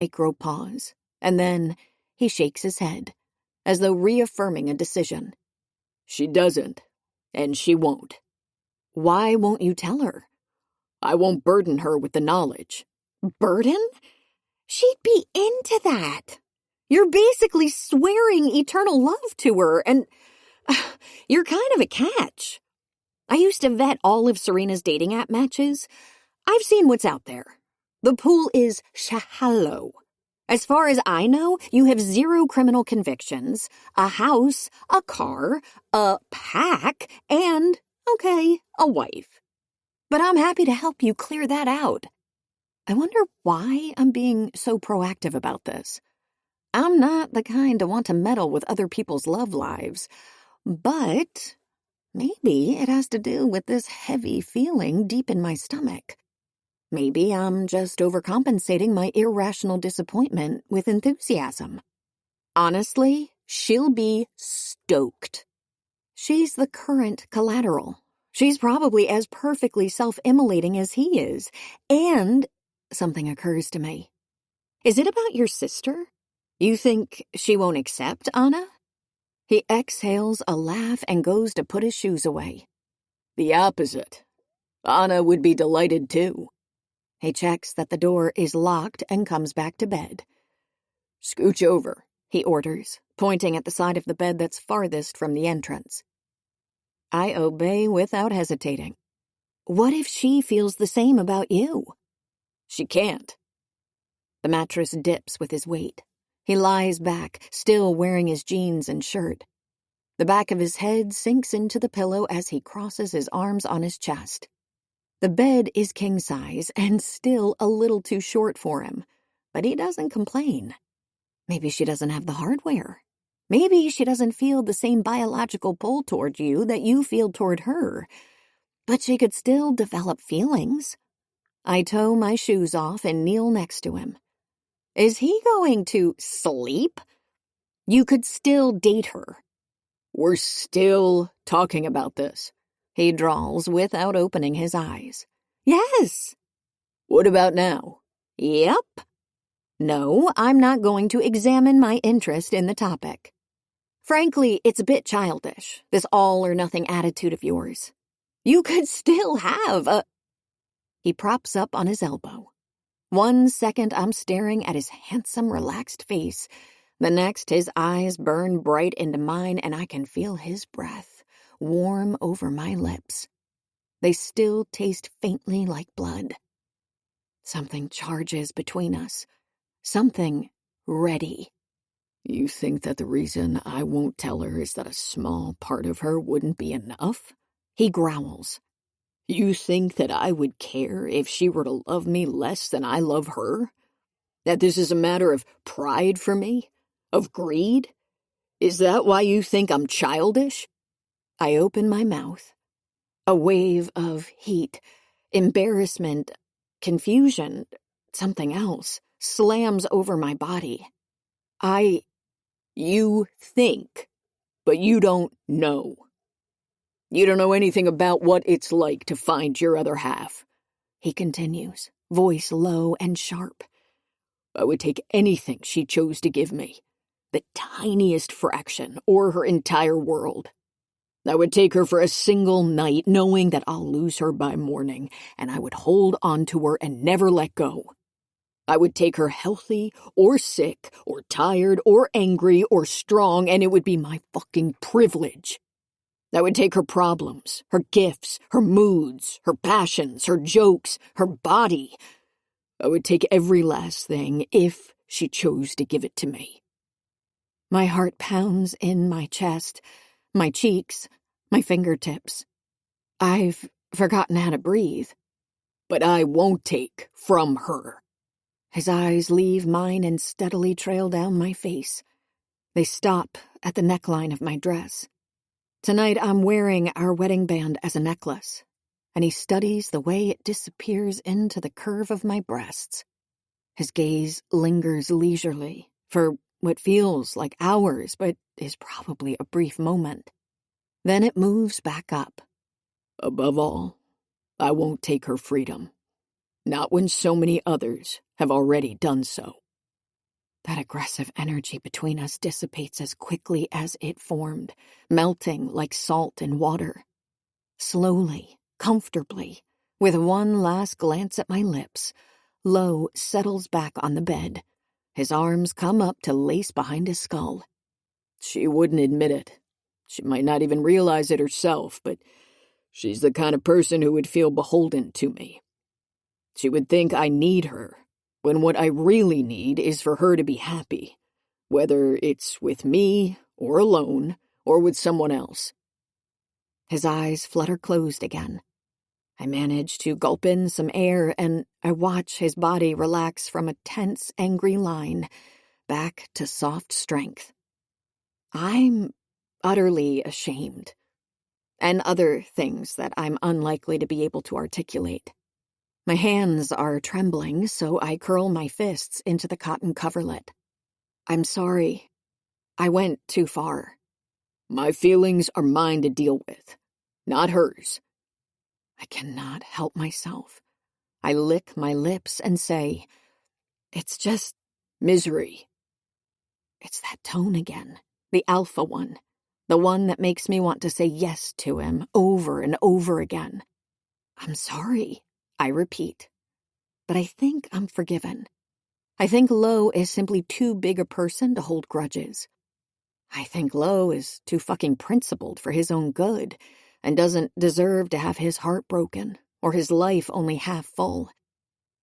Micro pause, and then he shakes his head, as though reaffirming a decision. She doesn't, and she won't. Why won't you tell her? I won't burden her with the knowledge. Burden? She'd be into that. You're basically swearing eternal love to her, and you're kind of a catch. I used to vet all of Serena's dating app matches. I've seen what's out there. The pool is shallow. As far as I know, you have 0 criminal convictions, a house, a car, a pack, and, okay, a wife. But I'm happy to help you clear that out. I wonder why I'm being so proactive about this. I'm not the kind to want to meddle with other people's love lives, but maybe it has to do with this heavy feeling deep in my stomach. Maybe I'm just overcompensating my irrational disappointment with enthusiasm. Honestly, she'll be stoked. She's the current collateral. She's probably as perfectly self-immolating as he is. And something occurs to me. Is it about your sister? You think she won't accept Anna? He exhales a laugh and goes to put his shoes away. The opposite. Anna would be delighted too. He checks that the door is locked and comes back to bed. Scooch over, he orders, pointing at the side of the bed that's farthest from the entrance. I obey without hesitating. What if she feels the same about you? She can't. The mattress dips with his weight. He lies back, still wearing his jeans and shirt. The back of his head sinks into the pillow as he crosses his arms on his chest. The bed is king size and still a little too short for him, but he doesn't complain. Maybe she doesn't have the hardware. Maybe she doesn't feel the same biological pull toward you that you feel toward her, but she could still develop feelings. I tow my shoes off and kneel next to him. Is he going to sleep? You could still date her. We're still talking about this, he drawls without opening his eyes. Yes. What about now? Yep. No, I'm not going to examine my interest in the topic. Frankly, it's a bit childish, this all-or-nothing attitude of yours. You could still have a... He props up on his elbow. 1 second I'm staring at his handsome, relaxed face. The next, his eyes burn bright into mine and I can feel his breath, warm over my lips. They still taste faintly like blood. Something charges between us. Something ready. You think that the reason I won't tell her is that a small part of her wouldn't be enough? He growls. You think that I would care if she were to love me less than I love her? That this is a matter of pride for me? Of greed? Is that why you think I'm childish? I open my mouth. A wave of heat, embarrassment, confusion, something else, slams over my body. You think, but you don't know. You don't know anything about what it's like to find your other half. He continues, voice low and sharp. I would take anything she chose to give me, the tiniest fraction or her entire world. I would take her for a single night, knowing that I'll lose her by morning, and I would hold on to her and never let go. I would take her healthy, or sick, or tired, or angry, or strong, and it would be my fucking privilege. I would take her problems, her gifts, her moods, her passions, her jokes, her body. I would take every last thing if she chose to give it to me. My heart pounds in my chest, my cheeks, my fingertips. I've forgotten how to breathe. But I won't take from her. His eyes leave mine and steadily trail down my face. They stop at the neckline of my dress. Tonight I'm wearing our wedding band as a necklace, and he studies the way it disappears into the curve of my breasts. His gaze lingers leisurely for what feels like hours, but is probably a brief moment. Then it moves back up. Above all, I won't take her freedom. Not when so many others have already done so. That aggressive energy between us dissipates as quickly as it formed, melting like salt in water. Slowly, comfortably, with one last glance at my lips, Lo settles back on the bed. His arms come up to lace behind his skull. She wouldn't admit it. She might not even realize it herself, but she's the kind of person who would feel beholden to me. She would think I need her, when what I really need is for her to be happy, whether it's with me, or alone, or with someone else. His eyes flutter closed again. I manage to gulp in some air, and I watch his body relax from a tense, angry line back to soft strength. I'm utterly ashamed, and other things that I'm unlikely to be able to articulate. My hands are trembling, so I curl my fists into the cotton coverlet. I'm sorry. I went too far. My feelings are mine to deal with, not hers. I cannot help myself. I lick my lips and say, it's just misery. It's that tone again, the alpha one, the one that makes me want to say yes to him over and over again. I'm sorry, I repeat, but I think I'm forgiven. I think Lo is simply too big a person to hold grudges. I think Lo is too fucking principled for his own good and doesn't deserve to have his heart broken or his life only half full.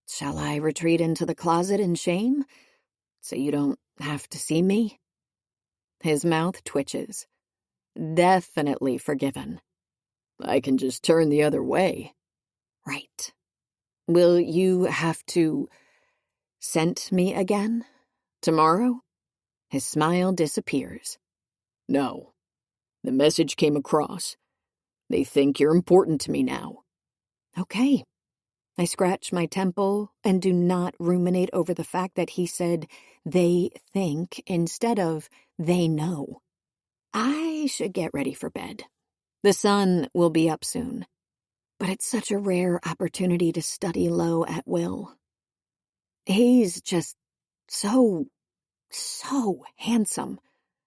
Shall I retreat into the closet in shame so you don't have to see me? His mouth twitches. Definitely forgiven. I can just turn the other way. Right. Will you have to scent me again? Tomorrow? His smile disappears. No. The message came across. They think you're important to me now. Okay. I scratch my temple and do not ruminate over the fact that he said they think instead of they know. I should get ready for bed. The sun will be up soon. But it's such a rare opportunity to study Lo at will. He's just so handsome.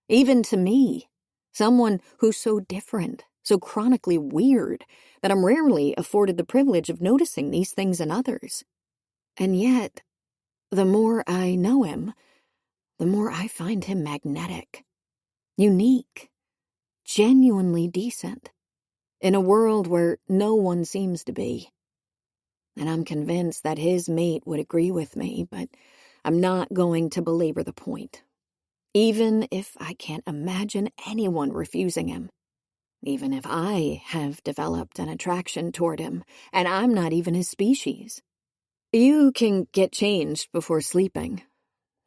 Even to me. Someone who's so different, so chronically weird, that I'm rarely afforded the privilege of noticing these things in others. And yet, the more I know him, the more I find him magnetic, unique, genuinely decent, in a world where no one seems to be. And I'm convinced that his mate would agree with me, but I'm not going to belabor the point. Even if I can't imagine anyone refusing him. Even if I have developed an attraction toward him, and I'm not even his species. You can get changed before sleeping.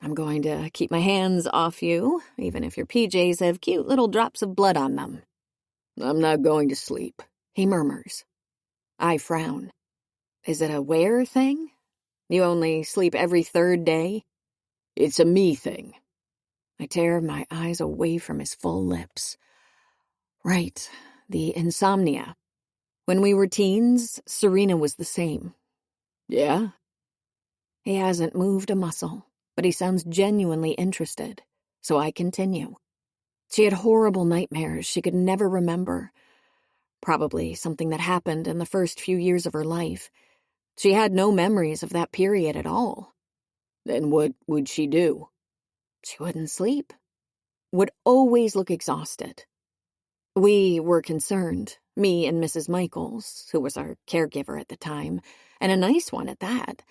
I'm going to keep my hands off you, even if your PJs have cute little drops of blood on them. I'm not going to sleep, he murmurs. I frown. Is it a wear thing? You only sleep every third day? It's a me thing. I tear my eyes away from his full lips. Right, the insomnia. When we were teens, Serena was the same. Yeah? He hasn't moved a muscle, but he sounds genuinely interested, so I continue. She had horrible nightmares she could never remember. Probably something that happened in the first few years of her life. She had no memories of that period at all. Then what would she do? She wouldn't sleep. Would always look exhausted. We were concerned, me and Mrs. Michaels, who was our caregiver at the time, and a nice one at that.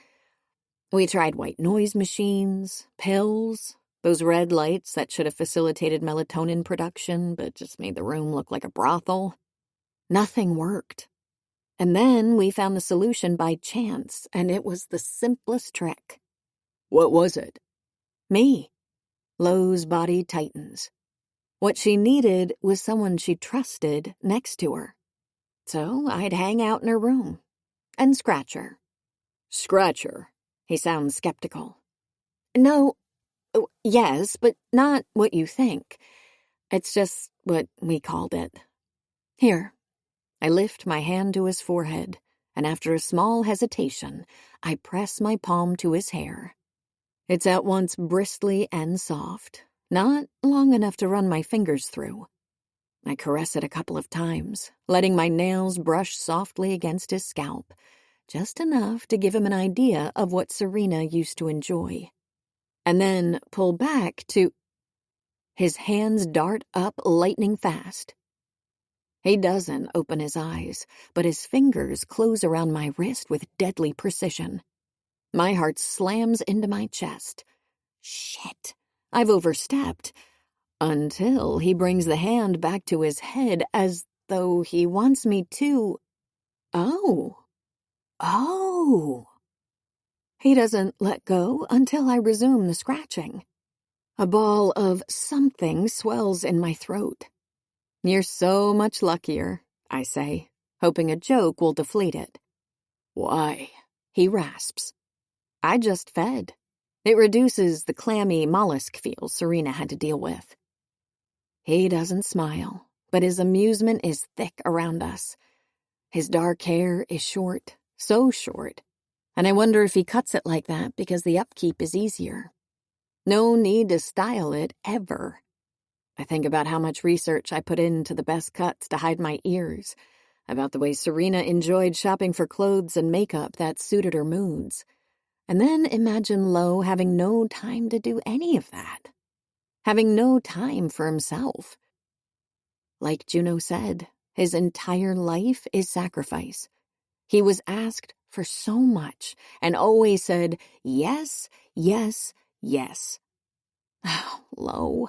We tried white noise machines, pills, those red lights that should have facilitated melatonin production but just made the room look like a brothel. Nothing worked. And then we found the solution by chance, and it was the simplest trick. What was it? Me. Lo's body tightens. What she needed was someone she trusted next to her. So I'd hang out in her room and scratch her. Scratch her? He sounds skeptical. No, yes, but not what you think. It's just what we called it. Here. I lift my hand to his forehead, and after a small hesitation, I press my palm to his hair. It's at once bristly and soft, not long enough to run my fingers through. I caress it a couple of times, letting my nails brush softly against his scalp, just enough to give him an idea of what Serena used to enjoy. And then pull back to... His hands dart up lightning fast. He doesn't open his eyes, but his fingers close around my wrist with deadly precision. My heart slams into my chest. Shit, I've overstepped. Until he brings the hand back to his head as though he wants me to... Oh. He doesn't let go until I resume the scratching. A ball of something swells in my throat. You're so much luckier, I say, hoping a joke will deflate it. Why? He rasps. I just fed. It reduces the clammy mollusk feel Serena had to deal with. He doesn't smile, but his amusement is thick around us. His dark hair is short, so short, and I wonder if he cuts it like that because the upkeep is easier. No need to style it ever. I think about how much research I put into the best cuts to hide my ears, about the way Serena enjoyed shopping for clothes and makeup that suited her moods, and then imagine Lo having no time to do any of that, having no time for himself. Like Juno said, his entire life is sacrifice. He was asked for so much and always said, yes, yes, yes. Oh, Lo,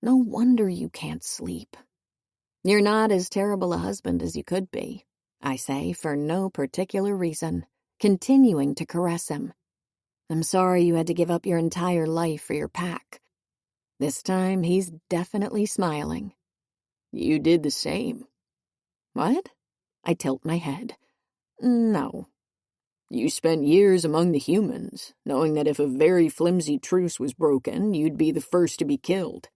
no wonder you can't sleep. You're not as terrible a husband as you could be, I say for no particular reason, continuing to caress him. I'm sorry you had to give up your entire life for your pack. This time he's definitely smiling. You did the same. What? I tilt my head. No. You spent years among the humans, knowing that if a very flimsy truce was broken, you'd be the first to be killed.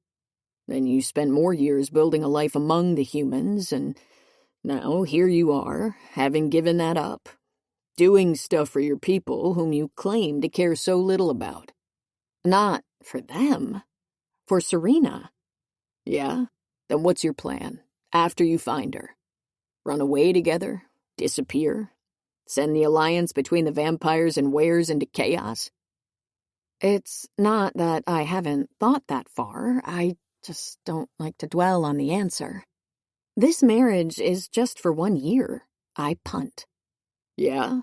Then you spent more years building a life among the humans, and now here you are, having given that up, doing stuff for your people whom you claim to care so little about. Not for them. For Serena. Yeah? Then what's your plan, after you find her? Run away together? Disappear? Send the alliance between the vampires and wares into chaos? It's not that I haven't thought that far. I just don't like to dwell on the answer. This marriage is just for 1 year. I punt. Yeah?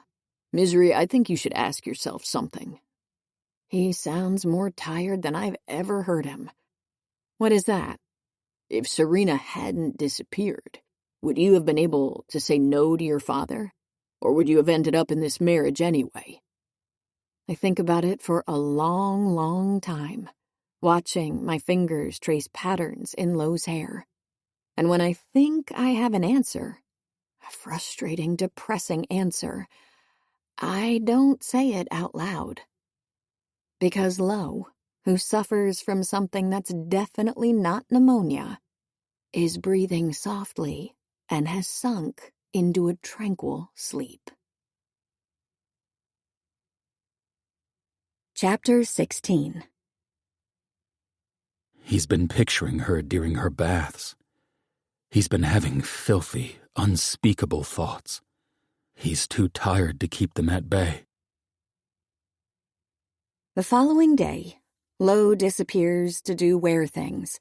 Misery, I think you should ask yourself something. He sounds more tired than I've ever heard him. What is that? If Serena hadn't disappeared, would you have been able to say no to your father? Or would you have ended up in this marriage anyway? I think about it for a long, long time, watching my fingers trace patterns in Lo's hair. And when I think I have an answer, a frustrating, depressing answer, I don't say it out loud. Because Lo, who suffers from something that's definitely not pneumonia, is breathing softly and has sunk into a tranquil sleep. Chapter 16. He's been picturing her during her baths. He's been having filthy, unspeakable thoughts. He's too tired to keep them at bay. The following day, Lo disappears to do were things.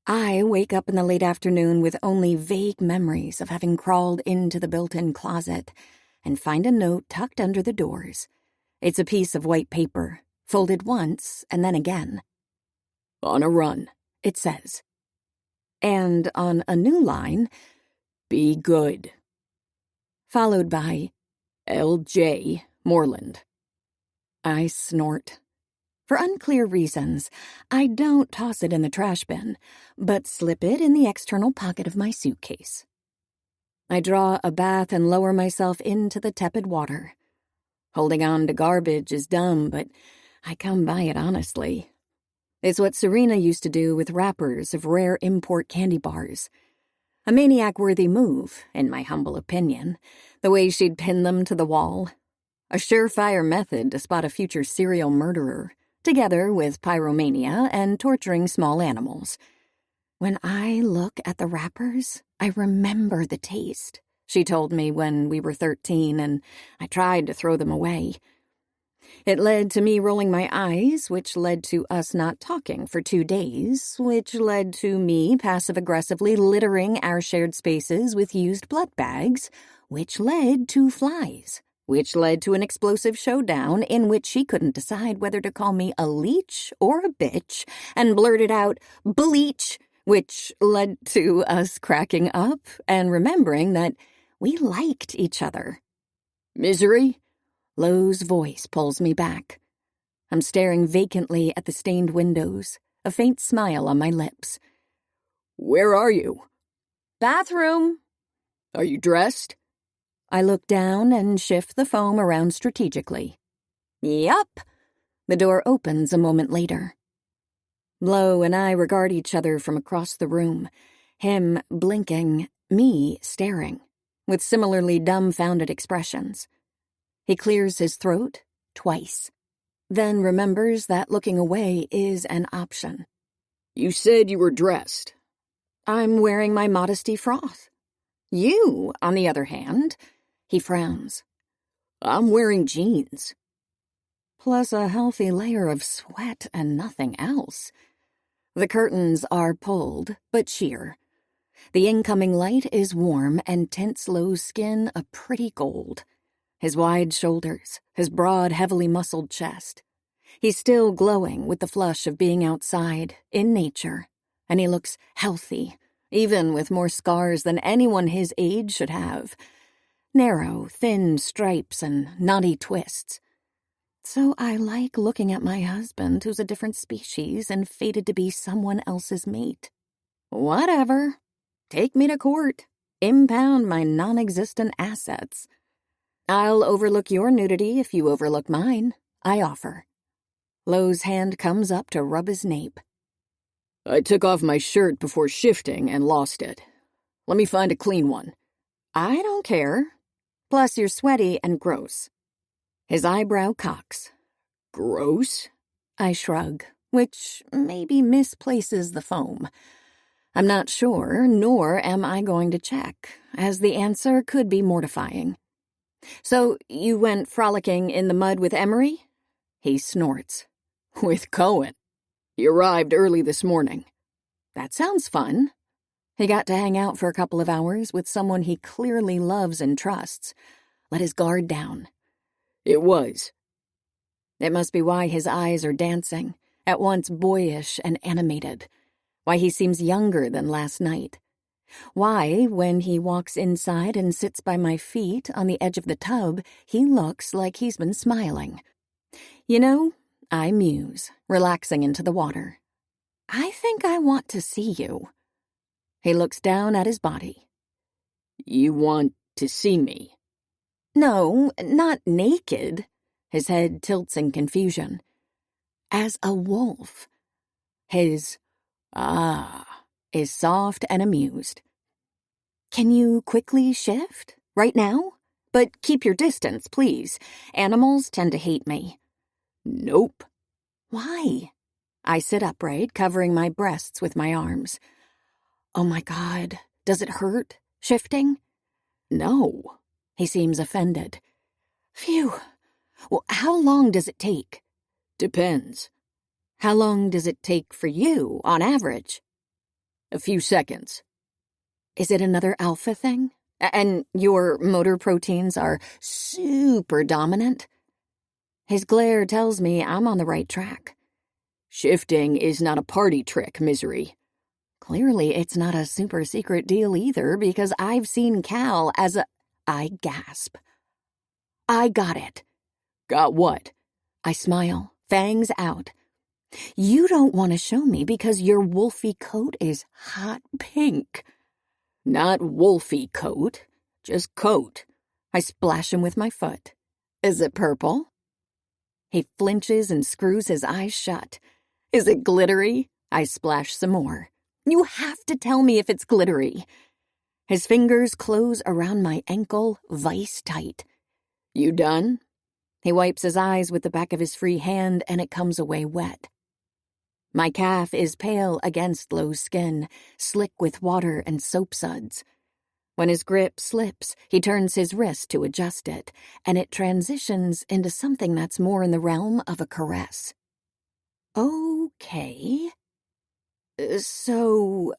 I wake up in the late afternoon with only vague memories of having crawled into the built-in closet and find a note tucked under the doors. It's a piece of white paper, folded once and then again. On a run, it says. And on a new line, be good. Followed by L.J. Moreland. I snort. For unclear reasons, I don't toss it in the trash bin, but slip it in the external pocket of my suitcase. I draw a bath and lower myself into the tepid water. Holding on to garbage is dumb, but I come by it honestly. It's what Serena used to do with wrappers of rare import candy bars. A maniac-worthy move, in my humble opinion, the way she'd pin them to the wall. A surefire method to spot a future serial murderer, together with pyromania and torturing small animals. When I look at the wrappers, I remember the taste, she told me when we were 13, and I tried to throw them away. It led to me rolling my eyes, which led to us not talking for 2 days, which led to me passive-aggressively littering our shared spaces with used blood bags, which led to flies, which led to an explosive showdown in which she couldn't decide whether to call me a leech or a bitch, and blurted out, "Bleach," which led to us cracking up and remembering that we liked each other. "Misery?" Lo's voice pulls me back. I'm staring vacantly at the stained windows, a faint smile on my lips. "Where are you?" "Bathroom." "Are you dressed?" I look down and shift the foam around strategically. "Yup." The door opens a moment later. Lo and I regard each other from across the room, him blinking, me staring, with similarly dumbfounded expressions. He clears his throat twice, then remembers that looking away is an option. "You said you were dressed." "I'm wearing my modesty froth. You, on the other hand," he frowns. "I'm wearing jeans." Plus a healthy layer of sweat and nothing else. The curtains are pulled, but sheer. The incoming light is warm and tints Lo's skin a pretty gold. His wide shoulders, his broad, heavily muscled chest. He's still glowing with the flush of being outside, in nature, and he looks healthy, even with more scars than anyone his age should have. Narrow, thin stripes and knotty twists. So I like looking at my husband, who's a different species and fated to be someone else's mate. Whatever. Take me to court. Impound my non-existent assets. I'll overlook your nudity if you overlook mine, I offer. Lo's hand comes up to rub his nape. "I took off my shirt before shifting and lost it. Let me find a clean one." "I don't care. Plus you're sweaty and gross." His eyebrow cocks. "Gross?" I shrug, which maybe misplaces the foam. I'm not sure, nor am I going to check, as the answer could be mortifying. "So you went frolicking in the mud with Emery?" He snorts. "With Cohen. He arrived early this morning." "That sounds fun." He got to hang out for a couple of hours with someone he clearly loves and trusts. Let his guard down. "It was." It must be why his eyes are dancing, at once boyish and animated. Why he seems younger than last night. Why, when he walks inside and sits by my feet on the edge of the tub, he looks like he's been smiling. You know, I muse, relaxing into the water. I think I want to see you. He looks down at his body. "You want to see me?" "No, not naked." His head tilts in confusion. "As a wolf." His is soft and amused. "Can you quickly shift? Right now? But keep your distance, please. Animals tend to hate me." "Nope." "Why?" I sit upright, covering my breasts with my arms. Oh my God, does it hurt, shifting? "No." He seems offended. "Phew. Well, how long does it take?" "Depends." "How long does it take for you, on average?" "A few seconds." "Is it another alpha thing? And your motor proteins are super dominant?" His glare tells me I'm on the right track. "Shifting is not a party trick, Misery." Clearly it's not a super secret deal either, because I've seen Cal as a... I gasp. "I got it." "Got what?" I smile, fangs out. "You don't want to show me because your wolfy coat is hot pink." "Not wolfy coat, just coat." I splash him with my foot. "Is it purple?" He flinches and screws his eyes shut. "Is it glittery?" I splash some more. "You have to tell me if it's glittery." His fingers close around my ankle, vice tight. "You done?" He wipes his eyes with the back of his free hand, and it comes away wet. My calf is pale against Lo's skin, slick with water and soap suds. When his grip slips, he turns his wrist to adjust it, and it transitions into something that's more in the realm of a caress. Okay. So,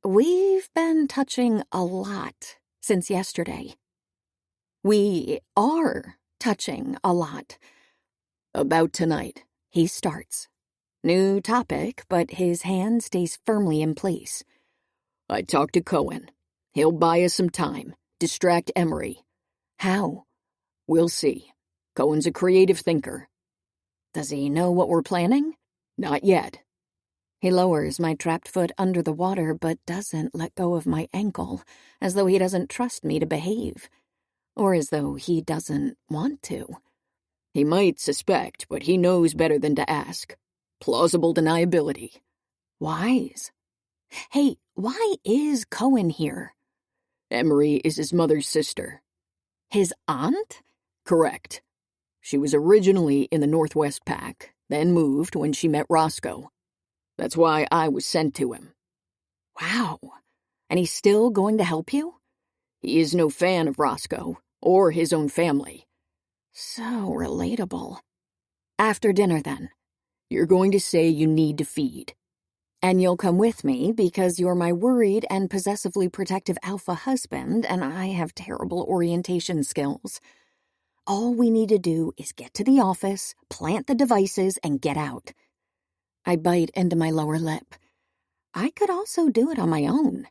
we've been touching a lot since yesterday. We are touching a lot. About tonight, he starts. New topic, but his hand stays firmly in place. I talked to Cohen. He'll buy us some time, distract Emery. How? We'll see. Cohen's a creative thinker. Does he know what we're planning? Not yet. He lowers my trapped foot under the water but doesn't let go of my ankle, as though he doesn't trust me to behave. Or as though he doesn't want to. He might suspect, but he knows better than to ask. Plausible deniability. Wise. Hey, why is Cohen here? Emery is his mother's sister. His aunt? Correct. She was originally in the Northwest Pack, then moved when she met Roscoe. That's why I was sent to him. Wow. And he's still going to help you? He is no fan of Roscoe, or his own family. So relatable. After dinner, then. You're going to say you need to feed. And you'll come with me because you're my worried and possessively protective alpha husband and I have terrible orientation skills. All we need to do is get to the office, plant the devices, and get out. I bite into my lower lip. I could also do it on my own.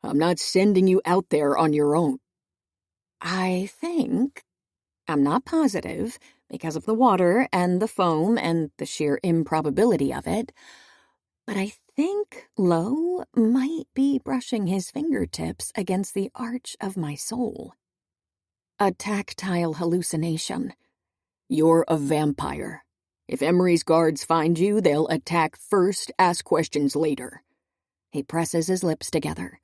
I'm not sending you out there on your own. I think, I'm not positive, because of the water and the foam and the sheer improbability of it, but I think Lo might be brushing his fingertips against the arch of my soul. A tactile hallucination. You're a vampire. If Emery's guards find you, they'll attack first, ask questions later. He presses his lips together.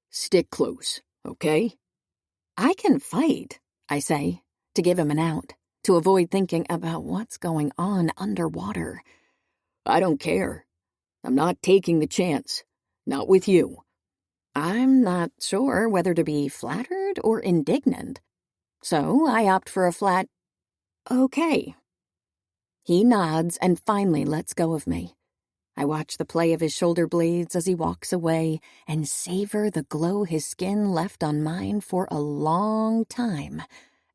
Stick close, okay? I can fight, I say, to give him an out, to avoid thinking about what's going on underwater. I don't care. I'm not taking the chance. Not with you. I'm not sure whether to be flattered or indignant. So I opt for a flat, okay. He nods and finally lets go of me. I watch the play of his shoulder blades as he walks away and savor the glow his skin left on mine for a long time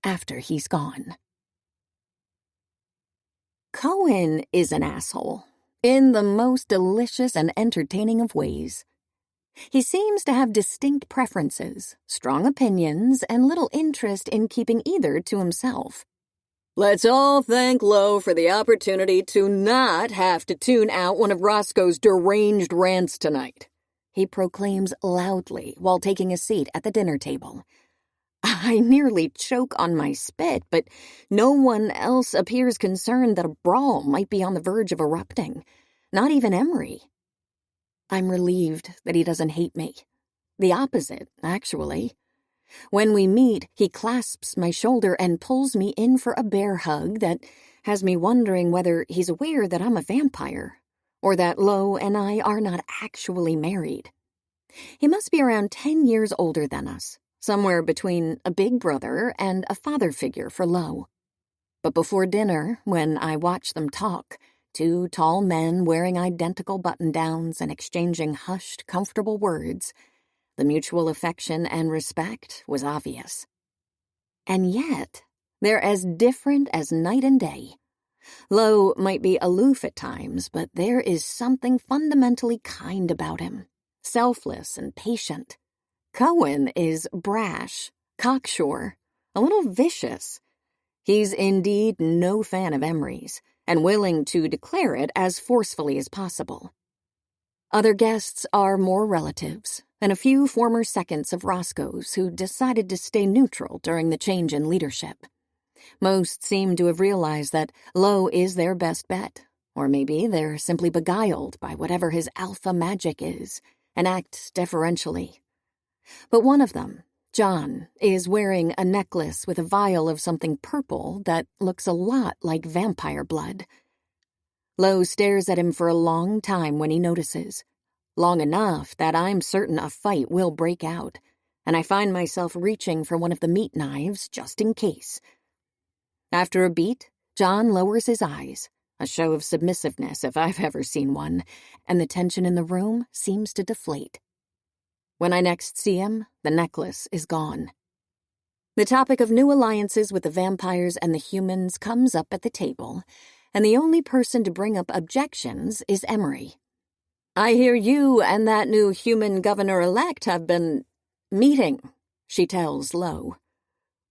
after he's gone. Cohen is an asshole, in the most delicious and entertaining of ways. He seems to have distinct preferences, strong opinions, and little interest in keeping either to himself. Let's all thank Lo for the opportunity to not have to tune out one of Roscoe's deranged rants tonight, he proclaims loudly while taking a seat at the dinner table. I nearly choke on my spit, but no one else appears concerned that a brawl might be on the verge of erupting, not even Emery. I'm relieved that he doesn't hate me. The opposite, actually. When we meet, he clasps my shoulder and pulls me in for a bear hug that has me wondering whether he's aware that I'm a vampire, or that Lo and I are not actually married. He must be around 10 years older than us, somewhere between a big brother and a father figure for Lo. But before dinner, when I watch them talk, two tall men wearing identical button-downs and exchanging hushed, comfortable words, the mutual affection and respect was obvious. And yet, they're as different as night and day. Lo might be aloof at times, but there is something fundamentally kind about him, selfless and patient. Cohen is brash, cocksure, a little vicious. He's indeed no fan of Emery's, and willing to declare it as forcefully as possible. Other guests are more relatives, and a few former seconds of Roscoe's who decided to stay neutral during the change in leadership. Most seem to have realized that Lo is their best bet, or maybe they're simply beguiled by whatever his alpha magic is, and act deferentially. But one of them, John is wearing a necklace with a vial of something purple that looks a lot like vampire blood. Lo stares at him for a long time when he notices. Long enough that I'm certain a fight will break out, and I find myself reaching for one of the meat knives just in case. After a beat, John lowers his eyes, a show of submissiveness if I've ever seen one, and the tension in the room seems to deflate. When I next see him, the necklace is gone. The topic of new alliances with the vampires and the humans comes up at the table, and the only person to bring up objections is Emery. "I hear you and that new human governor-elect have been meeting," she tells Lo.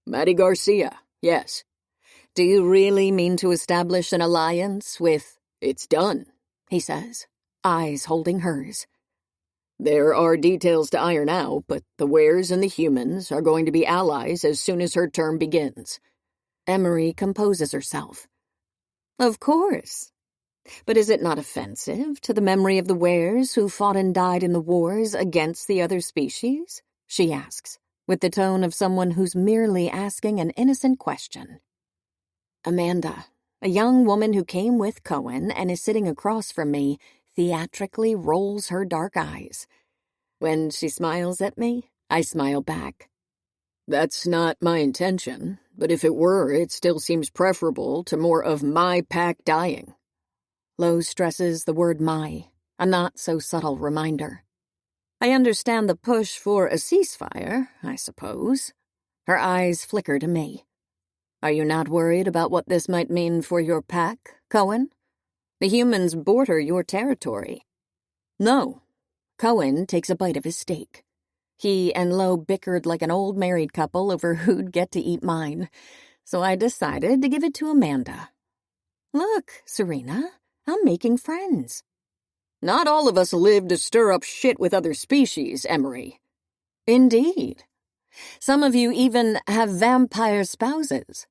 "Matty Garcia, yes." "Do you really mean to establish an alliance with—" "It's done," he says, eyes holding hers. "There are details to iron out, but the Wares and the humans are going to be allies as soon as her term begins." Emery composes herself. "Of course. But is it not offensive to the memory of the Wares who fought and died in the wars against the other species?" she asks, with the tone of someone who's merely asking an innocent question. Amanda, a young woman who came with Cohen and is sitting across from me, theatrically rolls her dark eyes. When she smiles at me, I smile back. "That's not my intention, but if it were, it still seems preferable to more of my pack dying." Lo stresses the word "my," a not-so-subtle reminder. "I understand the push for a ceasefire, I suppose." Her eyes flicker to me. "Are you not worried about what this might mean for your pack, Cohen? The humans border your territory." "No." Cohen takes a bite of his steak. He and Lo bickered like an old married couple over who'd get to eat mine, so I decided to give it to Amanda. "Look, Serena, I'm making friends." "Not all of us live to stir up shit with other species, Emery." "Indeed. Some of you even have vampire spouses."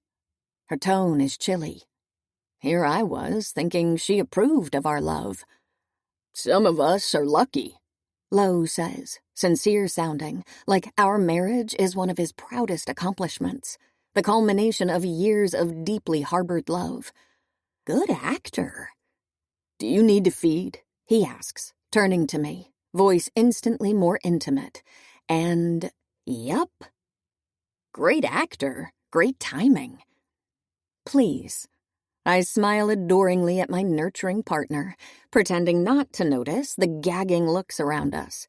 Her tone is chilly. Here I was, thinking she approved of our love. "Some of us are lucky," Lo says, sincere-sounding, like our marriage is one of his proudest accomplishments, the culmination of years of deeply harbored love. Good actor. "Do you need to feed?" he asks, turning to me, voice instantly more intimate. And, yup. Great actor, great timing. "Please." I smile adoringly at my nurturing partner, pretending not to notice the gagging looks around us.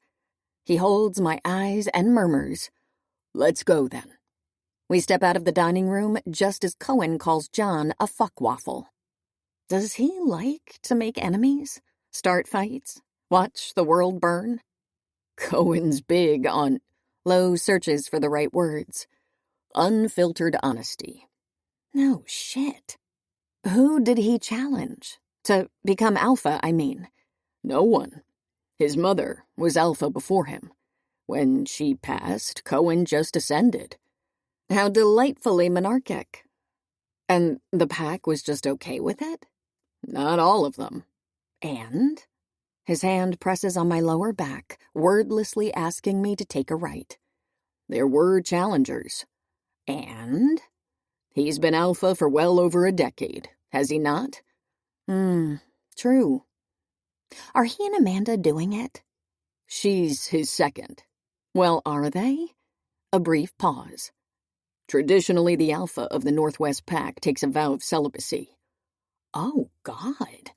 He holds my eyes and murmurs, "Let's go, then." We step out of the dining room just as Cohen calls John a fuckwaffle. Does he like to make enemies? Start fights? Watch the world burn? Cohen's big on— Lo searches for the right words. "Unfiltered honesty." No shit. Who did he challenge? To become alpha, I mean. No one. His mother was alpha before him. When she passed, Cohen just ascended. How delightfully monarchic. And the pack was just okay with it? Not all of them. And? His hand presses on my lower back, wordlessly asking me to take a right. There were challengers. And? He's been alpha for well over a decade, has he not? True. Are he and Amanda doing it? She's his second. Well, are they? A brief pause. Traditionally, the alpha of the Northwest Pack takes a vow of celibacy. Oh, God.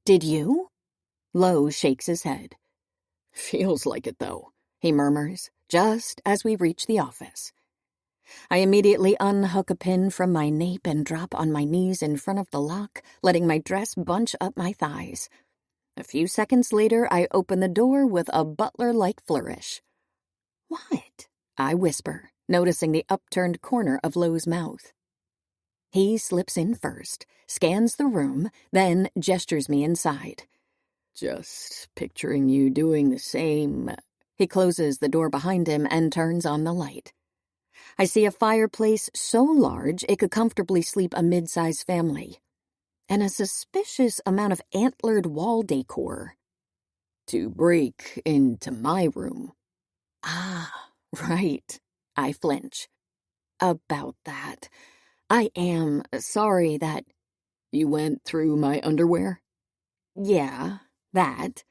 Did you? Lo shakes his head. Feels like it, though, he murmurs, just as we reach the office. I immediately unhook a pin from my nape and drop on my knees in front of the lock, letting my dress bunch up my thighs. A few seconds later, I open the door with a butler-like flourish. "What?" I whisper, noticing the upturned corner of Lo's mouth. He slips in first, scans the room, then gestures me inside. "Just picturing you doing the same." He closes the door behind him and turns on the light. I see a fireplace so large it could comfortably sleep a mid-sized family, and a suspicious amount of antlered wall decor. "To break into my room." Ah, right. I flinch. About that. I am sorry that... You went through my underwear? Yeah, that.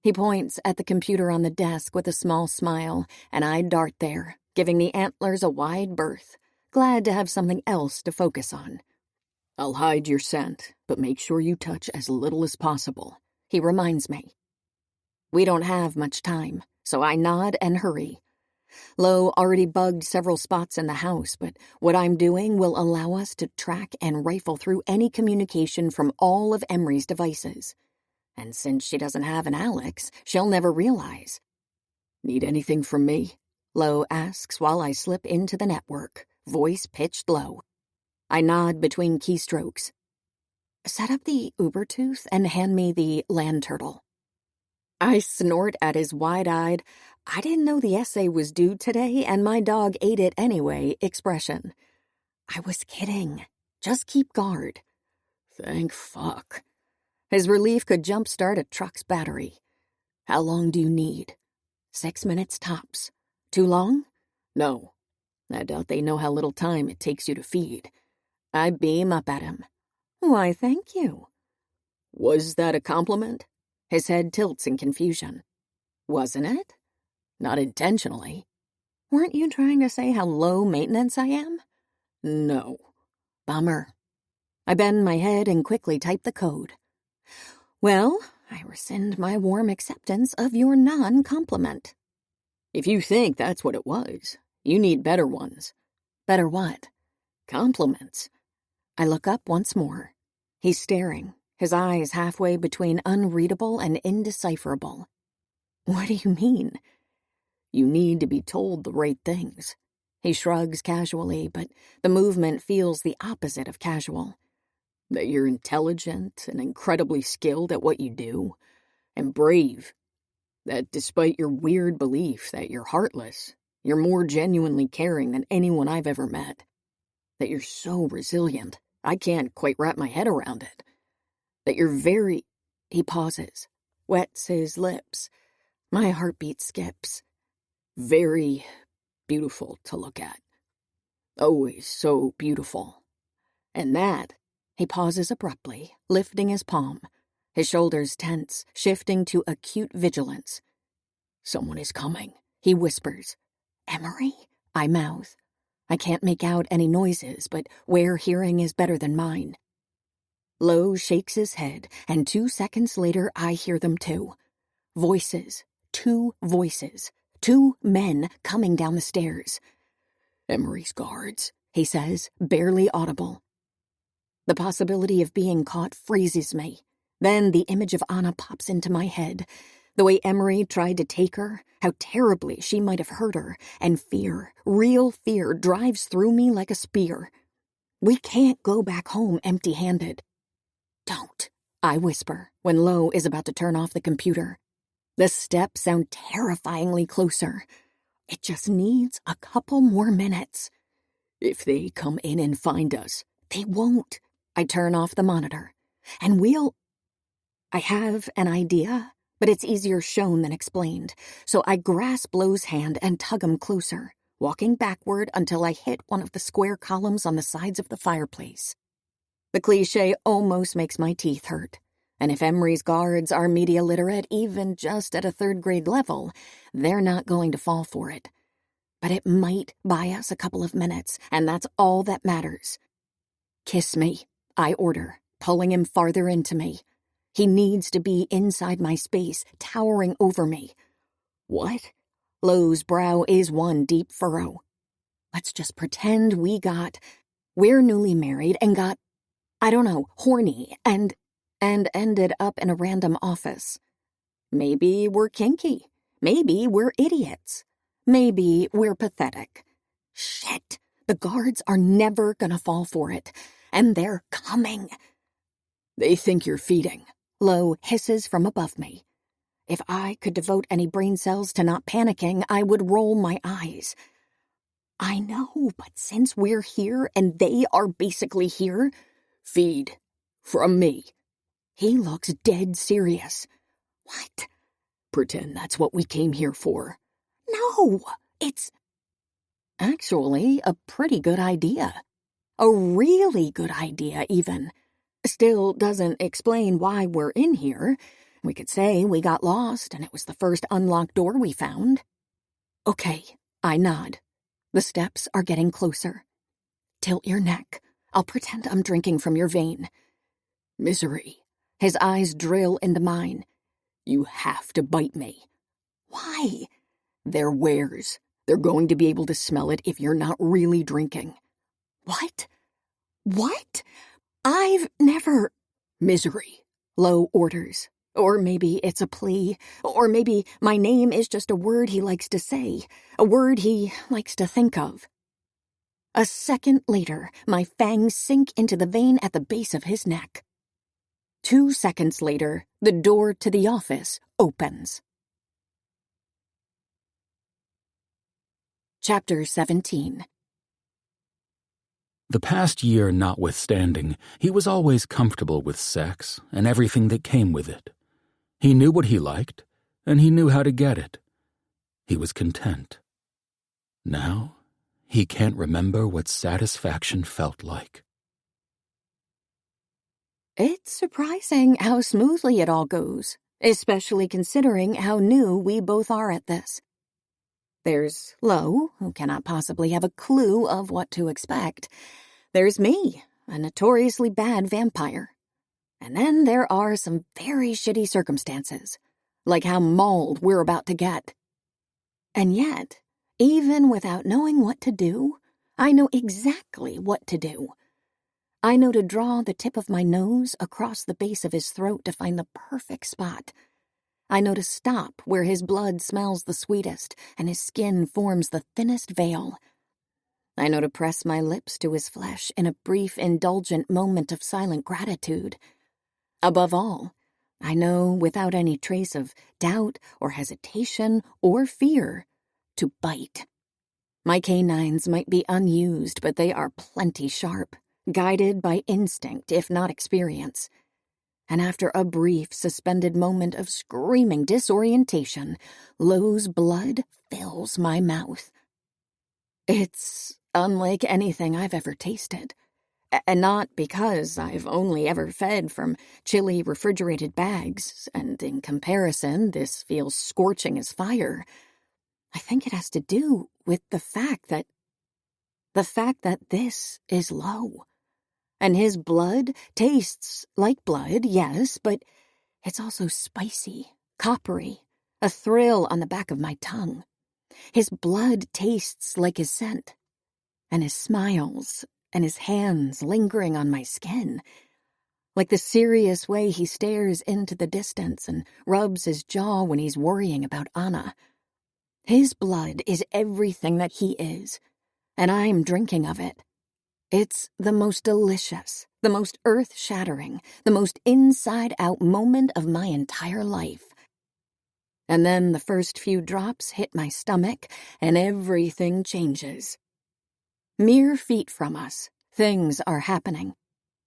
He points at the computer on the desk with a small smile, and I dart there, giving the antlers a wide berth, glad to have something else to focus on. I'll hide your scent, but make sure you touch as little as possible, he reminds me. We don't have much time, so I nod and hurry. Lo already bugged several spots in the house, but what I'm doing will allow us to track and rifle through any communication from all of Emery's devices. And since she doesn't have an Alex, she'll never realize. Need anything from me? Lo asks while I slip into the network, voice pitched low. I nod between keystrokes. Set up the Ubertooth and hand me the land turtle. I snort at his wide-eyed, I didn't know the essay was due today and my dog ate it anyway expression. I was kidding. Just keep guard. Thank fuck. His relief could jumpstart a truck's battery. How long do you need? 6 minutes tops. Too long? No. I doubt they know how little time it takes you to feed. I beam up at him. Why, thank you. Was that a compliment? His head tilts in confusion. Wasn't it? Not intentionally. Weren't you trying to say how low maintenance I am? No. Bummer. I bend my head and quickly type the code. Well, I rescind my warm acceptance of your non-compliment. If you think that's what it was, you need better ones. Better what? Compliments. I look up once more. He's staring, his eyes halfway between unreadable and indecipherable. What do you mean? You need to be told the right things. He shrugs casually, but the movement feels the opposite of casual. That you're intelligent and incredibly skilled at what you do, and brave. That despite your weird belief that you're heartless, you're more genuinely caring than anyone I've ever met. That you're so resilient, I can't quite wrap my head around it. That you're very... He pauses, wets his lips. My heartbeat skips. Very beautiful to look at. Always so beautiful. And that... He pauses abruptly, lifting his palm. His shoulders tense, shifting to acute vigilance. Someone is coming, he whispers. Emery? I mouth. I can't make out any noises, but where hearing is better than mine. Lo shakes his head, and 2 seconds later I hear them too. Voices. 2 voices. 2 men coming down the stairs. Emery's guards, he says, barely audible. The possibility of being caught freezes me. Then the image of Anna pops into my head. The way Emery tried to take her, how terribly she might have hurt her, and fear, real fear, drives through me like a spear. We can't go back home empty-handed. Don't, I whisper, when Lo is about to turn off the computer. The steps sound terrifyingly closer. It just needs a couple more minutes. If they come in and find us. They won't. I turn off the monitor. And I have an idea, but it's easier shown than explained, so I grasp Lo's hand and tug him closer, walking backward until I hit one of the square columns on the sides of the fireplace. The cliché almost makes my teeth hurt, and if Emery's guards are media literate even just at a 3rd grade level, they're not going to fall for it. But it might buy us a couple of minutes, and that's all that matters. Kiss me, I order, pulling him farther into me. He needs to be inside my space, towering over me. What? Lo's brow is one deep furrow. Let's just pretend we're newly married and got, I don't know, horny and ended up in a random office. Maybe we're kinky. Maybe we're idiots. Maybe we're pathetic. Shit, the guards are never gonna fall for it. And they're coming. They think you're feeding. Lo hisses from above me. If I could devote any brain cells to not panicking, I would roll my eyes. I know, but since we're here and they are basically here... Feed. From me. He looks dead serious. What? Pretend that's what we came here for. No, it's... actually a pretty good idea. A really good idea, even. Still doesn't explain why we're in here. We could say we got lost and it was the first unlocked door we found. Okay, I nod. The steps are getting closer. Tilt your neck. I'll pretend I'm drinking from your vein. Misery. His eyes drill into mine. You have to bite me. Why? They're wares. They're going to be able to smell it if you're not really drinking. What? What? I've never... Misery. Low orders. Or maybe it's a plea. Or maybe my name is just a word he likes to say. A word he likes to think of. A second later, my fangs sink into the vein at the base of his neck. 2 seconds later, the door to the office opens. Chapter 17. The past year notwithstanding, he was always comfortable with sex and everything that came with it. He knew what he liked, and he knew how to get it. He was content. Now, he can't remember what satisfaction felt like. It's surprising how smoothly it all goes, especially considering how new we both are at this. There's Lo, who cannot possibly have a clue of what to expect. There's me, a notoriously bad vampire. And then there are some very shitty circumstances, like how mauled we're about to get. And yet, even without knowing what to do, I know exactly what to do. I know to draw the tip of my nose across the base of his throat to find the perfect spot. I know to stop where his blood smells the sweetest and his skin forms the thinnest veil. I know to press my lips to his flesh in a brief, indulgent moment of silent gratitude. Above all, I know without any trace of doubt or hesitation or fear to bite. My canines might be unused, but they are plenty sharp, guided by instinct if not experience. And after a brief, suspended moment of screaming disorientation, Lo's blood fills my mouth. It's unlike anything I've ever tasted. And not because I've only ever fed from chilly refrigerated bags, and in comparison, this feels scorching as fire. I think it has to do with the fact that this is Lo. And his blood tastes like blood, yes, but it's also spicy, coppery, a thrill on the back of my tongue. His blood tastes like his scent, and his smiles, and his hands lingering on my skin, like the serious way he stares into the distance and rubs his jaw when he's worrying about Anna. His blood is everything that he is, and I'm drinking of it. It's the most delicious, the most earth-shattering, the most inside-out moment of my entire life. And then the first few drops hit my stomach, and everything changes. Mere feet from us, things are happening.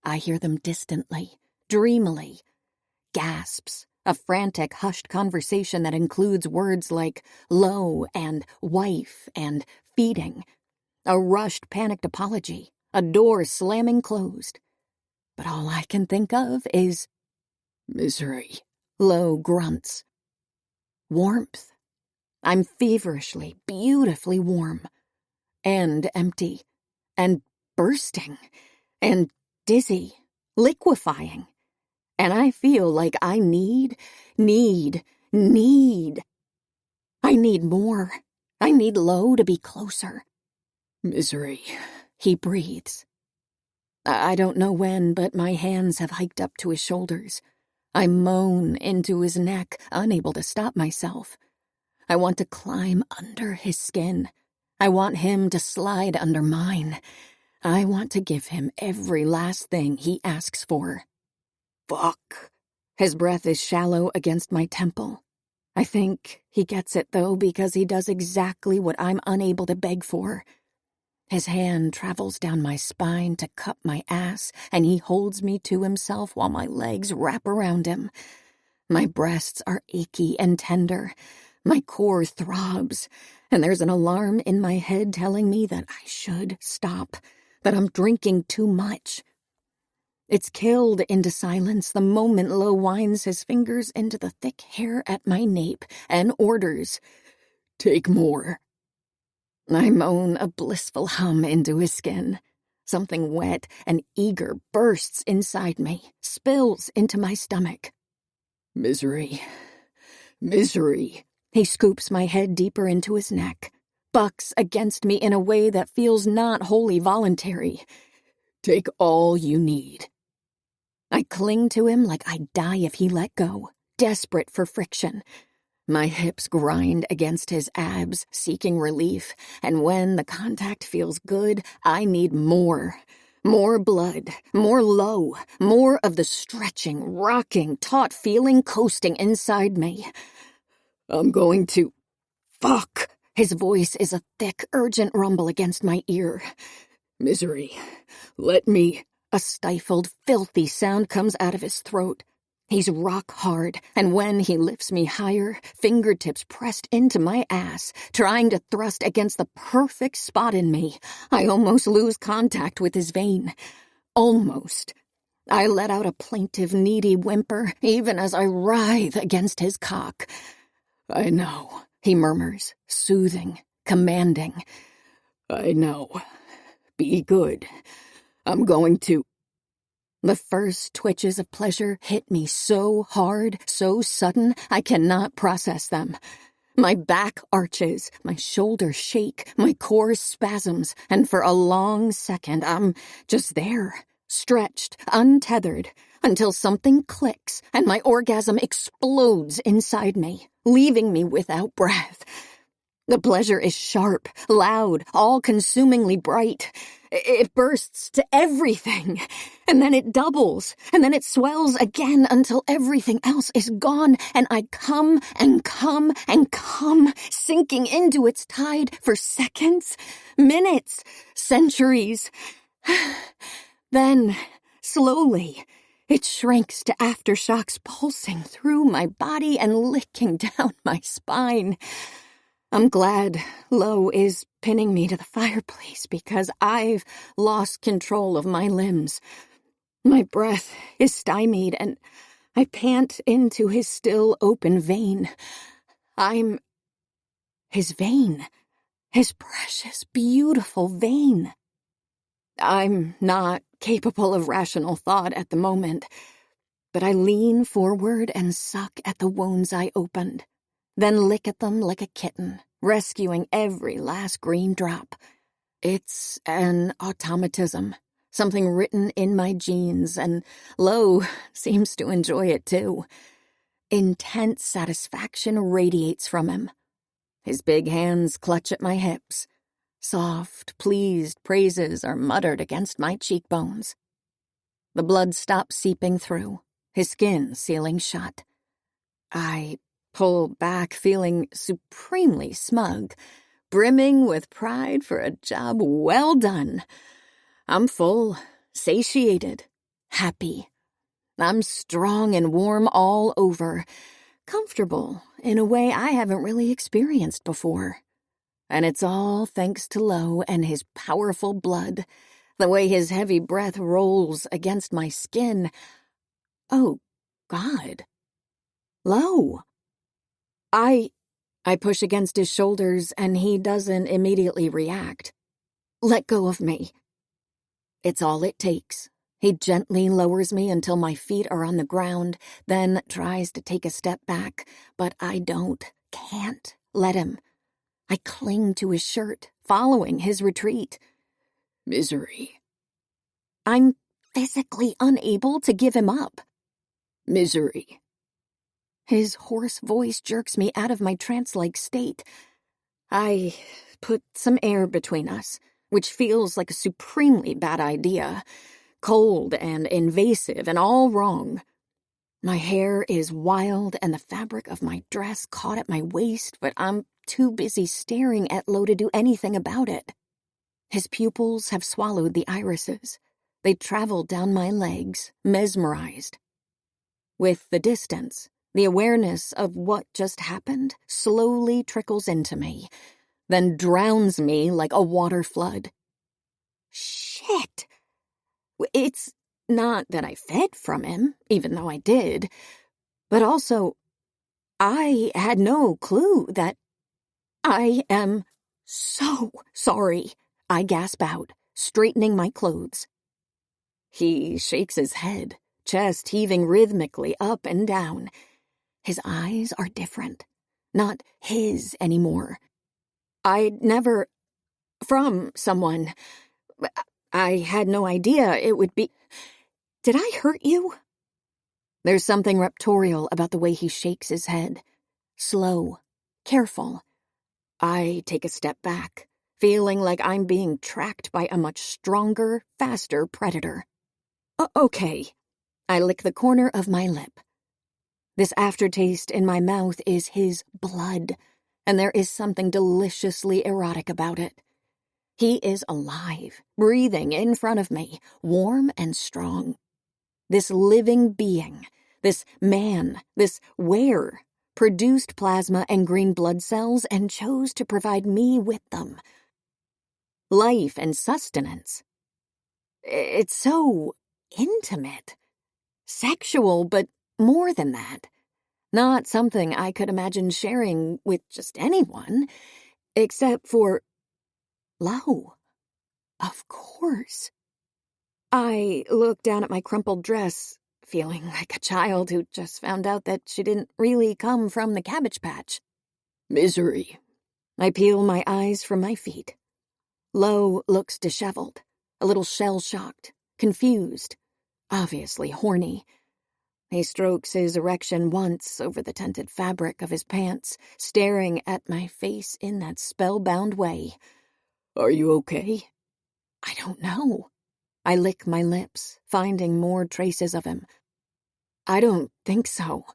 I hear them distantly, dreamily. Gasps, a frantic, hushed conversation that includes words like Lo and wife and feeding. A rushed, panicked apology. A door slamming closed. But all I can think of is misery. Lo grunts. Warmth. I'm feverishly, beautifully warm. And empty. And bursting. And dizzy. Liquefying. And I feel like I need. I need more. I need Lo to be closer. Misery. He breathes. I don't know when, but my hands have hiked up to his shoulders. I moan into his neck, unable to stop myself. I want to climb under his skin. I want him to slide under mine. I want to give him every last thing he asks for. Fuck. His breath is shallow against my temple. I think he gets it, though, because he does exactly what I'm unable to beg for. His hand travels down my spine to cup my ass, and he holds me to himself while my legs wrap around him. My breasts are achy and tender. My core throbs, and there's an alarm in my head telling me that I should stop, that I'm drinking too much. It's killed into silence the moment Lo winds his fingers into the thick hair at my nape and orders, "Take more." I moan a blissful hum into his skin. Something wet and eager bursts inside me, spills into my stomach. "Misery. Misery." He scoops my head deeper into his neck, bucks against me in a way that feels not wholly voluntary. "Take all you need." I cling to him like I'd die if he let go, desperate for friction. My hips grind against his abs, seeking relief, and when the contact feels good, I need more. More blood, more Lo, more of the stretching, rocking, taut feeling coasting inside me. "I'm going to... Fuck!" His voice is a thick, urgent rumble against my ear. "Misery, let me..." A stifled, filthy sound comes out of his throat. He's rock hard, and when he lifts me higher, fingertips pressed into my ass, trying to thrust against the perfect spot in me, I almost lose contact with his vein. Almost. I let out a plaintive, needy whimper, even as I writhe against his cock. "I know," he murmurs, soothing, commanding. "I know. Be good. I'm going to..." The first twitches of pleasure hit me so hard, so sudden, I cannot process them. My back arches, my shoulders shake, my core spasms, and for a long second I'm just there, stretched, untethered, until something clicks and my orgasm explodes inside me, leaving me without breath. The pleasure is sharp, loud, all-consumingly bright. It bursts to everything, and then it doubles, and then it swells again until everything else is gone, and I come and come and come, sinking into its tide for seconds, minutes, centuries. Then, slowly, it shrinks to aftershocks pulsing through my body and licking down my spine. I'm glad Lo is pinning me to the fireplace because I've lost control of my limbs. My breath is stymied and I pant into his still open vein. I'm his vein, his precious, beautiful vein. I'm not capable of rational thought at the moment, but I lean forward and suck at the wounds I opened. Then lick at them like a kitten, rescuing every last green drop. It's an automatism, something written in my genes, and Lo seems to enjoy it too. Intense satisfaction radiates from him. His big hands clutch at my hips. Soft, pleased praises are muttered against my cheekbones. The blood stops seeping through, his skin sealing shut. I pull back, feeling supremely smug, brimming with pride for a job well done. I'm full, satiated, happy. I'm strong and warm all over, comfortable in a way I haven't really experienced before. And it's all thanks to Lo and his powerful blood, the way his heavy breath rolls against my skin. Oh, God. Lo. I push against his shoulders and he doesn't immediately react. "Let go of me." It's all it takes. He gently lowers me until my feet are on the ground, then tries to take a step back, but I can't let him. I cling to his shirt, following his retreat. "Misery." I'm physically unable to give him up. "Misery." His hoarse voice jerks me out of my trance-like state. I put some air between us, which feels like a supremely bad idea. Cold and invasive and all wrong. My hair is wild and the fabric of my dress caught at my waist, but I'm too busy staring at Lo to do anything about it. His pupils have swallowed the irises. They travel down my legs, mesmerized. With the distance, The awareness of what just happened slowly trickles into me, then drowns me like a water flood. Shit! It's not that I fed from him, even though I did, but also I had no clue that I am so sorry, I gasp out, straightening my clothes. He shakes his head, chest heaving rhythmically up and down. His eyes are different, not his anymore. I'd never... from someone. I had no idea it would be... Did I hurt you? There's something raptorial about the way he shakes his head. Slow, careful. I take a step back, feeling like I'm being tracked by a much stronger, faster predator. Okay. I lick the corner of my lip. This aftertaste in my mouth is his blood, and there is something deliciously erotic about it. He is alive, breathing in front of me, warm and strong. This living being, this man, this were, produced plasma and green blood cells and chose to provide me with them. Life and sustenance. It's so intimate. Sexual, but more than that. Not something I could imagine sharing with just anyone, except for Lau. Of course. I look down at my crumpled dress, feeling like a child who just found out that she didn't really come from the Cabbage Patch. Misery. I peel my eyes from my feet. Lo looks disheveled, a little shell-shocked, confused, obviously horny. He strokes his erection once over the tented fabric of his pants, staring at my face in that spellbound way. Are you okay? I don't know. I lick my lips, finding more traces of him. I don't think so.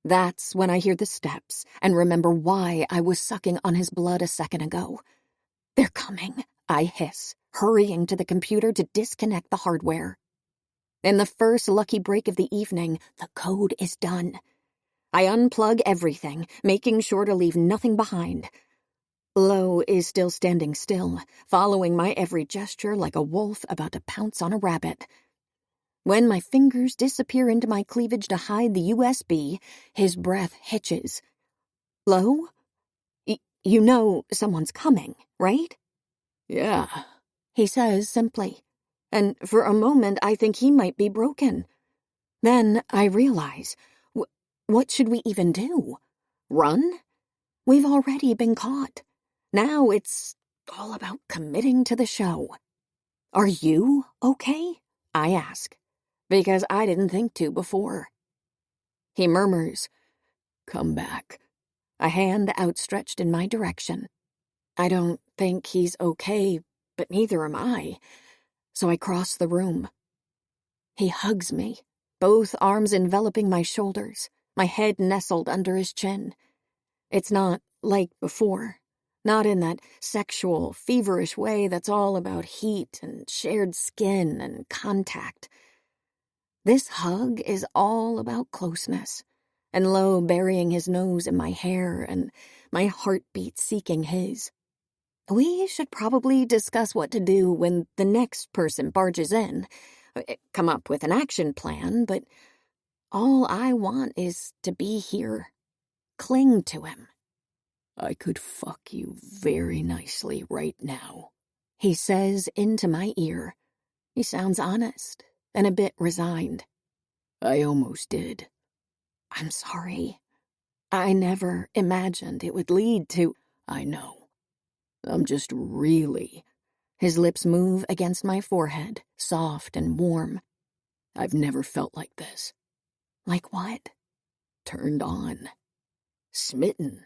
That's when I hear the steps and remember why I was sucking on his blood a second ago. They're coming, I hiss, hurrying to the computer to disconnect the hardware. In the first lucky break of the evening, the code is done. I unplug everything, making sure to leave nothing behind. Lo is still standing still, following my every gesture like a wolf about to pounce on a rabbit. When my fingers disappear into my cleavage to hide the USB, his breath hitches. Lo? You know someone's coming, right? Yeah, He says simply, and for a moment I think he might be broken. Then I realize, what should we even do? Run? We've already been caught. Now it's all about committing to the show. Are you okay? I ask, because I didn't think to before. He murmurs, come back. a hand outstretched in my direction. I don't think he's okay, but neither am I, so I cross the room. He hugs me, both arms enveloping my shoulders, my head nestled under his chin. It's not like before, not in that sexual, feverish way that's all about heat and shared skin and contact. This hug is all about closeness, and Lo burying his nose in my hair and my heartbeat seeking his. We should probably discuss what to do when the next person barges in. Come up with an action plan, but all I want is to be here. Cling to him. I could fuck you very nicely right now, He says into my ear. He sounds honest and a bit resigned. I almost did. I'm sorry. I never imagined it would lead to... I know. I'm just really... His lips move against my forehead, soft and warm. I've never felt like this. Like what? Turned on. Smitten.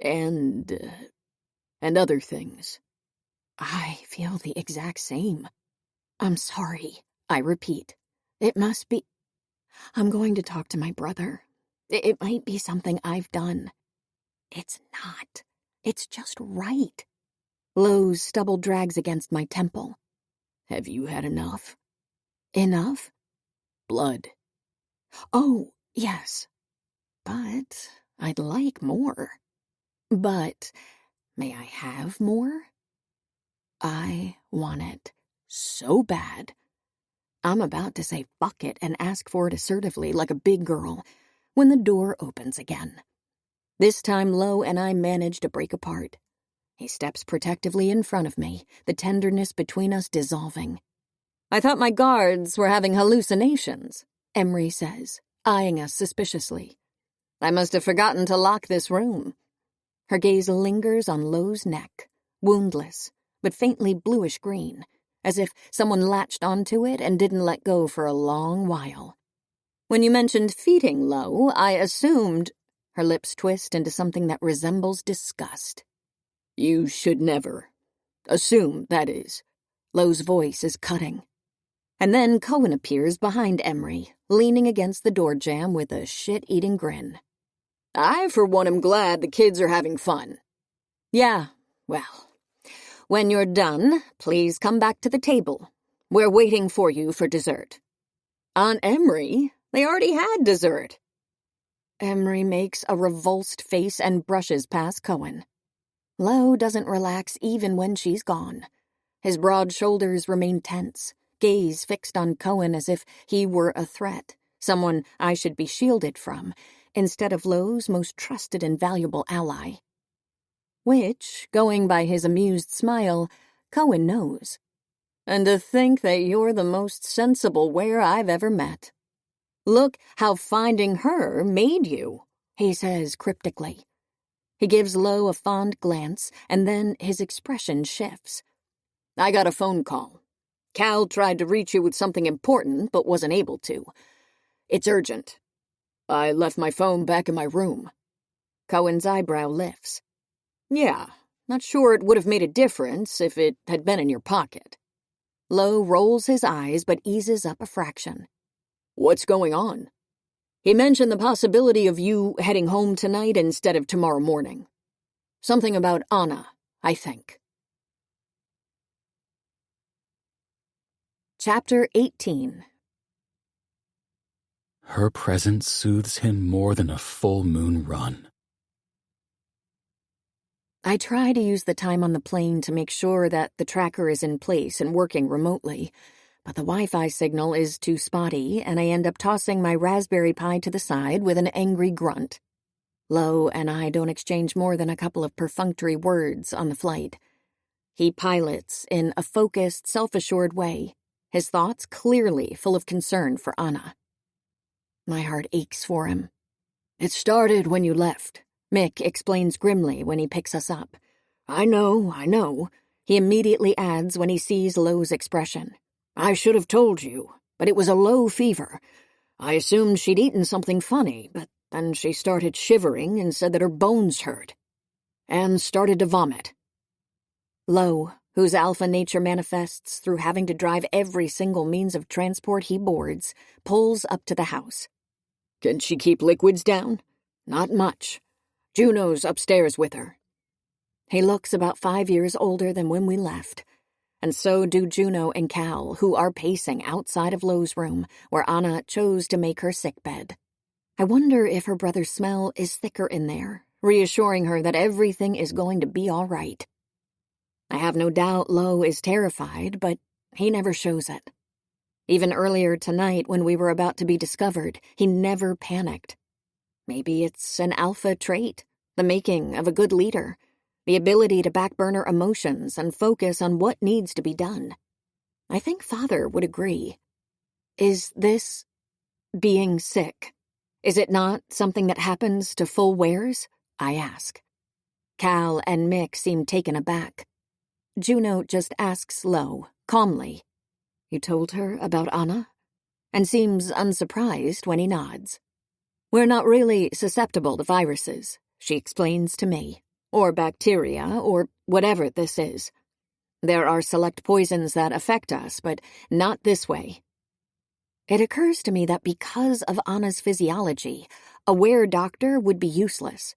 And other things. I feel the exact same. I'm sorry, I repeat. It must be... I'm going to talk to my brother. It might be something I've done. It's not. It's just right. Lo's stubble drags against my temple. Have you had enough? Enough? Blood. Oh, yes. but I'd like more. But may I have more? I want it so bad. I'm about to say fuck it and ask for it assertively like a big girl when the door opens again. This time Lo and I manage to break apart. He steps protectively in front of me, the tenderness between us dissolving. I thought my guards were having hallucinations, Emery says, eyeing us suspiciously. I must have forgotten to lock this room. Her gaze lingers on Lo's neck, woundless, but faintly bluish-green, as if someone latched onto it and didn't let go for a long while. When you mentioned feeding Lo, I assumed... Her lips twist into something that resembles disgust. You should never. Assume, that is. Lo's voice is cutting. And then Cohen appears behind Emery, leaning against the door jamb with a shit-eating grin. I, for one, am glad the kids are having fun. Yeah, well, when you're done, please come back to the table. We're waiting for you for dessert. Aunt Emery, they already had dessert. Emery makes a revulsed face and brushes past Cohen. Lo doesn't relax even when she's gone. His broad shoulders remain tense, gaze fixed on Cohen as if he were a threat, someone I should be shielded from, instead of Lo's most trusted and valuable ally. Which, going by his amused smile, Cohen knows. And to think that you're the most sensible were I've ever met. Look how finding her made you, he says cryptically. He gives Lo a fond glance, and then his expression shifts. I got a phone call. Cal tried to reach you with something important, but wasn't able to. It's urgent. I left my phone back in my room. Cohen's eyebrow lifts. Yeah, not sure it would have made a difference if it had been in your pocket. Lo rolls his eyes but eases up a fraction. What's going on? He mentioned the possibility of you heading home tonight instead of tomorrow morning. Something about Anna, I think. Chapter 18. Her presence soothes him more than a full moon run. I try to use the time on the plane to make sure that the tracker is in place and working remotely, but the Wi-Fi signal is too spotty, and I end up tossing my Raspberry Pi to the side with an angry grunt. Lo and I don't exchange more than a couple of perfunctory words on the flight. He pilots in a focused, self-assured way, his thoughts clearly full of concern for Anna. My heart aches for him. It started when you left, Mick explains grimly when he picks us up. I know, he immediately adds when he sees Lo's expression. I should have told you, but it was a low fever. I assumed she'd eaten something funny, but then she started shivering and said that her bones hurt. And started to vomit. Lo, whose alpha nature manifests through having to drive every single means of transport he boards, pulls up to the house. Can she keep liquids down? Not much. Juno's upstairs with her. He looks about 5 years older than when we left. And so do Juno and Cal, who are pacing outside of Lo's room, where Anna chose to make her sickbed. I wonder if her brother's smell is thicker in there, reassuring her that everything is going to be all right. I have no doubt Lo is terrified, but he never shows it. Even earlier tonight, when we were about to be discovered, he never panicked. Maybe it's an alpha trait, the making of a good leader. The ability to backburner emotions and focus on what needs to be done. I think Father would agree. Is this being sick? Is it not something that happens to full wares? I ask. Cal and Mick seem taken aback. Juno just asks Lo, calmly, "You told her about Anna?" and seems unsurprised when he nods. "We're not really susceptible to viruses," she explains to me. Or bacteria, or whatever this is. There are select poisons that affect us, but not this way. It occurs to me that because of Anna's physiology, a were doctor would be useless.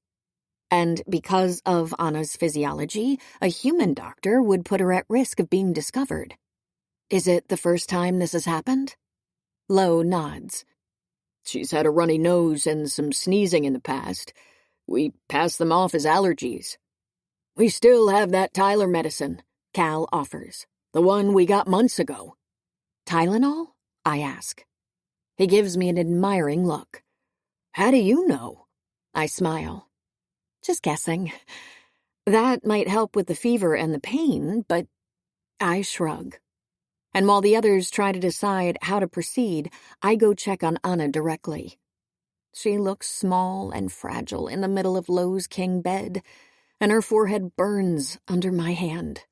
And because of Anna's physiology, a human doctor would put her at risk of being discovered. Is it the first time this has happened? Lo nods. She's had a runny nose and some sneezing in the past. We pass them off as allergies. We still have that Tyler medicine, Cal offers. The one we got months ago. Tylenol? I ask. He gives me an admiring look. How do you know? I smile. Just guessing. That might help with the fever and the pain, but I shrug. And while the others try to decide how to proceed, I go check on Anna directly. She looks small and fragile in the middle of Lo's king bed, and her forehead burns under my hand.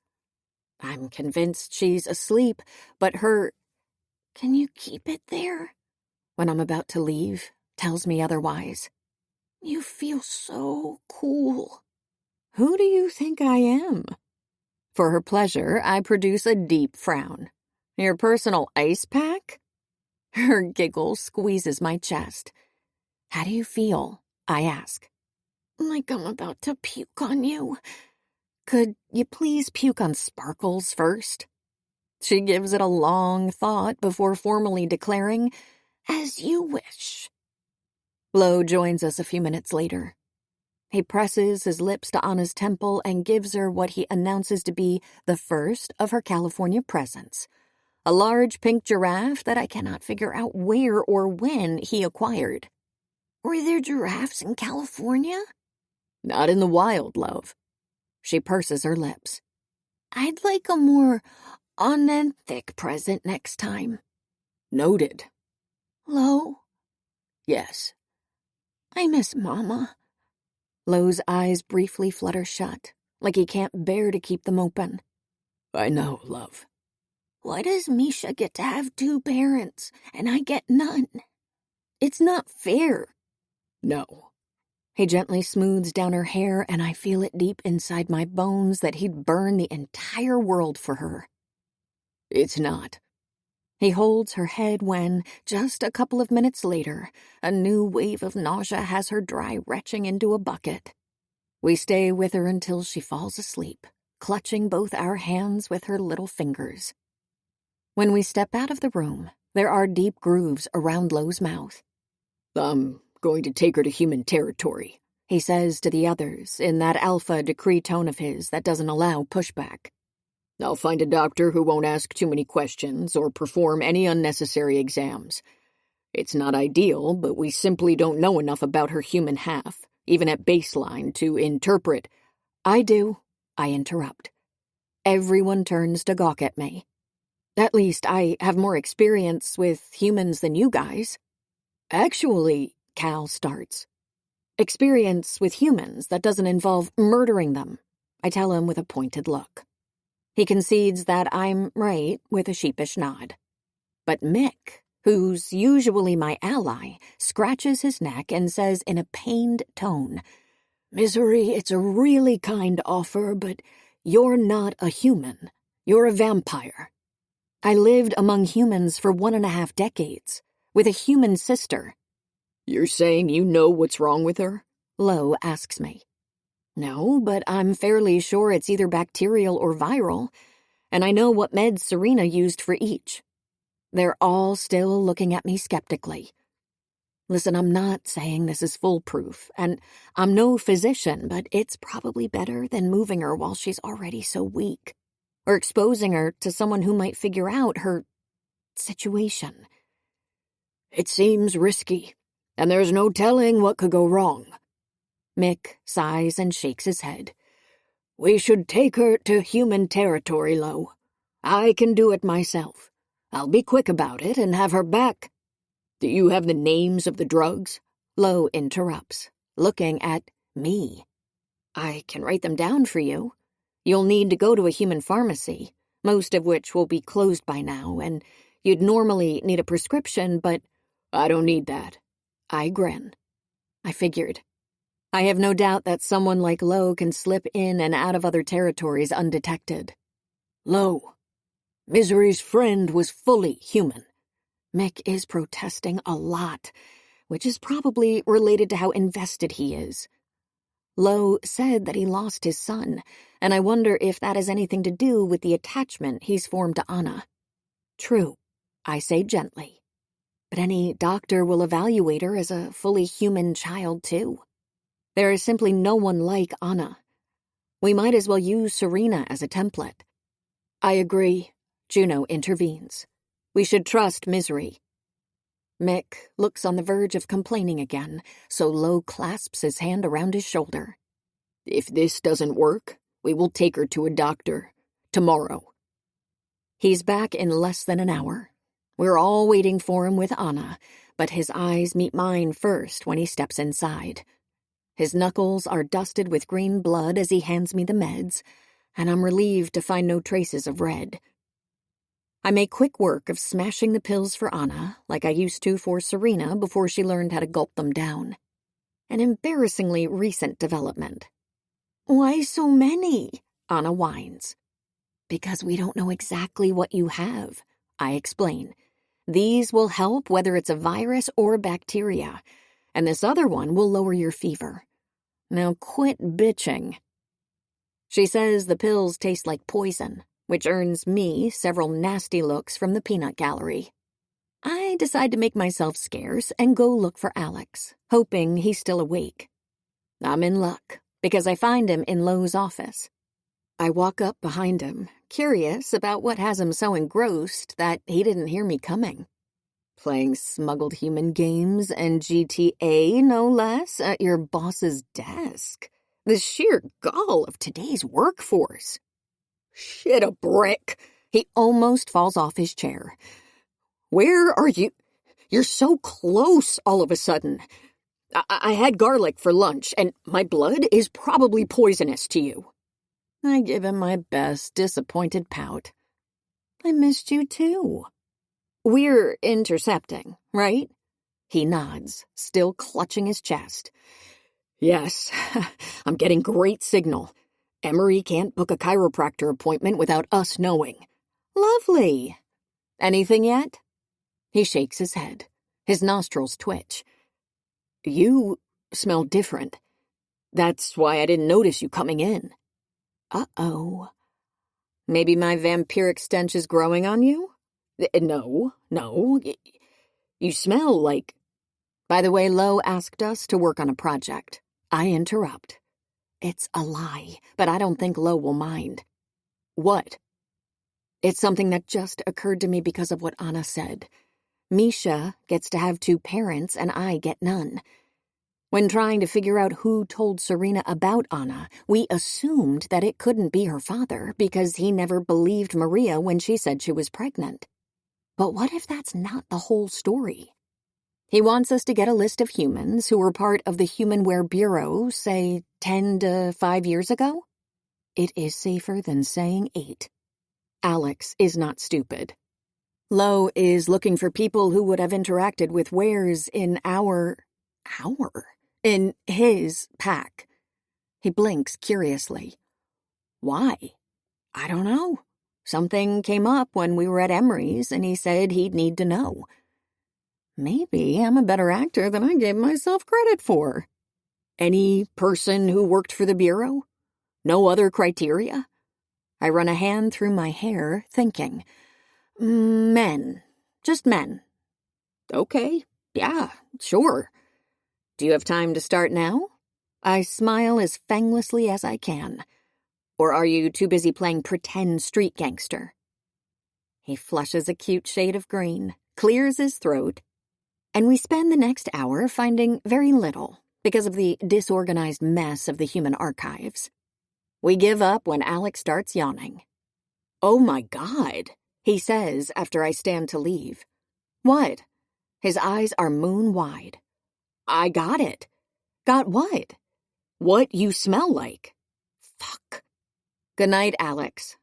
I'm convinced she's asleep, but her "Can you keep it there?" when I'm about to leave tells me otherwise. You feel so cool. Who do you think I am? For her pleasure, I produce a deep frown. Your personal ice pack? Her giggle squeezes my chest. How do you feel? I ask. Like I'm about to puke on you. Could you please puke on Sparkles first? She gives it a long thought before formally declaring, As you wish. Lo joins us a few minutes later. He presses his lips to Anna's temple and gives her what he announces to be the first of her California presents, a large pink giraffe that I cannot figure out where or when he acquired. Were there giraffes in California? Not in the wild, love. She purses her lips. I'd like a more authentic present next time. Noted. Lo? Yes. I miss Mama. Lo's eyes briefly flutter shut, like he can't bear to keep them open. I know, love. Why does Misha get to have two parents, and I get none? It's not fair. No. He gently smooths down her hair, and I feel it deep inside my bones that he'd burn the entire world for her. It's not. He holds her head when, just a couple of minutes later, a new wave of nausea has her dry retching into a bucket. We stay with her until she falls asleep, clutching both our hands with her little fingers. When we step out of the room, there are deep grooves around Lo's mouth. I'm going to take her to human territory, he says to the others in that alpha decree tone of his that doesn't allow pushback. I'll find a doctor who won't ask too many questions or perform any unnecessary exams. It's not ideal, but we simply don't know enough about her human half, even at baseline, to interpret. I do, I interrupt. Everyone turns to gawk at me. At least I have more experience with humans than you guys. Actually, Cal starts. Experience with humans that doesn't involve murdering them, I tell him with a pointed look. He concedes that I'm right with a sheepish nod. But Mick, who's usually my ally, scratches his neck and says in a pained tone, Misery, it's a really kind offer, but you're not a human. You're a vampire. I lived among humans for 1.5 decades, with a human sister. You're saying you know what's wrong with her? Lo asks me. No, but I'm fairly sure it's either bacterial or viral, and I know what meds Serena used for each. They're all still looking at me skeptically. Listen, I'm not saying this is foolproof, and I'm no physician, but it's probably better than moving her while she's already so weak, or exposing her to someone who might figure out her situation. It seems risky, and there's no telling what could go wrong. Mick sighs and shakes his head. We should take her to human territory, Lo. I can do it myself. I'll be quick about it and have her back. Do you have the names of the drugs? Lo interrupts, looking at me. I can write them down for you. You'll need to go to a human pharmacy, most of which will be closed by now, and you'd normally need a prescription, but I don't need that. I grin. I figured. I have no doubt that someone like Lo can slip in and out of other territories undetected. Lo, Misery's friend was fully human. Mick is protesting a lot, which is probably related to how invested he is. Lo said that he lost his son, and I wonder if that has anything to do with the attachment he's formed to Anna. True, I say gently. But any doctor will evaluate her as a fully human child, too. There is simply no one like Anna. We might as well use Serena as a template. I agree, Juno intervenes. We should trust misery. Mick looks on the verge of complaining again, so Lo clasps his hand around his shoulder. If this doesn't work, we will take her to a doctor. Tomorrow. He's back in less than an hour. We're all waiting for him with Anna, but his eyes meet mine first when he steps inside. His knuckles are dusted with green blood as he hands me the meds, and I'm relieved to find no traces of red. I make quick work of smashing the pills for Anna, like I used to for Serena before she learned how to gulp them down. An embarrassingly recent development. Why so many? Anna whines. Because we don't know exactly what you have, I explain. These will help whether it's a virus or bacteria, and this other one will lower your fever. Now quit bitching. She says the pills taste like poison, which earns me several nasty looks from the peanut gallery. I decide to make myself scarce and go look for Alex, hoping he's still awake. I'm in luck, because I find him in Lo's office. I walk up behind him, curious about what has him so engrossed that he didn't hear me coming. Playing smuggled human games and GTA, no less, at your boss's desk. The sheer gall of today's workforce. Shit a brick. He almost falls off his chair. Where are you? You're so close all of a sudden. I had garlic for lunch, and my blood is probably poisonous to you. I give him my best disappointed pout. I missed you too. We're intercepting, right? He nods, still clutching his chest. Yes, I'm getting great signal. Emery can't book a chiropractor appointment without us knowing. Lovely. Anything yet? He shakes his head. His nostrils twitch. You smell different. That's why I didn't notice you coming in. Uh-oh. Maybe my vampiric stench is growing on you? No. You smell like... By the way, Lo asked us to work on a project. I interrupt. It's a lie, but I don't think Lo will mind. What? It's something that just occurred to me because of what Anna said. Misha gets to have 2 parents and I get none. When trying to figure out who told Serena about Anna, we assumed that it couldn't be her father because he never believed Maria when she said she was pregnant. But what if that's not the whole story? He wants us to get a list of humans who were part of the Humanware Bureau, say, 10 to 5 years ago? It is safer than saying 8. Alex is not stupid. Lo is looking for people who would have interacted with wares in in his pack. He blinks curiously. Why? I don't know. Something came up when we were at Emery's, and he said he'd need to know. Maybe I'm a better actor than I gave myself credit for. Any person who worked for the Bureau? No other criteria? I run a hand through my hair, thinking. Men. Just men. Okay, yeah, sure. Do you have time to start now? I smile as fanglessly as I can. Or are you too busy playing pretend street gangster? He flushes a cute shade of green, clears his throat, and we spend the next hour finding very little because of the disorganized mess of the human archives. We give up when Alex starts yawning. Oh my God, he says after I stand to leave. What? His eyes are moon-wide. I got it. Got what? What you smell like. Fuck. Good night, Alex.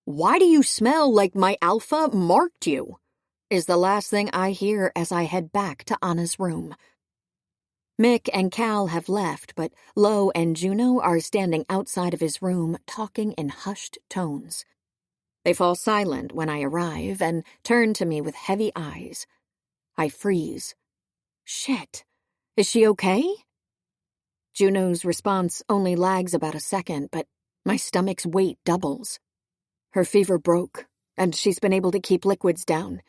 Why do you smell like my alpha marked you? Is the last thing I hear as I head back to Anna's room. Mick and Cal have left, but Lo and Juno are standing outside of his room talking in hushed tones. They fall silent when I arrive and turn to me with heavy eyes. I freeze. Shit. Is she okay? Juno's response only lags about a second, but my stomach's weight doubles. Her fever broke, and she's been able to keep liquids down.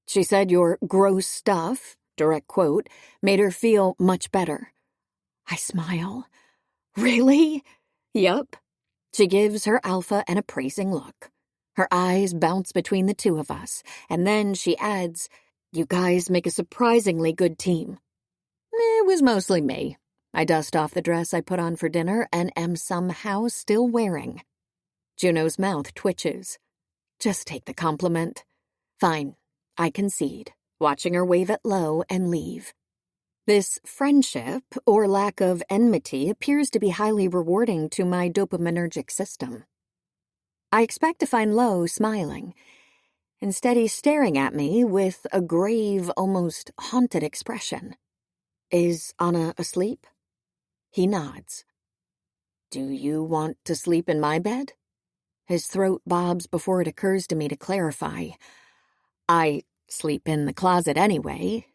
She said your gross stuff, direct quote, made her feel much better. I smile. Really? Yup. She gives her alpha an appraising look. Her eyes bounce between the two of us, and then she adds, "You guys make a surprisingly good team." It was mostly me. I dust off the dress I put on for dinner and am somehow still wearing. Juno's mouth twitches. Just take the compliment. Fine, I concede, watching her wave it low and leave. This friendship, or lack of enmity, appears to be highly rewarding to my dopaminergic system. I expect to find Lo smiling. Instead, he's staring at me with a grave, almost haunted expression. Is Anna asleep? He nods. Do you want to sleep in my bed? His throat bobs before it occurs to me to clarify. I sleep in the closet anyway,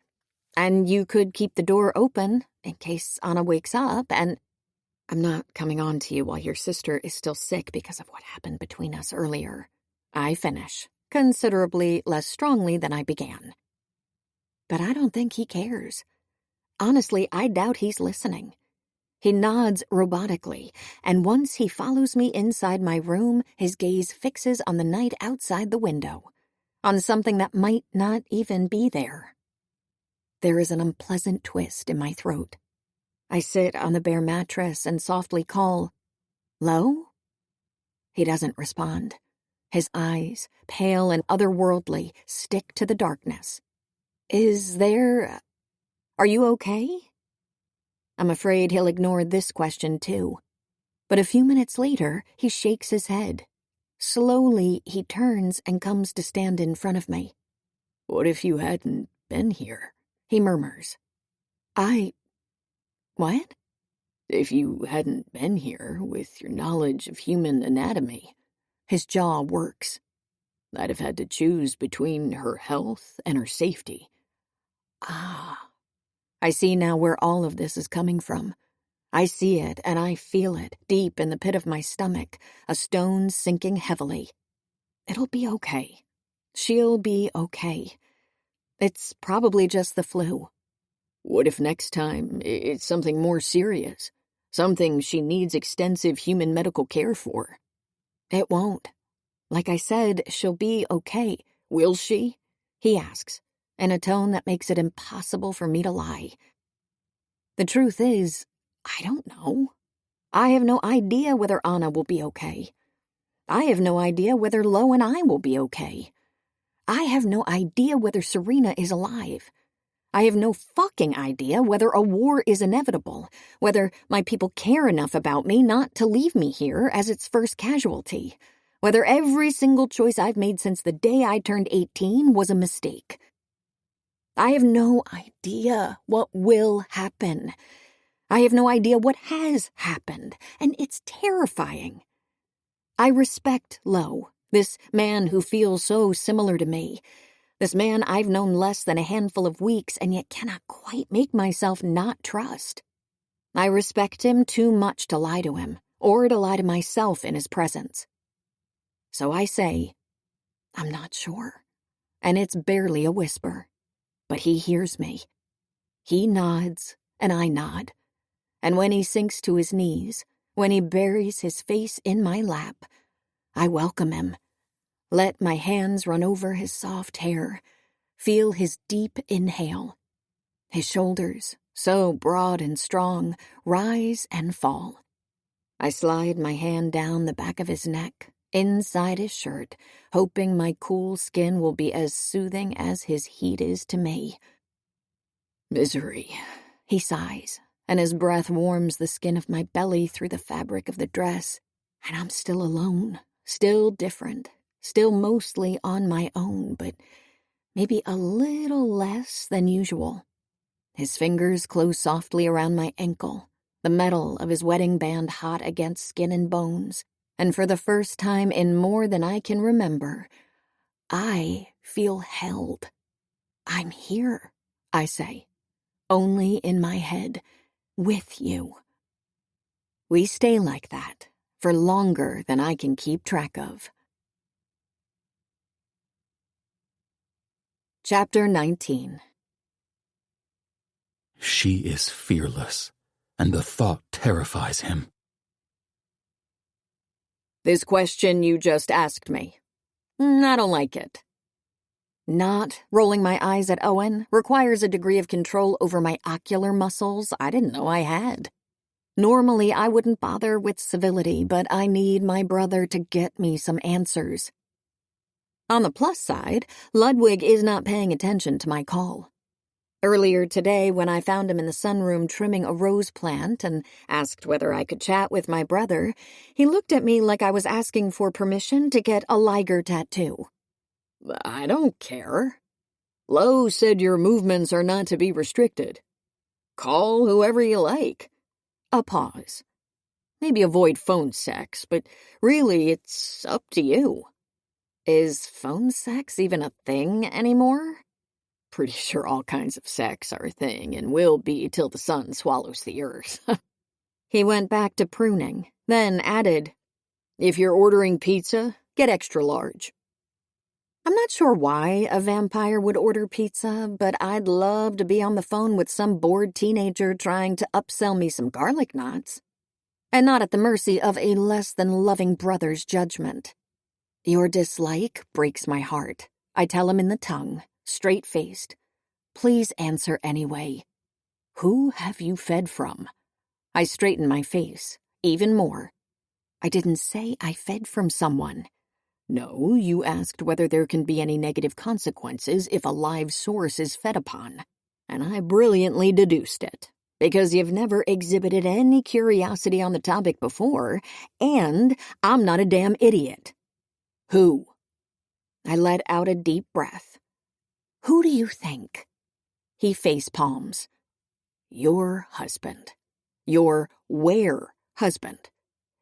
and you could keep the door open in case Anna wakes up, and I'm not coming on to you while your sister is still sick because of what happened between us earlier. I finish, considerably less strongly than I began. But I don't think he cares. Honestly, I doubt he's listening. He nods robotically, and once he follows me inside my room, his gaze fixes on the night outside the window, on something that might not even be there. There is an unpleasant twist in my throat. I sit on the bare mattress and softly call, "Lo?" He doesn't respond. His eyes, pale and otherworldly, stick to the darkness. Are you okay? I'm afraid he'll ignore this question too. But a few minutes later, he shakes his head. Slowly, he turns and comes to stand in front of me. What if you hadn't been here? He murmurs. What? If you hadn't been here with your knowledge of human anatomy. His jaw works. I'd have had to choose between her health and her safety. Ah. I see now where all of this is coming from. I see it and I feel it deep in the pit of my stomach, a stone sinking heavily. It'll be okay. She'll be okay. It's probably just the flu. What if next time it's something more serious? Something she needs extensive human medical care for? It won't. Like I said, she'll be okay. Will she? He asks, in a tone that makes it impossible for me to lie. The truth is, I don't know. I have no idea whether Anna will be okay. I have no idea whether Lo and I will be okay. I have no idea whether Serena is alive. I have no fucking idea whether a war is inevitable, whether my people care enough about me not to leave me here as its first casualty, whether every single choice I've made since the day I turned 18 was a mistake. I have no idea what will happen. I have no idea what has happened, and it's terrifying. I respect Lo, this man who feels so similar to me, this man I've known less than a handful of weeks and yet cannot quite make myself not trust. I respect him too much to lie to him, or to lie to myself in his presence. So I say, I'm not sure, and it's barely a whisper, but he hears me. He nods, and I nod, and when he sinks to his knees, when he buries his face in my lap, I welcome him. Let my hands run over his soft hair, feel his deep inhale. His shoulders, so broad and strong, rise and fall. I slide my hand down the back of his neck, inside his shirt, hoping my cool skin will be as soothing as his heat is to me. Misery, he sighs, and his breath warms the skin of my belly through the fabric of the dress, and I'm still alone, still different, still mostly on my own, but maybe a little less than usual. His fingers close softly around my ankle, the metal of his wedding band hot against skin and bones, and for the first time in more than I can remember, I feel held. I'm here, I say, only in my head, with you. We stay like that for longer than I can keep track of. Chapter 19. She is fearless, and the thought terrifies him. This question you just asked me. I don't like it. Not rolling my eyes at Owen requires a degree of control over my ocular muscles I didn't know I had. Normally, I wouldn't bother with civility, but I need my brother to get me some answers. On the plus side, Ludwig is not paying attention to my call. Earlier today, when I found him in the sunroom trimming a rose plant and asked whether I could chat with my brother, he looked at me like I was asking for permission to get a liger tattoo. I don't care. Lo said your movements are not to be restricted. Call whoever you like. A pause. Maybe avoid phone sex, but really it's up to you. Is phone sex even a thing anymore? Pretty sure all kinds of sex are a thing and will be till the sun swallows the earth. He went back to pruning, then added, if you're ordering pizza, get extra large. I'm not sure why a vampire would order pizza, but I'd love to be on the phone with some bored teenager trying to upsell me some garlic knots, and not at the mercy of a less-than-loving brother's judgment. Your dislike breaks my heart. I tell him in the tongue, straight-faced. Please answer anyway. Who have you fed from? I straighten my face, even more. I didn't say I fed from someone. No, you asked whether there can be any negative consequences if a live source is fed upon. And I brilliantly deduced it, because you've never exhibited any curiosity on the topic before, and I'm not a damn idiot. Who? I let out a deep breath. Who do you think? He face palms. Your husband. Your where husband.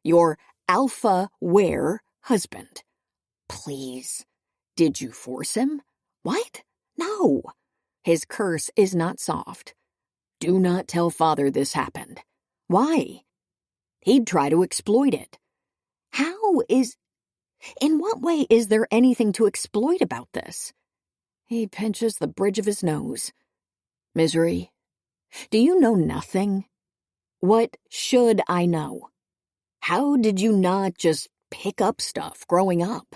Your alpha where husband. Please. Did you force him? What? No. His curse is not soft. Do not tell father this happened. Why? He'd try to exploit it. In what way is there anything to exploit about this? He pinches the bridge of his nose. Misery, do you know nothing? What should I know? How did you not just pick up stuff growing up?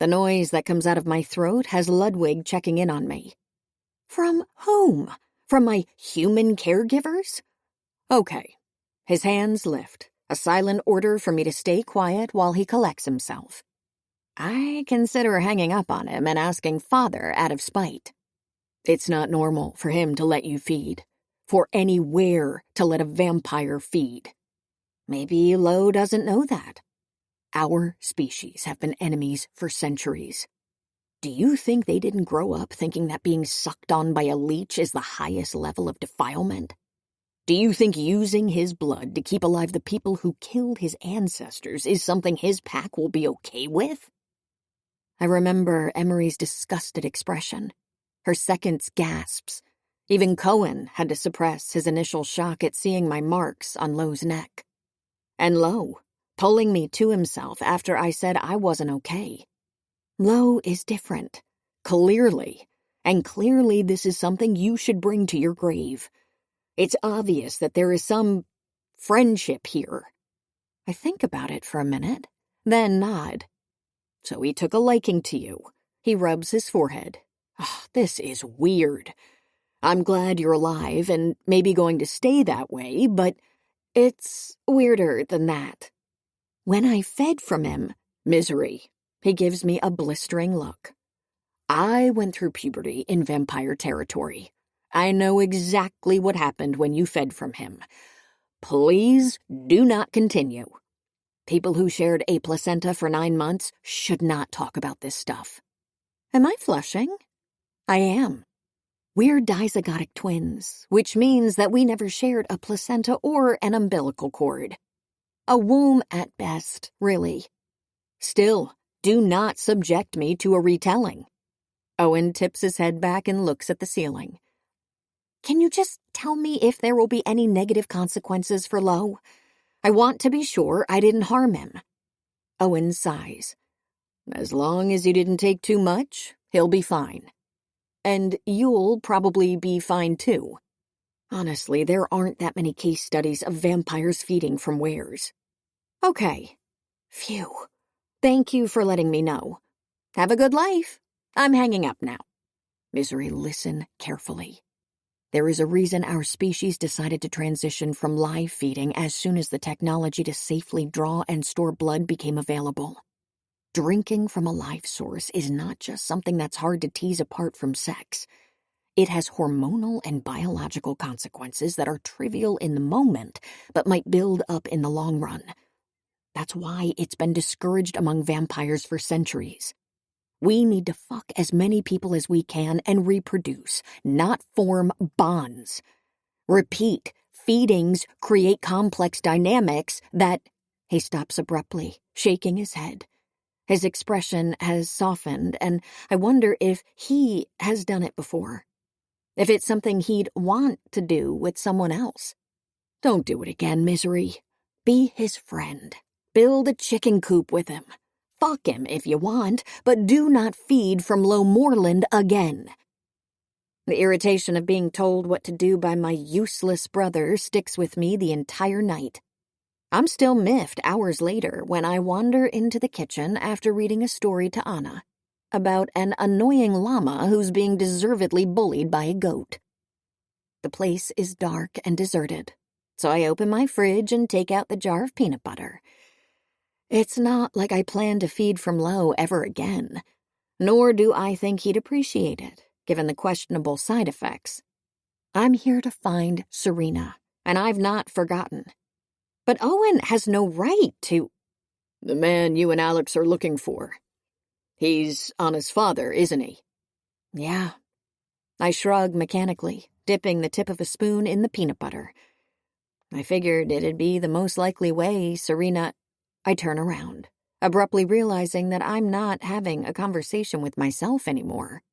The noise that comes out of my throat has Ludwig checking in on me. From whom? From my human caregivers? Okay. His hands lift, a silent order for me to stay quiet while he collects himself. I consider hanging up on him and asking father out of spite. It's not normal for him to let you feed, for anywhere to let a vampire feed. Maybe Lo doesn't know that. Our species have been enemies for centuries. Do you think they didn't grow up thinking that being sucked on by a leech is the highest level of defilement? Do you think using his blood to keep alive the people who killed his ancestors is something his pack will be okay with? I remember Emery's disgusted expression, her second's gasps. Even Cohen had to suppress his initial shock at seeing my marks on Lo's neck. And Lo, pulling me to himself after I said I wasn't okay. Lo is different, clearly, and clearly this is something you should bring to your grave. It's obvious that there is some friendship here. I think about it for a minute, then nod. So he took a liking to you. He rubs his forehead. Oh, this is weird. I'm glad you're alive and maybe going to stay that way, but it's weirder than that. When I fed from him, misery, he gives me a blistering look. I went through puberty in vampire territory. I know exactly what happened when you fed from him. Please do not continue. People who shared a placenta for 9 months should not talk about this stuff. Am I flushing? I am. We're dizygotic twins, which means that we never shared a placenta or an umbilical cord. A womb at best, really. Still, do not subject me to a retelling. Owen tips his head back and looks at the ceiling. Can you just tell me if there will be any negative consequences for Lo? I want to be sure I didn't harm him. Owen sighs. As long as you didn't take too much, he'll be fine. And you'll probably be fine too. Honestly, there aren't that many case studies of vampires feeding from wares. Okay. Phew. Thank you for letting me know. Have a good life. I'm hanging up now. Misery, listen carefully. There is a reason our species decided to transition from live feeding as soon as the technology to safely draw and store blood became available. Drinking from a live source is not just something that's hard to tease apart from sex. It has hormonal and biological consequences that are trivial in the moment, but might build up in the long run. That's why it's been discouraged among vampires for centuries. We need to fuck as many people as we can and reproduce, not form bonds. Repeat, feedings create complex dynamics that... He stops abruptly, shaking his head. His expression has softened, and I wonder if he has done it before. If it's something he'd want to do with someone else. Don't do it again, Misery. Be his friend. Build a chicken coop with him. Fuck him if you want, but do not feed from Low Moorland again. The irritation of being told what to do by my useless brother sticks with me the entire night. I'm still miffed hours later when I wander into the kitchen after reading a story to Anna about an annoying llama who's being deservedly bullied by a goat. The place is dark and deserted, so I open my fridge and take out the jar of peanut butter. It's not like I plan to feed from Low ever again, nor do I think he'd appreciate it, given the questionable side effects. I'm here to find Serena, and I've not forgotten. But Owen has no right to... The man you and Alex are looking for. He's Anna's father, isn't he? Yeah. I shrug mechanically, dipping the tip of a spoon in the peanut butter. I figured it'd be the most likely way Serena... I turn around, abruptly realizing that I'm not having a conversation with myself anymore.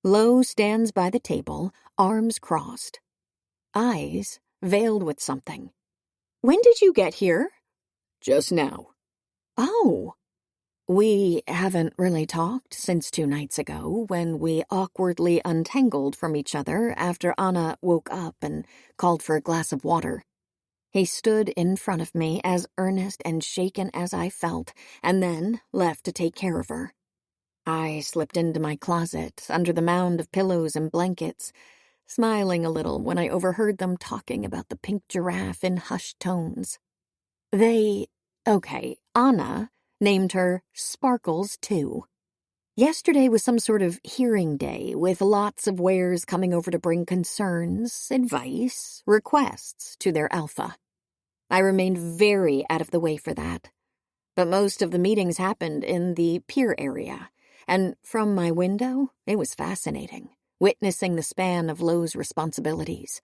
Low stands by the table, arms crossed. Eyes veiled with something. When did you get here? Just now. Oh. We haven't really talked since 2 nights ago when we awkwardly untangled from each other after Anna woke up and called for a glass of water. He stood in front of me as earnest and shaken as I felt, and then left to take care of her. I slipped into my closet under the mound of pillows and blankets, smiling a little when I overheard them talking about the pink giraffe in hushed tones. Anna named her Sparkles, too. Yesterday was some sort of hearing day with lots of wares coming over to bring concerns, advice, requests to their alpha. I remained very out of the way for that. But most of the meetings happened in the pier area, and from my window, it was fascinating, witnessing the span of Low's responsibilities.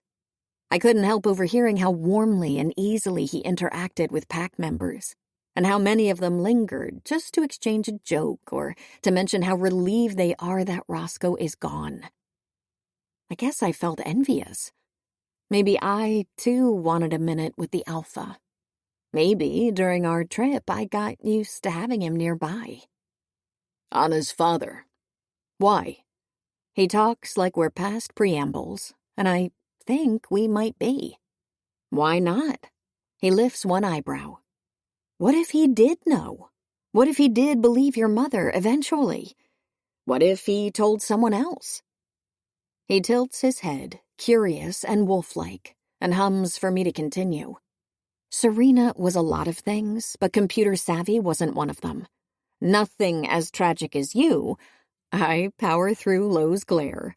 I couldn't help overhearing how warmly and easily he interacted with pack members, and how many of them lingered just to exchange a joke or to mention how relieved they are that Roscoe is gone. I guess I felt envious. Maybe I, too, wanted a minute with the alpha. Maybe during our trip I got used to having him nearby. Anna's father. Why? He talks like we're past preambles, and I think we might be. Why not? He lifts one eyebrow. What if he did know? What if he did believe your mother eventually? What if he told someone else? He tilts his head, curious and wolf-like, and hums for me to continue. Serena was a lot of things, but computer savvy wasn't one of them. Nothing as tragic as you. I power through Low's glare.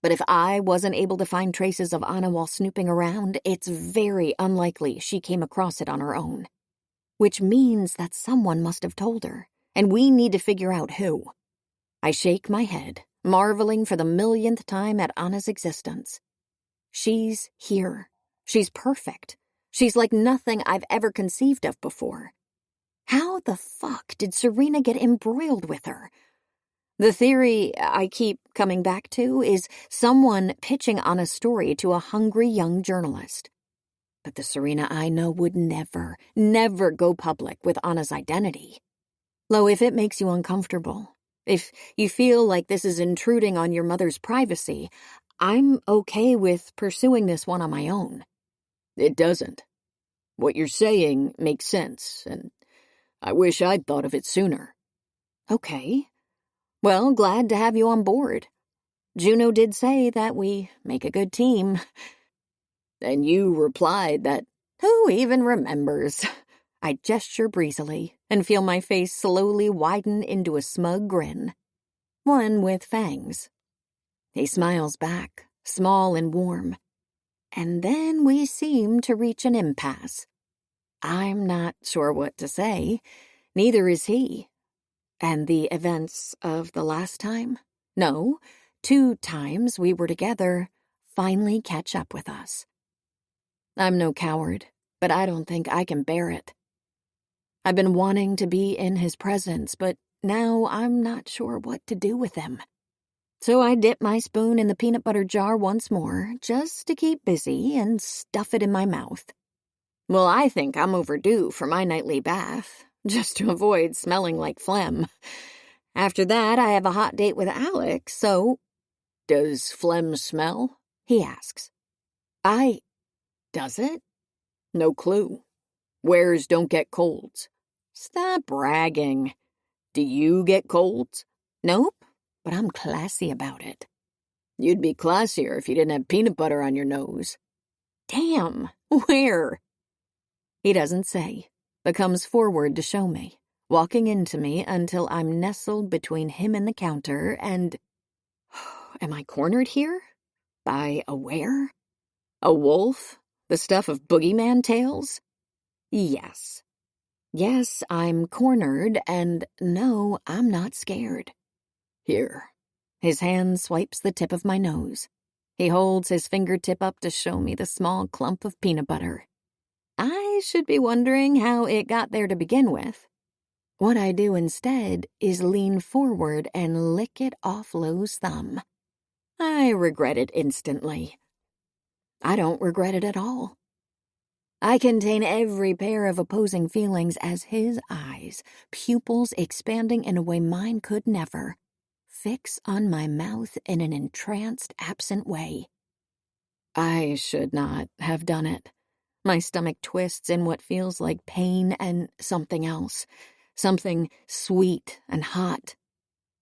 But if I wasn't able to find traces of Anna while snooping around, it's very unlikely she came across it on her own. Which means that someone must have told her, and we need to figure out who. I shake my head, marveling for the millionth time at Anna's existence. She's here. She's perfect. She's like nothing I've ever conceived of before. How the fuck did Serena get embroiled with her? The theory I keep coming back to is someone pitching Anna's story to a hungry young journalist. But the Serena I know would never, never go public with Anna's identity. Lo, if it makes you uncomfortable, If you feel like this is intruding on your mother's privacy, I'm okay with pursuing this one on my own." "It doesn't. What you're saying makes sense, and I wish I'd thought of it sooner." "Okay. Well, glad to have you on board. Juno did say that we make a good team." And you replied that, "Who even remembers?" I gesture breezily and feel my face slowly widen into a smug grin. One with fangs. He smiles back, small and warm. And then we seem to reach an impasse. I'm not sure what to say. Neither is he. And the events of the last time? No, 2 times we were together finally catch up with us. I'm no coward, but I don't think I can bear it. I've been wanting to be in his presence, but now I'm not sure what to do with him. So I dip my spoon in the peanut butter jar once more, just to keep busy, and stuff it in my mouth. Well, I think I'm overdue for my nightly bath, just to avoid smelling like phlegm. After that, I have a hot date with Alex, so... "Does phlegm smell?" he asks. Does it? "No clue. Wares don't get colds." Stop bragging. "Do you get colds?" Nope, but I'm classy about it. "You'd be classier if you didn't have peanut butter on your nose." Damn, where? He doesn't say, but comes forward to show me, walking into me until I'm nestled between him and the counter and... Am I cornered here? By a were? A wolf? The stuff of boogeyman tales? Yes. Yes, I'm cornered, and no, I'm not scared. "Here." His hand swipes the tip of my nose. He holds his fingertip up to show me the small clump of peanut butter. I should be wondering how it got there to begin with. What I do instead is lean forward and lick it off Lo's thumb. I regret it instantly. I don't regret it at all. I contain every pair of opposing feelings as his eyes, pupils expanding in a way mine could never, fix on my mouth in an entranced, absent way. I should not have done it. My stomach twists in what feels like pain and something else, something sweet and hot.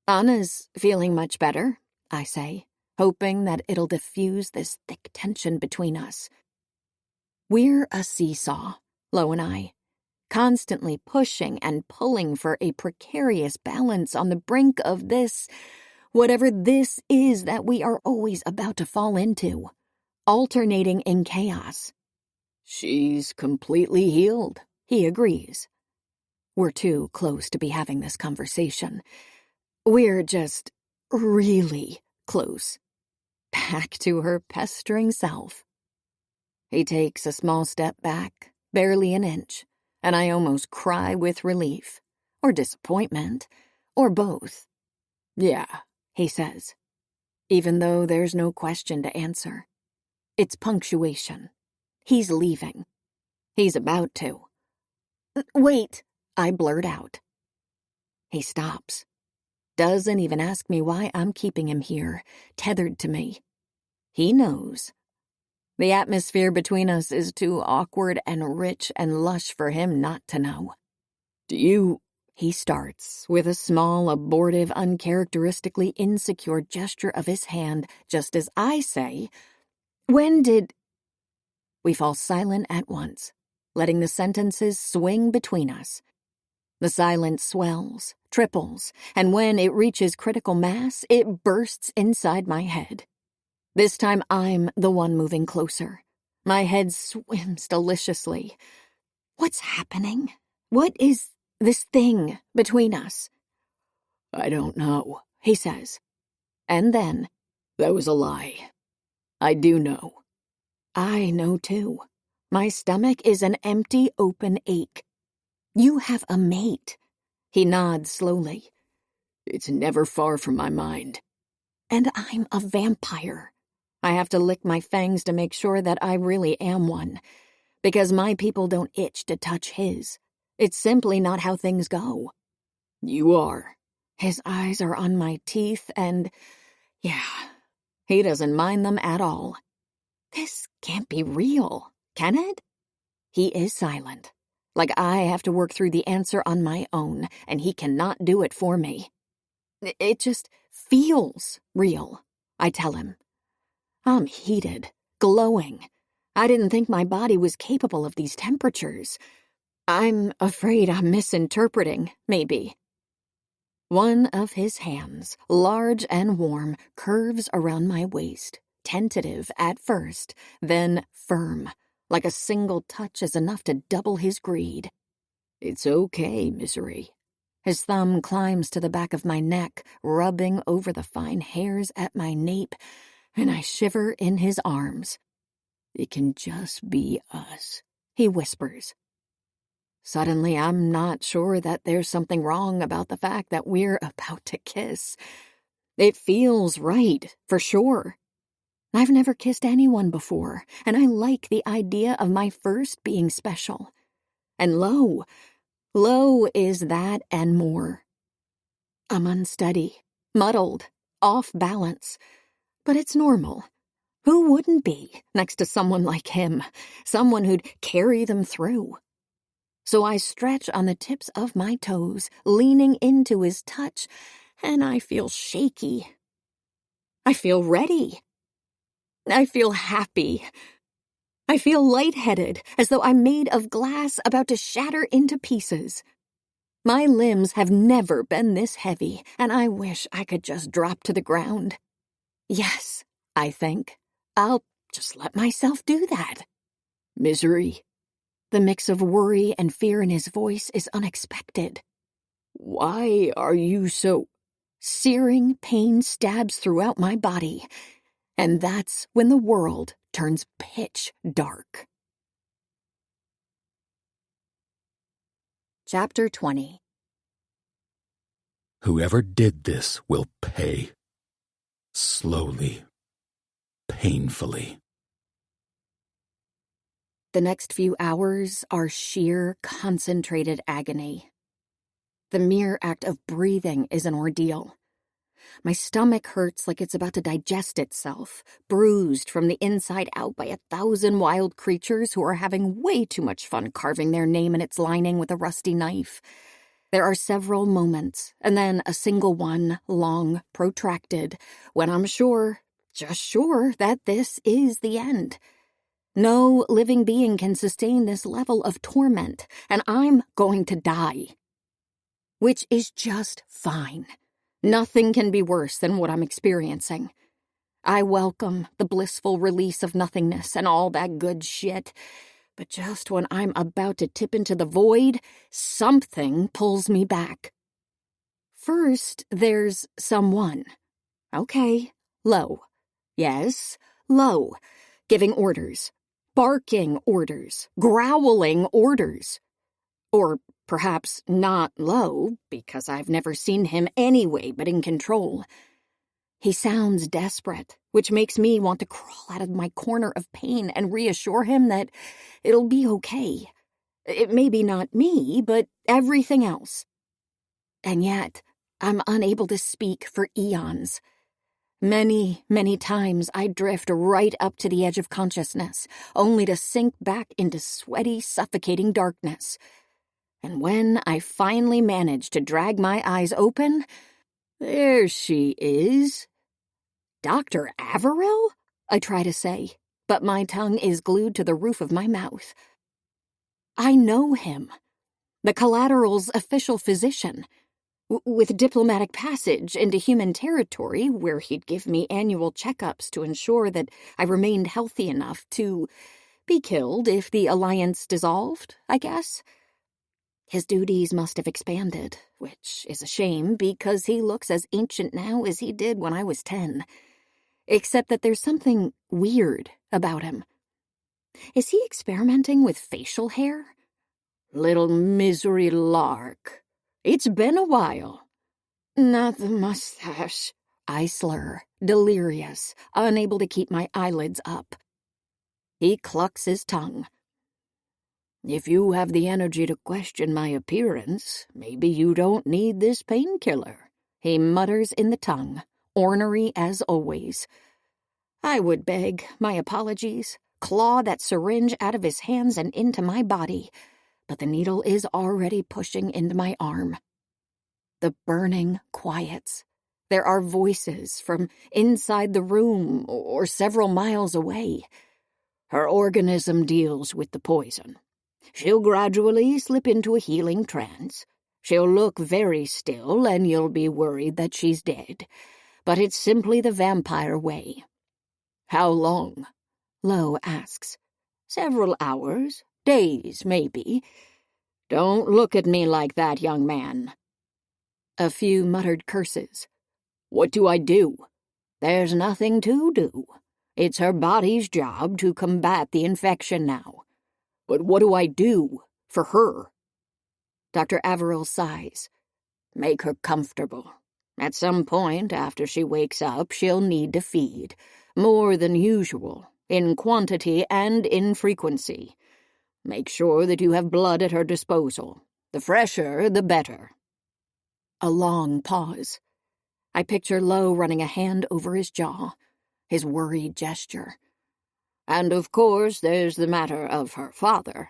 "Anna's feeling much better," I say, hoping that it'll diffuse this thick tension between us. We're a seesaw, Lo and I, constantly pushing and pulling for a precarious balance on the brink of this, whatever this is that we are always about to fall into, alternating in chaos. "She's completely healed," he agrees. We're too close to be having this conversation. We're just really close. Back to her pestering self. He takes a small step back, barely an inch, and I almost cry with relief, or disappointment, or both. "Yeah," he says, even though there's no question to answer. It's punctuation. He's leaving. He's about to. "Wait," I blurt out. He stops. Doesn't even ask me why I'm keeping him here, tethered to me. He knows. The atmosphere between us is too awkward and rich and lush for him not to know. "Do you..." He starts with a small, abortive, uncharacteristically insecure gesture of his hand, just as I say, "When did..." We fall silent at once, letting the sentences swing between us. The silence swells, triples, and when it reaches critical mass, it bursts inside my head. This time I'm the one moving closer. My head swims deliciously. What's happening? What is this thing between us? "I don't know," he says. And then, "That was a lie. I do know." I know too. My stomach is an empty, open ache. You have a mate. He nods slowly. "It's never far from my mind." And I'm a vampire. I have to lick my fangs to make sure that I really am one, because my people don't itch to touch his. It's simply not how things go. "You are. His eyes are on my teeth and, yeah, he doesn't mind them at all. This can't be real, can it? He is silent, like I have to work through the answer on my own, and he cannot do it for me. It just feels real, I tell him. I'm heated, glowing. I didn't think my body was capable of these temperatures. I'm afraid I'm misinterpreting, maybe. One of his hands, large and warm, curves around my waist, tentative at first, then firm, like a single touch is enough to double his greed. It's okay, Misery. His thumb climbs to the back of my neck, rubbing over the fine hairs at my nape, and I shiver in his arms. It can just be us, he whispers. Suddenly, I'm not sure that there's something wrong about the fact that we're about to kiss. It feels right, for sure. I've never kissed anyone before, and I like the idea of my first being special. And lo is that and more. I'm unsteady, muddled, off balance, but it's normal. Who wouldn't be next to someone like him, someone who'd carry them through? So I stretch on the tips of my toes, leaning into his touch, and I feel shaky. I feel ready. I feel happy. I feel lightheaded, as though I'm made of glass about to shatter into pieces. My limbs have never been this heavy, and I wish I could just drop to the ground. Yes, I think. I'll just let myself do that. Misery. The mix of worry and fear in his voice is unexpected. Why are you so... Searing pain stabs throughout my body, and that's when the world turns pitch dark. Chapter 20. Whoever did this will pay. Slowly. Painfully. The next few hours are sheer, concentrated agony. The mere act of breathing is an ordeal. My stomach hurts like it's about to digest itself, bruised from the inside out by 1,000 wild creatures who are having way too much fun carving their name in its lining with a rusty knife. There are several moments, and then a single one, long, protracted, when I'm sure, just sure, that this is the end. No living being can sustain this level of torment, and I'm going to die. Which is just fine. Nothing can be worse than what I'm experiencing. I welcome the blissful release of nothingness and all that good shit, but just when I'm about to tip into the void, something pulls me back. First, there's someone. Okay, low. Yes, low. Giving orders. Barking orders. Growling orders. Or perhaps not low, because I've never seen him anyway but in control. He sounds desperate, which makes me want to crawl out of my corner of pain and reassure him that it'll be okay. It may be not me, but everything else. And yet, I'm unable to speak for eons. Many, many times I drift right up to the edge of consciousness, only to sink back into sweaty, suffocating darkness. And when I finally manage to drag my eyes open, there she is. Dr. Averill? I try to say, but my tongue is glued to the roof of my mouth. I know him. The Collateral's official physician. With diplomatic passage into human territory where he'd give me annual checkups to ensure that I remained healthy enough to be killed if the alliance dissolved, I guess. His duties must have expanded, which is a shame because he looks as ancient now as he did when I was 10. Except that there's something weird about him. Is he experimenting with facial hair? Little misery lark. It's been a while. Not the mustache. I slur, delirious, unable to keep my eyelids up. He clucks his tongue. If you have the energy to question my appearance, maybe you don't need this painkiller. He mutters in the tongue, ornery as always. I would beg my apologies, claw that syringe out of his hands and into my body, but the needle is already pushing into my arm. The burning quiets. There are voices from inside the room or several miles away. Her organism deals with the poison. She'll gradually slip into a healing trance. She'll look very still, and you'll be worried that she's dead. But it's simply the vampire way. How long? Lo asks. Several hours, days, maybe. Don't look at me like that, young man. A few muttered curses. What do I do? There's nothing to do. It's her body's job to combat the infection now. But what do I do for her? Dr. Averill sighs. Make her comfortable. At some point after she wakes up, she'll need to feed. More than usual, in quantity and in frequency. Make sure that you have blood at her disposal. The fresher, the better. A long pause. I picture Lo running a hand over his jaw, his worried gesture. And of course there's the matter of her father.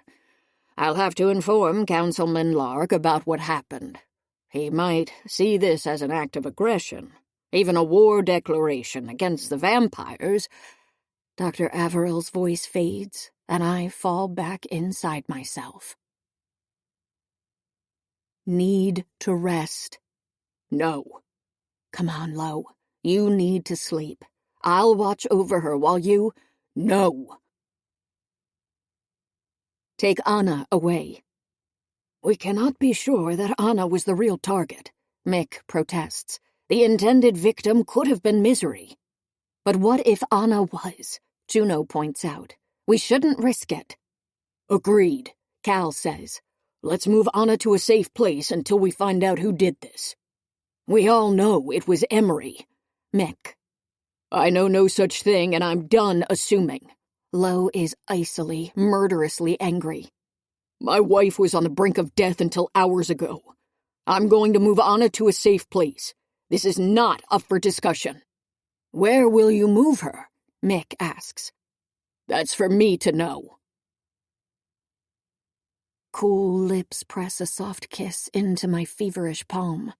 I'll have to inform Councilman Lark about what happened. He might see this as an act of aggression, even a war declaration against the vampires. Dr. Averill's voice fades, and I fall back inside myself. Need to rest. No. Come on, Lo. You need to sleep. I'll watch over her while you... No. Take Anna away. We cannot be sure that Anna was the real target, Mick protests. The intended victim could have been Misery. But what if Anna was? Juno points out. We shouldn't risk it. Agreed, Cal says. Let's move Anna to a safe place until we find out who did this. We all know it was Emery. Mick. I know no such thing, and I'm done assuming. Lo is icily, murderously angry. My wife was on the brink of death until hours ago. I'm going to move Anna to a safe place. This is not up for discussion. Where will you move her? Mick asks. That's for me to know. Cool lips press a soft kiss into my feverish palm.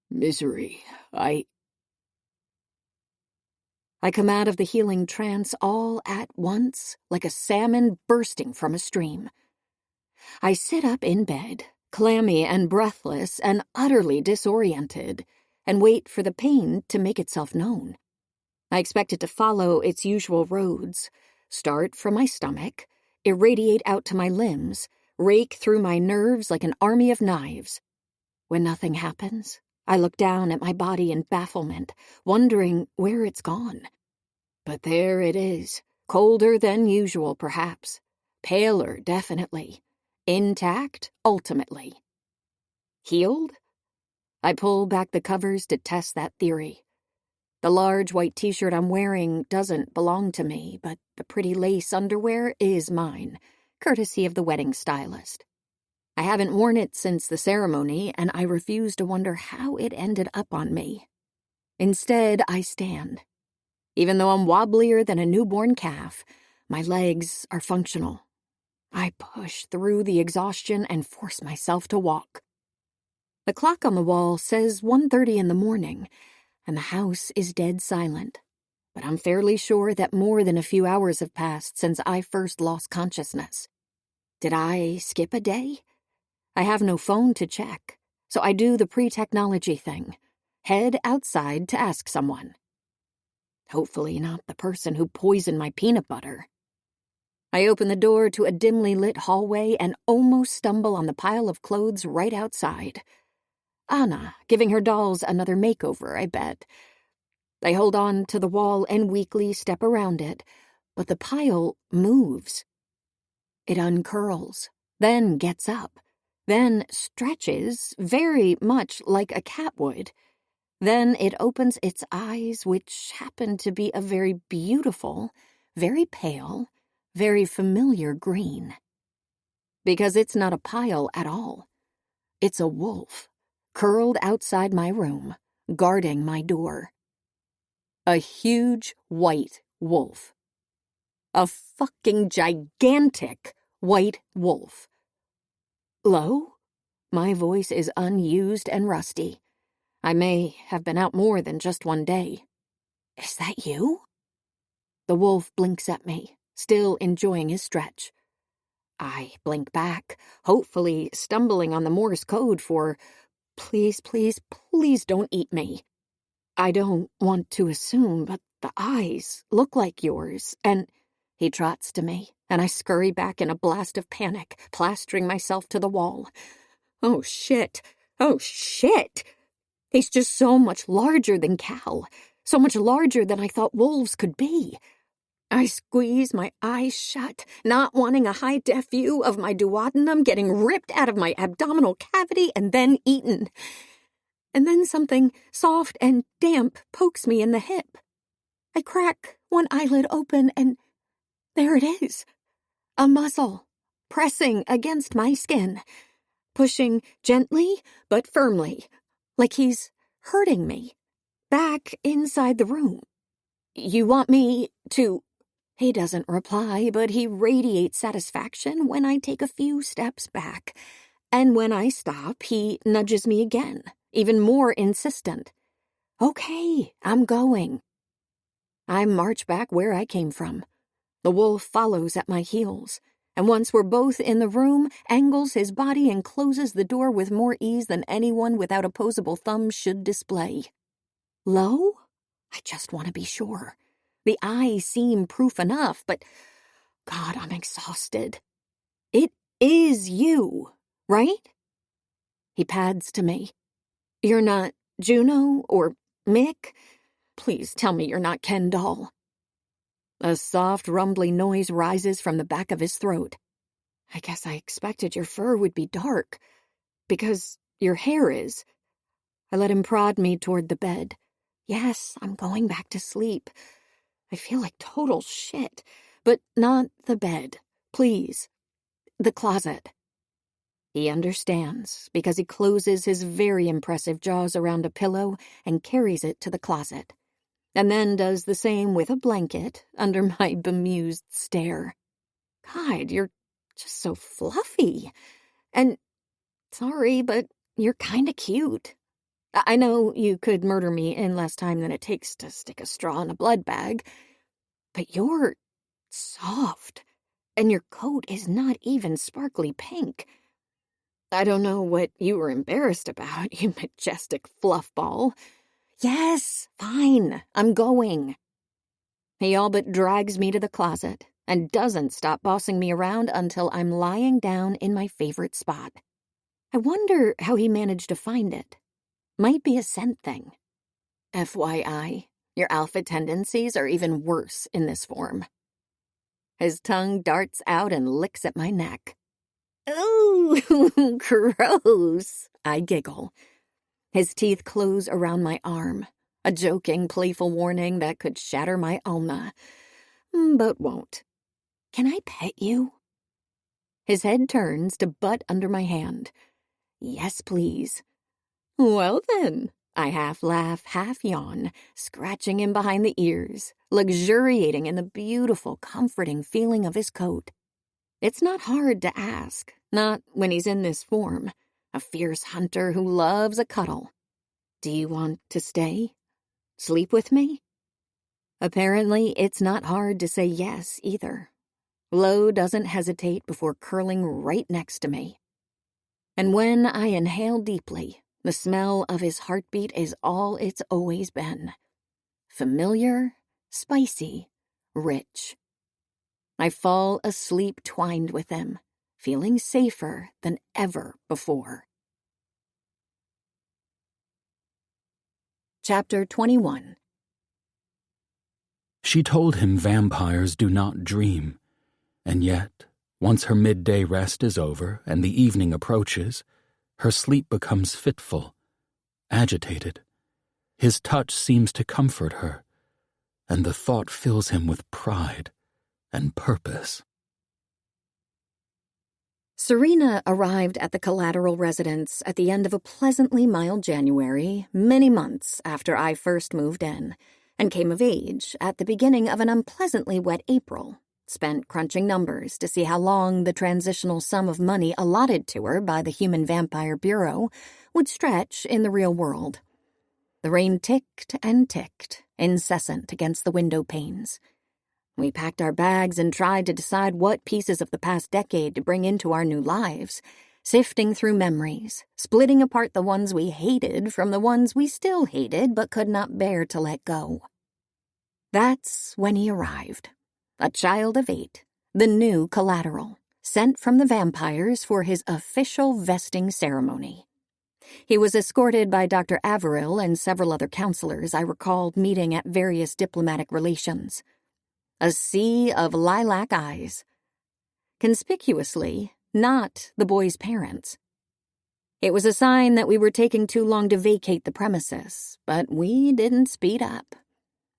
Misery, I come out of the healing trance all at once, like a salmon bursting from a stream. I sit up in bed, clammy and breathless and utterly disoriented, and wait for the pain to make itself known. I expect it to follow its usual roads, start from my stomach, irradiate out to my limbs, rake through my nerves like an army of knives. When nothing happens, I look down at my body in bafflement, wondering where it's gone. But there it is, colder than usual perhaps, paler definitely, intact ultimately. Healed? I pull back the covers to test that theory. The large white t-shirt I'm wearing doesn't belong to me, but the pretty lace underwear is mine, courtesy of the wedding stylist. I haven't worn it since the ceremony, and I refuse to wonder how it ended up on me. Instead, I stand. Even though I'm wobblier than a newborn calf, my legs are functional. I push through the exhaustion and force myself to walk. The clock on the wall says 1:30 in the morning, and the house is dead silent. But I'm fairly sure that more than a few hours have passed since I first lost consciousness. Did I skip a day? I have no phone to check, so I do the pre-technology thing. Head outside to ask someone. Hopefully not the person who poisoned my peanut butter. I open the door to a dimly lit hallway and almost stumble on the pile of clothes right outside. Anna, giving her dolls another makeover, I bet. I hold on to the wall and weakly step around it, but the pile moves. It uncurls, then gets up, then stretches very much like a cat would. Then it opens its eyes, which happen to be a very beautiful, very pale, very familiar green. Because it's not a pile at all. It's a wolf, curled outside my room, guarding my door. A huge white wolf. A fucking gigantic white wolf. Lo? My voice is unused and rusty. I may have been out more than just one day. Is that you? The wolf blinks at me, still enjoying his stretch. I blink back, hopefully stumbling on the Morse code for, please, please, please don't eat me. I don't want to assume, but the eyes look like yours, and he trots to me, and I scurry back in a blast of panic, plastering myself to the wall. Oh shit! Oh shit! He's just so much larger than Cal, so much larger than I thought wolves could be. I squeeze my eyes shut, not wanting a high-def view of my duodenum getting ripped out of my abdominal cavity and then eaten. And then something soft and damp pokes me in the hip. I crack one eyelid open and there it is. A muzzle, pressing against my skin, pushing gently but firmly, like he's hurting me, back inside the room. You want me to... He doesn't reply, but he radiates satisfaction when I take a few steps back. And when I stop, he nudges me again, even more insistent. Okay, I'm going. I march back where I came from. The wolf follows at my heels, and once we're both in the room, angles his body and closes the door with more ease than anyone without opposable thumbs should display. Lo? I just want to be sure. The eyes seem proof enough, but God, I'm exhausted. It is you, right? He pads to me. You're not Juno or Mick? Please tell me you're not Ken doll. A soft, rumbly noise rises from the back of his throat. I guess I expected your fur would be dark, because your hair is. I let him prod me toward the bed. Yes, I'm going back to sleep. I feel like total shit, but not the bed, please. The closet. He understands because he closes his very impressive jaws around a pillow and carries it to the closet, and then does the same with a blanket under my bemused stare. God, you're just so fluffy. And sorry, but you're kinda cute. I know you could murder me in less time than it takes to stick a straw in a blood bag, but you're soft, and your coat is not even sparkly pink. I don't know what you were embarrassed about, you majestic fluffball. Yes, fine, I'm going. He all but drags me to the closet and doesn't stop bossing me around until I'm lying down in my favorite spot. I wonder how he managed to find it. Might be a scent thing. FYI, your alpha tendencies are even worse in this form. His tongue darts out and licks at my neck. Ooh, gross, I giggle. His teeth close around my arm, a joking, playful warning that could shatter my ulna, but won't. Can I pet you? His head turns to butt under my hand. Yes, please. Well then, I half laugh, half yawn, scratching him behind the ears, luxuriating in the beautiful, comforting feeling of his coat. It's not hard to ask, not when he's in this form, a fierce hunter who loves a cuddle. Do you want to stay? Sleep with me? Apparently, it's not hard to say yes either. Lo doesn't hesitate before curling right next to me. And when I inhale deeply, the smell of his heartbeat is all it's always been. Familiar, spicy, rich. I fall asleep twined with him, feeling safer than ever before. Chapter 21. She told him vampires do not dream, and yet, once her midday rest is over and the evening approaches, her sleep becomes fitful, agitated. His touch seems to comfort her, and the thought fills him with pride and purpose. Serena arrived at the Collateral residence at the end of a pleasantly mild January, many months after I first moved in, and came of age at the beginning of an unpleasantly wet April, spent crunching numbers to see how long the transitional sum of money allotted to her by the Human Vampire Bureau would stretch in the real world. The rain ticked and ticked, incessant against the window panes. We packed our bags and tried to decide what pieces of the past decade to bring into our new lives, sifting through memories, splitting apart the ones we hated from the ones we still hated but could not bear to let go. That's when he arrived. A child of 8, the new Collateral, sent from the vampires for his official vesting ceremony. He was escorted by Dr. Averill and several other counselors I recalled meeting at various diplomatic relations. A sea of lilac eyes. Conspicuously, not the boy's parents. It was a sign that we were taking too long to vacate the premises, but we didn't speed up.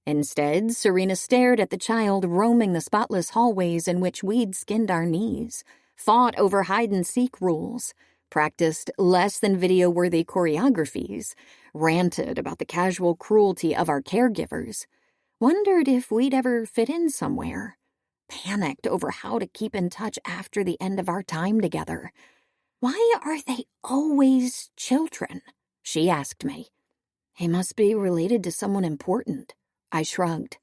Instead, Serena stared at the child roaming the spotless hallways in which we'd skinned our knees, fought over hide-and-seek rules, practiced less than video-worthy choreographies, ranted about the casual cruelty of our caregivers, wondered if we'd ever fit in somewhere, panicked over how to keep in touch after the end of our time together. "Why are they always children?" she asked me. "He must be related to someone important," I shrugged.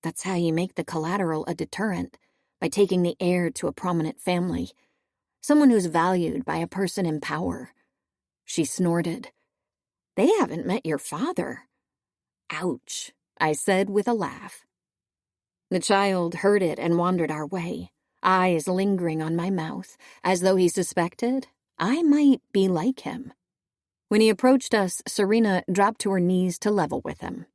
"That's how you make the Collateral a deterrent, by taking the heir to a prominent family. Someone who's valued by a person in power." She snorted. "They haven't met your father." "Ouch," I said with a laugh. The child heard it and wandered our way, eyes lingering on my mouth, as though he suspected I might be like him. When he approached us, Serena dropped to her knees to level with him.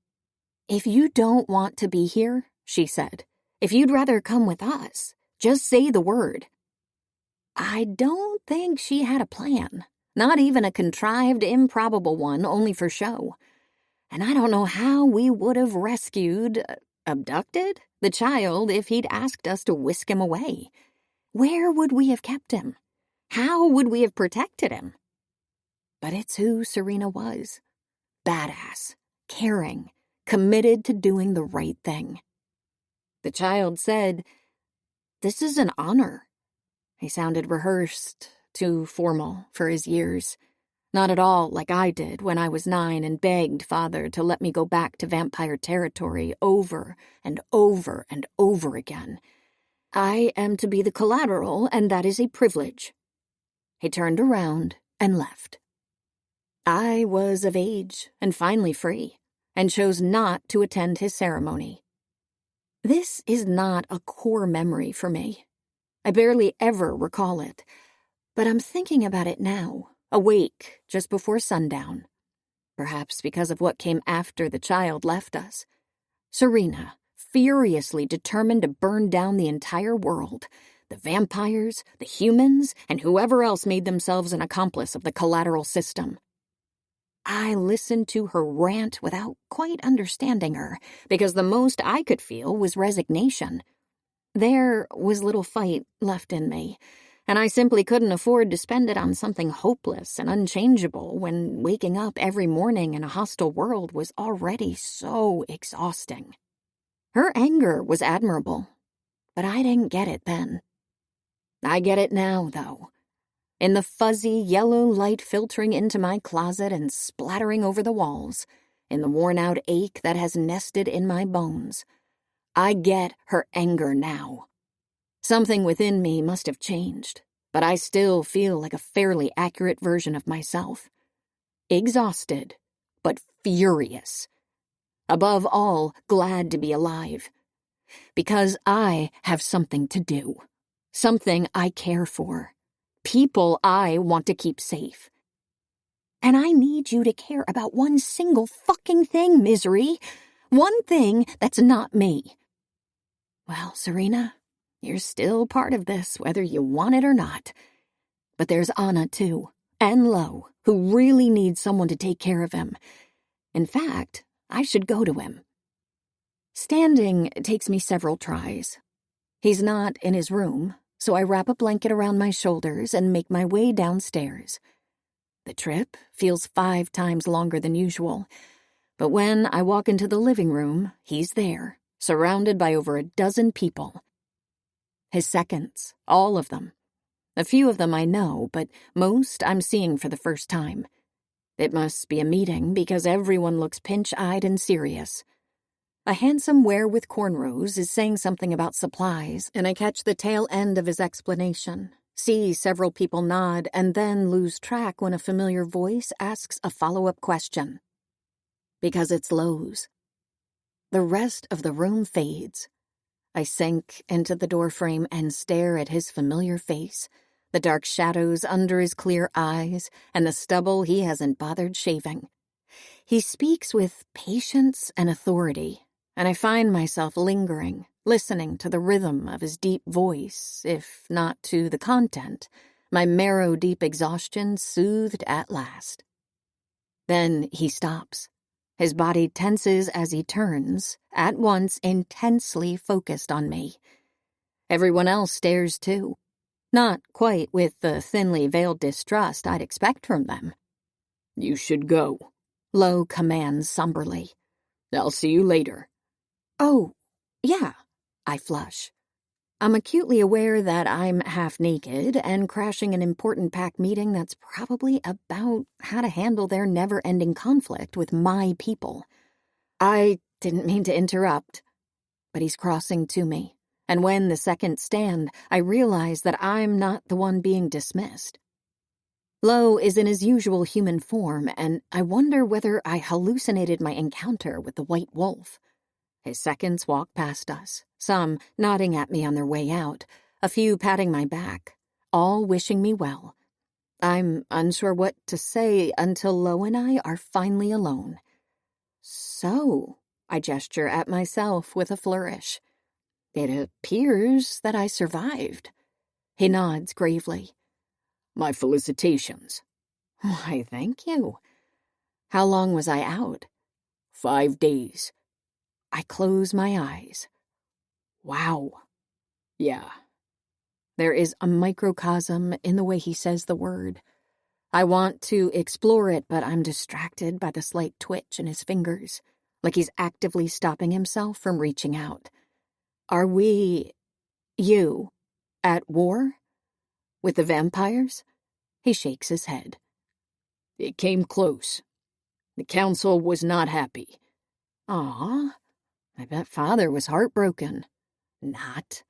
"If you don't want to be here," she said, "if you'd rather come with us, just say the word." I don't think she had a plan, not even a contrived, improbable one only for show. And I don't know how we would have abducted the child if he'd asked us to whisk him away. Where would we have kept him? How would we have protected him? But it's who Serena was. Badass, caring, committed to doing the right thing. The child said, "This is an honor." He sounded rehearsed, too formal for his years. Not at all like I did when I was 9 and begged Father to let me go back to vampire territory over and over and over again. "I am to be the Collateral, and that is a privilege." He turned around and left. I was of age and finally free, and chose not to attend his ceremony. This is not a core memory for me. I barely ever recall it, but I'm thinking about it now, awake just before sundown. Perhaps because of what came after the child left us. Serena, furiously determined to burn down the entire world, the vampires, the humans, and whoever else made themselves an accomplice of the Collateral system. I listened to her rant without quite understanding her, because the most I could feel was resignation. There was little fight left in me, and I simply couldn't afford to spend it on something hopeless and unchangeable when waking up every morning in a hostile world was already so exhausting. Her anger was admirable, but I didn't get it then. I get it now, though. In the fuzzy yellow light filtering into my closet and splattering over the walls, in the worn-out ache that has nested in my bones, I get her anger now. Something within me must have changed, but I still feel like a fairly accurate version of myself. Exhausted, but furious. Above all, glad to be alive. Because I have something to do. Something I care for. People I want to keep safe. And I need you to care about one single fucking thing, Misery. One thing that's not me. Well, Serena, you're still part of this, whether you want it or not. But there's Anna, too, and Lo, who really needs someone to take care of him. In fact, I should go to him. Standing takes me several tries. He's not in his room, so I wrap a blanket around my shoulders and make my way downstairs. The trip feels 5 times longer than usual, but when I walk into the living room, he's there, surrounded by over a dozen people. His seconds, all of them. A few of them I know, but most I'm seeing for the first time. It must be a meeting because everyone looks pinch-eyed and serious. A handsome wear with cornrows is saying something about supplies, and I catch the tail end of his explanation, see several people nod, and then lose track when a familiar voice asks a follow-up question. Because it's Lowe's. The rest of the room fades. I sink into the doorframe and stare at his familiar face, the dark shadows under his clear eyes, and the stubble he hasn't bothered shaving. He speaks with patience and authority, and I find myself lingering, listening to the rhythm of his deep voice, if not to the content, my marrow-deep exhaustion soothed at last. Then he stops. His body tenses as he turns, at once intensely focused on me. Everyone else stares too, not quite with the thinly veiled distrust I'd expect from them. You should go, Lowe commands somberly. I'll see you later. Oh, yeah, I flush. I'm acutely aware that I'm half naked and crashing an important pack meeting that's probably about how to handle their never-ending conflict with my people. I didn't mean to interrupt, but he's crossing to me, and when the seconds stand, I realize that I'm not the one being dismissed. Lowe is in his usual human form, and I wonder whether I hallucinated my encounter with the white wolf. His seconds walk past us, some nodding at me on their way out, a few patting my back, all wishing me well. I'm unsure what to say until Lowe and I are finally alone. So, I gesture at myself with a flourish. It appears that I survived. He nods gravely. My felicitations. Why, thank you. How long was I out? 5 days. I close my eyes. Wow. Yeah. There is a microcosm in the way he says the word. I want to explore it, but I'm distracted by the slight twitch in his fingers, like he's actively stopping himself from reaching out. Are we, you, at war? With the vampires? He shakes his head. It came close. The council was not happy. Aw, I bet Father was heartbroken. Not.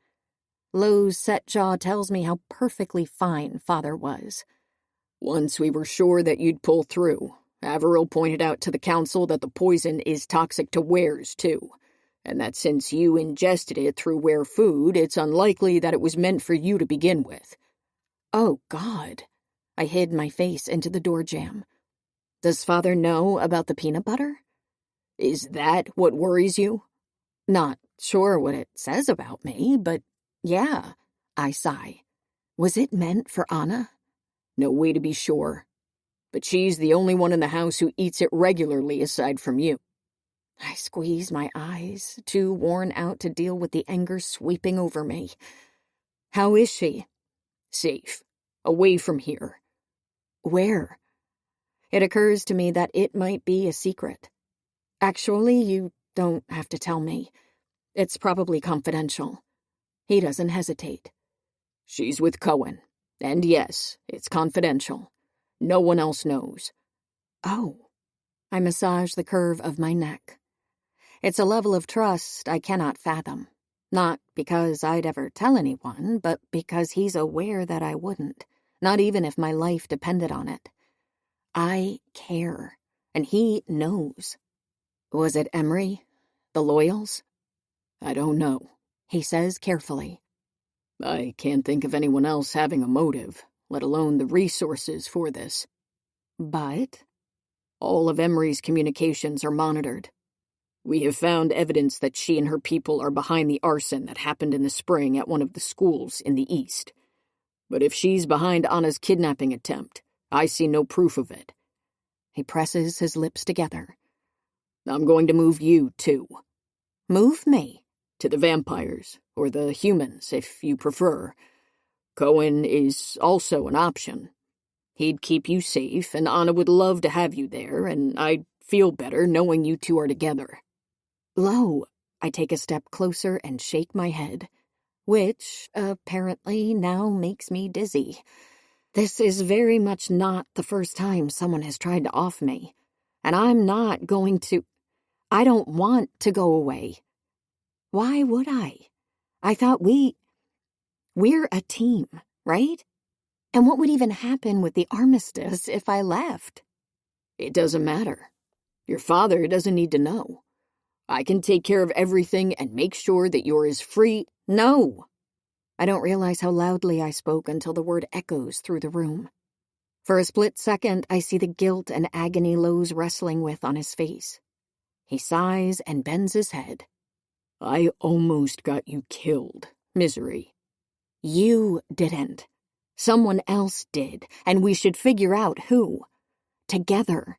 Lowe's set jaw tells me how perfectly fine Father was. Once we were sure that you'd pull through, Averill pointed out to the council that the poison is toxic to wares, too, and that since you ingested it through ware food, it's unlikely that it was meant for you to begin with. Oh, God. I hid my face into the door jamb. Does Father know about the peanut butter? Is that what worries you? Not sure what it says about me, but yeah, I sigh. Was it meant for Anna? No way to be sure. But she's the only one in the house who eats it regularly aside from you. I squeeze my eyes, too worn out to deal with the anger sweeping over me. How is she? Safe. Away from here. Where? It occurs to me that it might be a secret. Actually, you don't have to tell me. It's probably confidential. He doesn't hesitate. She's with Cohen. And yes, it's confidential. No one else knows. Oh. I massage the curve of my neck. It's a level of trust I cannot fathom. Not because I'd ever tell anyone, but because he's aware that I wouldn't, not even if my life depended on it. I care, and he knows. Was it Emery? The Loyals? I don't know, he says carefully. I can't think of anyone else having a motive, let alone the resources for this. But? All of Emery's communications are monitored. We have found evidence that she and her people are behind the arson that happened in the spring at one of the schools in the east. But if she's behind Anna's kidnapping attempt, I see no proof of it. He presses his lips together. I'm going to move you, too. Move me? To the vampires, or the humans, if you prefer. Cohen is also an option. He'd keep you safe, and Anna would love to have you there, and I'd feel better knowing you two are together. Lo, I take a step closer and shake my head, which apparently now makes me dizzy. This is very much not the first time someone has tried to off me, and I'm not going to. I don't want to go away. Why would I? I thought we're a team, right? And what would even happen with the armistice if I left? It doesn't matter. Your father doesn't need to know. I can take care of everything and make sure that you're as free. No! I don't realize how loudly I spoke until the word echoes through the room. For a split second, I see the guilt and agony Lowe's wrestling with on his face. He sighs and bends his head. I almost got you killed, Misery. You didn't. Someone else did, and we should figure out who. Together.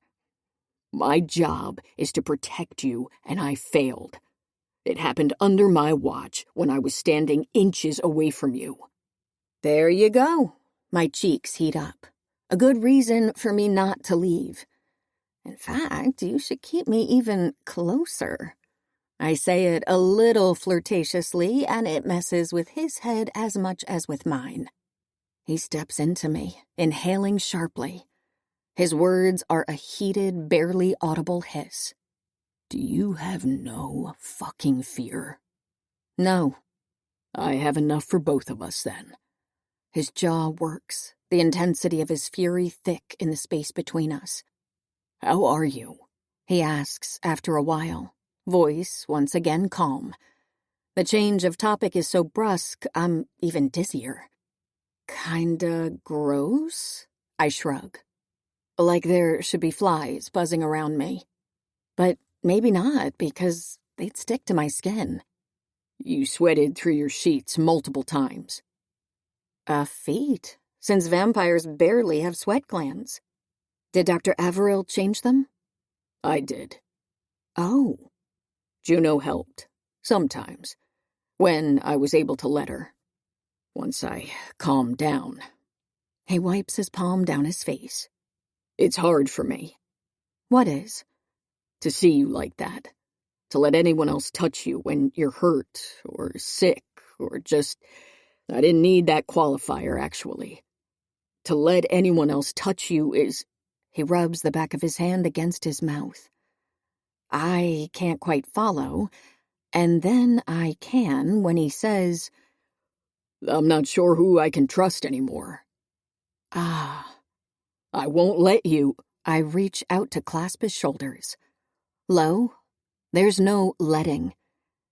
My job is to protect you, and I failed. It happened under my watch when I was standing inches away from you. There you go. My cheeks heat up. A good reason for me not to leave. In fact, you should keep me even closer. I say it a little flirtatiously, and it messes with his head as much as with mine. He steps into me, inhaling sharply. His words are a heated, barely audible hiss. Do you have no fucking fear? No. I have enough for both of us, then. His jaw works, the intensity of his fury thick in the space between us. How are you? He asks after a while, voice once again calm. The change of topic is so brusque, I'm even dizzier. Kinda gross? I shrug. Like there should be flies buzzing around me. But maybe not, because they'd stick to my skin. You sweated through your sheets multiple times. A feat, since vampires barely have sweat glands. Did Dr. Averill change them? I did. Oh. Juno helped, sometimes, when I was able to let her. Once I calmed down. He wipes his palm down his face. It's hard for me. What is? To see you like that. To let anyone else touch you when you're hurt or sick or just... I didn't need that qualifier, actually. To let anyone else touch you is... He rubs the back of his hand against his mouth. I can't quite follow, and then I can when he says, I'm not sure who I can trust anymore. Ah. I won't let you. I reach out to clasp his shoulders. Lo, there's no letting,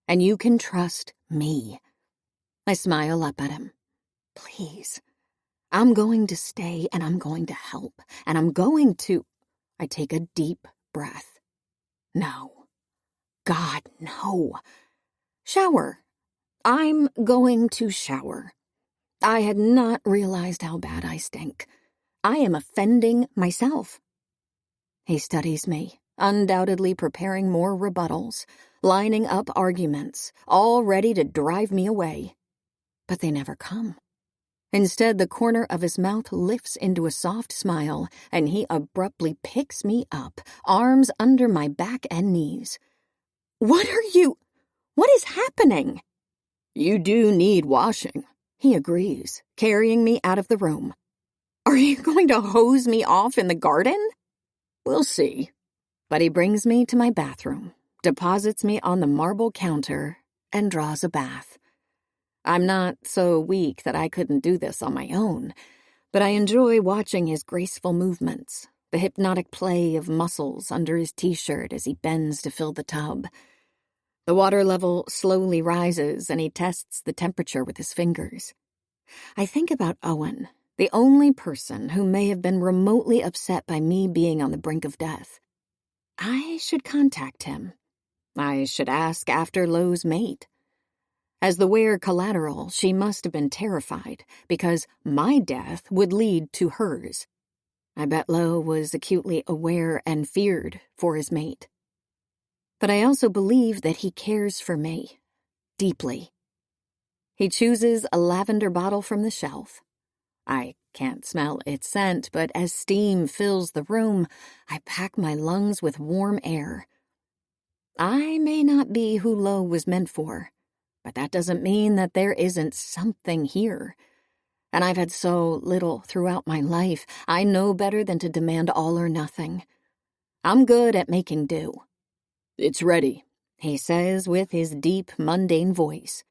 and you can trust me. I smile up at him. Please. I'm going to stay, and I'm going to help, and I'm going to... I take a deep breath. No. God, no. Shower. I'm going to shower. I had not realized how bad I stink. I am offending myself. He studies me, undoubtedly preparing more rebuttals, lining up arguments, all ready to drive me away. But they never come. Instead, the corner of his mouth lifts into a soft smile, and he abruptly picks me up, arms under my back and knees. What is happening? You do need washing, he agrees, carrying me out of the room. Are you going to hose me off in the garden? We'll see. But he brings me to my bathroom, deposits me on the marble counter, and draws a bath. I'm not so weak that I couldn't do this on my own, but I enjoy watching his graceful movements, the hypnotic play of muscles under his t-shirt as he bends to fill the tub. The water level slowly rises, and he tests the temperature with his fingers. I think about Owen, the only person who may have been remotely upset by me being on the brink of death. I should contact him. I should ask after Lo's mate. As the wear collateral, she must have been terrified, because my death would lead to hers. I bet Lo was acutely aware and feared for his mate. But I also believe that he cares for me, deeply. He chooses a lavender bottle from the shelf. I can't smell its scent, but as steam fills the room, I pack my lungs with warm air. I may not be who Lo was meant for, but that doesn't mean that there isn't something here. And I've had so little throughout my life, I know better than to demand all or nothing. I'm good at making do. It's ready, He says with his deep, mundane voice.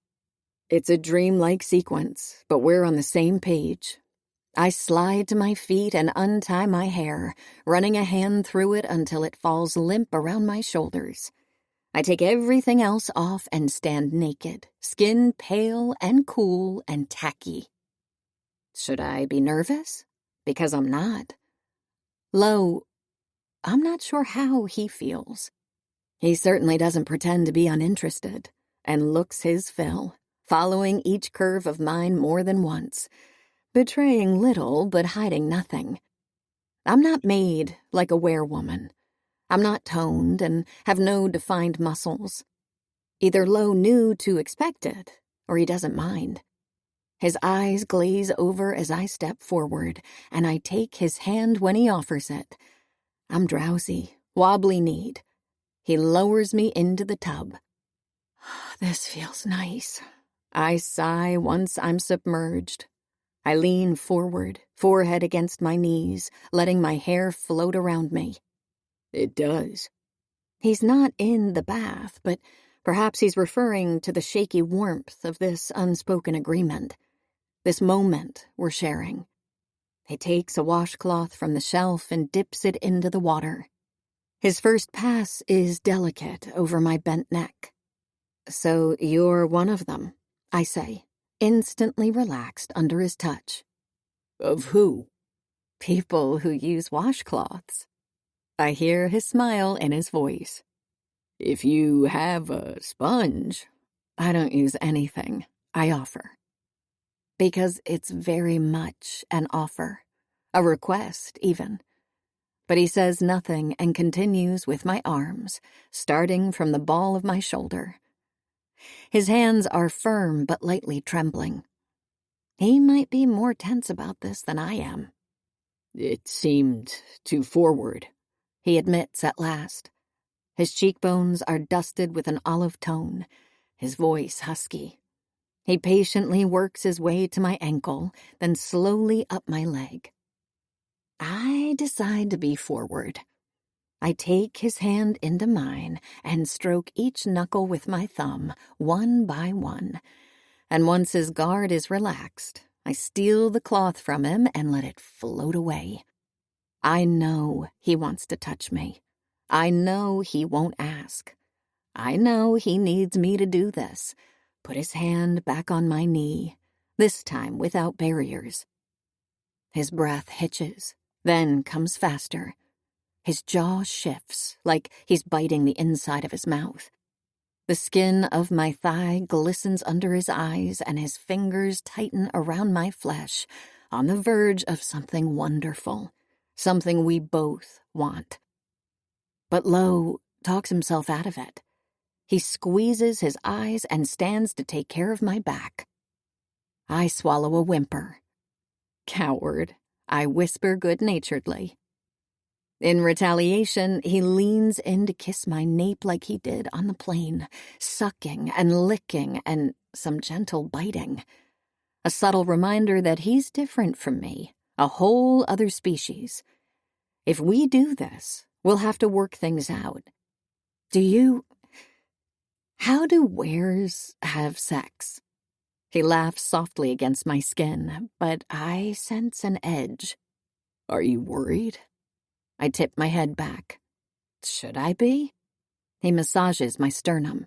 It's a dreamlike sequence, but we're on the same page. I slide to my feet and untie my hair, running a hand through it until it falls limp around my shoulders. I take everything else off and stand naked, skin pale and cool and tacky. Should I be nervous? Because I'm not. Lo, I'm not sure how he feels. He certainly doesn't pretend to be uninterested, and looks his fill, following each curve of mine more than once, betraying little but hiding nothing. I'm not made like a werewoman. I'm not toned and have no defined muscles. Either Lo knew to expect it, or he doesn't mind. His eyes glaze over as I step forward, and I take his hand when he offers it. I'm drowsy, wobbly-kneed. He lowers me into the tub. This feels nice. I sigh once I'm submerged. I lean forward, forehead against my knees, letting my hair float around me. It does. He's not in the bath, but perhaps he's referring to the shaky warmth of this unspoken agreement, this moment we're sharing. He takes a washcloth from the shelf and dips it into the water. His first pass is delicate over my bent neck. So you're one of them, I say, instantly relaxed under his touch. Of who? People who use washcloths. I hear his smile in his voice. If you have a sponge. I don't use anything, I offer. Because it's very much an offer, a request even. But he says nothing and continues with my arms, starting from the ball of my shoulder. His hands are firm but lightly trembling. He might be more tense about this than I am. It seemed too forward, he admits at last. His cheekbones are dusted with an olive tone, his voice husky. He patiently works his way to my ankle, then slowly up my leg. I decide to be forward. I take his hand into mine and stroke each knuckle with my thumb, one by one. And once his guard is relaxed, I steal the cloth from him and let it float away. I know he wants to touch me. I know he won't ask. I know he needs me to do this. Put his hand back on my knee, this time without barriers. His breath hitches, then comes faster. His jaw shifts, like he's biting the inside of his mouth. The skin of my thigh glistens under his eyes, and his fingers tighten around my flesh, on the verge of something wonderful, something we both want. But Lo talks himself out of it. He squeezes his eyes and stands to take care of my back. I swallow a whimper. Coward, I whisper good-naturedly. In retaliation, he leans in to kiss my nape like he did on the plane, sucking and licking and some gentle biting. A subtle reminder that he's different from me, a whole other species. If we do this, we'll have to work things out. How do wares have sex? He laughs softly against my skin, but I sense an edge. Are you worried? I tip my head back. Should I be? He massages my sternum.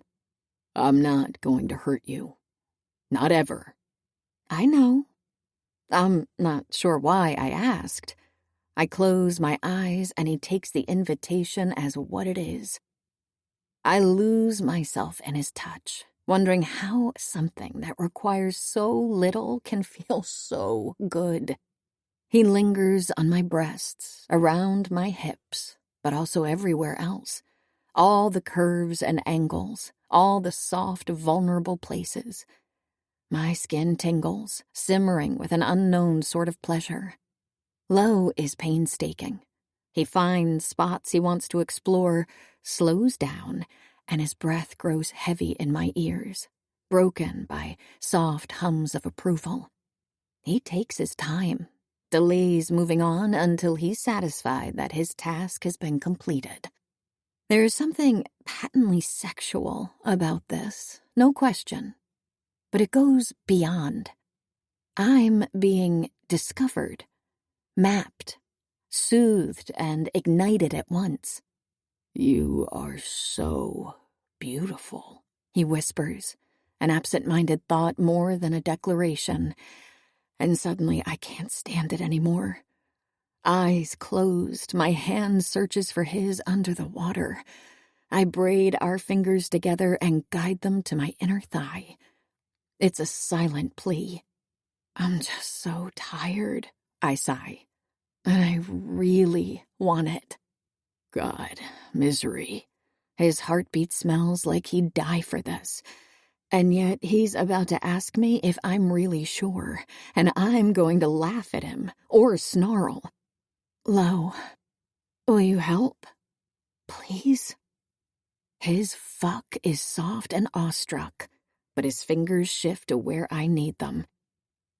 I'm not going to hurt you. Not ever. I know. I'm not sure why I asked. I close my eyes and he takes the invitation as what it is. I lose myself in his touch, wondering how something that requires so little can feel so good. He lingers on my breasts, around my hips, but also everywhere else. All the curves and angles, all the soft, vulnerable places. My skin tingles, simmering with an unknown sort of pleasure. Lo is painstaking. He finds spots he wants to explore, slows down, and his breath grows heavy in my ears, broken by soft hums of approval. He takes his time, delays moving on until he's satisfied that his task has been completed. There's something patently sexual about this, no question. But it goes beyond. I'm being discovered, mapped, soothed, and ignited at once. You are so beautiful, he whispers, an absent-minded thought more than a declaration, and suddenly I can't stand it anymore. Eyes closed, my hand searches for his under the water. I braid our fingers together and guide them to my inner thigh. It's a silent plea. I'm just so tired, I sigh, and I really want it. God, misery. His heartbeat smells like he'd die for this. And yet he's about to ask me if I'm really sure, and I'm going to laugh at him or snarl. Lo, will you help? Please? His fuck is soft and awestruck, but his fingers shift to where I need them.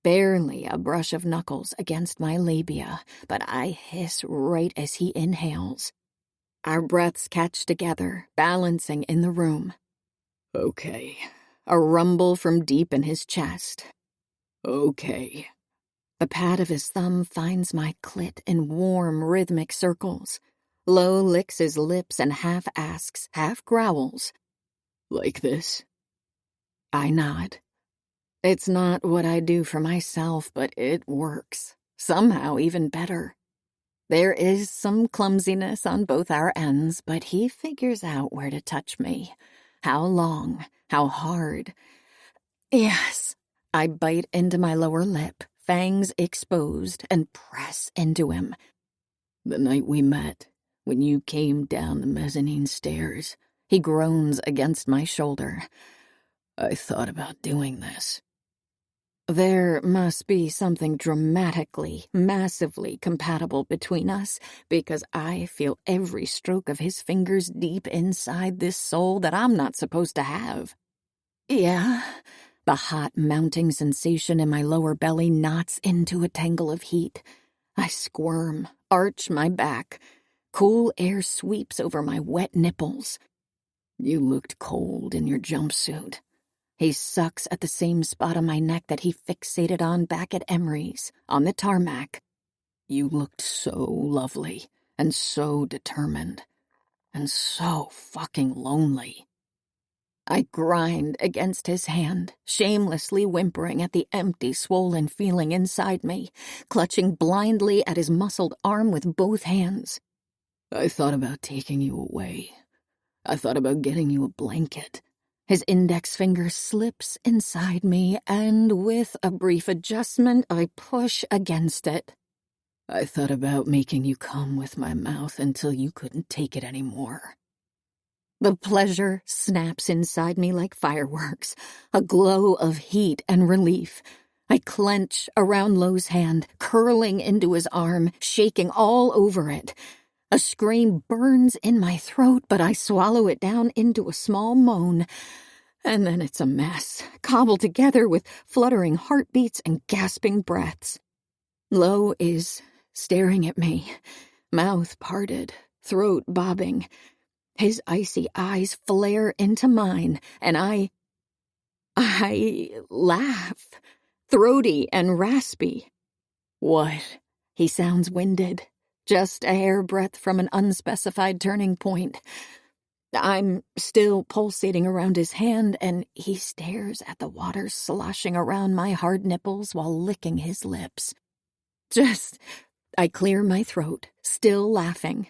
Barely a brush of knuckles against my labia, but I hiss right as he inhales. Our breaths catch together, balancing in the room. Okay. A rumble from deep in his chest. Okay. The pad of his thumb finds my clit in warm, rhythmic circles. Lo licks his lips and half asks, half growls. Like this? I nod. It's not what I do for myself, but it works. Somehow even better. There is some clumsiness on both our ends, but he figures out where to touch me. How long, how hard. Yes. I bite into my lower lip, fangs exposed, and press into him. The night we met, when you came down the mezzanine stairs, he groans against my shoulder. I thought about doing this. There must be something dramatically, massively compatible between us, because I feel every stroke of his fingers deep inside this soul that I'm not supposed to have. Yeah, the hot mounting sensation in my lower belly knots into a tangle of heat. I squirm, arch my back. Cool air sweeps over my wet nipples. You looked cold in your jumpsuit. He sucks at the same spot on my neck that he fixated on back at Emery's, on the tarmac. You looked so lovely, and so determined, and so fucking lonely. I grind against his hand, shamelessly whimpering at the empty, swollen feeling inside me, clutching blindly at his muscled arm with both hands. I thought about taking you away. I thought about getting you a blanket. His index finger slips inside me, and with a brief adjustment, I push against it. I thought about making you come with my mouth until you couldn't take it anymore. The pleasure snaps inside me like fireworks, a glow of heat and relief. I clench around Lo's hand, curling into his arm, shaking all over it. A scream burns in my throat, but I swallow it down into a small moan. And then it's a mess, cobbled together with fluttering heartbeats and gasping breaths. Lo is staring at me, mouth parted, throat bobbing. His icy eyes flare into mine, and I laugh, throaty and raspy. What? He sounds winded. Just a hairbreadth from an unspecified turning point. I'm still pulsating around his hand, and he stares at the water sloshing around my hard nipples while licking his lips. I clear my throat, still laughing.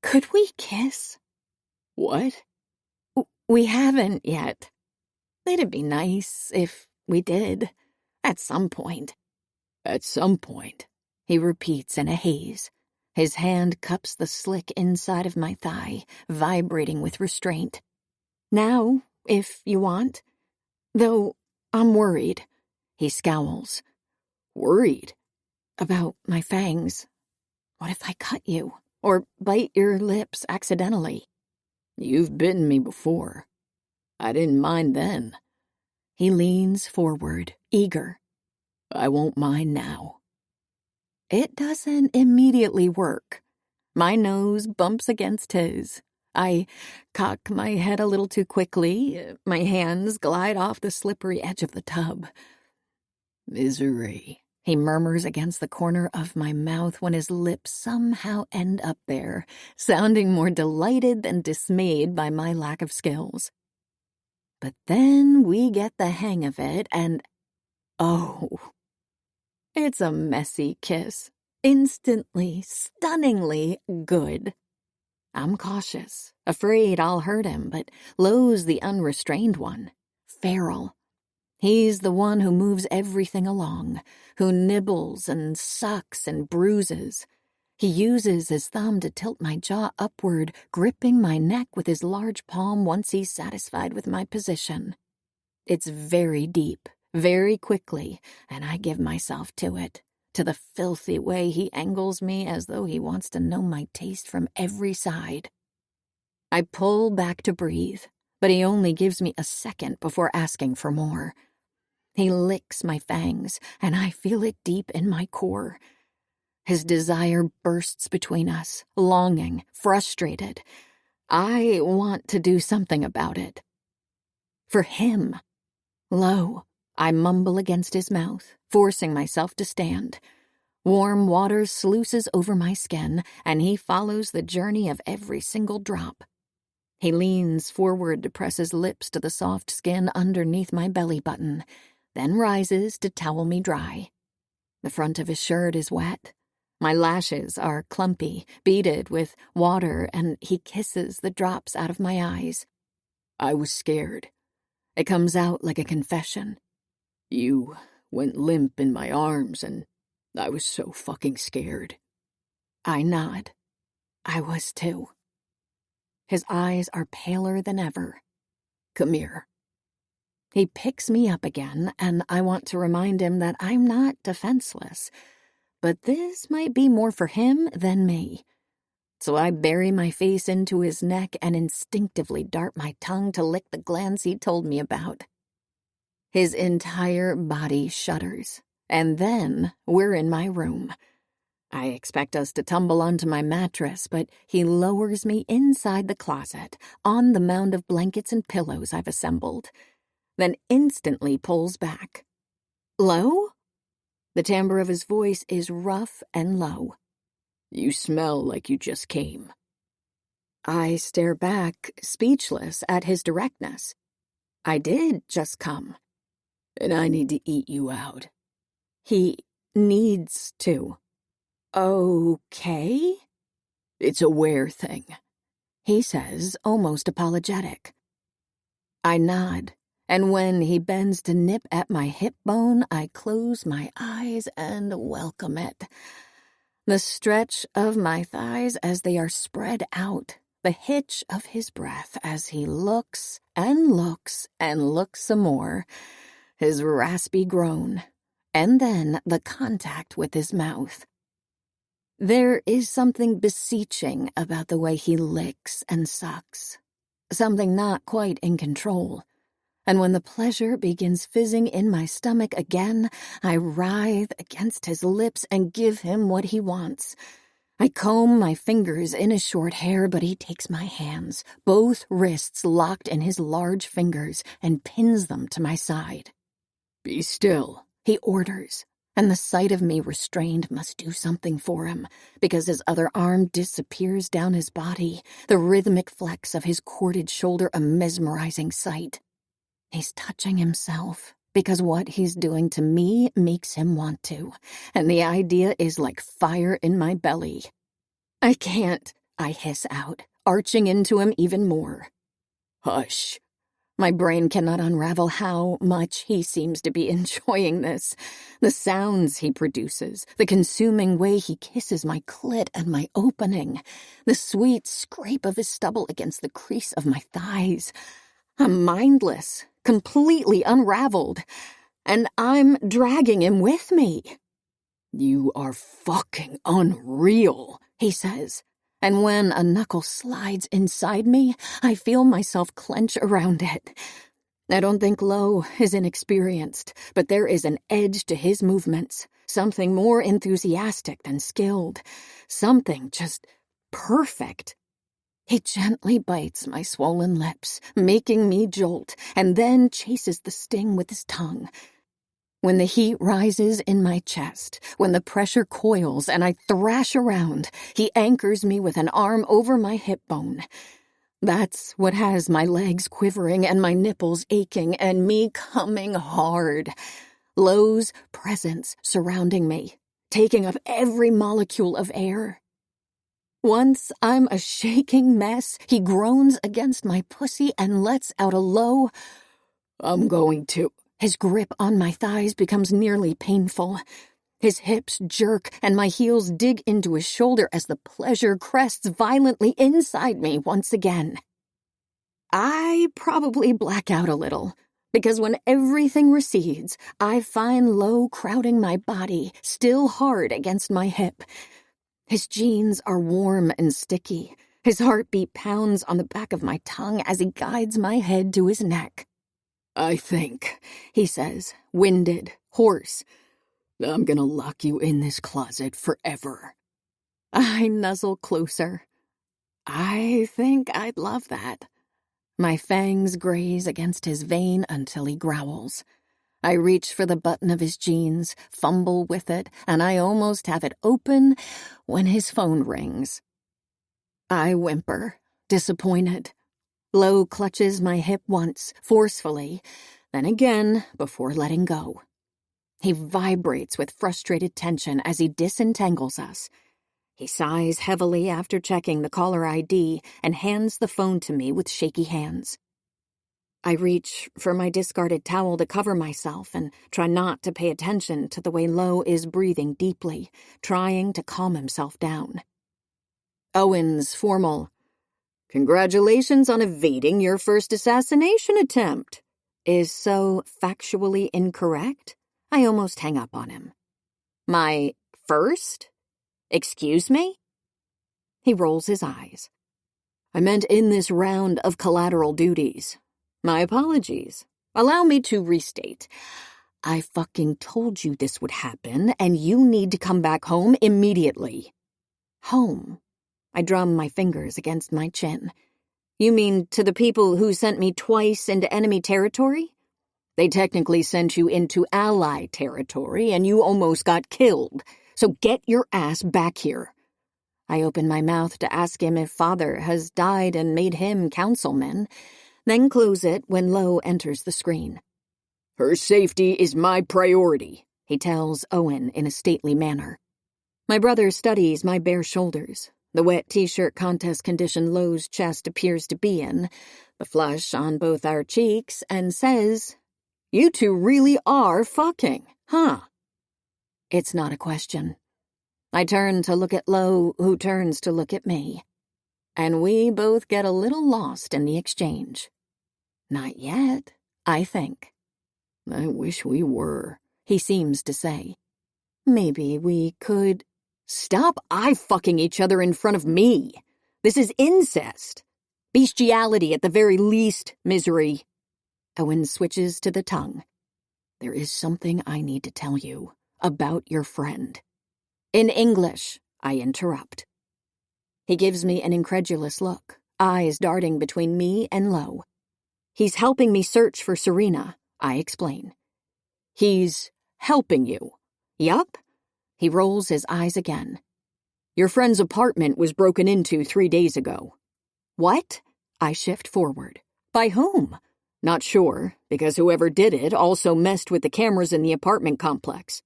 Could we kiss? What? We haven't yet. It'd be nice if we did, at some point. At some point, he repeats in a haze. His hand cups the slick inside of my thigh, vibrating with restraint. Now, if you want. Though, I'm worried. He scowls. Worried? About my fangs. What if I cut you? Or bite your lips accidentally? You've bitten me before. I didn't mind then. He leans forward, eager. I won't mind now. It doesn't immediately work. My nose bumps against his. I cock my head a little too quickly. My hands glide off the slippery edge of the tub. Misery, he murmurs against the corner of my mouth when his lips somehow end up there, sounding more delighted than dismayed by my lack of skills. But then we get the hang of it, and oh, it's a messy kiss. Instantly, stunningly good. I'm cautious, afraid I'll hurt him, but Lowe's the unrestrained one. Feral. He's the one who moves everything along, who nibbles and sucks and bruises. He uses his thumb to tilt my jaw upward, gripping my neck with his large palm once he's satisfied with my position. It's very deep, very quickly, and I give myself to it, to the filthy way he angles me as though he wants to know my taste from every side. I pull back to breathe, but he only gives me a second before asking for more. He licks my fangs, and I feel it deep in my core. His desire bursts between us, longing, frustrated. I want to do something about it. For him. Low, I mumble against his mouth, forcing myself to stand. Warm water sluices over my skin, and he follows the journey of every single drop. He leans forward to press his lips to the soft skin underneath my belly button, then rises to towel me dry. The front of his shirt is wet. My lashes are clumpy, beaded with water, and he kisses the drops out of my eyes. I was scared. It comes out like a confession. You went limp in my arms, and I was so fucking scared. I nod. I was too. His eyes are paler than ever. Come here. He picks me up again, and I want to remind him that I'm not defenseless. But this might be more for him than me. So I bury my face into his neck and instinctively dart my tongue to lick the glands he told me about. His entire body shudders, and then we're in my room. I expect us to tumble onto my mattress, but he lowers me inside the closet, on the mound of blankets and pillows I've assembled, then instantly pulls back. Low? The timbre of his voice is rough and low. You smell like you just came. I stare back, speechless at his directness. I did just come. And I need to eat you out. He needs to. Okay? It's a wear thing, he says, almost apologetic. I nod, and when he bends to nip at my hip bone, I close my eyes and welcome it. The stretch of my thighs as they are spread out, the hitch of his breath as he looks and looks and looks some more, his raspy groan, and then the contact with his mouth. There is something beseeching about the way he licks and sucks, something not quite in control. And when the pleasure begins fizzing in my stomach again, I writhe against his lips and give him what he wants. I comb my fingers in his short hair, but he takes my hands, both wrists locked in his large fingers, and pins them to my side. Be still, he orders, and the sight of me restrained must do something for him, because his other arm disappears down his body, the rhythmic flex of his corded shoulder a mesmerizing sight. He's touching himself, because what he's doing to me makes him want to, and the idea is like fire in my belly. I can't, I hiss out, arching into him even more. Hush. My brain cannot unravel how much he seems to be enjoying this. The sounds he produces, the consuming way he kisses my clit and my opening, the sweet scrape of his stubble against the crease of my thighs. I'm mindless, completely unraveled, and I'm dragging him with me. You are fucking unreal, he says, and when a knuckle slides inside me, I feel myself clench around it. I don't think Lo is inexperienced, but there is an edge to his movements, something more enthusiastic than skilled, something just perfect. He gently bites my swollen lips, making me jolt, and then chases the sting with his tongue. When the heat rises in my chest, when the pressure coils and I thrash around, he anchors me with an arm over my hip bone. That's what has my legs quivering and my nipples aching and me coming hard. Lo's presence surrounding me, taking up every molecule of air. Once I'm a shaking mess, he groans against my pussy and lets out a low, I'm going to. His grip on my thighs becomes nearly painful. His hips jerk and my heels dig into his shoulder as the pleasure crests violently inside me once again. I probably black out a little, because when everything recedes, I find Lo crowding my body, still hard against my hip. His jeans are warm and sticky. His heartbeat pounds on the back of my tongue as he guides my head to his neck. I think, he says, winded, hoarse, I'm gonna lock you in this closet forever. I nuzzle closer. I think I'd love that. My fangs graze against his vein until he growls. I reach for the button of his jeans, fumble with it, and I almost have it open when his phone rings. I whimper, disappointed. Lo clutches my hip once, forcefully, then again before letting go. He vibrates with frustrated tension as he disentangles us. He sighs heavily after checking the caller ID and hands the phone to me with shaky hands. I reach for my discarded towel to cover myself and try not to pay attention to the way Lo is breathing deeply, trying to calm himself down. Owen's formal, "Congratulations on evading your first assassination attempt," is so factually incorrect, I almost hang up on him. My first? Excuse me? He rolls his eyes. I meant in this round of collateral duties. My apologies. Allow me to restate. I fucking told you this would happen, and you need to come back home immediately. Home? I drum my fingers against my chin. You mean to the people who sent me twice into enemy territory? They technically sent you into ally territory, and you almost got killed. So get your ass back here. I open my mouth to ask him if Father has died and made him councilman, then close it when Lo enters the screen. Her safety is my priority, he tells Owen in a stately manner. My brother studies my bare shoulders, the wet t-shirt contest condition Lo's chest appears to be in, the flush on both our cheeks, and says, "You two really are fucking, huh?" It's not a question. I turn to look at Lo, who turns to look at me. And we both get a little lost in the exchange. Not yet, I think. I wish we were, he seems to say. Maybe we could... Stop eye-fucking each other in front of me. This is incest. Bestiality at the very least, Misery. Owen switches to the tongue. There is something I need to tell you about your friend. In English, I interrupt. He gives me an incredulous look, eyes darting between me and Lo. He's helping me search for Serena, I explain. He's helping you. Yup. He rolls his eyes again. Your friend's apartment was broken into 3 days ago. What? I shift forward. By whom? Not sure, because whoever did it also messed with the cameras in the apartment complex.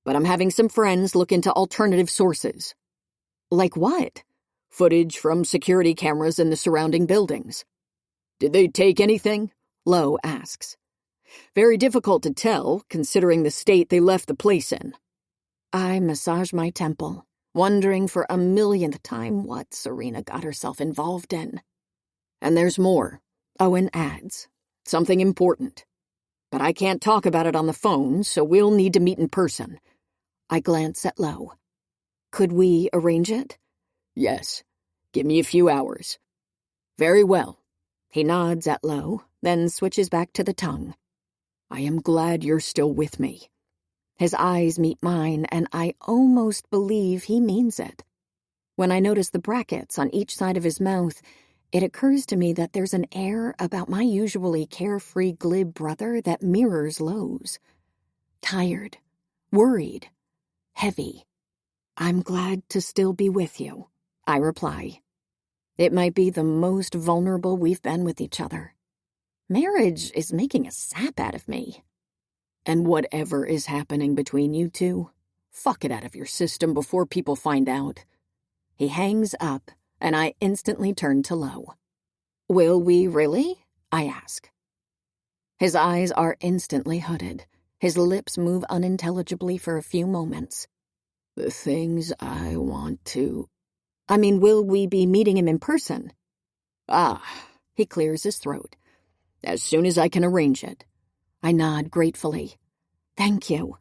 But I'm having some friends look into alternative sources. Like what? Footage from security cameras in the surrounding buildings. Did they take anything? Lo asks. Very difficult to tell, considering the state they left the place in. I massage my temple, wondering for a millionth time what Serena got herself involved in. And there's more, Owen adds, Something important. But I can't talk about it on the phone, so we'll need to meet in person. I glance at Lo. Could we arrange it? Yes. Give me a few hours. Very well. He nods at Lo, then switches back to the tongue. I am glad you're still with me. His eyes meet mine, and I almost believe he means it. When I notice the brackets on each side of his mouth, it occurs to me that there's an air about my usually carefree, glib brother that mirrors Lo's. Tired, worried, heavy. I'm glad to still be with you, I reply. It might be the most vulnerable we've been with each other. Marriage is making a sap out of me. And whatever is happening between you two, fuck it out of your system before people find out. He hangs up, and I instantly turn to Lo. Will we really? I ask. His eyes are instantly hooded. His lips move unintelligibly for a few moments. The things I want to... will we be meeting him in person? He clears his throat. As soon as I can arrange it. I nod gratefully. Thank you.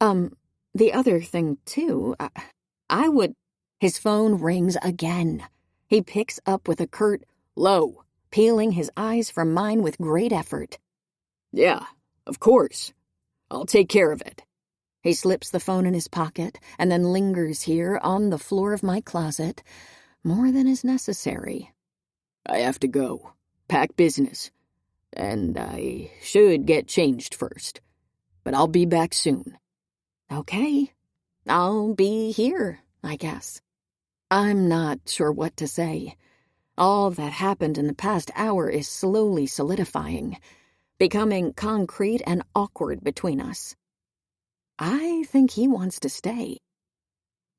The other thing, too, I would... His phone rings again. He picks up with a curt, "Lo," peeling his eyes from mine with great effort. Yeah, of course. I'll take care of it. He slips the phone in his pocket and then lingers here on the floor of my closet, more than is necessary. I have to go. Pack business. And I should get changed first. But I'll be back soon. Okay. I'll be here, I guess. I'm not sure what to say. All that happened in the past hour is slowly solidifying, becoming concrete and awkward between us. I think he wants to stay.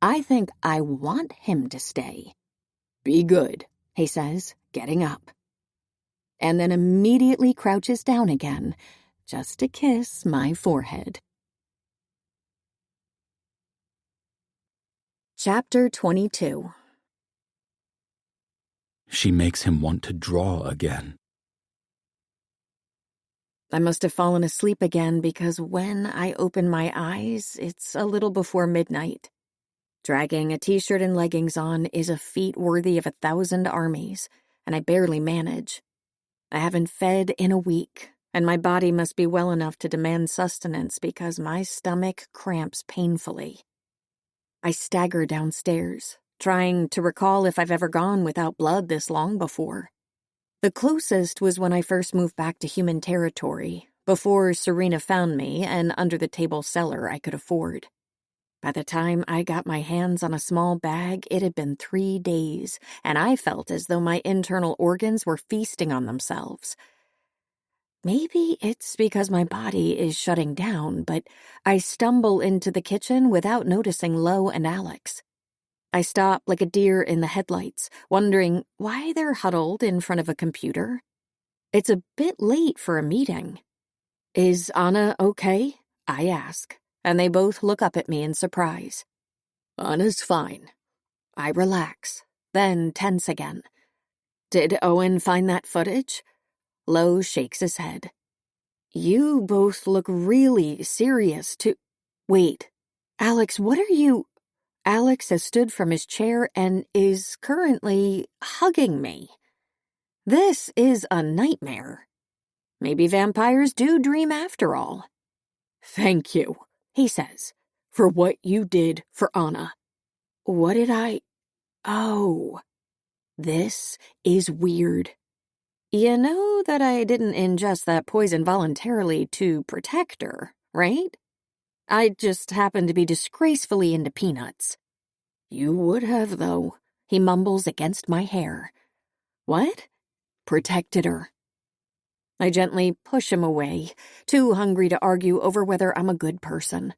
I think I want him to stay. Be good, he says, getting up. And then immediately crouches down again, just to kiss my forehead. Chapter 22. She makes him want to draw again. I must have fallen asleep again because when I open my eyes, it's a little before midnight. Dragging a t-shirt and leggings on is a feat worthy of 1,000 armies, and I barely manage. I haven't fed in a week, and my body must be well enough to demand sustenance because my stomach cramps painfully. I stagger downstairs, trying to recall if I've ever gone without blood this long before. The closest was when I first moved back to human territory, before Serena found me an under-the-table cellar I could afford. By the time I got my hands on a small bag, it had been 3 days, and I felt as though my internal organs were feasting on themselves. Maybe it's because my body is shutting down, but I stumble into the kitchen without noticing Lo and Alex. I stop like a deer in the headlights, wondering why they're huddled in front of a computer. It's a bit late for a meeting. Is Anna okay? I ask, and they both look up at me in surprise. Anna's fine. I relax, then tense again. Did Owen find that footage? Lo shakes his head. You both look really serious too. Wait, Alex, what are you... Alex has stood from his chair and is currently hugging me. This is a nightmare. Maybe vampires do dream after all. Thank you, he says, for what you did for Anna. What did I... Oh, this is weird. You know that I didn't ingest that poison voluntarily to protect her, right? I just happened to be disgracefully into peanuts. You would have, though, he mumbles against my hair. What? Protected her. I gently push him away, too hungry to argue over whether I'm a good person.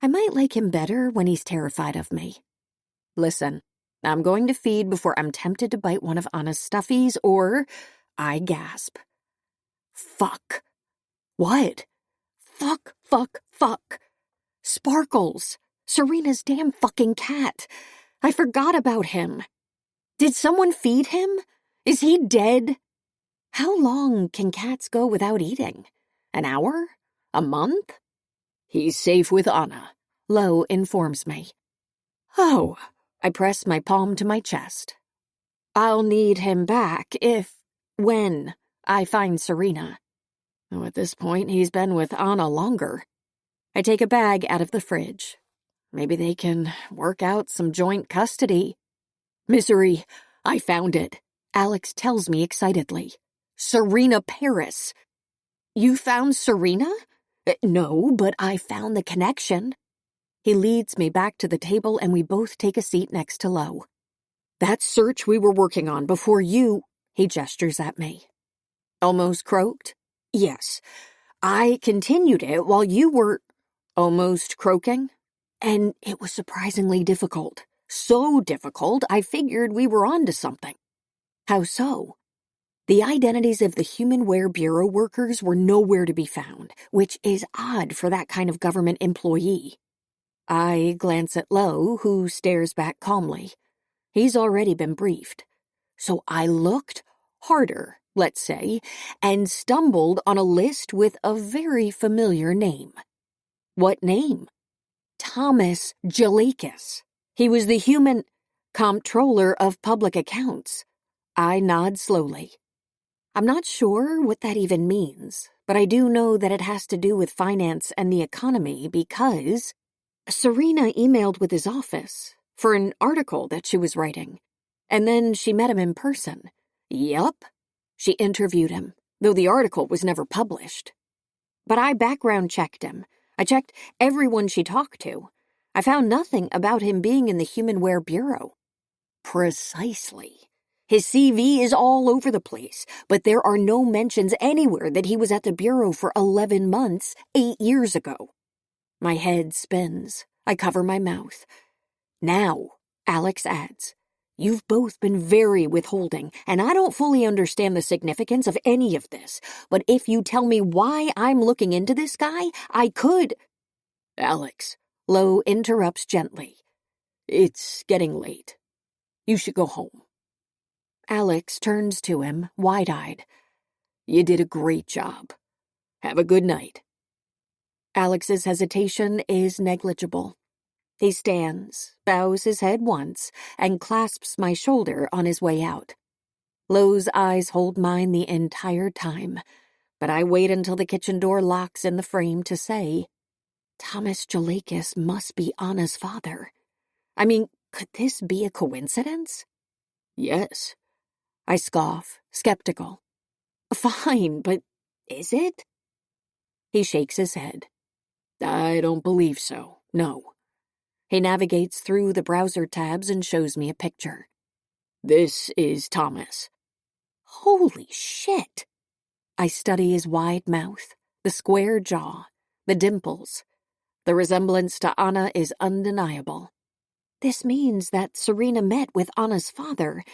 I might like him better when he's terrified of me. Listen, I'm going to feed before I'm tempted to bite one of Anna's stuffies, or I gasp. Fuck. What? Fuck. Sparkles. Serena's damn fucking cat. I forgot about him. Did someone feed him? Is he dead? How long can cats go without eating? An hour? A month? He's safe with Anna, Lo informs me. Oh, I press my palm to my chest. I'll need him back when I find Serena. Oh, at this point, he's been with Anna longer. I take a bag out of the fridge. Maybe they can work out some joint custody. Misery, I found it, Alex tells me excitedly. Serena Paris. You found Serena? No, but I found the connection. He leads me back to the table and we both take a seat next to Lo. That search we were working on before you, he gestures at me. Almost croaked? Yes. I continued it while you were almost croaking, and it was surprisingly difficult. So difficult, I figured we were onto something. How so? The identities of the Humanware Bureau workers were nowhere to be found, which is odd for that kind of government employee. I glance at Lo, who stares back calmly. He's already been briefed. So I looked harder, let's say, and stumbled on a list with a very familiar name. What name? Thomas Jalakis. He was the human comptroller of public accounts. I nod slowly. I'm not sure what that even means, but I do know that it has to do with finance and the economy because Serena emailed with his office for an article that she was writing, and then she met him in person. Yup. She interviewed him, though the article was never published. But I background checked him. I checked everyone she talked to. I found nothing about him being in the Humanware Bureau. Precisely. His CV is all over the place, but there are no mentions anywhere that he was at the Bureau for 11 months 8 years ago. My head spins. I cover my mouth. Now, Alex adds, you've both been very withholding, and I don't fully understand the significance of any of this, but if you tell me why I'm looking into this guy, I could— Alex, Lo interrupts gently. It's getting late. You should go home. Alex turns to him, wide-eyed. You did a great job. Have a good night. Alex's hesitation is negligible. He stands, bows his head once, and clasps my shoulder on his way out. Lo's eyes hold mine the entire time, but I wait until the kitchen door locks in the frame to say, Thomas Jalakis must be Anna's father. I mean, could this be a coincidence? Yes. I scoff, skeptical. Fine, but is it? He shakes his head. I don't believe so, no. He navigates through the browser tabs and shows me a picture. This is Thomas. Holy shit! I study his wide mouth, the square jaw, the dimples. The resemblance to Anna is undeniable. This means that Serena met with Anna's father,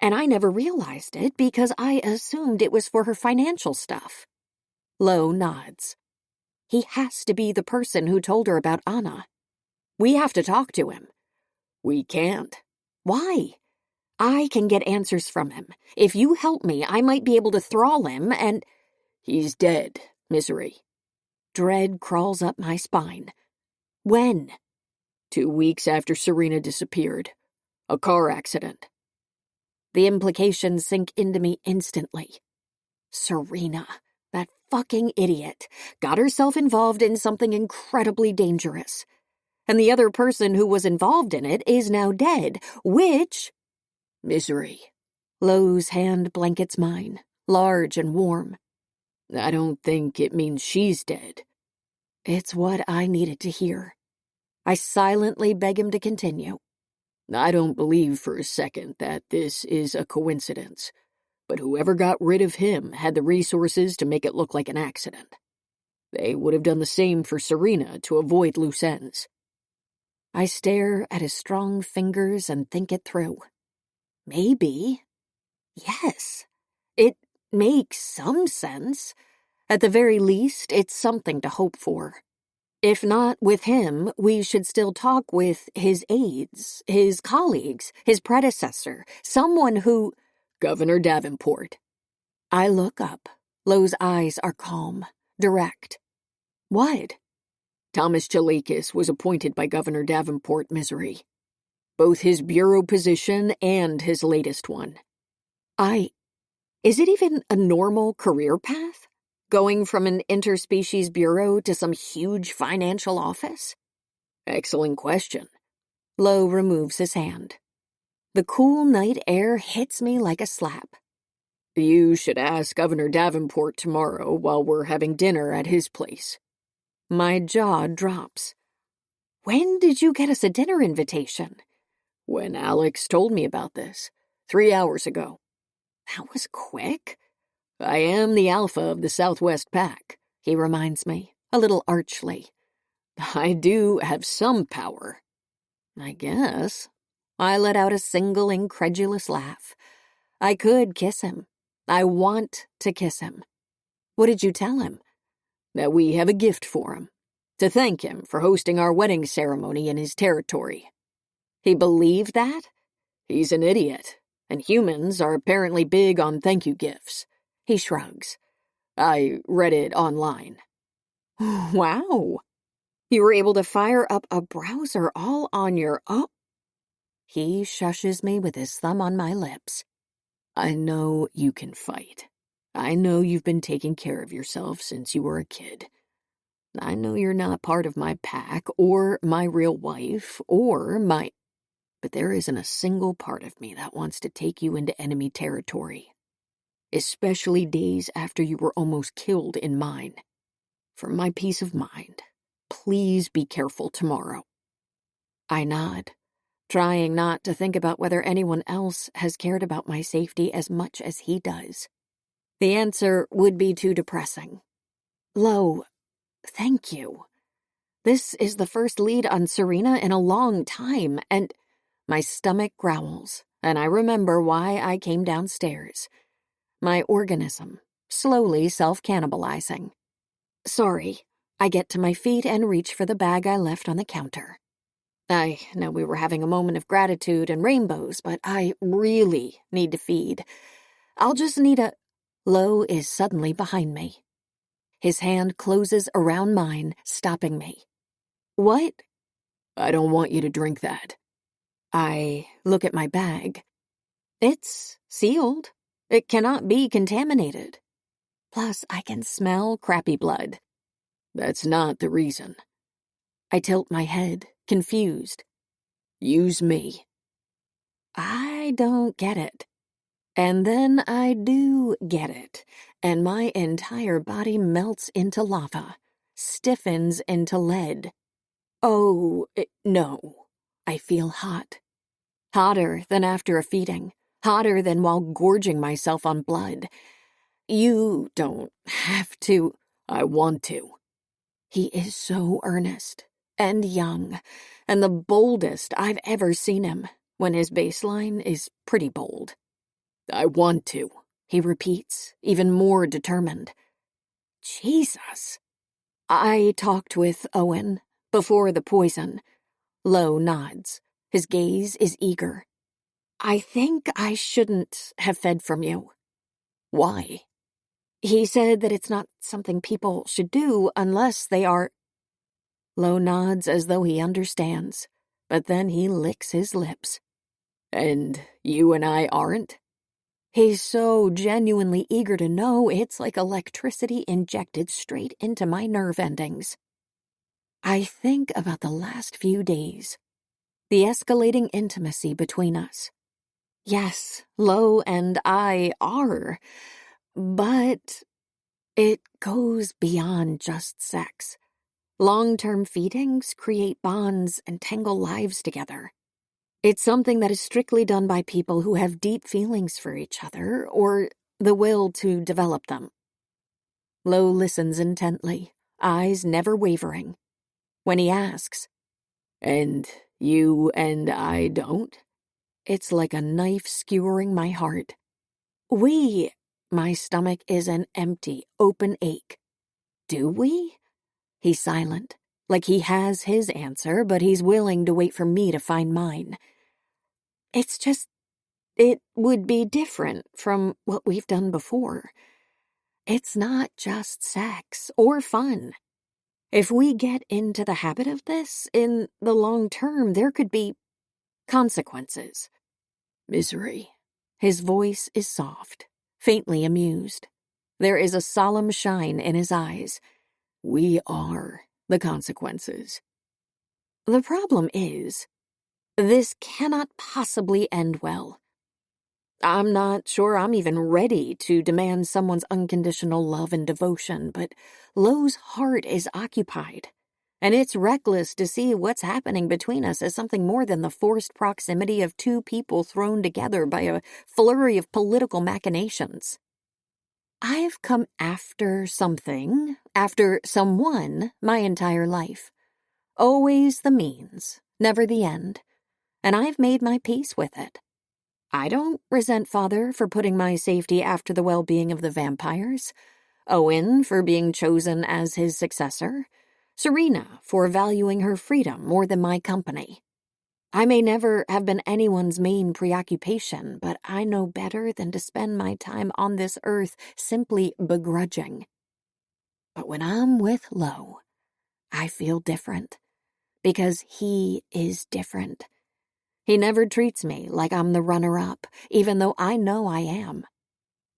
and I never realized it because I assumed it was for her financial stuff. Lo nods. He has to be the person who told her about Anna. We have to talk to him. We can't. Why? I can get answers from him. If you help me, I might be able to thrall him and— He's dead, Misery. Dread crawls up my spine. When? 2 weeks after Serena disappeared. A car accident. The implications sink into me instantly. Serena, that fucking idiot, got herself involved in something incredibly dangerous. And the other person who was involved in it is now dead, which— Misery. Lo's hand blankets mine, large and warm. I don't think it means she's dead. It's what I needed to hear. I silently beg him to continue. I don't believe for a second that this is a coincidence, but whoever got rid of him had the resources to make it look like an accident. They would have done the same for Serena to avoid loose ends. I stare at his strong fingers and think it through. Maybe. Yes. It makes some sense. At the very least, it's something to hope for. If not with him, we should still talk with his aides, his colleagues, his predecessor, someone who— Governor Davenport. I look up. Lo's eyes are calm, direct. What? Thomas Chalakis was appointed by Governor Davenport Misery. Both his bureau position and his latest one. Is it even a normal career path? Going from an interspecies bureau to some huge financial office? Excellent question. Lo removes his hand. The cool night air hits me like a slap. You should ask Governor Davenport tomorrow while we're having dinner at his place. My jaw drops. When did you get us a dinner invitation? When Alex told me about this, 3 hours ago. That was quick. I am the alpha of the Southwest Pack, he reminds me, a little archly. I do have some power. I guess. I let out a single incredulous laugh. I could kiss him. I want to kiss him. What did you tell him? That we have a gift for him, to thank him for hosting our wedding ceremony in his territory. He believed that? He's an idiot, and humans are apparently big on thank you gifts. He shrugs. I read it online. Wow. You were able to fire up a browser all on your own. He shushes me with his thumb on my lips. I know you can fight. I know you've been taking care of yourself since you were a kid. I know you're not part of my pack, or my real wife, or my... But there isn't a single part of me that wants to take you into enemy territory. Especially days after you were almost killed in mine. For my peace of mind, please be careful tomorrow. I nod, trying not to think about whether anyone else has cared about my safety as much as he does. The answer would be too depressing. Lo, thank you. This is the first lead on Serena in a long time, and my stomach growls, and I remember why I came downstairs. My organism, slowly self-cannibalizing. Sorry, I get to my feet and reach for the bag I left on the counter. I know we were having a moment of gratitude and rainbows, but I really need to feed. I'll just need a... Lo is suddenly behind me. His hand closes around mine, stopping me. What? I don't want you to drink that. I look at my bag. It's sealed. It cannot be contaminated. Plus, I can smell crappy blood. That's not the reason. I tilt my head, confused. Use me. I don't get it. And then I do get it, and my entire body melts into lava, stiffens into lead. Oh, no. I feel hot. Hotter than after a feeding, hotter than while gorging myself on blood. You don't have to. I want to. He is so earnest and young, and the boldest I've ever seen him, when his baseline is pretty bold. I want to, he repeats, even more determined. Jesus. I talked with Owen before the poison. Lo nods. His gaze is eager. I think I shouldn't have fed from you. Why? He said that it's not something people should do unless they are... Lo nods as though he understands, but then he licks his lips. And you and I aren't? He's so genuinely eager to know, it's like electricity injected straight into my nerve endings. I think about the last few days, the escalating intimacy between us. Yes, Lo and I are, but it goes beyond just sex. Long-term feedings create bonds and tangle lives together. It's something that is strictly done by people who have deep feelings for each other or the will to develop them. Lo listens intently, eyes never wavering. When he asks, "And you and I don't?" it's like a knife skewering my heart. My stomach is an empty, open ache. Do we? He's silent, like he has his answer, but he's willing to wait for me to find mine. It's just, It would be different from what we've done before. It's not just sex or fun. If we get into the habit of this, in the long term, there could be consequences. Misery. His voice is soft, faintly amused. There is a solemn shine in his eyes. We are the consequences. The problem is, this cannot possibly end well. I'm not sure I'm even ready to demand someone's unconditional love and devotion, but Lo's heart is occupied, and it's reckless to see what's happening between us as something more than the forced proximity of two people thrown together by a flurry of political machinations. I've come after something, after someone, my entire life. Always the means, never the end, and I've made my peace with it. I don't resent Father for putting my safety after the well-being of the vampires, Owen for being chosen as his successor, Serena for valuing her freedom more than my company. I may never have been anyone's main preoccupation, but I know better than to spend my time on this earth simply begrudging. But when I'm with Lo, I feel different, because he is different. He never treats me like I'm the runner-up, even though I know I am.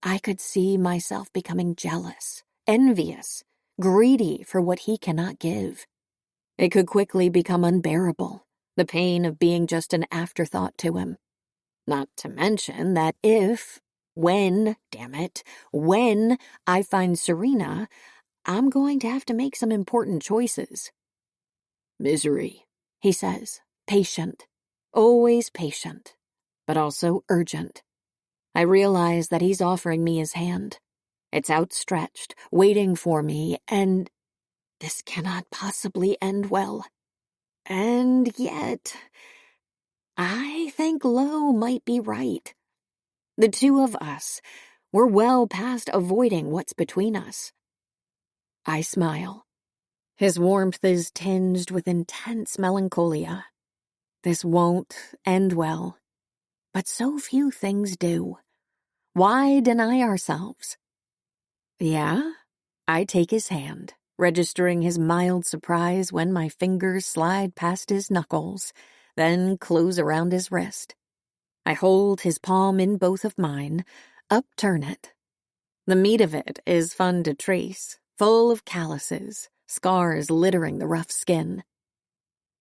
I could see myself becoming jealous, envious, greedy for what he cannot give. It could quickly become unbearable, the pain of being just an afterthought to him. Not to mention that when I find Serena, I'm going to have to make some important choices. Misery, he says, patient. Always patient, but also urgent. I realize that he's offering me his hand. It's outstretched, waiting for me, and this cannot possibly end well. And yet, I think Lo might be right. The two of us, we're well past avoiding what's between us. I smile. His warmth is tinged with intense melancholia. This won't end well. But so few things do. Why deny ourselves? Yeah, I take his hand, registering his mild surprise when my fingers slide past his knuckles, then close around his wrist. I hold his palm in both of mine, upturn it. The meat of it is fun to trace, full of calluses, scars littering the rough skin.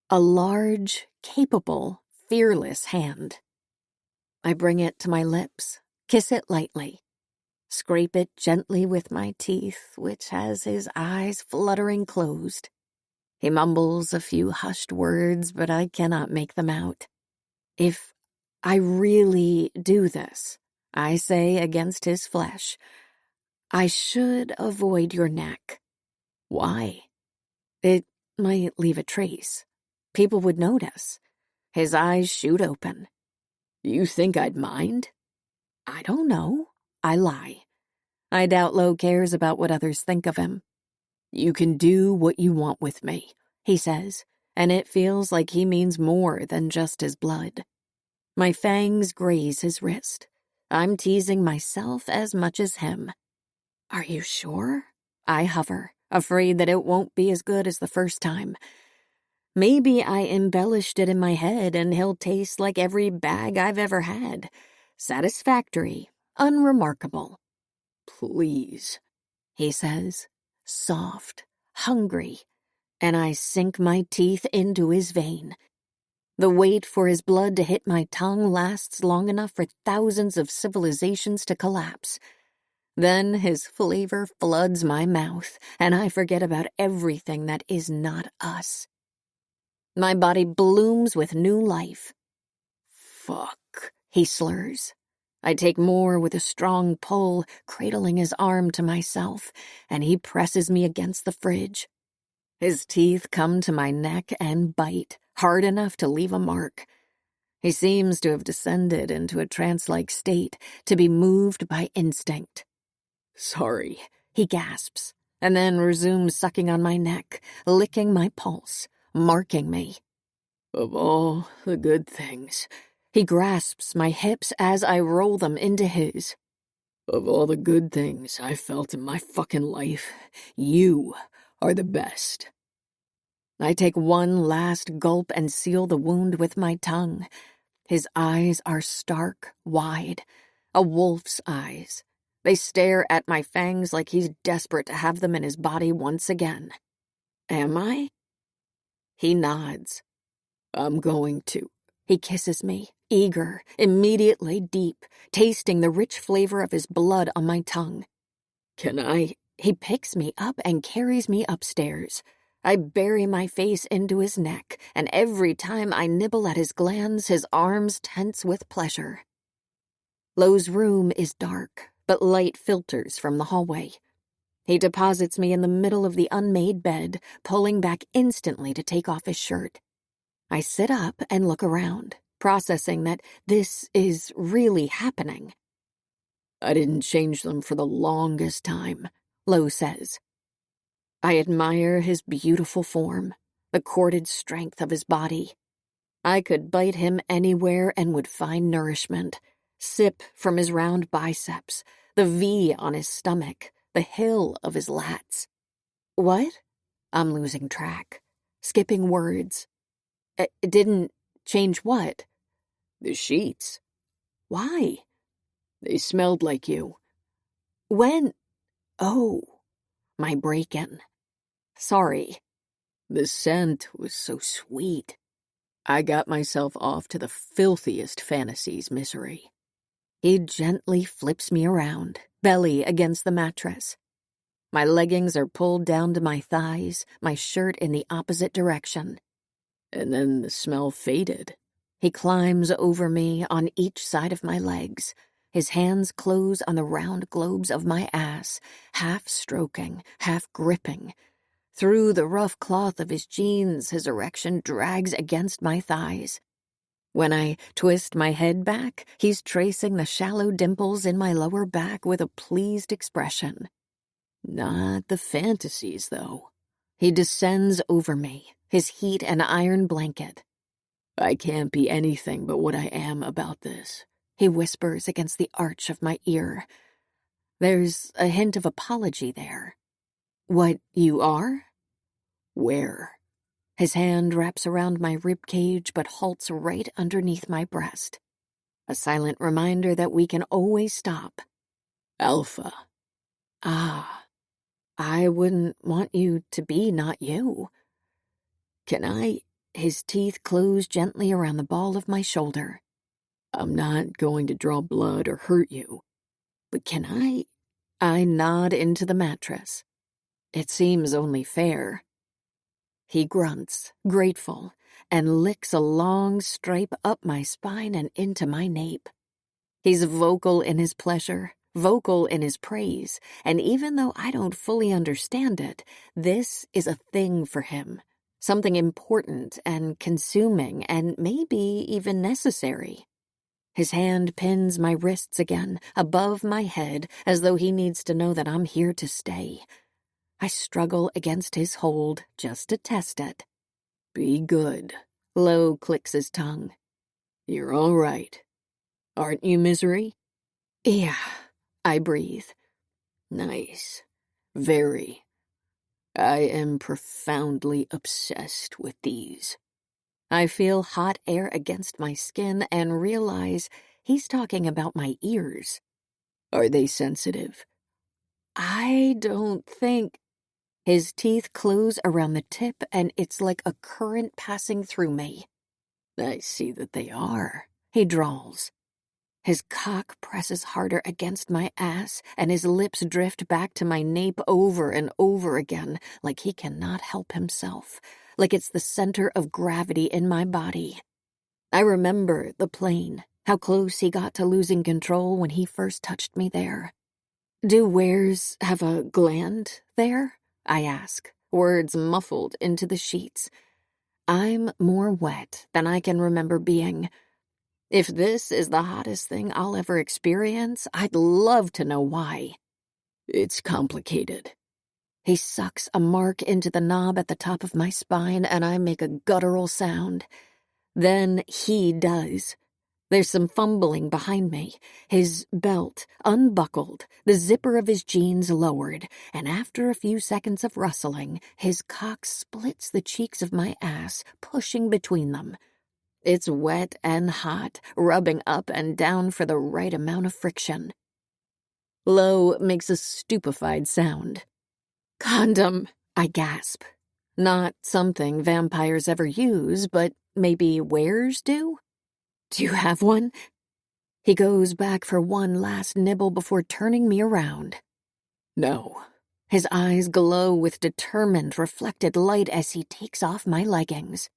A large, capable, fearless hand. I bring it to my lips, kiss it lightly, scrape it gently with my teeth, which has his eyes fluttering closed. He mumbles a few hushed words, but I cannot make them out. If I really do this, I say against his flesh, I should avoid your neck. why? It might leave a trace. People would notice. His eyes shoot open. You think I'd mind? I don't know. I lie. I doubt Lo cares about what others think of him. You can do what you want with me, he says, and it feels like he means more than just his blood. My fangs graze his wrist. I'm teasing myself as much as him. Are you sure? I hover, afraid that it won't be as good as the first time. Maybe I embellished it in my head and he'll taste like every bag I've ever had. Satisfactory, unremarkable. Please, he says, soft, hungry, and I sink my teeth into his vein. The wait for his blood to hit my tongue lasts long enough for thousands of civilizations to collapse. Then his flavor floods my mouth, and I forget about everything that is not us. My body blooms with new life. fuck, He slurs. I take more with a strong pull, cradling his arm to myself, and he presses me against the fridge. His teeth come to my neck and bite, hard enough to leave a mark. He seems to have descended into a trance-like state, to be moved by instinct. Sorry, he gasps, and then resumes sucking on my neck, licking my pulse, marking me. Of all the good things, He grasps my hips as I roll them into his. Of all the good things I've felt in my fucking life, you are the best. I take one last gulp and seal the wound with my tongue. His eyes are stark, wide, a wolf's eyes. They stare at my fangs like he's desperate to have them in his body once again. Am I? He nods. I'm going to. He kisses me, eager, immediately deep, tasting the rich flavor of his blood on my tongue. Can I? He picks me up and carries me upstairs. I bury my face into his neck, and every time I nibble at his glands, his arms tense with pleasure. Lo's room is dark, but light filters from the hallway. He deposits me in the middle of the unmade bed, pulling back instantly to take off his shirt. I sit up and look around, processing that this is really happening. I didn't change them for the longest time, Lo says. I admire his beautiful form, the corded strength of his body. I could bite him anywhere and would find nourishment, sip from his round biceps, the V on his stomach, the hill of his lats. What? I'm losing track, skipping words. It didn't change what? The sheets. Why? They smelled like you. When? Oh, my break-in. Sorry. The scent was so sweet. I got myself off to the filthiest fantasies, Misery. He gently flips me around, belly against the mattress. My leggings are pulled down to my thighs, my shirt in the opposite direction. And then the smell faded. He climbs over me on each side of my legs. His hands close on the round globes of my ass, half stroking, half gripping. Through the rough cloth of his jeans, his erection drags against my thighs. When I twist my head back, he's tracing the shallow dimples in my lower back with a pleased expression. Not the fantasies, though. He descends over me, his heat an iron blanket. I can't be anything but what I am about this, he whispers against the arch of my ear. There's a hint of apology there. What you are? Where? His hand wraps around my ribcage but halts right underneath my breast. A silent reminder that we can always stop. Alpha. Ah, I wouldn't want you to be not you. Can I? His teeth close gently around the ball of my shoulder. I'm not going to draw blood or hurt you. But can I? I nod into the mattress. It seems only fair. He grunts, grateful, and licks a long stripe up my spine and into my nape. He's vocal in his pleasure, vocal in his praise, and even though I don't fully understand it, this is a thing for him, something important and consuming and maybe even necessary. His hand pins my wrists again, above my head, as though he needs to know that I'm here to stay. I struggle against his hold just to test it. Be good. Lo clicks his tongue. You're all right. Aren't you, Misery? Yeah, I breathe. Nice. Very. I am profoundly obsessed with these. I feel hot air against my skin and realize he's talking about my ears. Are they sensitive? I don't think... His teeth close around the tip, and it's like a current passing through me. I see that they are, he drawls. His cock presses harder against my ass, and his lips drift back to my nape over and over again, like he cannot help himself, like it's the center of gravity in my body. I remember the plane, how close he got to losing control when he first touched me there. Do wares have a gland there? I ask, words muffled into the sheets. I'm more wet than I can remember being. If this is the hottest thing I'll ever experience, I'd love to know why. It's complicated. He sucks a mark into the knob at the top of my spine, and I make a guttural sound. Then he does. There's some fumbling behind me, his belt unbuckled, the zipper of his jeans lowered, and after a few seconds of rustling, his cock splits the cheeks of my ass, pushing between them. It's wet and hot, rubbing up and down for the right amount of friction. Lo makes a stupefied sound. Condom, I gasp. Not something vampires ever use, but maybe wears do? Do you have one? He goes back for one last nibble before turning me around. No. His eyes glow with determined, reflected light as he takes off my leggings.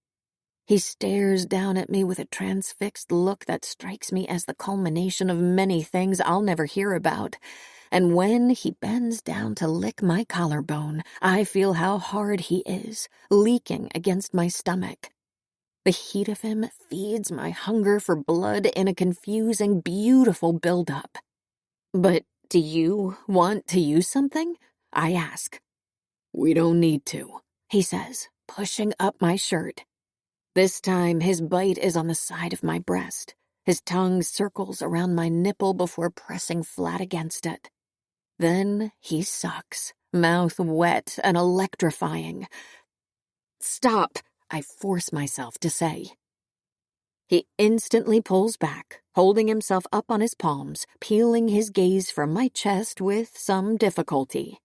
He stares down at me with a transfixed look that strikes me as the culmination of many things I'll never hear about. And when he bends down to lick my collarbone, I feel how hard he is, leaking against my stomach. The heat of him feeds my hunger for blood in a confusing, beautiful buildup. But do you want to use something? I ask. We don't need to, he says, pushing up my shirt. This time his bite is on the side of my breast. His tongue circles around my nipple before pressing flat against it. Then he sucks, mouth wet and electrifying. Stop, I force myself to say. He instantly pulls back, holding himself up on his palms, peeling his gaze from my chest with some difficulty.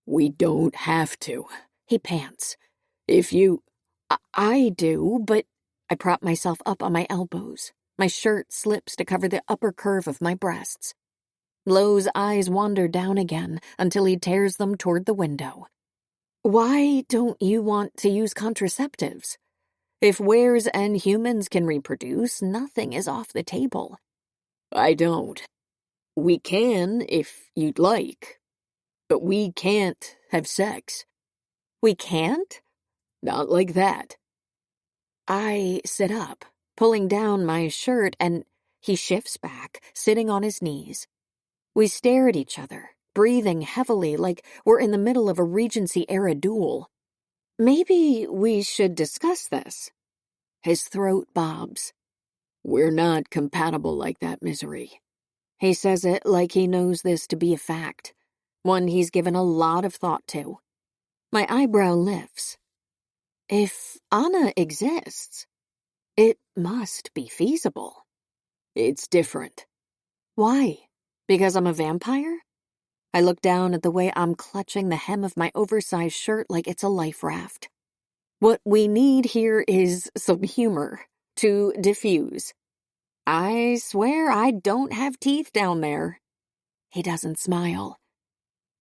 We don't have to, he pants. If you... I do, but... I prop myself up on my elbows. My shirt slips to cover the upper curve of my breasts. Lo's eyes wander down again until he tears them toward the window. Why don't you want to use contraceptives? If wares and humans can reproduce, nothing is off the table. I don't. We can, if you'd like. But we can't have sex. We can't? Not like that. I sit up, pulling down my shirt, and he shifts back, sitting on his knees. We stare at each other, breathing heavily like we're in the middle of a Regency-era duel. Maybe we should discuss this. His throat bobs. We're not compatible like that, Misery. He says it like he knows this to be a fact, one he's given a lot of thought to. My eyebrow lifts. If Anna exists, it must be feasible. It's different. Why? Because I'm a vampire? I look down at the way I'm clutching the hem of my oversized shirt like it's a life raft. What we need here is some humor to diffuse. I swear I don't have teeth down there. He doesn't smile.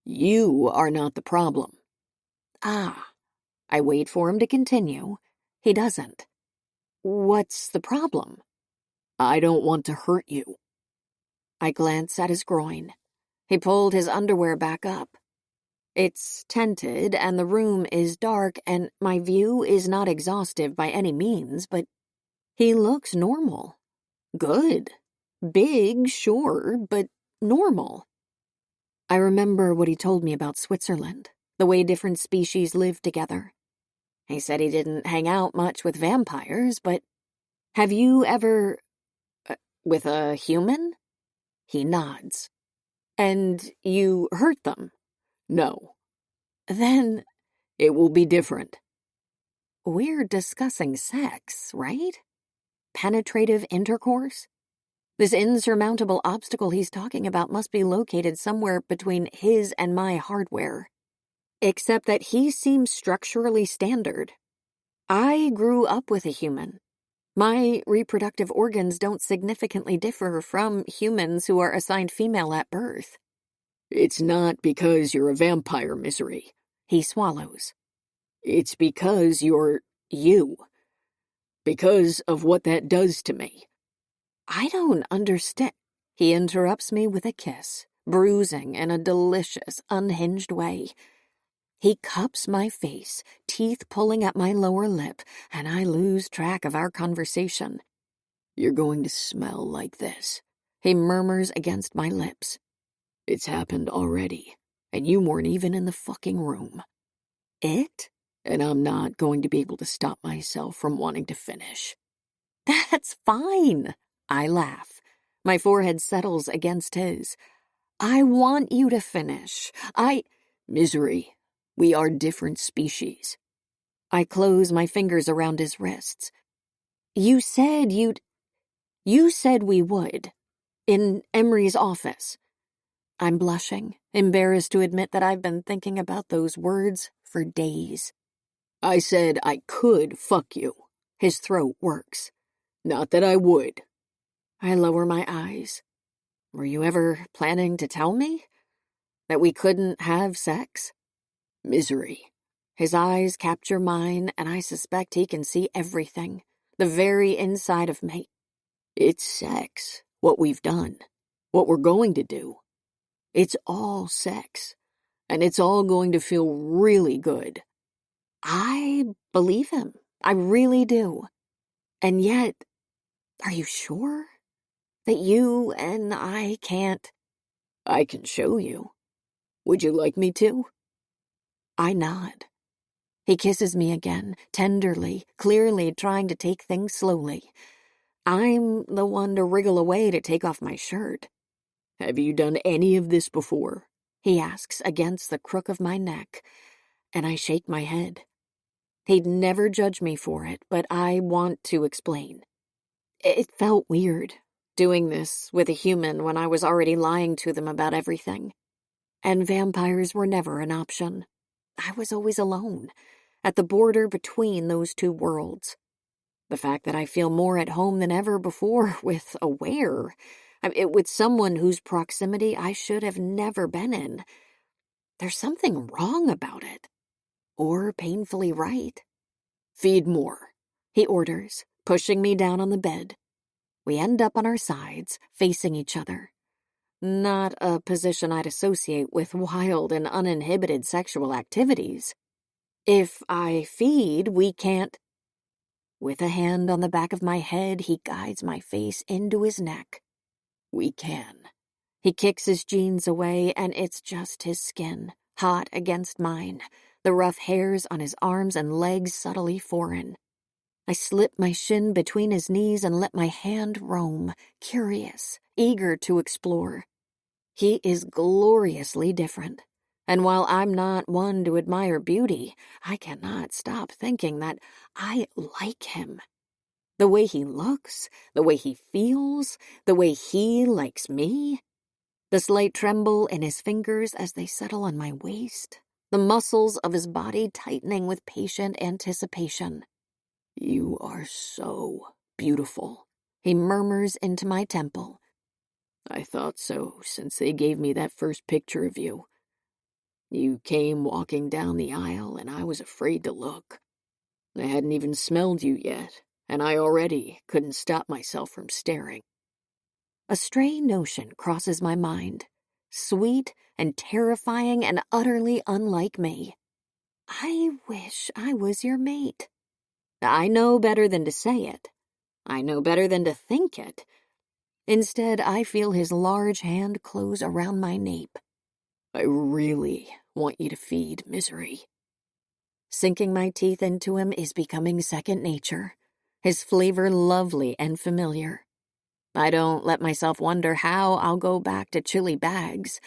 You are not the problem. Ah. I wait for him to continue. He doesn't. What's the problem? I don't want to hurt you. I glance at his groin. He pulled his underwear back up. It's tented and the room is dark and my view is not exhaustive by any means, but he looks normal. Good. Big, sure, but normal. I remember what he told me about Switzerland, the way different species live together. He said he didn't hang out much with vampires, but have you ever... with a human? He nods. And you hurt them? No. Then it will be different. We're discussing sex, right? Penetrative intercourse? This insurmountable obstacle he's talking about must be located somewhere between his and my hardware. Except that he seems structurally standard. I grew up with a human. My reproductive organs don't significantly differ from humans who are assigned female at birth. It's not because you're a vampire, Misery. He swallows. It's because you're you. Because of what that does to me. I don't understand. He interrupts me with a kiss, bruising in a delicious, unhinged way. He cups my face, teeth pulling at my lower lip, and I lose track of our conversation. You're going to smell like this, he murmurs against my lips. It's happened already, and you weren't even in the fucking room. It? And I'm not going to be able to stop myself from wanting to finish. That's fine, I laugh. My forehead settles against his. I want you to finish. Misery, we are different species. I close my fingers around his wrists. You said we would. In Emery's office. I'm blushing, embarrassed to admit that I've been thinking about those words for days. I said I could fuck you. His throat works. Not that I would. I lower my eyes. Were you ever planning to tell me? That we couldn't have sex? Misery. His eyes capture mine, and I suspect he can see everything, the very inside of me. It's sex, what we've done, what we're going to do. It's all sex, and it's all going to feel really good. I believe him. I really do. And yet, are you sure that you and I can't? I can show you. Would you like me to? I nod. He kisses me again, tenderly, clearly trying to take things slowly. I'm the one to wriggle away to take off my shirt. Have you done any of this before? He asks against the crook of my neck, and I shake my head. He'd never judge me for it, but I want to explain. It felt weird, doing this with a human when I was already lying to them about everything. And vampires were never an option. I was always alone, at the border between those two worlds. The fact that I feel more at home than ever before with with someone whose proximity I should have never been in. There's something wrong about it. Or painfully right. Feed more, he orders, pushing me down on the bed. We end up on our sides, facing each other. Not a position I'd associate with wild and uninhibited sexual activities. If I feed, we can't. With a hand on the back of my head, he guides my face into his neck. We can. He kicks his jeans away, and it's just his skin, hot against mine, the rough hairs on his arms and legs subtly foreign. I slip my shin between his knees and let my hand roam, curious, eager to explore. He is gloriously different, and while I'm not one to admire beauty, I cannot stop thinking that I like him. The way he looks, the way he feels, the way he likes me. The slight tremble in his fingers as they settle on my waist, the muscles of his body tightening with patient anticipation. You are so beautiful, he murmurs into my temple. I thought so since they gave me that first picture of you. You came walking down the aisle and I was afraid to look. I hadn't even smelled you yet, and I already couldn't stop myself from staring. A stray notion crosses my mind, sweet and terrifying and utterly unlike me. I wish I was your mate. I know better than to say it. I know better than to think it. Instead, I feel his large hand close around my nape. I really want you to feed, Misery. Sinking my teeth into him is becoming second nature, his flavor lovely and familiar. I don't let myself wonder how I'll go back to chili bags.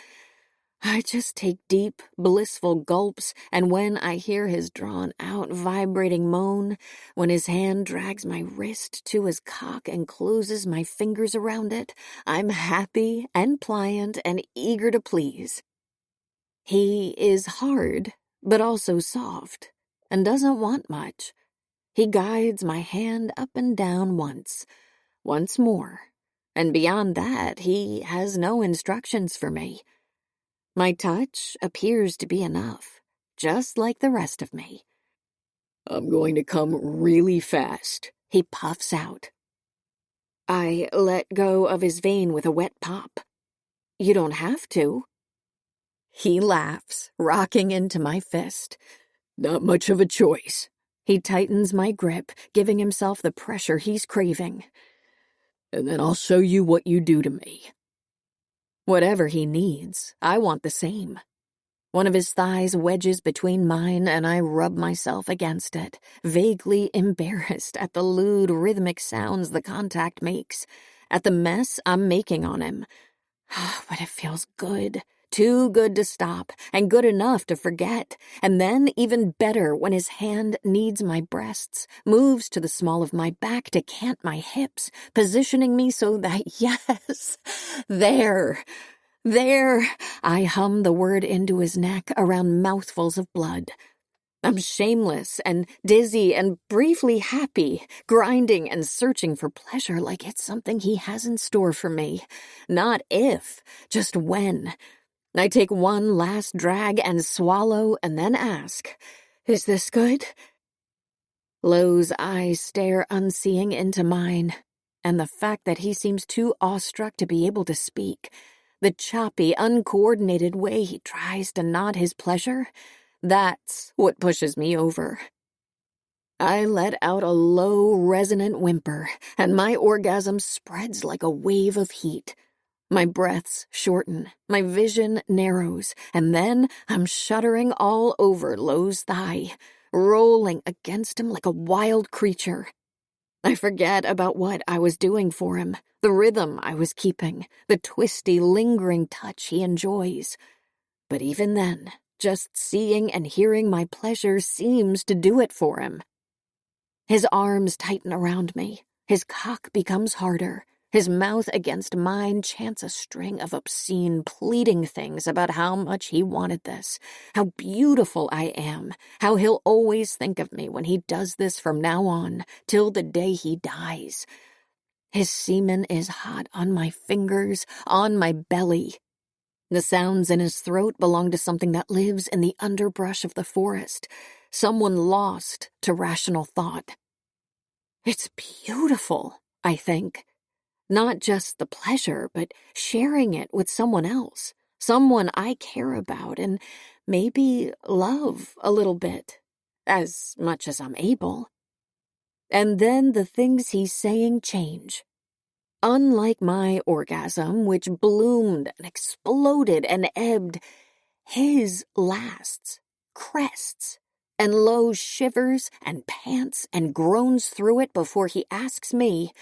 I just take deep, blissful gulps, and when I hear his drawn-out, vibrating moan, when his hand drags my wrist to his cock and closes my fingers around it, I'm happy and pliant and eager to please. He is hard, but also soft, and doesn't want much. He guides my hand up and down once more, and beyond that, he has no instructions for me. My touch appears to be enough, just like the rest of me. I'm going to come really fast, he puffs out. I let go of his vein with a wet pop. You don't have to. He laughs, rocking into my fist. Not much of a choice. He tightens my grip, giving himself the pressure he's craving. And then I'll show you what you do to me. Whatever he needs, I want the same. One of his thighs wedges between mine, and I rub myself against it, vaguely embarrassed at the lewd, rhythmic sounds the contact makes, at the mess I'm making on him. But it feels good. Too good to stop, and good enough to forget. And then even better when his hand kneads my breasts, moves to the small of my back to cant my hips, positioning me so that, yes, there, I hum the word into his neck around mouthfuls of blood. I'm shameless and dizzy and briefly happy, grinding and searching for pleasure like it's something he has in store for me. Not if, just when. I take one last drag and swallow and then ask, "Is this good?" Lowe's eyes stare unseeing into mine, and the fact that he seems too awestruck to be able to speak, the choppy, uncoordinated way he tries to nod his pleasure, that's what pushes me over. I let out a low, resonant whimper, and my orgasm spreads like a wave of heat. My breaths shorten, my vision narrows, and then I'm shuddering all over Lowe's thigh, rolling against him like a wild creature. I forget about what I was doing for him, the rhythm I was keeping, the twisty, lingering touch he enjoys. But even then, just seeing and hearing my pleasure seems to do it for him. His arms tighten around me, his cock becomes harder. His mouth against mine chants a string of obscene, pleading things about how much he wanted this, how beautiful I am, how he'll always think of me when he does this from now on, till the day he dies. His semen is hot on my fingers, on my belly. The sounds in his throat belong to something that lives in the underbrush of the forest, someone lost to rational thought. It's beautiful, I think. Not just the pleasure, but sharing it with someone else, someone I care about and maybe love a little bit, as much as I'm able. And then the things he's saying change. Unlike my orgasm, which bloomed and exploded and ebbed, his lasts, crests, and Lowe shivers and pants and groans through it before he asks me,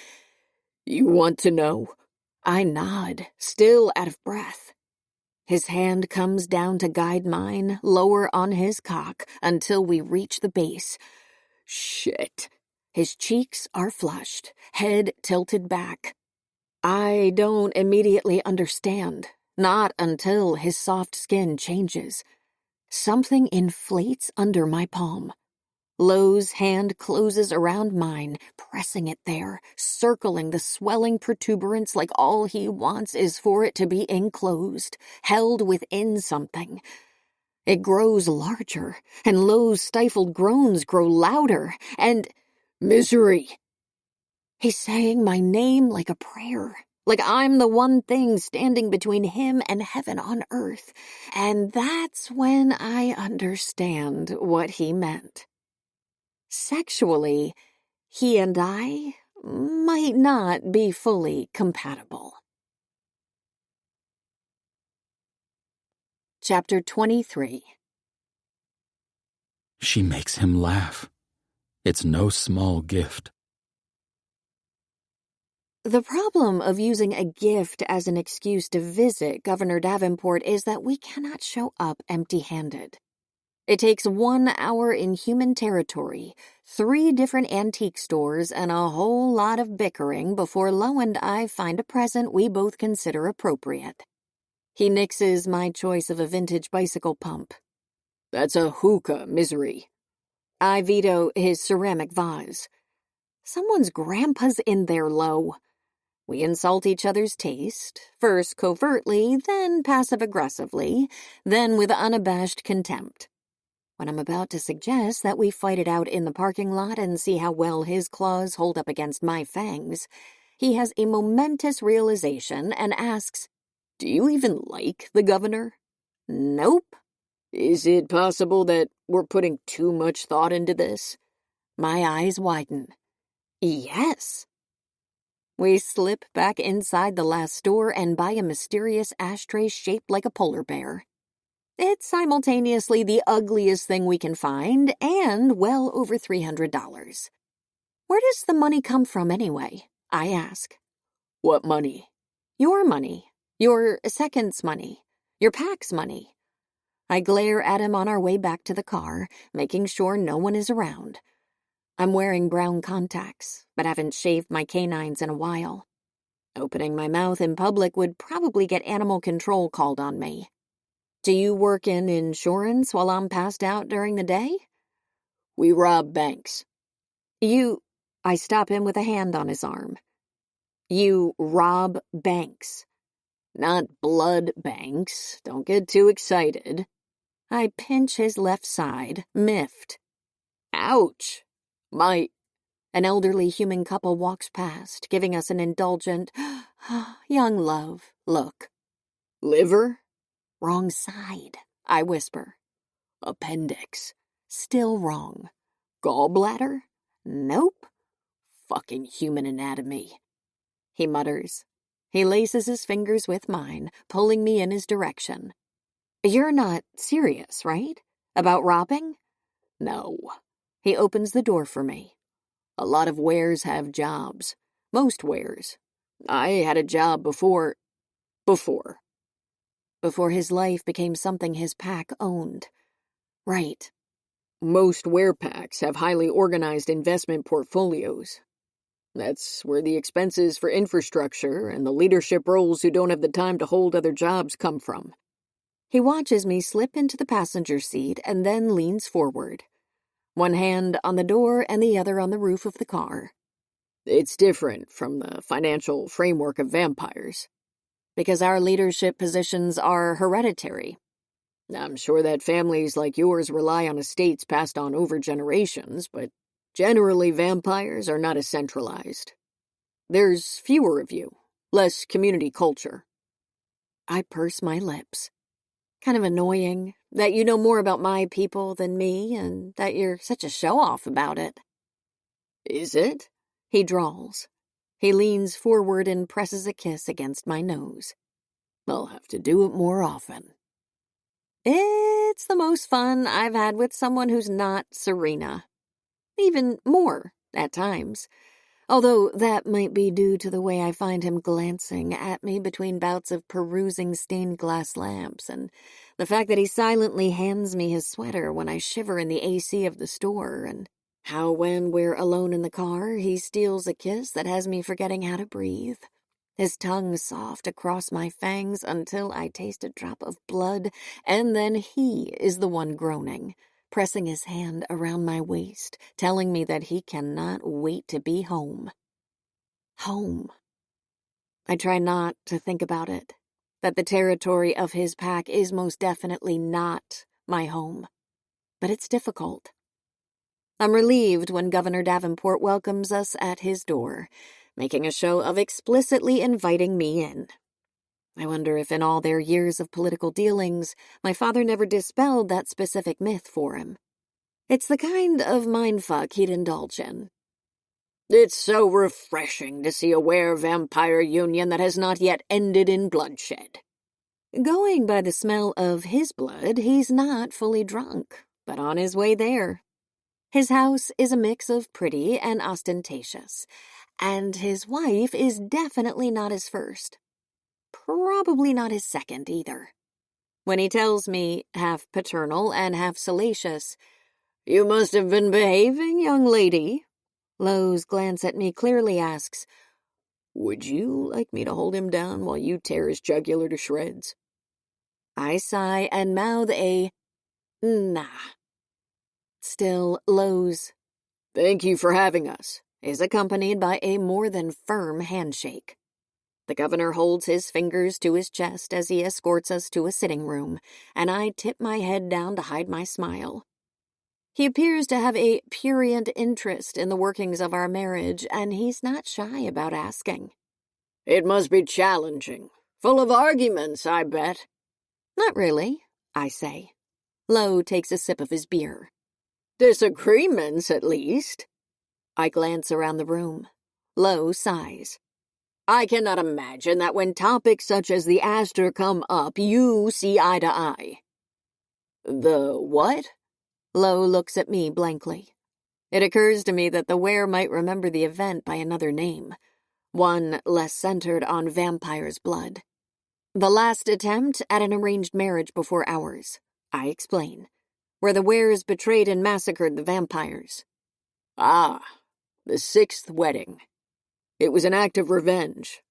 "You want to know?" I nod, still out of breath. His hand comes down to guide mine, lower on his cock, until we reach the base. Shit. His cheeks are flushed, head tilted back. I don't immediately understand, not until his soft skin changes. Something inflates under my palm. Lowe's hand closes around mine, pressing it there, circling the swelling protuberance like all he wants is for it to be enclosed, held within something. It grows larger, and Lowe's stifled groans grow louder, and misery. He's saying my name like a prayer, like I'm the one thing standing between him and heaven on earth, and that's when I understand what he meant. Sexually, he and I might not be fully compatible. Chapter 23. She makes him laugh. It's no small gift. The problem of using a gift as an excuse to visit Governor Davenport is that we cannot show up empty-handed. It takes 1 hour in human territory, 3 different antique stores, and a whole lot of bickering before Lo and I find a present we both consider appropriate. He nixes my choice of a vintage bicycle pump. "That's a hookah, misery." I veto his ceramic vase. Someone's grandpa's in there, Lo. We insult each other's taste, first covertly, then passive-aggressively, then with unabashed contempt. When I'm about to suggest that we fight it out in the parking lot and see how well his claws hold up against my fangs, he has a momentous realization and asks, "Do you even like the governor?" Nope. Is it possible that we're putting too much thought into this? My eyes widen. Yes. We slip back inside the last store and buy a mysterious ashtray shaped like a polar bear. It's simultaneously the ugliest thing we can find and well over $300. Where does the money come from anyway? I ask. What money? Your money. Your second's money. Your pack's money. I glare at him on our way back to the car, making sure no one is around. I'm wearing brown contacts, but haven't shaved my canines in a while. Opening my mouth in public would probably get animal control called on me. Do you work in insurance while I'm passed out during the day? We rob banks. I stop him with a hand on his arm. You rob banks. Not blood banks. Don't get too excited. I pinch his left side, miffed. Ouch. An elderly human couple walks past, giving us an indulgent, young love look. Liver? Wrong side, I whisper. Appendix. Still wrong. Gallbladder? Nope. Fucking human anatomy. He mutters. He laces his fingers with mine, pulling me in his direction. You're not serious, right? About robbing? No. He opens the door for me. A lot of wares have jobs. Most wares. I had a job before his life became something his pack owned. Right. Most ware packs have highly organized investment portfolios. That's where the expenses for infrastructure and the leadership roles who don't have the time to hold other jobs come from. He watches me slip into the passenger seat and then leans forward. One hand on the door and the other on the roof of the car. It's different from the financial framework of vampires. Because our leadership positions are hereditary. I'm sure that families like yours rely on estates passed on over generations, but generally vampires are not as centralized. There's fewer of you, less community culture. I purse my lips. Kind of annoying that you know more about my people than me and that you're such a show-off about it. Is it? He drawls. He leans forward and presses a kiss against my nose. I'll have to do it more often. It's the most fun I've had with someone who's not Serena. Even more, at times. Although that might be due to the way I find him glancing at me between bouts of perusing stained glass lamps and the fact that he silently hands me his sweater when I shiver in the AC of the store and how when we're alone in the car, he steals a kiss that has me forgetting how to breathe. His tongue soft across my fangs until I taste a drop of blood, and then he is the one groaning, pressing his hand around my waist, telling me that he cannot wait to be home. Home. I try not to think about it, that the territory of his pack is most definitely not my home. But it's difficult. I'm relieved when Governor Davenport welcomes us at his door, making a show of explicitly inviting me in. I wonder if in all their years of political dealings, my father never dispelled that specific myth for him. It's the kind of mindfuck he'd indulge in. It's so refreshing to see a were-vampire union that has not yet ended in bloodshed. Going by the smell of his blood, he's not fully drunk, but on his way there. His house is a mix of pretty and ostentatious, and his wife is definitely not his first. Probably not his second either. When he tells me, half paternal and half salacious, "You must have been behaving, young lady," Lowe's glance at me clearly asks, "Would you like me to hold him down while you tear his jugular to shreds?" I sigh and mouth a, nah. Still, Lowe's, "Thank you for having us," is accompanied by a more than firm handshake. The governor holds his fingers to his chest as he escorts us to a sitting room, and I tip my head down to hide my smile. He appears to have a prurient interest in the workings of our marriage, and he's not shy about asking. "It must be challenging. Full of arguments, I bet." Not really, I say. Lowe takes a sip of his beer. "Disagreements, at least." I glance around the room. Lowe sighs. "I cannot imagine that when topics such as the Astor come up, you see eye to eye." "The what?" Lowe looks at me blankly. It occurs to me that the were might remember the event by another name. one less centered on vampires' blood. The last attempt at an arranged marriage before ours, I explain, where the Wares betrayed and massacred the vampires. Ah, the sixth wedding. It was an act of revenge.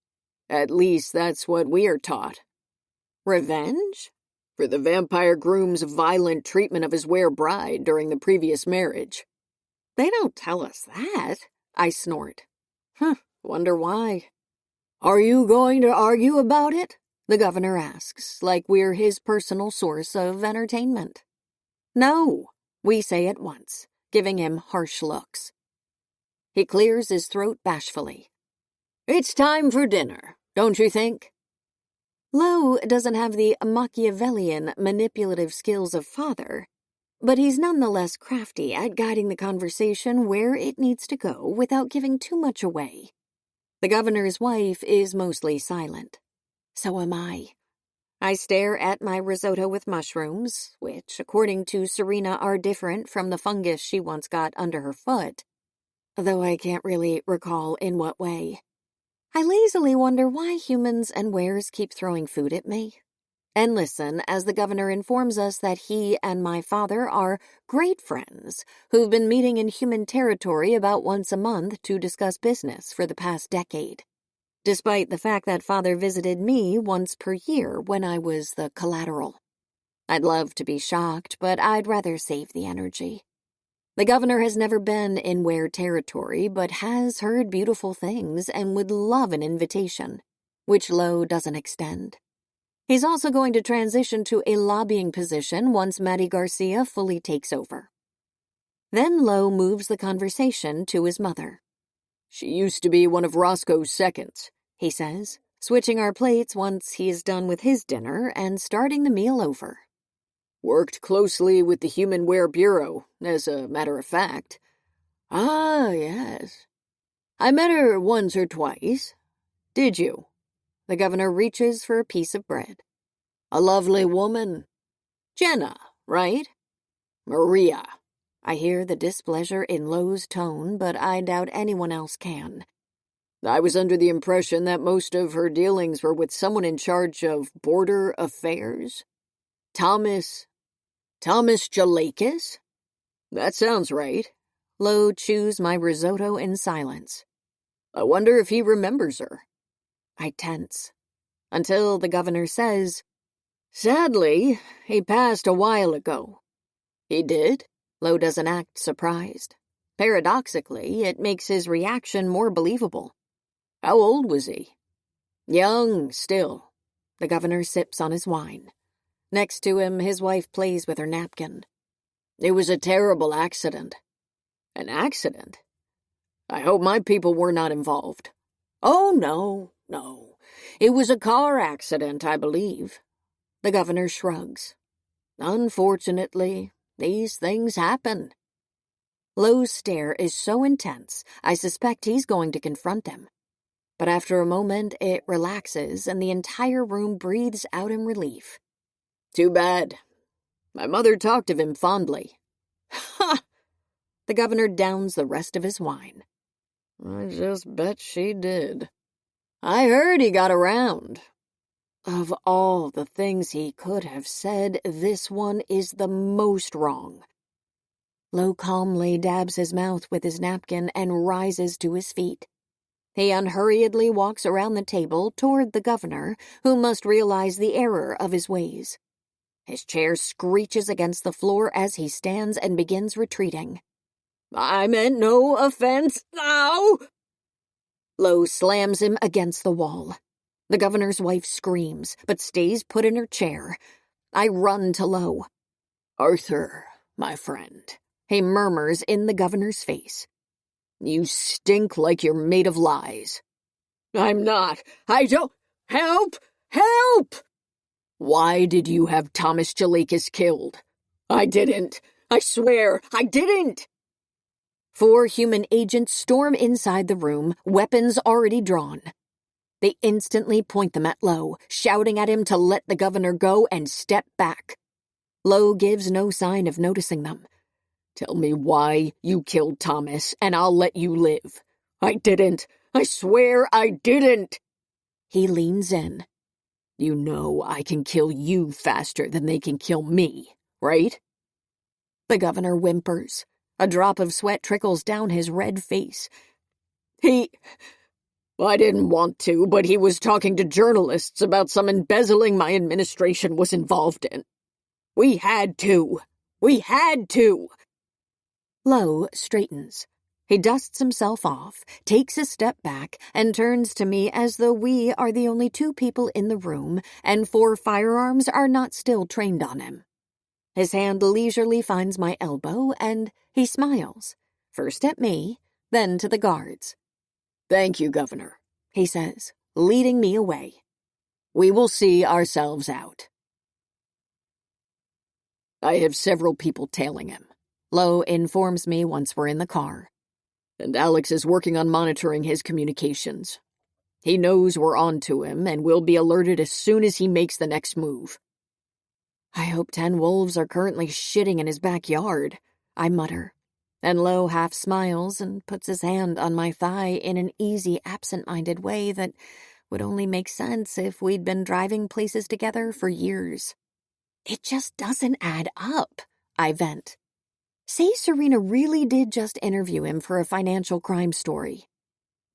At least that's what we are taught. Revenge? For the vampire groom's violent treatment of his Were bride during the previous marriage. They don't tell us that, I snort. Wonder why. Are you going to argue about it? The governor asks, like we're his personal source of entertainment. No, we say at once, giving him harsh looks. He clears his throat bashfully. It's time for dinner, don't you think? Lo doesn't have the Machiavellian manipulative skills of father, but he's nonetheless crafty at guiding the conversation where it needs to go without giving too much away. The governor's wife is mostly silent. So am I. I stare at my risotto with mushrooms, which, according to Serena, are different from the fungus she once got under her foot, though I can't really recall in what way. I lazily wonder why humans and Wares keep throwing food at me. And listen as the governor informs us that he and my father are great friends who've been meeting in human territory about once a month to discuss business for the past decade, despite the fact that father visited me once per year when I was the collateral. I'd love to be shocked, but I'd rather save the energy. The governor has never been in Were territory, but has heard beautiful things and would love an invitation, which Lo doesn't extend. He's also going to transition to a lobbying position once Maddie Garcia fully takes over. Then Lo moves the conversation to his mother. She used to be one of Roscoe's seconds, he says, switching our plates once he is done with his dinner and starting the meal over. Worked closely with the Human Ware Bureau, as a matter of fact. Ah, yes. I met her once or twice. Did you? The governor reaches for a piece of bread. A lovely woman. Jenna, right? Maria. I hear the displeasure in Lo's tone, but I doubt anyone else can. I was under the impression that most of her dealings were with someone in charge of border affairs. Thomas Jalakis? That sounds right. Lo chews my risotto in silence. I wonder if he remembers her. I tense. Until the governor says, Sadly, he passed a while ago. He did? Lo doesn't act surprised. Paradoxically, it makes his reaction more believable. How old was he? Young, still. The governor sips on his wine. Next to him, his wife plays with her napkin. It was a terrible accident. An accident? I hope my people were not involved. Oh, no. It was a car accident, I believe. The governor shrugs. Unfortunately, these things happen. Lo's stare is so intense, I suspect he's going to confront him. But after a moment, it relaxes and the entire room breathes out in relief. Too bad. My mother talked of him fondly. Ha! The governor downs the rest of his wine. I just bet she did. I heard he got around. Of all the things he could have said, this one is the most wrong. Lo calmly dabs his mouth with his napkin and rises to his feet. He unhurriedly walks around the table toward the governor, who must realize the error of his ways. His chair screeches against the floor as he stands and begins retreating. I meant no offense. Ow! Lo slams him against the wall. The governor's wife screams, but stays put in her chair. I run to Lo. Arthur, my friend, he murmurs in the governor's face. You stink like you're made of lies. I'm not. I don't. Help! Help! Why did you have Thomas Jalakis killed? I didn't. I swear, I didn't. 4 human agents storm inside the room, weapons already drawn. They instantly point them at Lo, shouting at him to let the governor go and step back. Lo gives no sign of noticing them. Tell me why you killed Thomas, and I'll let you live. I didn't. I swear I didn't. He leans in. You know I can kill you faster than they can kill me, right? The governor whimpers. A drop of sweat trickles down his red face. I didn't want to, but he was talking to journalists about some embezzling my administration was involved in. We had to. Lowe straightens. He dusts himself off, takes a step back, and turns to me as though we are the only 2 people in the room and 4 firearms are not still trained on him. His hand leisurely finds my elbow, and he smiles, first at me, then to the guards. Thank you, Governor, he says, leading me away. We will see ourselves out. I have several people tailing him, Lowe informs me once we're in the car. And Alex is working on monitoring his communications. He knows we're on to him and will be alerted as soon as he makes the next move. I hope 10 wolves are currently shitting in his backyard, I mutter, and Lowe half smiles and puts his hand on my thigh in an easy, absent-minded way that would only make sense if we'd been driving places together for years. It just doesn't add up, I vent. Say Serena really did just interview him for a financial crime story.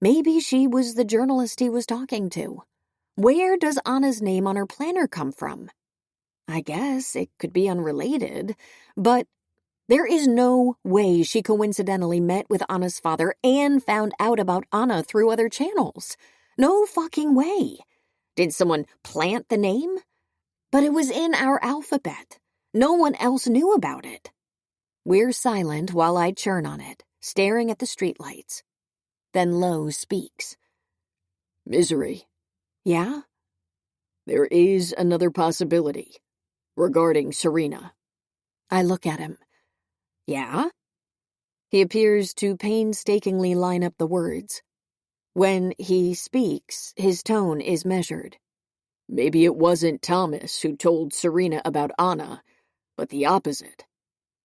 Maybe she was the journalist he was talking to. Where does Anna's name on her planner come from? I guess it could be unrelated, but there is no way she coincidentally met with Anna's father and found out about Anna through other channels. No fucking way. Did someone plant the name? But it was in our alphabet. No one else knew about it. We're silent while I churn on it, staring at the streetlights. Then Lowe speaks. Misery. Yeah? There is another possibility regarding Serena. I look at him. Yeah? He appears to painstakingly line up the words. When he speaks, his tone is measured. Maybe it wasn't Thomas who told Serena about Anna, but the opposite.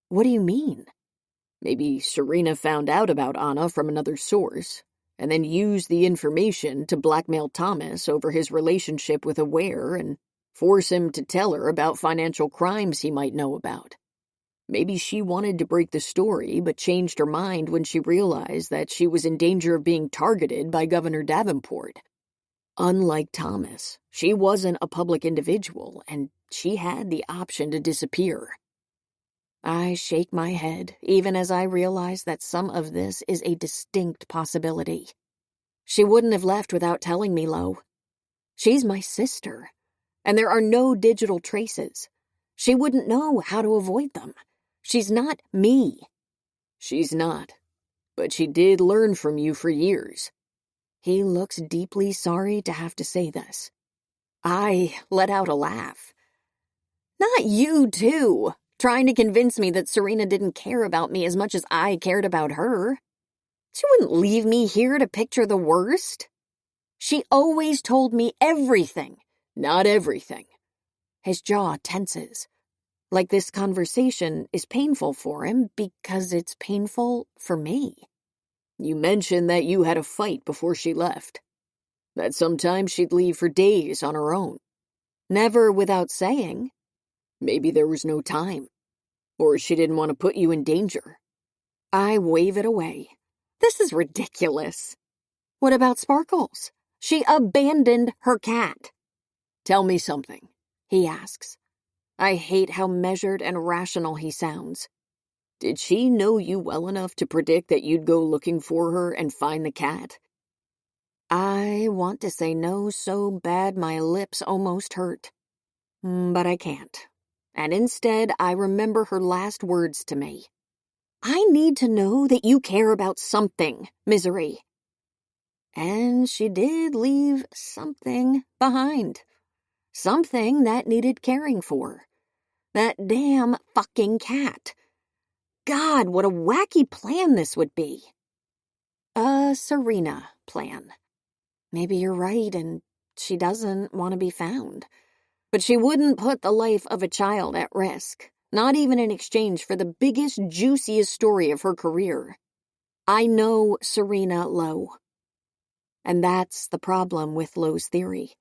What do you mean? Maybe Serena found out about Anna from another source, and then used the information to blackmail Thomas over his relationship with Aware and force him to tell her about financial crimes he might know about. Maybe she wanted to break the story, but changed her mind when she realized that she was in danger of being targeted by Governor Davenport. Unlike Thomas, she wasn't a public individual, and she had the option to disappear. I shake my head, even as I realize that some of this is a distinct possibility. She wouldn't have left without telling me, Lowe. She's my sister, and there are no digital traces. She wouldn't know how to avoid them. She's not me. She's not, but she did learn from you for years. He looks deeply sorry to have to say this. I let out a laugh. Not you, too. Trying to convince me that Serena didn't care about me as much as I cared about her. She wouldn't leave me here to picture the worst. She always told me everything, not everything. His jaw tenses, like this conversation is painful for him because it's painful for me. You mentioned that you had a fight before she left, that sometimes she'd leave for days on her own. Never without saying. Maybe there was no time, or she didn't want to put you in danger. I wave it away. This is ridiculous. What about Sparkles? She abandoned her cat. Tell me something, he asks. I hate how measured and rational he sounds. Did she know you well enough to predict that you'd go looking for her and find the cat? I want to say no so bad my lips almost hurt. But I can't. And instead, I remember her last words to me. I need to know that you care about something, Misery. And she did leave something behind. Something that needed caring for. That damn fucking cat. God, what a wacky plan this would be. A Serena plan. Maybe you're right and she doesn't want to be found. But she wouldn't put the life of a child at risk, not even in exchange for the biggest, juiciest story of her career. I know Serena Lowe. And that's the problem with Lowe's theory.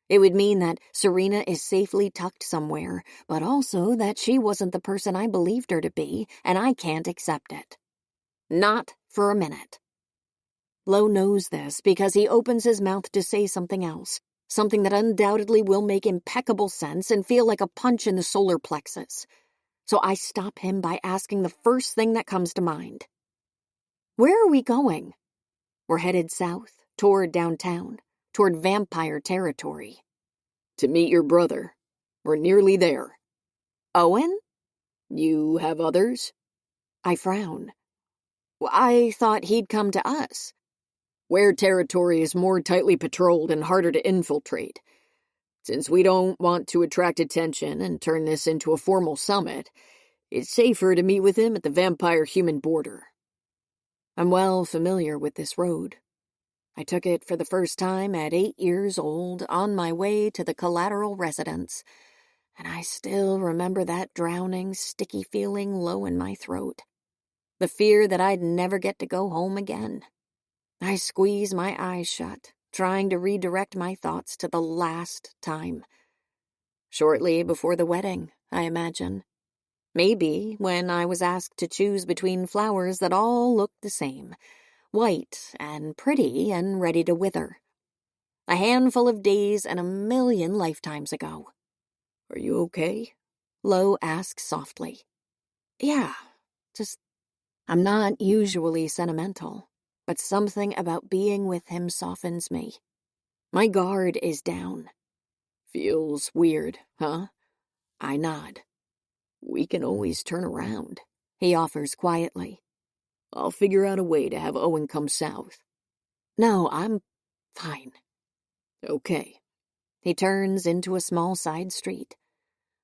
It would mean that Serena is safely tucked somewhere, but also that she wasn't the person I believed her to be, and I can't accept it. Not for a minute. Lowe knows this because he opens his mouth to say something else, something that undoubtedly will make impeccable sense and feel like a punch in the solar plexus. So I stop him by asking the first thing that comes to mind. Where are we going? We're headed south, toward downtown, toward vampire territory. To meet your brother. We're nearly there. Owen? You have others? I frown. I thought he'd come to us. Where territory is more tightly patrolled and harder to infiltrate. Since we don't want to attract attention and turn this into a formal summit, it's safer to meet with him at the vampire-human border. I'm well familiar with this road. I took it for the first time at 8 years old on my way to the collateral residence, and I still remember that drowning, sticky feeling low in my throat. The fear that I'd never get to go home again. I squeeze my eyes shut, trying to redirect my thoughts to the last time. Shortly before the wedding, I imagine. Maybe when I was asked to choose between flowers that all looked the same, white and pretty and ready to wither. A handful of days and a million lifetimes ago. Are you okay? Lowe asks softly. Yeah, I'm not usually sentimental, but something about being with him softens me. My guard is down. Feels weird, huh? I nod. We can always turn around, he offers quietly. I'll figure out a way to have Owen come south. No, I'm fine. Okay. He turns into a small side street.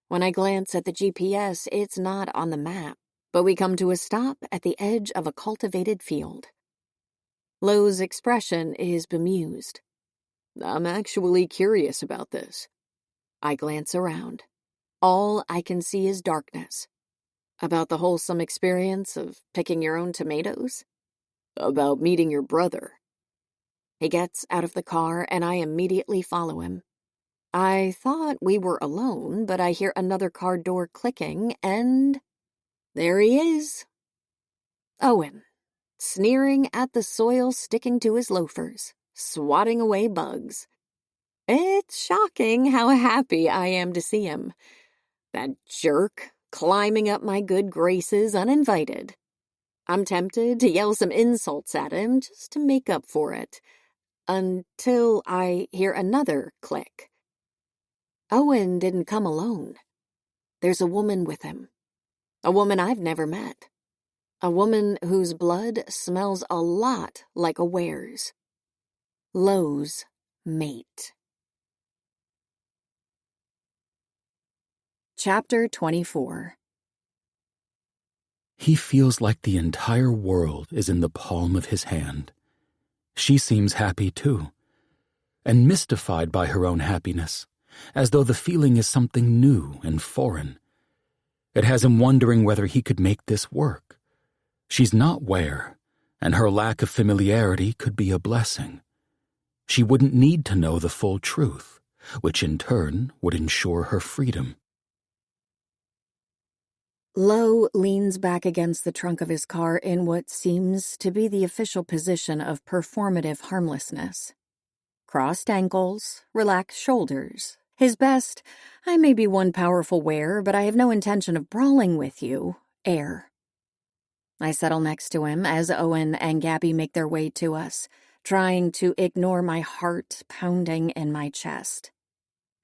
When I glance at the GPS, it's not on the map, but we come to a stop at the edge of a cultivated field. Lowe's expression is bemused. I'm actually curious about this. I glance around. All I can see is darkness. About the wholesome experience of picking your own tomatoes? About meeting your brother. He gets out of the car and I immediately follow him. I thought we were alone, but I hear another car door clicking and there he is. Owen, sneering at the soil sticking to his loafers, swatting away bugs. It's shocking how happy I am to see him. That jerk climbing up my good graces uninvited. I'm tempted to yell some insults at him just to make up for it, until I hear another click. Owen didn't come alone. There's a woman with him. A woman I've never met. A woman whose blood smells a lot like a ware's. Lowe's mate. Chapter 24. He feels like the entire world is in the palm of his hand. She seems happy too, and mystified by her own happiness, as though the feeling is something new and foreign. It has him wondering whether he could make this work. She's not Ware, and her lack of familiarity could be a blessing. She wouldn't need to know the full truth, which in turn would ensure her freedom. Lowe leans back against the trunk of his car in what seems to be the official position of performative harmlessness. Crossed ankles, relaxed shoulders. His best, I may be one powerful Ware, but I have no intention of brawling with you, air. I settle next to him as Owen and Gabby make their way to us, trying to ignore my heart pounding in my chest.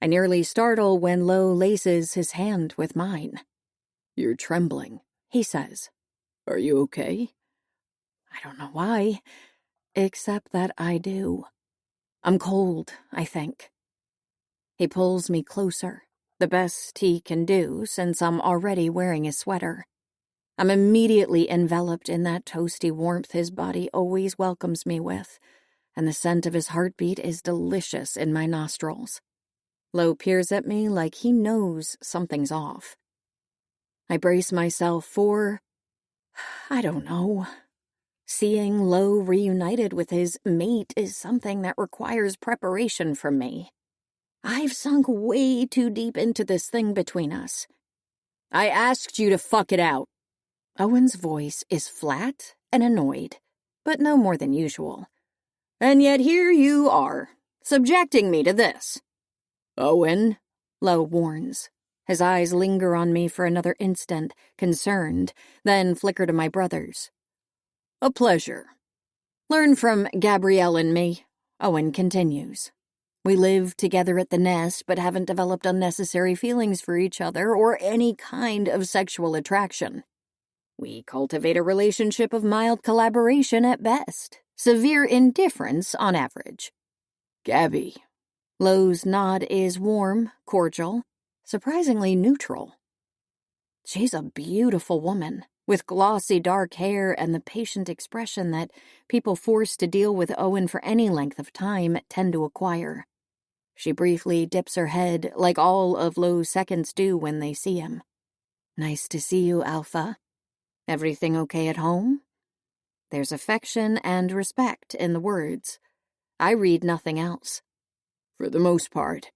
I nearly startle when Lowe laces his hand with mine. You're trembling, he says. Are you okay? I don't know why, except that I do. I'm cold, I think. He pulls me closer, the best he can do since I'm already wearing a sweater. I'm immediately enveloped in that toasty warmth his body always welcomes me with, and the scent of his heartbeat is delicious in my nostrils. Lowe peers at me like he knows something's off. I brace myself for, I don't know, Seeing Lo reunited with his mate is something that requires preparation from me. I've sunk way too deep into this thing between us. I asked you to fuck it out. Owen's voice is flat and annoyed, but no more than usual. And yet here you are, subjecting me to this. Owen, Lo warns. His eyes linger on me for another instant, concerned, then flicker to my brothers. A pleasure. Learn from Gabrielle and me, Owen continues. We live together at the nest, but haven't developed unnecessary feelings for each other or any kind of sexual attraction. We cultivate a relationship of mild collaboration at best, severe indifference on average. Gabby. Lo's nod is warm, cordial, surprisingly neutral. She's a beautiful woman, with glossy dark hair and the patient expression that people forced to deal with Owen for any length of time tend to acquire. She briefly dips her head like all of Lo's seconds do when they see him. Nice to see you, Alpha. Everything okay at home? There's affection and respect in the words. I read nothing else. For the most part.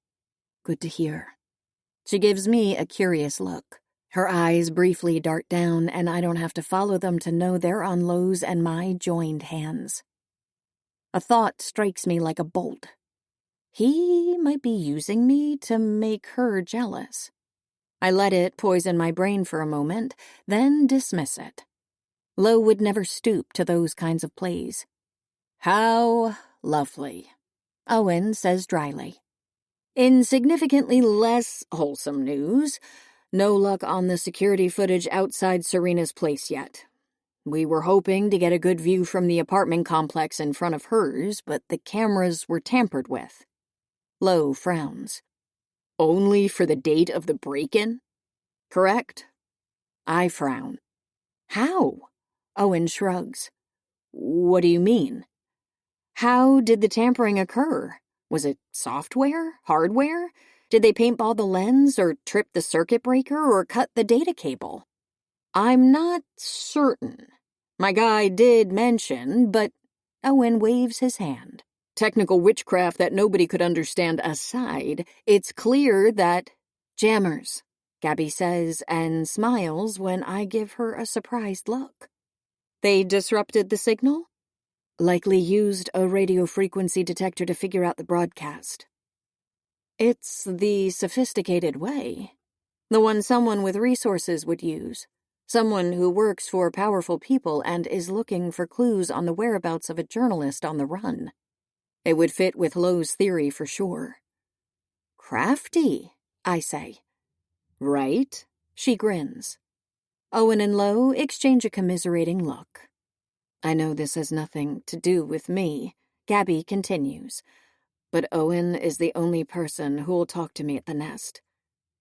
Good to hear. She gives me a curious look. Her eyes briefly dart down, and I don't have to follow them to know they're on Lo's and my joined hands. A thought strikes me like a bolt. He might be using me to make her jealous. I let it poison my brain for a moment, then dismiss it. Lo would never stoop to those kinds of plays. How lovely, Owen says dryly. In significantly less wholesome news, no luck on the security footage outside Serena's place yet. We were hoping to get a good view from the apartment complex in front of hers, but the cameras were tampered with. Lo frowns. Only for the date of the break-in? Correct? I frown. How? Owen shrugs. What do you mean? How did the tampering occur? Was it software? Hardware? Did they paintball the lens or trip the circuit breaker or cut the data cable? I'm not certain. My guy did mention, but Owen waves his hand. Technical witchcraft that nobody could understand aside, it's clear that... Jammers, Gabby says and smiles when I give her a surprised look. They disrupted the signal? Likely used a radio frequency detector to figure out the broadcast. It's the sophisticated way. The one someone with resources would use. Someone who works for powerful people and is looking for clues on the whereabouts of a journalist on the run. It would fit with Lo's theory for sure. Crafty, I say. Right? She grins. Owen and Lo exchange a commiserating look. I know this has nothing to do with me, Gabby continues, but Owen is the only person who will talk to me at the nest.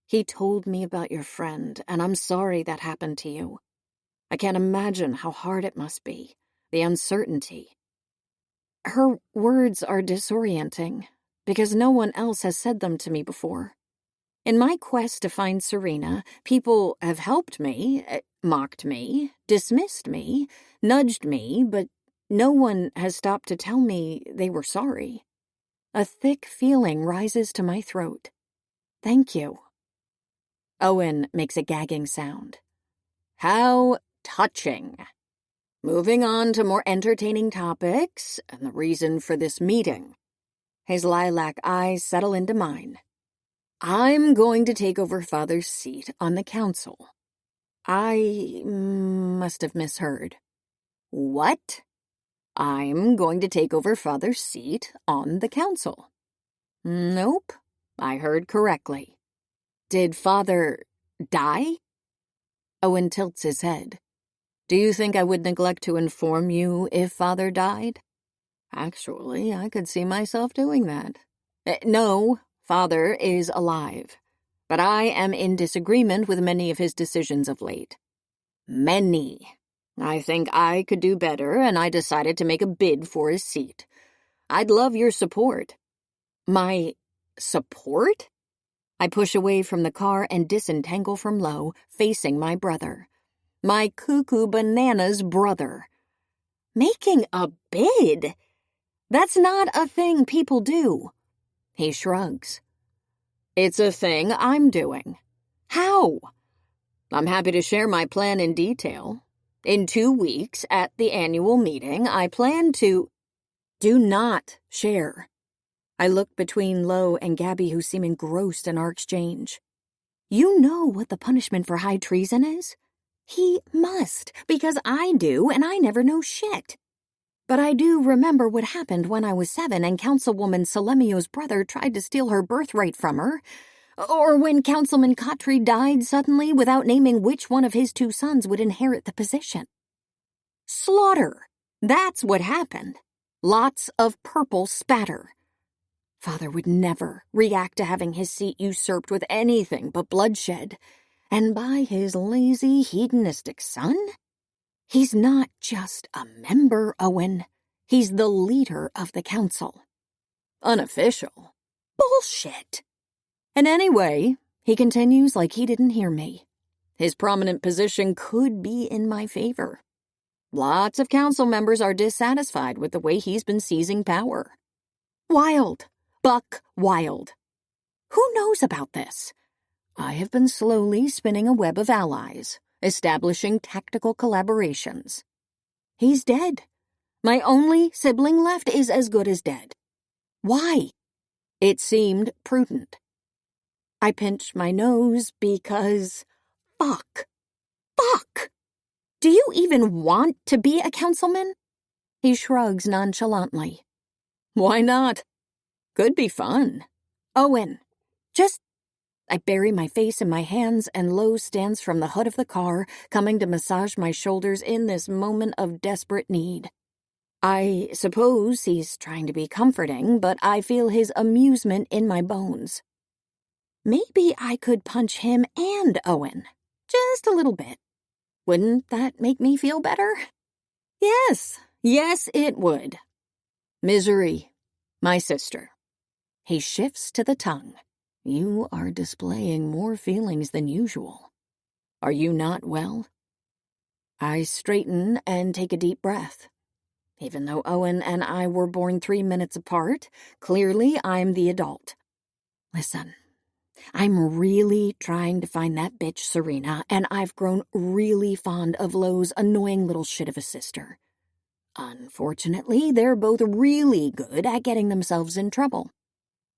He told me about your friend, and I'm sorry that happened to you. I can't imagine how hard it must be, the uncertainty. Her words are disorienting, because no one else has said them to me before. In my quest to find Serena, people have helped me, mocked me, dismissed me, nudged me, but no one has stopped to tell me they were sorry. A thick feeling rises to my throat. Thank you. Owen makes a gagging sound. How touching. Moving on to more entertaining topics and the reason for this meeting. His lilac eyes settle into mine. I'm going to take over Father's seat on the council. I must have misheard. What? I'm going to take over Father's seat on the council. Nope, I heard correctly. Did Father die? Owen tilts his head. Do you think I would neglect to inform you if Father died? Actually, I could see myself doing that. No, Father is alive, but I am in disagreement with many of his decisions of late. Many. I think I could do better, and I decided to make a bid for his seat. I'd love your support. My support? I push away from the car and disentangle from Lo, facing my brother. My cuckoo bananas brother. Making a bid? That's not a thing people do. He shrugs. It's a thing I'm doing. How? I'm happy to share my plan in detail. In 2 weeks, at the annual meeting, I plan to... Do not share. I look between Lo and Gabby, who seem engrossed in our exchange. You know what the punishment for high treason is? He must, because I do, and I never know shit. But I do remember what happened when I was 7 and Councilwoman Salemio's brother tried to steal her birthright from her, or when Councilman Kotri died suddenly without naming which one of his 2 sons would inherit the position. Slaughter. That's what happened. Lots of purple spatter. Father would never react to having his seat usurped with anything but bloodshed. And by his lazy, hedonistic son? He's not just a member, Owen. He's the leader of the council. Unofficial. Bullshit. And anyway, he continues like he didn't hear me. His prominent position could be in my favor. Lots of council members are dissatisfied with the way he's been seizing power. Wild. Buck wild. Who knows about this? I have been slowly spinning a web of allies, establishing tactical collaborations. He's dead. My only sibling left is as good as dead. Why? It seemed prudent. I pinched my nose because... Fuck. Do you even want to be a councilman? He shrugs nonchalantly. Why not? Could be fun. Owen, I bury my face in my hands and Lo stands from the hood of the car, coming to massage my shoulders in this moment of desperate need. I suppose he's trying to be comforting, but I feel his amusement in my bones. Maybe I could punch him and Owen. Just a little bit. Wouldn't that make me feel better? Yes, it would. Misery, my sister. He shifts to the tongue. You are displaying more feelings than usual. Are you not well? I straighten and take a deep breath. Even though Owen and I were born 3 minutes apart, clearly I'm the adult. Listen, I'm really trying to find that bitch Serena, and I've grown really fond of Lo's annoying little shit of a sister. Unfortunately, they're both really good at getting themselves in trouble.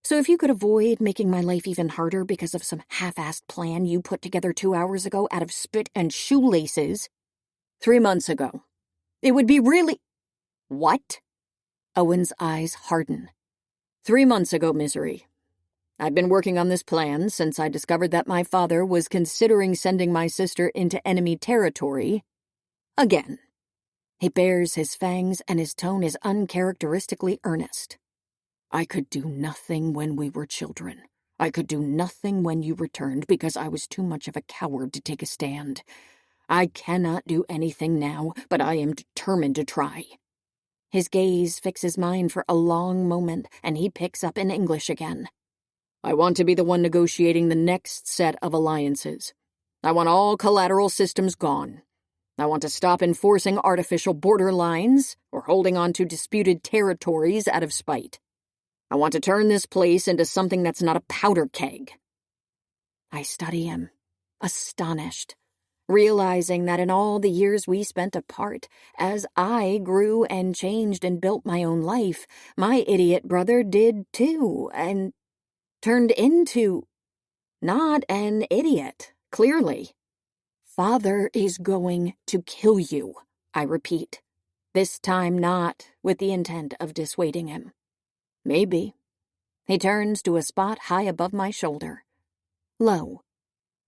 So if you could avoid making my life even harder because of some half-assed plan you put together 2 hours ago out of spit and shoelaces, 3 months ago, it would be really... What? Owen's eyes harden. 3 months ago, Misery. I've been working on this plan since I discovered that my father was considering sending my sister into enemy territory. Again. He bares his fangs and his tone is uncharacteristically earnest. I could do nothing when we were children. I could do nothing when you returned because I was too much of a coward to take a stand. I cannot do anything now, but I am determined to try. His gaze fixes mine for a long moment, and he picks up in English again. I want to be the one negotiating the next set of alliances. I want all collateral systems gone. I want to stop enforcing artificial border lines or holding on to disputed territories out of spite. I want to turn this place into something that's not a powder keg. I study him, astonished, realizing that in all the years we spent apart, as I grew and changed and built my own life, my idiot brother did too, and turned into not an idiot, clearly. Father is going to kill you, I repeat, this time not with the intent of dissuading him. Maybe. He turns to a spot high above my shoulder. Lo.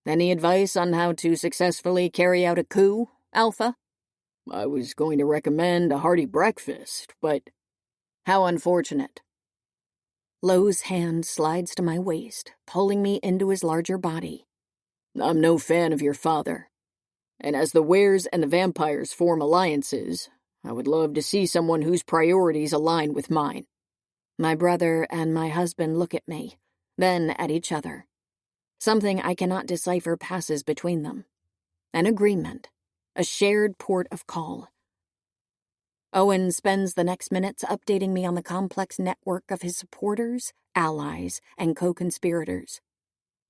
Any advice on how to successfully carry out a coup, Alpha? I was going to recommend a hearty breakfast, but how unfortunate. Lo's hand slides to my waist, pulling me into his larger body. I'm no fan of your father. And as the Wares and the Vampires form alliances, I would love to see someone whose priorities align with mine. My brother and my husband look at me, then at each other. Something I cannot decipher passes between them. An agreement, a shared port of call. Owen spends the next minutes updating me on the complex network of his supporters, allies, and co-conspirators.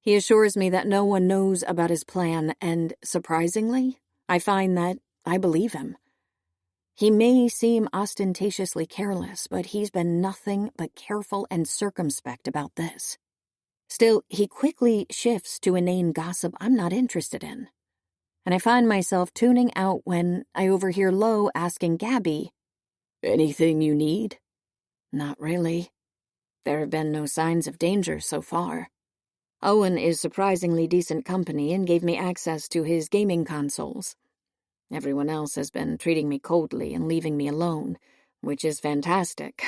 He assures me that no one knows about his plan, and, surprisingly, I find that I believe him. He may seem ostentatiously careless, but he's been nothing but careful and circumspect about this. Still, he quickly shifts to inane gossip I'm not interested in. And I find myself tuning out when I overhear Lo asking Gabby, "Anything you need?" Not really. There have been no signs of danger so far. Owen is surprisingly decent company and gave me access to his gaming consoles. Everyone else has been treating me coldly and leaving me alone, which is fantastic.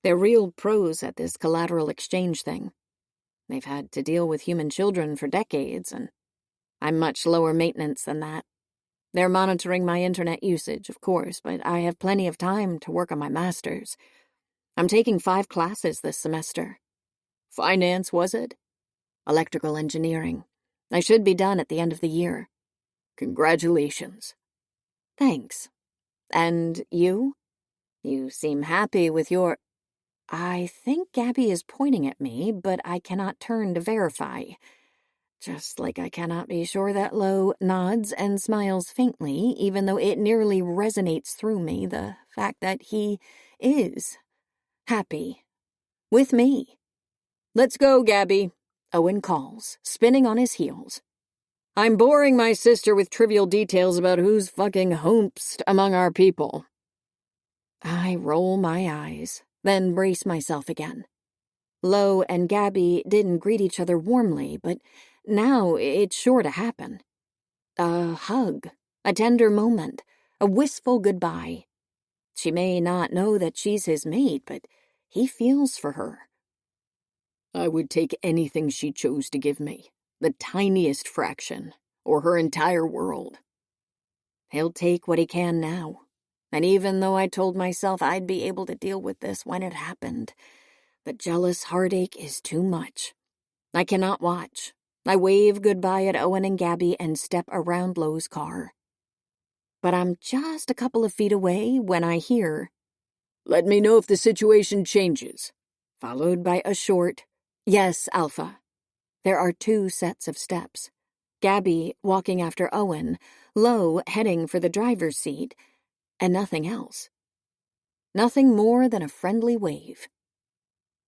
They're real pros at this collateral exchange thing. They've had to deal with human children for decades, and I'm much lower maintenance than that. They're monitoring my internet usage, of course, but I have plenty of time to work on my master's. I'm taking 5 classes this semester. Finance, was it? Electrical engineering. I should be done at the end of the year. Congratulations. Thanks. And you? You seem happy with your... I think Gabby is pointing at me, but I cannot turn to verify. Just like I cannot be sure that Lo nods and smiles faintly, even though it nearly resonates through me, the fact that he is happy. With me. Let's go, Gabby, Owen calls, spinning on his heels. I'm boring my sister with trivial details about who's fucking hoopst among our people. I roll my eyes, then brace myself again. Lo and Gabby didn't greet each other warmly, but now it's sure to happen. A hug, a tender moment, a wistful goodbye. She may not know that she's his mate, but he feels for her. I would take anything she chose to give me, the tiniest fraction, or her entire world. He'll take what he can now, and even though I told myself I'd be able to deal with this when it happened, the jealous heartache is too much. I cannot watch. I wave goodbye at Owen and Gabby and step around Lo's car. But I'm just a couple of feet away when I hear, "Let me know if the situation changes," followed by a short, "Yes, Alpha." There are 2 sets of steps. Gabby walking after Owen, Lo heading for the driver's seat, and nothing else. Nothing more than a friendly wave.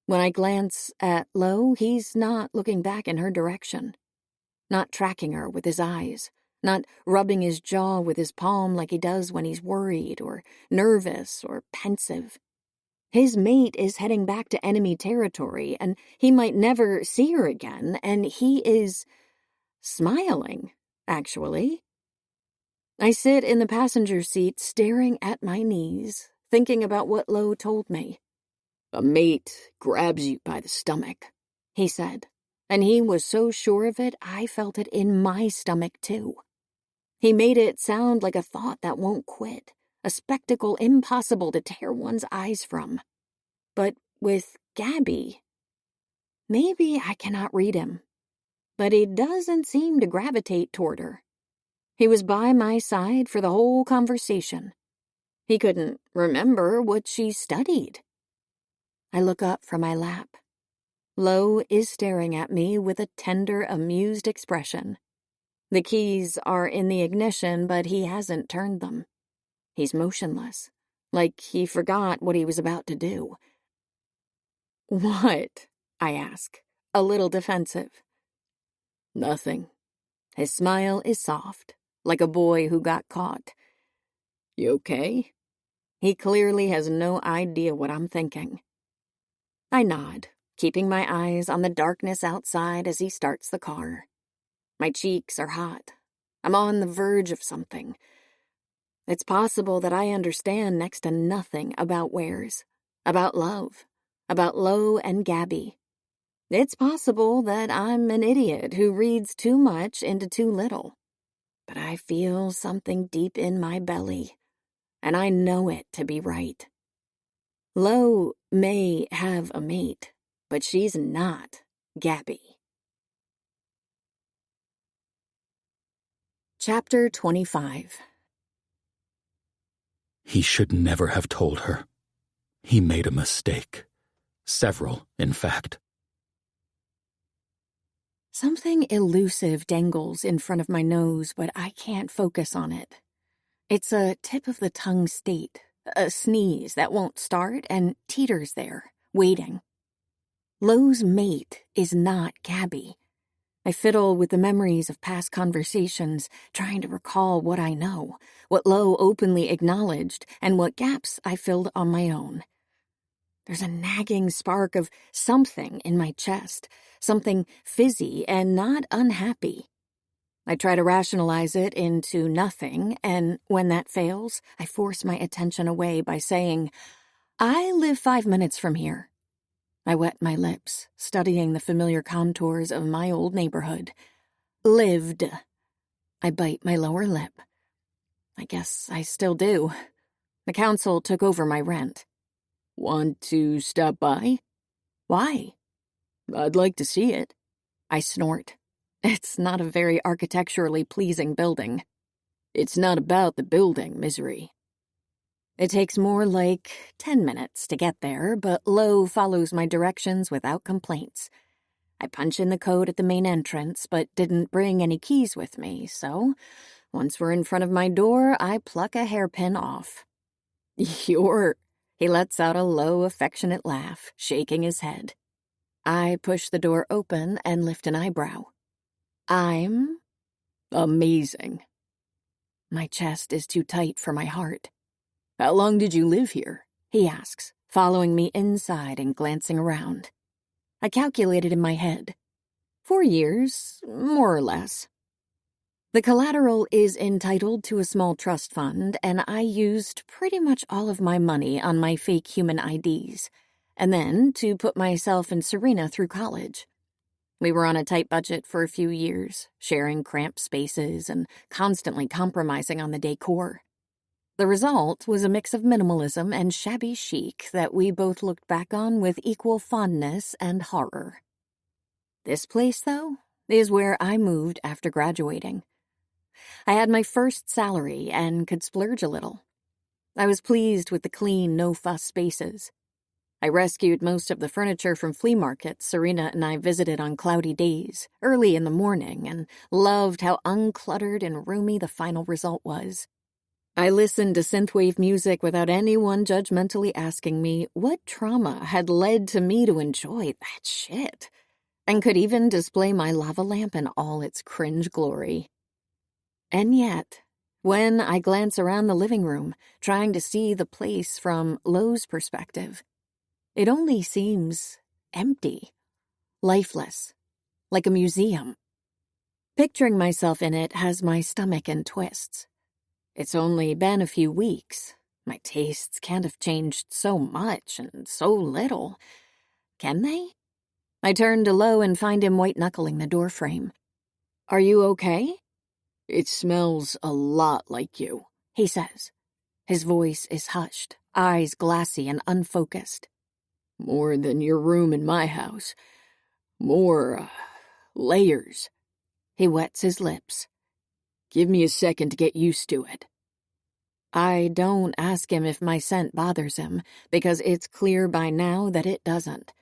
When I glance at Lo, he's not looking back in her direction. Not tracking her with his eyes. Not rubbing his jaw with his palm like he does when he's worried or nervous or pensive. His mate is heading back to enemy territory, and he might never see her again, and he is smiling, actually. I sit in the passenger seat staring at my knees, thinking about what Lo told me. A mate grabs you by the stomach, he said, and he was so sure of it I felt it in my stomach too. He made it sound like a thought that won't quit, a spectacle impossible to tear one's eyes from. But with Gabby, maybe I cannot read him, but he doesn't seem to gravitate toward her. He was by my side for the whole conversation. He couldn't remember what she studied. I look up from my lap. Lo is staring at me with a tender, amused expression. The keys are in the ignition, but he hasn't turned them. He's motionless, like he forgot what he was about to do. What? I ask, a little defensive. Nothing. His smile is soft, like a boy who got caught. You okay? He clearly has no idea what I'm thinking. I nod, keeping my eyes on the darkness outside as he starts the car. My cheeks are hot. I'm on the verge of something. It's possible that I understand next to nothing about Wares, about love, about Lo and Gabby. It's possible that I'm an idiot who reads too much into too little. But I feel something deep in my belly, and I know it to be right. Lo may have a mate, but she's not Gabby. Chapter 25. He should never have told her. He made a mistake. Several, in fact. Something elusive dangles in front of my nose, but I can't focus on it. It's a tip-of-the-tongue state, a sneeze that won't start and teeters there, waiting. Lo's mate is not Gabby. I fiddle with the memories of past conversations, trying to recall what I know, what Lo openly acknowledged, and what gaps I filled on my own. There's a nagging spark of something in my chest, something fizzy and not unhappy. I try to rationalize it into nothing, and when that fails, I force my attention away by saying, I live 5 minutes from here. I wet my lips, studying the familiar contours of my old neighborhood. Lived. I bite my lower lip. I guess I still do. The council took over my rent. Want to stop by? Why? I'd like to see it. I snort. It's not a very architecturally pleasing building. It's not about the building, Misery. It takes more like 10 minutes to get there, but Lo follows my directions without complaints. I punch in the code at the main entrance, but didn't bring any keys with me, so once we're in front of my door, I pluck a hairpin off. He lets out a low, affectionate laugh, shaking his head. I push the door open and lift an eyebrow. I'm amazing. My chest is too tight for my heart. How long did you live here? He asks, following me inside and glancing around. I calculated in my head. 4 years, more or less. The collateral is entitled to a small trust fund, and I used pretty much all of my money on my fake human IDs, and then to put myself and Serena through college. We were on a tight budget for a few years, sharing cramped spaces and constantly compromising on the decor. The result was a mix of minimalism and shabby chic that we both looked back on with equal fondness and horror. This place, though, is where I moved after graduating. I had my first salary and could splurge a little. I was pleased with the clean, no-fuss spaces. I rescued most of the furniture from flea markets Serena and I visited on cloudy days, early in the morning, and loved how uncluttered and roomy the final result was. I listened to synthwave music without anyone judgmentally asking me what trauma had led to me to enjoy that shit, and could even display my lava lamp in all its cringe glory. And yet, when I glance around the living room, trying to see the place from Lo's perspective, it only seems empty, lifeless, like a museum. Picturing myself in it has my stomach in twists. It's only been a few weeks. My tastes can't have changed so much and so little. Can they? I turn to Lo and find him white-knuckling the doorframe. Are you okay? It smells a lot like you, he says. His voice is hushed, eyes glassy and unfocused. More than your room in my house. More, layers. He wets his lips. Give me a second to get used to it. I don't ask him if my scent bothers him, because it's clear by now that it doesn't.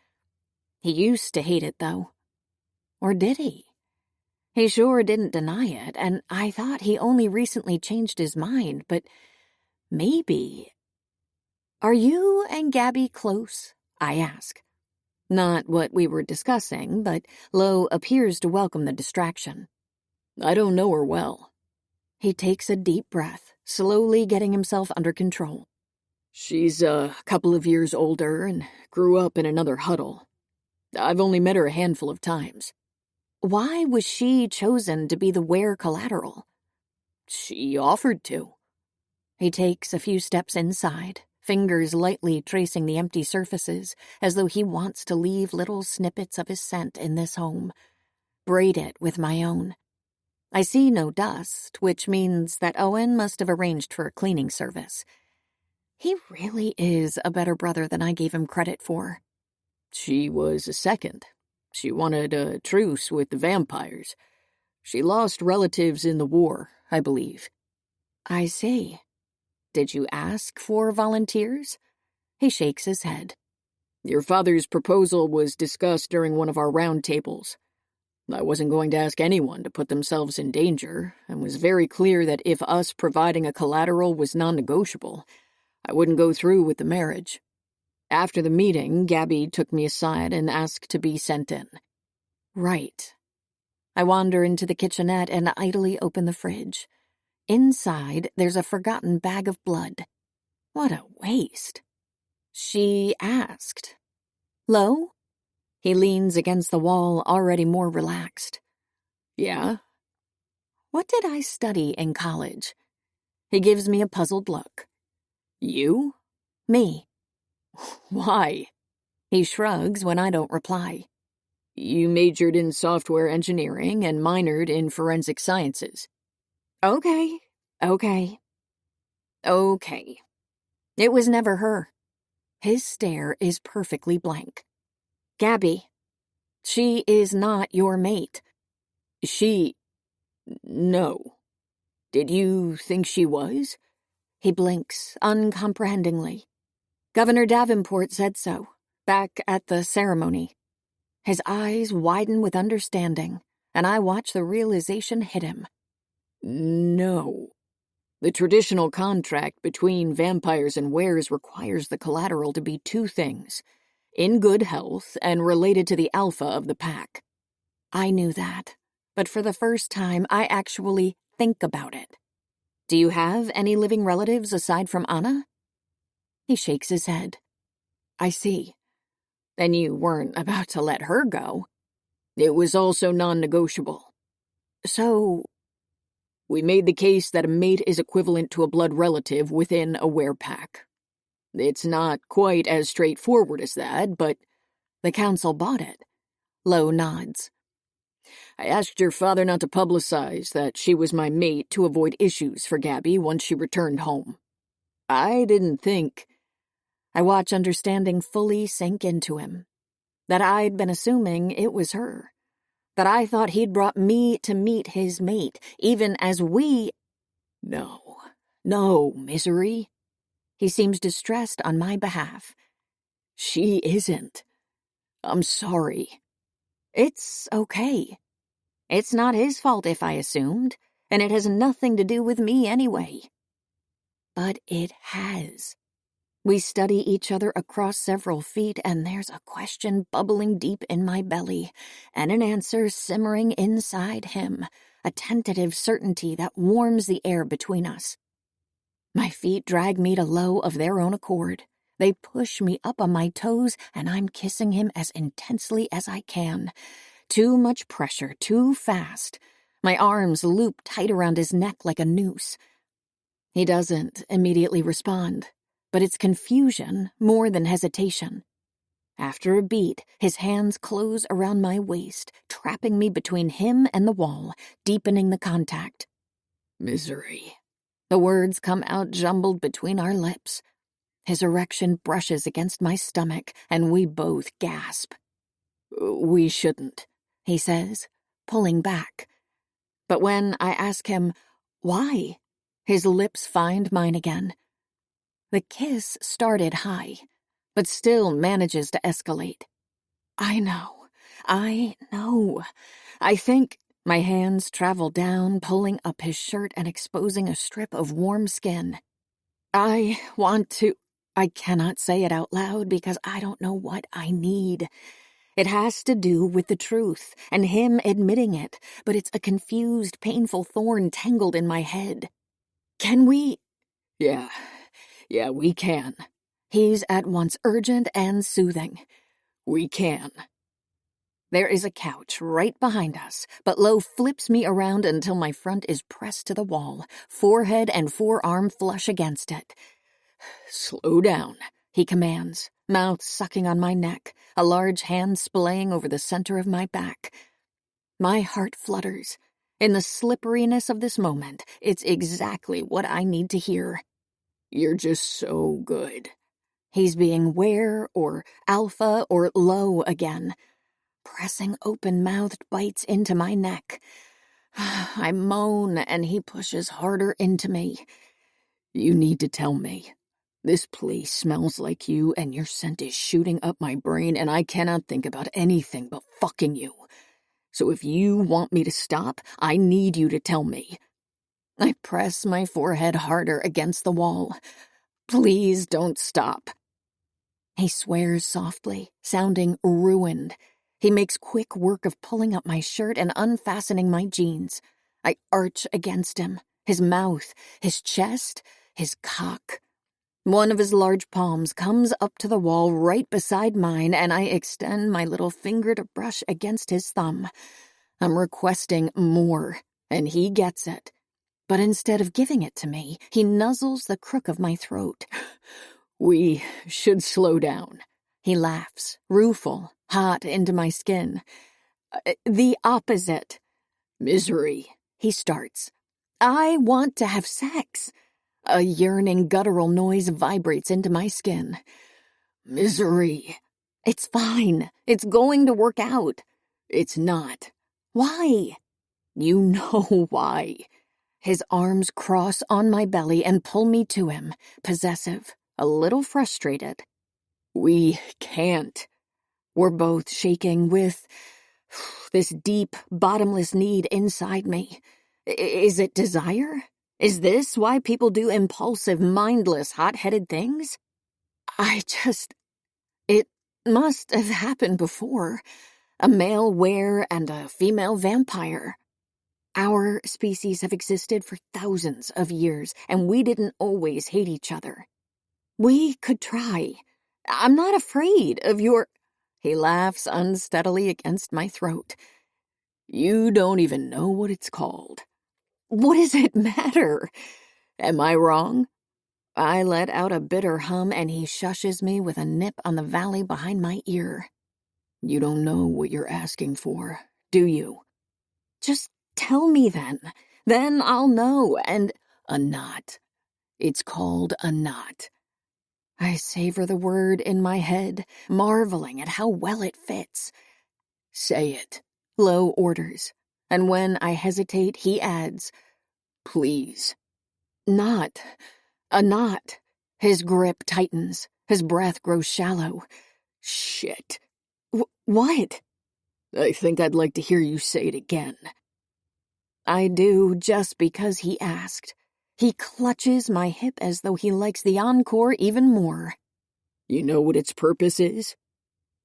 He used to hate it, though. Or did he? He sure didn't deny it, and I thought he only recently changed his mind, but maybe. Are you and Gabby close? I ask. Not what we were discussing, but Lo appears to welcome the distraction. I don't know her well. He takes a deep breath, slowly getting himself under control. She's a couple of years older and grew up in another huddle. I've only met her a handful of times. Why was she chosen to be the wear collateral? She offered to. He takes a few steps inside, fingers lightly tracing the empty surfaces, as though he wants to leave little snippets of his scent in this home. Braid it with my own. I see no dust, which means that Owen must have arranged for a cleaning service. He really is a better brother than I gave him credit for. She was a second. She wanted a truce with the vampires. She lost relatives in the war, I believe. I see. Did you ask for volunteers? He shakes his head. Your father's proposal was discussed during one of our round tables. I wasn't going to ask anyone to put themselves in danger, and was very clear that if us providing a collateral was non-negotiable, I wouldn't go through with the marriage. After the meeting, Gabby took me aside and asked to be sent in. Right. I wander into the kitchenette and idly open the fridge. Inside, there's a forgotten bag of blood. What a waste. She asked. Lo? He leans against the wall, already more relaxed. Yeah? What did I study in college? He gives me a puzzled look. You? Me. Why? He shrugs when I don't reply. You majored in software engineering and minored in forensic sciences. Okay. It was never her. His stare is perfectly blank. Gabby, she is not your mate. No. Did you think she was? He blinks uncomprehendingly. Governor Davenport said so, back at the ceremony. His eyes widen with understanding, and I watch the realization hit him. No. The traditional contract between vampires and wares requires the collateral to be two things: in good health and related to the alpha of the pack. I knew that, but for the first time I actually think about it. Do you have any living relatives aside from Anna? He shakes his head. I see. Then you weren't about to let her go. It was also non-negotiable. So, we made the case that a mate is equivalent to a blood relative within a were pack. It's not quite as straightforward as that, but the council bought it. Lo nods. I asked your father not to publicize that she was my mate to avoid issues for Gabby once she returned home. I didn't think... I watch understanding fully sink into him. That I'd been assuming it was her. That I thought he'd brought me to meet his mate, even as we... No, Misery. He seems distressed on my behalf. She isn't. I'm sorry. It's okay. It's not his fault if I assumed, and it has nothing to do with me anyway. But it has. We study each other across several feet, and there's a question bubbling deep in my belly, and an answer simmering inside him, a tentative certainty that warms the air between us. My feet drag me to Lo of their own accord. They push me up on my toes, and I'm kissing him as intensely as I can. Too much pressure, too fast. My arms loop tight around his neck like a noose. He doesn't immediately respond, but it's confusion more than hesitation. After a beat, his hands close around my waist, trapping me between him and the wall, deepening the contact. Misery. The words come out jumbled between our lips. His erection brushes against my stomach, and we both gasp. We shouldn't, he says, pulling back. But when I ask him, why, his lips find mine again. The kiss started high, but still manages to escalate. I know. I think my hands travel down, pulling up his shirt and exposing a strip of warm skin. I cannot say it out loud because I don't know what I need. It has to do with the truth and him admitting it, but it's a confused, painful thorn tangled in my head. Can we? Yeah, we can. He's at once urgent and soothing. We can. There is a couch right behind us, but Lo flips me around until my front is pressed to the wall, forehead and forearm flush against it. Slow down, he commands, mouth sucking on my neck, a large hand splaying over the center of my back. My heart flutters. In the slipperiness of this moment, it's exactly what I need to hear. You're just so good. He's being were or alpha or Lo again. Pressing open-mouthed bites into my neck. I moan and he pushes harder into me. You need to tell me. This place smells like you, and your scent is shooting up my brain, and I cannot think about anything but fucking you. So if you want me to stop, I need you to tell me. I press my forehead harder against the wall. Please don't stop. He swears softly, sounding ruined. He makes quick work of pulling up my shirt and unfastening my jeans. I arch against him, his mouth, his chest, his cock. One of his large palms comes up to the wall right beside mine, and I extend my little finger to brush against his thumb. I'm requesting more, and he gets it. But instead of giving it to me, he nuzzles the crook of my throat. We should slow down. He laughs, rueful, hot into my skin. The opposite. Misery, he starts. I want to have sex. A yearning guttural noise vibrates into my skin. Misery. It's fine. It's going to work out. It's not. Why? You know why. His arms cross on my belly and pull me to him, possessive, a little frustrated. We can't. We're both shaking with this deep, bottomless need inside me. Is it desire? Is this why people do impulsive, mindless, hot-headed things? It must have happened before. A male were and a female vampire. Our species have existed for thousands of years, and we didn't always hate each other. We could try. I'm not afraid of your... He laughs unsteadily against my throat. You don't even know what it's called. What does it matter? Am I wrong? I let out a bitter hum, and he shushes me with a nip on the valley behind my ear. You don't know what you're asking for, do you? Just tell me then. Then I'll know, and... A knot. It's called a knot. I savor the word in my head, marveling at how well it fits. Say it. Low orders. And when I hesitate, he adds, please. Knot. A knot. His grip tightens. His breath grows shallow. Shit. What? I think I'd like to hear you say it again. I do, just because he asked. He clutches my hip as though he likes the encore even more. You know what its purpose is?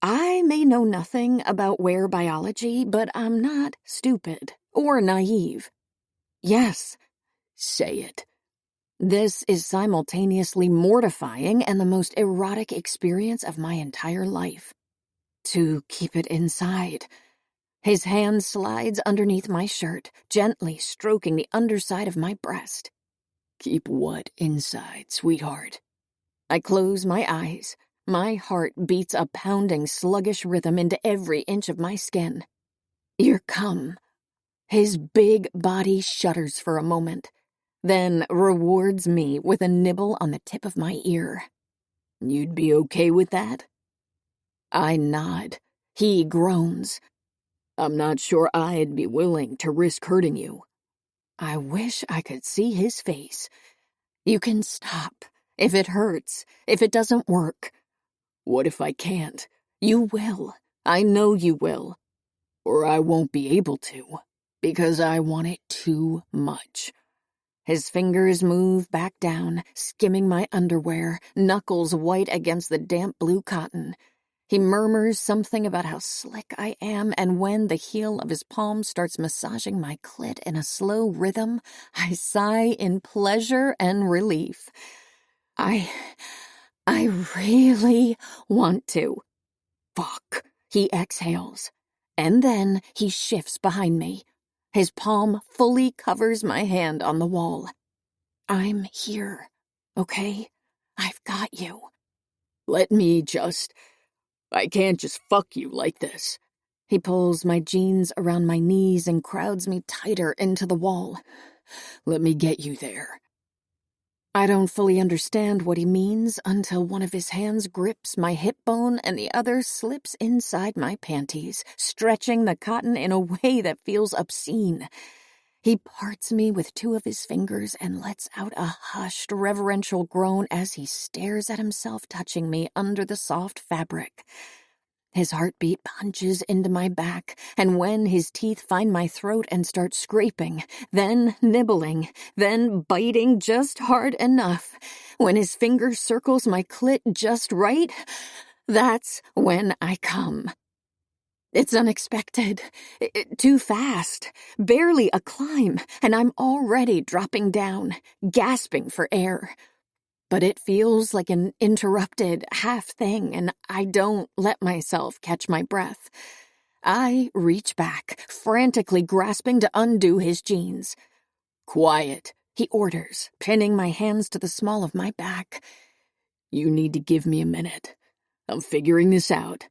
I may know nothing about were biology, but I'm not stupid or naive. Yes, say it. This is simultaneously mortifying and the most erotic experience of my entire life. To keep it inside. His hand slides underneath my shirt, gently stroking the underside of my breast. Keep what inside, sweetheart? I close my eyes. My heart beats a pounding, sluggish rhythm into every inch of my skin. Your cum. His big body shudders for a moment, then rewards me with a nibble on the tip of my ear. You'd be okay with that? I nod. He groans. I'm not sure I'd be willing to risk hurting you. I wish I could see his face. You can stop. If it hurts, if it doesn't work. What if I can't? You will. I know you will. Or I won't be able to, because I want it too much. His fingers move back down, skimming my underwear, knuckles white against the damp blue cotton. He murmurs something about how slick I am, and when the heel of his palm starts massaging my clit in a slow rhythm, I sigh in pleasure and relief. I really want to. Fuck, he exhales. And then he shifts behind me. His palm fully covers my hand on the wall. I'm here, okay? I've got you. Let me just... I can't just fuck you like this. He pulls my jeans around my knees and crowds me tighter into the wall. Let me get you there. I don't fully understand what he means until one of his hands grips my hip bone and the other slips inside my panties, stretching the cotton in a way that feels obscene. He parts me with two of his fingers and lets out a hushed, reverential groan as he stares at himself touching me under the soft fabric. His heartbeat punches into my back, and when his teeth find my throat and start scraping, then nibbling, then biting just hard enough, when his finger circles my clit just right, that's when I come. It's unexpected, too fast, barely a climb, and I'm already dropping down, gasping for air. But it feels like an interrupted half thing, and I don't let myself catch my breath. I reach back, frantically grasping to undo his jeans. "Quiet," he orders, pinning my hands to the small of my back. "You need to give me a minute. I'm figuring this out."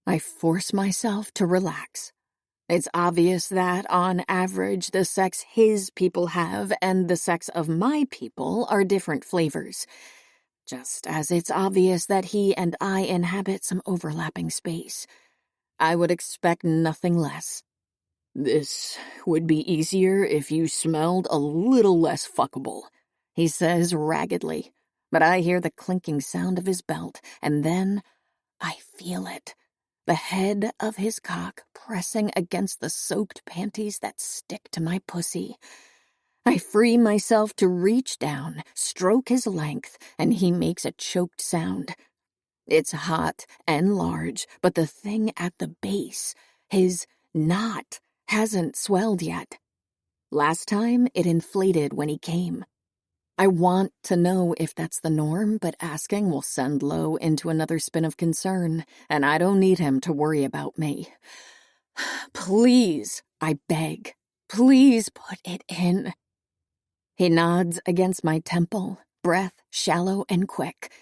I force myself to relax. It's obvious that, on average, the sex his people have and the sex of my people are different flavors. Just as it's obvious that he and I inhabit some overlapping space. I would expect nothing less. "This would be easier if you smelled a little less fuckable," he says raggedly, but I hear the clinking sound of his belt, and then I feel it. The head of his cock pressing against the soaked panties that stick to my pussy. I free myself to reach down, stroke his length, and he makes a choked sound. It's hot and large, but the thing at the base, his knot, hasn't swelled yet. Last time, it inflated when he came. I want to know if that's the norm, but asking will send Lo into another spin of concern, and I don't need him to worry about me. "Please," I beg, "please put it in." He nods against my temple, breath shallow and quick.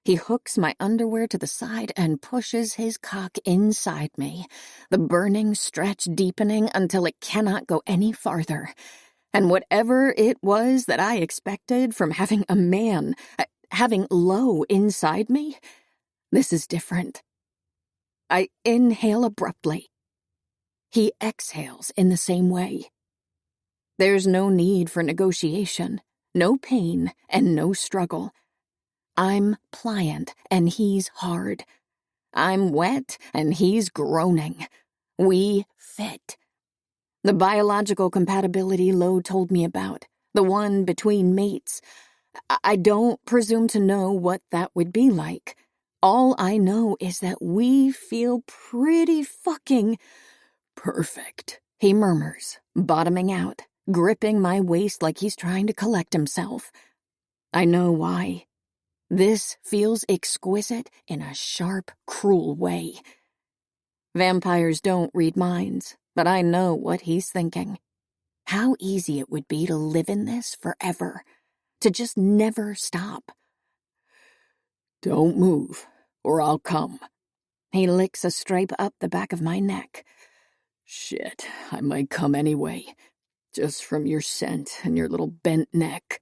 He hooks my underwear to the side and pushes his cock inside me, the burning stretch deepening until it cannot go any farther. And whatever it was that I expected from having a man, having Lo inside me, this is different. I inhale abruptly. He exhales in the same way. There's no need for negotiation, no pain, and no struggle. I'm pliant, and he's hard. I'm wet, and he's groaning. We fit. The biological compatibility Lo told me about, the one between mates. I don't presume to know what that would be like. All I know is that we feel pretty fucking "Perfect," he murmurs, bottoming out, gripping my waist like he's trying to collect himself. I know why. This feels exquisite in a sharp, cruel way. Vampires don't read minds, but I know what he's thinking. How easy it would be to live in this forever, to just never stop. "Don't move, or I'll come." He licks a stripe up the back of my neck. "Shit, I might come anyway, just from your scent and your little bent neck."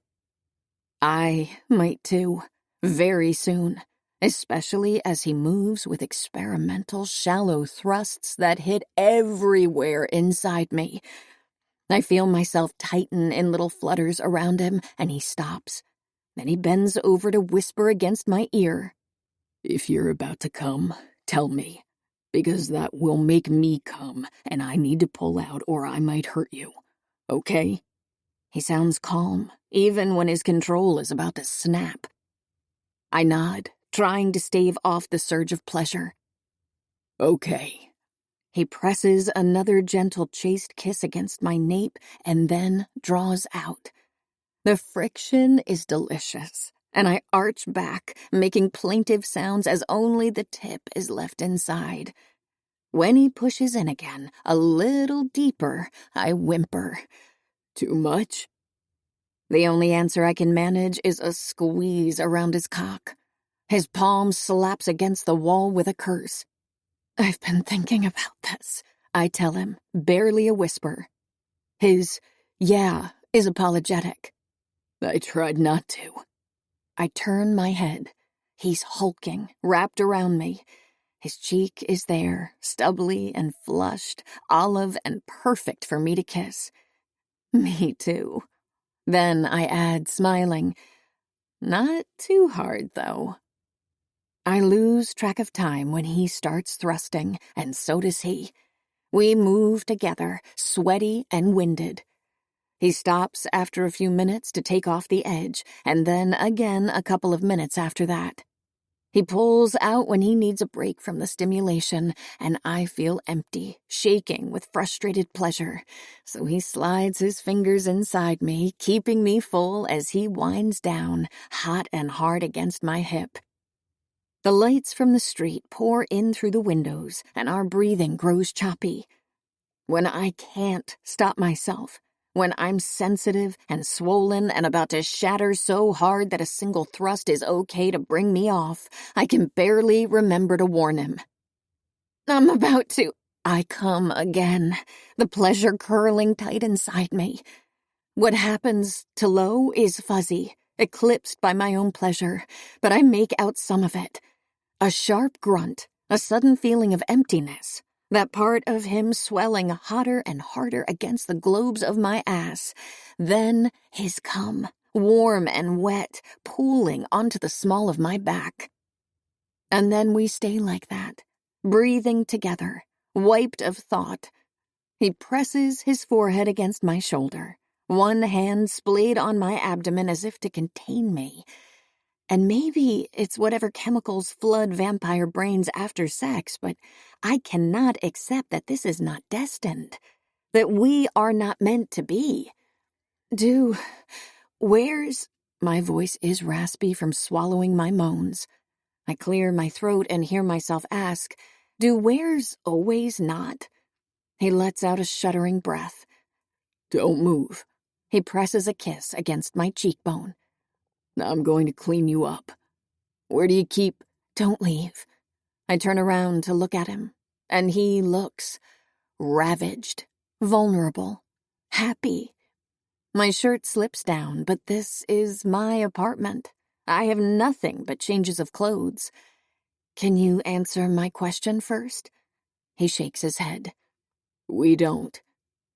I might too, very soon, especially as he moves with experimental shallow thrusts that hit everywhere inside me. I feel myself tighten in little flutters around him, and he stops. Then he bends over to whisper against my ear. "If you're about to come, tell me, because that will make me come, and I need to pull out or I might hurt you. Okay?" He sounds calm, even when his control is about to snap. I nod, trying to stave off the surge of pleasure. "Okay." He presses another gentle chaste kiss against my nape and then draws out. The friction is delicious, and I arch back, making plaintive sounds as only the tip is left inside. When he pushes in again, a little deeper, I whimper. "Too much?" The only answer I can manage is a squeeze around his cock. His palm slaps against the wall with a curse. "I've been thinking about this," I tell him, barely a whisper. His "yeah" is apologetic. "I tried not to." I turn my head. He's hulking, wrapped around me. His cheek is there, stubbly and flushed, olive and perfect for me to kiss. Me too. Then I add, smiling, not too hard, though. I lose track of time when he starts thrusting, and so does he. We move together, sweaty and winded. He stops after a few minutes to take off the edge, and then again a couple of minutes after that. He pulls out when he needs a break from the stimulation, and I feel empty, shaking with frustrated pleasure. So he slides his fingers inside me, keeping me full as he winds down, hot and hard against my hip. The lights from the street pour in through the windows, and our breathing grows choppy. When I can't stop myself, when I'm sensitive and swollen and about to shatter so hard that a single thrust is okay to bring me off, I can barely remember to warn him. I'm about to. I come again, the pleasure curling tight inside me. What happens to Lo is fuzzy, eclipsed by my own pleasure, but I make out some of it. A sharp grunt, a sudden feeling of emptiness. That part of him swelling hotter and harder against the globes of my ass. Then his cum, warm and wet, pooling onto the small of my back. And then we stay like that, breathing together, wiped of thought. He presses his forehead against my shoulder, one hand splayed on my abdomen as if to contain me. And maybe it's whatever chemicals flood vampire brains after sex, but I cannot accept that this is not destined, that we are not meant to be. My voice is raspy from swallowing my moans. I clear my throat and hear myself ask, do where's always not? He lets out a shuddering breath. Don't move. He presses a kiss against my cheekbone. I'm going to clean you up. Where do you keep? Don't leave. I turn around to look at him, and he looks ravaged, vulnerable, happy. My shirt slips down, but this is my apartment. I have nothing but changes of clothes. Can you answer my question first? He shakes his head. We don't,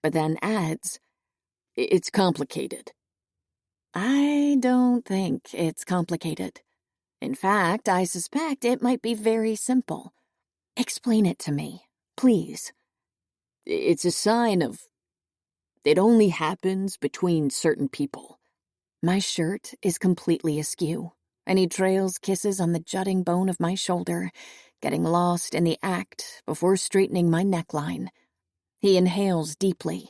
but then adds, it's complicated. I don't think it's complicated. In fact, I suspect it might be very simple. Explain it to me, please. It's a sign of... It only happens between certain people. My shirt is completely askew, and he trails kisses on the jutting bone of my shoulder, getting lost in the act before straightening my neckline. He inhales deeply.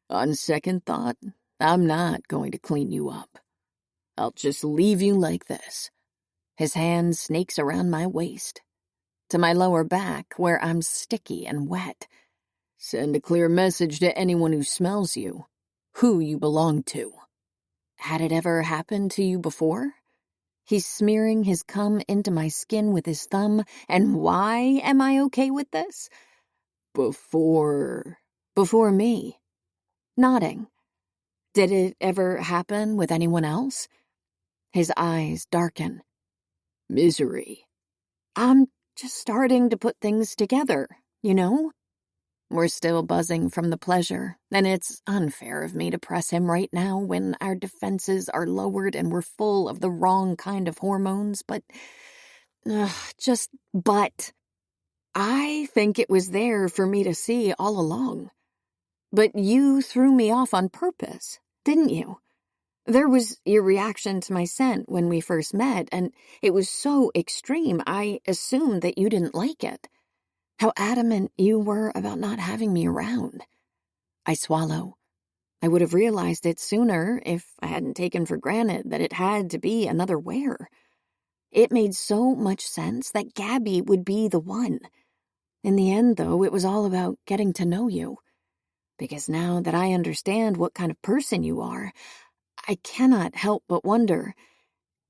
On second thought, I'm not going to clean you up. I'll just leave you like this. His hand snakes around my waist, to my lower back where I'm sticky and wet. Send a clear message to anyone who smells you, who you belong to. Had it ever happened to you before? He's smearing his cum into my skin with his thumb, and why am I okay with this? Before me. Nodding. Did it ever happen with anyone else? His eyes darken. Misery. I'm just starting to put things together, you know? We're still buzzing from the pleasure, and it's unfair of me to press him right now when our defenses are lowered and we're full of the wrong kind of hormones, but I think it was there for me to see all along. But you threw me off on purpose, didn't you? There was your reaction to my scent when we first met, and it was so extreme I assumed that you didn't like it. How adamant you were about not having me around. I swallow. I would have realized it sooner if I hadn't taken for granted that it had to be another wear. It made so much sense that Gabby would be the one. In the end, though, it was all about getting to know you. Because now that I understand what kind of person you are, I cannot help but wonder,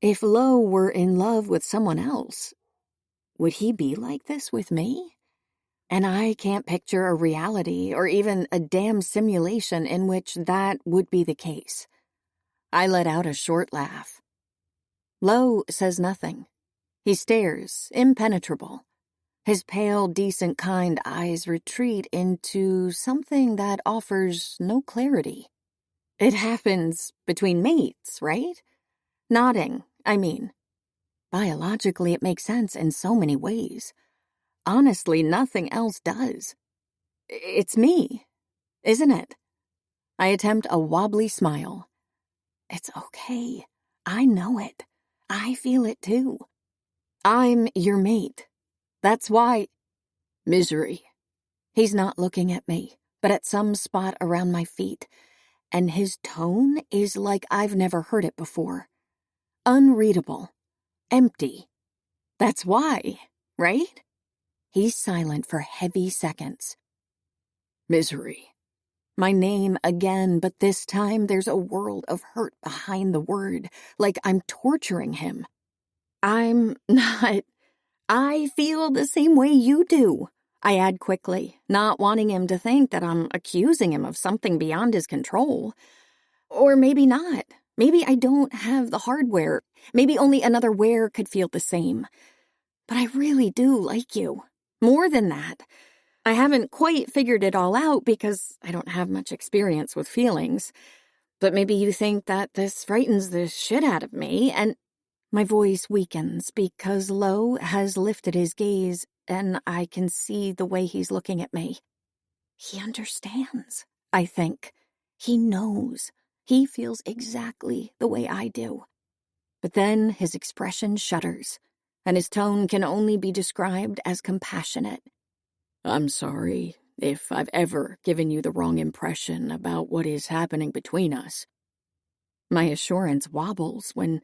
if Lo were in love with someone else, would he be like this with me? And I can't picture a reality or even a damn simulation in which that would be the case. I let out a short laugh. Lo says nothing. He stares, impenetrable. His pale, decent, kind eyes retreat into something that offers no clarity. It happens between mates, right? Nodding, I mean. Biologically, it makes sense in so many ways. Honestly, nothing else does. It's me, isn't it? I attempt a wobbly smile. It's okay. I know it. I feel it too. I'm your mate. That's why... Misery. He's not looking at me, but at some spot around my feet, and his tone is like I've never heard it before. Unreadable. Empty. That's why, right? He's silent for heavy seconds. Misery. My name again, but this time there's a world of hurt behind the word, like I'm torturing him. I'm not... I feel the same way you do, I add quickly, not wanting him to think that I'm accusing him of something beyond his control. Or maybe not. Maybe I don't have the hardware. Maybe only another wear could feel the same. But I really do like you. More than that. I haven't quite figured it all out because I don't have much experience with feelings. But maybe you think that this frightens the shit out of me, and my voice weakens because Lo has lifted his gaze and I can see the way he's looking at me. He understands, I think. He knows. He feels exactly the way I do. But then his expression shudders, and his tone can only be described as compassionate. I'm sorry if I've ever given you the wrong impression about what is happening between us. My assurance wobbles when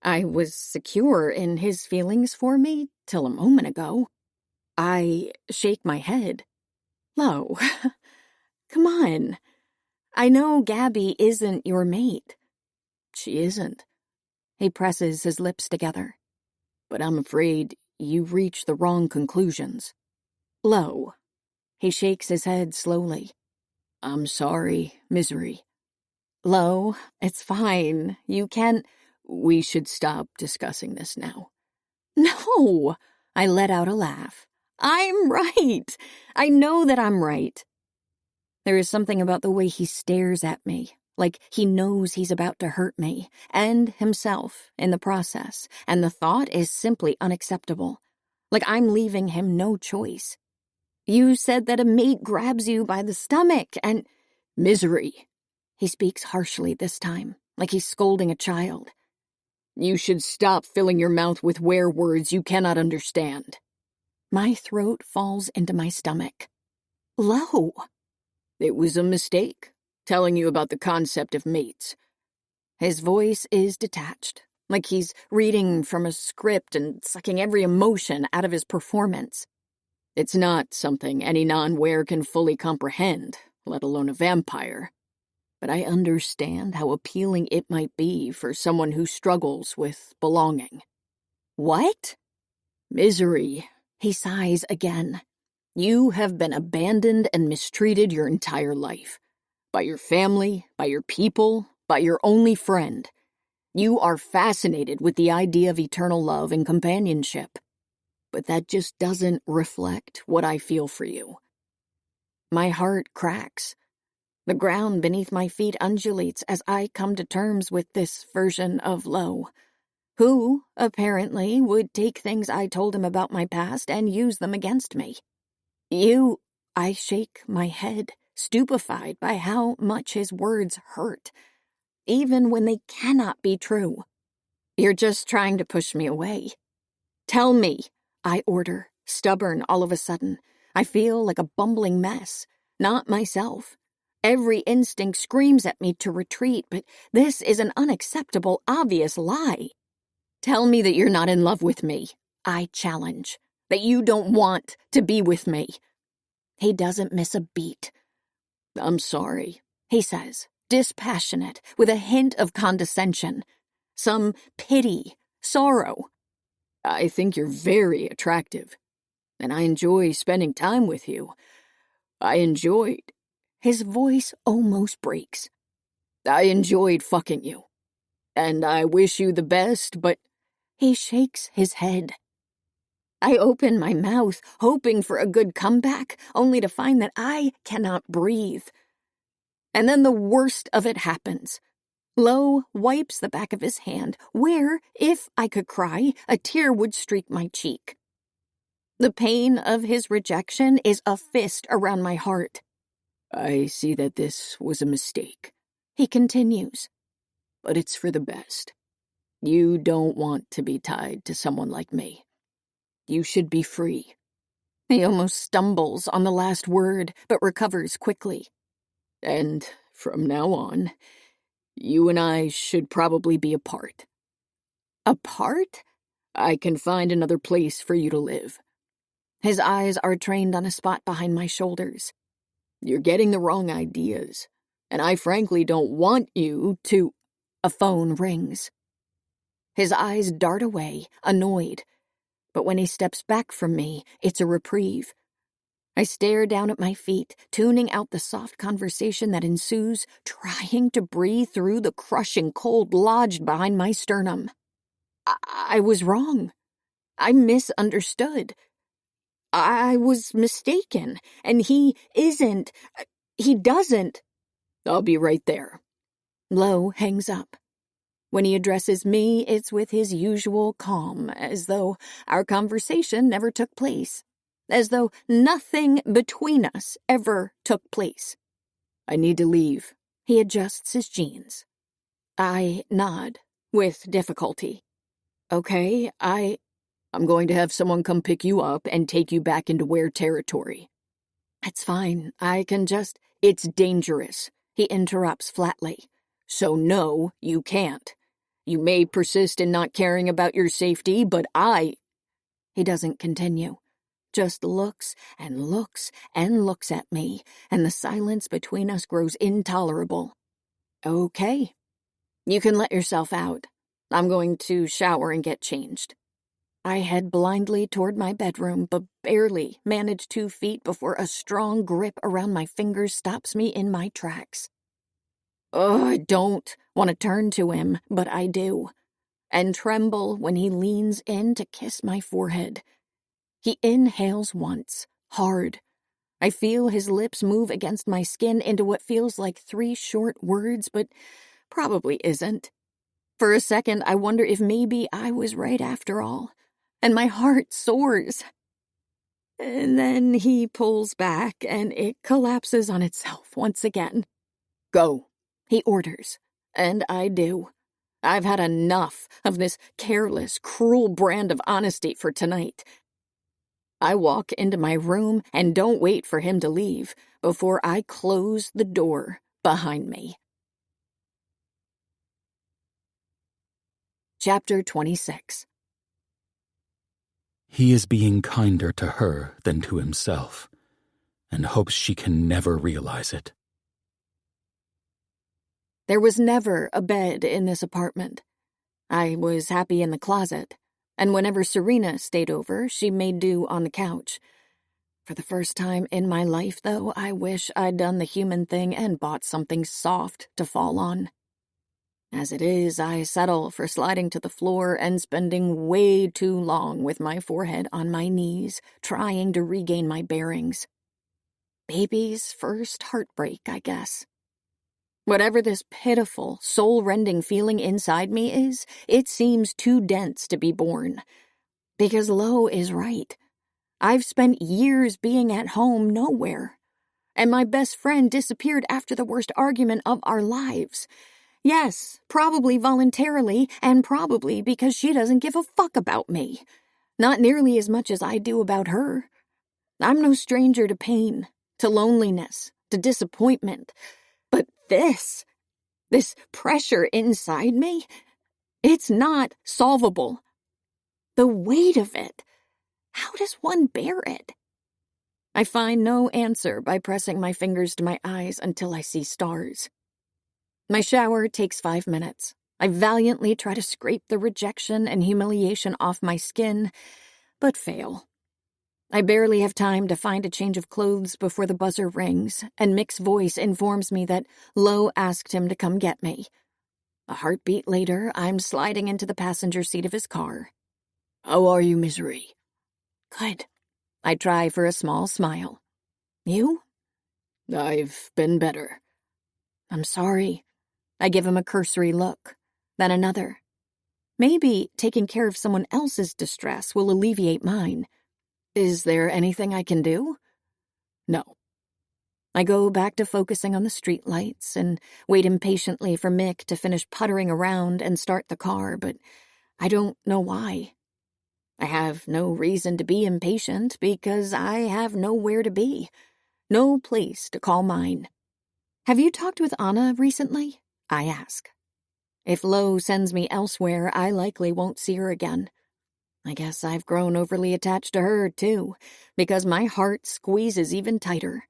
I was secure in his feelings for me till a moment ago. I shake my head. Lo, come on. I know Gabby isn't your mate. She isn't. He presses his lips together. But I'm afraid you've reached the wrong conclusions. Lo. He shakes his head slowly. I'm sorry, Misery. Lo, it's fine. You can't... We should stop discussing this now. No! I let out a laugh. I'm right. I know that I'm right. There is something about the way he stares at me, like he knows he's about to hurt me, and himself, in the process, and the thought is simply unacceptable. Like I'm leaving him no choice. You said that a mate grabs you by the stomach, and... Misery. He speaks harshly this time, like he's scolding a child. You should stop filling your mouth with words you cannot understand. My throat falls into my stomach. Lo! It was a mistake, telling you about the concept of mates. His voice is detached, like he's reading from a script and sucking every emotion out of his performance. It's not something any non-wear can fully comprehend, let alone a vampire. But I understand how appealing it might be for someone who struggles with belonging. What? Misery, he sighs again. You have been abandoned and mistreated your entire life. By your family, by your people, by your only friend. You are fascinated with the idea of eternal love and companionship. But that just doesn't reflect what I feel for you. My heart cracks. The ground beneath my feet undulates as I come to terms with this version of Lo, who, apparently, would take things I told him about my past and use them against me. I shake my head, stupefied by how much his words hurt, even when they cannot be true. You're just trying to push me away. Tell me, I order, stubborn all of a sudden. I feel like a bumbling mess, not myself. Every instinct screams at me to retreat, but this is an unacceptable, obvious lie. Tell me that you're not in love with me, I challenge. That you don't want to be with me. He doesn't miss a beat. I'm sorry, he says, dispassionate, with a hint of condescension. Some pity, sorrow. I think you're very attractive, and I enjoy spending time with you. I enjoyed... His voice almost breaks. I enjoyed fucking you. And I wish you the best, but... He shakes his head. I open my mouth, hoping for a good comeback, only to find that I cannot breathe. And then the worst of it happens. Lo wipes the back of his hand, where, if I could cry, a tear would streak my cheek. The pain of his rejection is a fist around my heart. I see that this was a mistake, He continues. but it's for the best. You don't want to be tied to someone like me. You should be free. He almost stumbles on the last word, but recovers quickly. And from now on, you and I should probably be apart. Apart? I can find another place for you to live. His eyes are trained on a spot behind my shoulders. You're getting the wrong ideas, and I frankly don't want you to... A phone rings. His eyes dart away, annoyed. But when he steps back from me, it's a reprieve. I stare down at my feet, tuning out the soft conversation that ensues, trying to breathe through the crushing cold lodged behind my sternum. I was wrong. I misunderstood. I was mistaken, and he isn't. He doesn't. I'll be right there. Lo hangs up. When he addresses me, it's with his usual calm, as though our conversation never took place, as though nothing between us ever took place. I need to leave. He adjusts his jeans. I nod, with difficulty. Okay, I'm going to have someone come pick you up and take you back into Ware territory. It's fine, I can just... It's dangerous, he interrupts flatly. So no, you can't. You may persist in not caring about your safety, but He doesn't continue, just looks and looks and looks at me, and the silence between us grows intolerable. Okay, you can let yourself out. I'm going to shower and get changed. I head blindly toward my bedroom, but barely manage 2 feet before a strong grip around my fingers stops me in my tracks. I don't want to turn to him, but I do, and tremble when he leans in to kiss my forehead. He inhales once, hard. I feel his lips move against my skin into what feels like 3 short words, but probably isn't. For a second, I wonder if maybe I was right after all, and my heart soars. And then he pulls back, and it collapses on itself once again. go. He orders, and I do. I've had enough of this careless, cruel brand of honesty for tonight. I walk into my room and don't wait for him to leave before I close the door behind me. Chapter 26. He is being kinder to her than to himself, and hopes she can never realize it. There was never a bed in this apartment. I was happy in the closet, and whenever Serena stayed over, she made do on the couch. For the first time in my life, though, I wish I'd done the human thing and bought something soft to fall on. As it is, I settle for sliding to the floor and spending way too long with my forehead on my knees, trying to regain my bearings. Baby's first heartbreak, I guess. Whatever this pitiful, soul-rending feeling inside me is, it seems too dense to be borne. Because Lo is right. I've spent years being at home nowhere. And my best friend disappeared after the worst argument of our lives. Yes, probably voluntarily, and probably because she doesn't give a fuck about me. Not nearly as much as I do about her. I'm no stranger to pain, to loneliness, to disappointment. But this pressure inside me, it's not solvable. The weight of it, how does one bear it? I find no answer by pressing my fingers to my eyes until I see stars. My shower takes 5 minutes. I valiantly try to scrape the rejection and humiliation off my skin, but fail. I barely have time to find a change of clothes before the buzzer rings, and Mick's voice informs me that Lo asked him to come get me. A heartbeat later, I'm sliding into the passenger seat of his car. How are you, Misery? Good. I try for a small smile. You? I've been better. I'm sorry. I give him a cursory look, then another. Maybe taking care of someone else's distress will alleviate mine. Is there anything I can do? No. I go back to focusing on the streetlights and wait impatiently for Mick to finish puttering around and start the car, but I don't know why. I have no reason to be impatient because I have nowhere to be, no place to call mine. Have you talked with Anna recently? I ask. If Lo sends me elsewhere, I likely won't see her again. I guess I've grown overly attached to her, too, because my heart squeezes even tighter.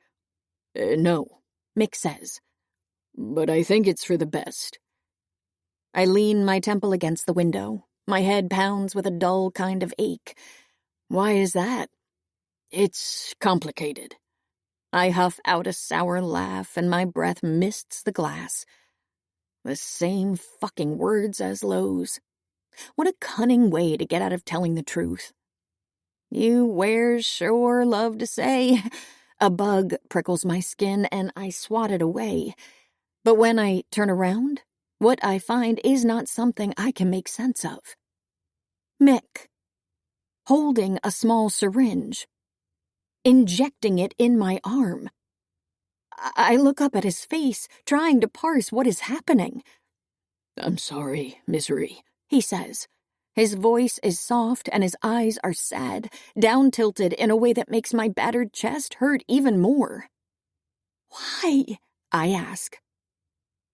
No, Mick says, but I think it's for the best. I lean my temple against the window. My head pounds with a dull kind of ache. Why is that? It's complicated. I huff out a sour laugh and my breath mists the glass. The same fucking words as Lo's. What a cunning way to get out of telling the truth. You wares sure love to say. A bug prickles my skin and I swat it away. But when I turn around, what I find is not something I can make sense of. Mick, holding a small syringe, injecting it in my arm. I look up at his face, trying to parse what is happening. I'm sorry, Misery, he says. His voice is soft and his eyes are sad, down-tilted in a way that makes my battered chest hurt even more. Why? I ask.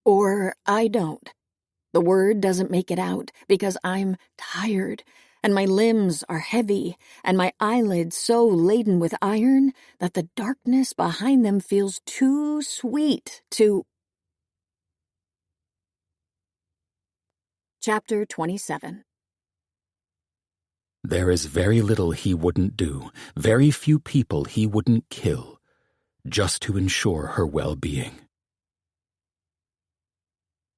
Or I don't. The word doesn't make it out because I'm tired, and my limbs are heavy, and my eyelids so laden with iron that the darkness behind them feels too sweet to... Chapter 27. There is very little he wouldn't do, very few people he wouldn't kill, just to ensure her well-being.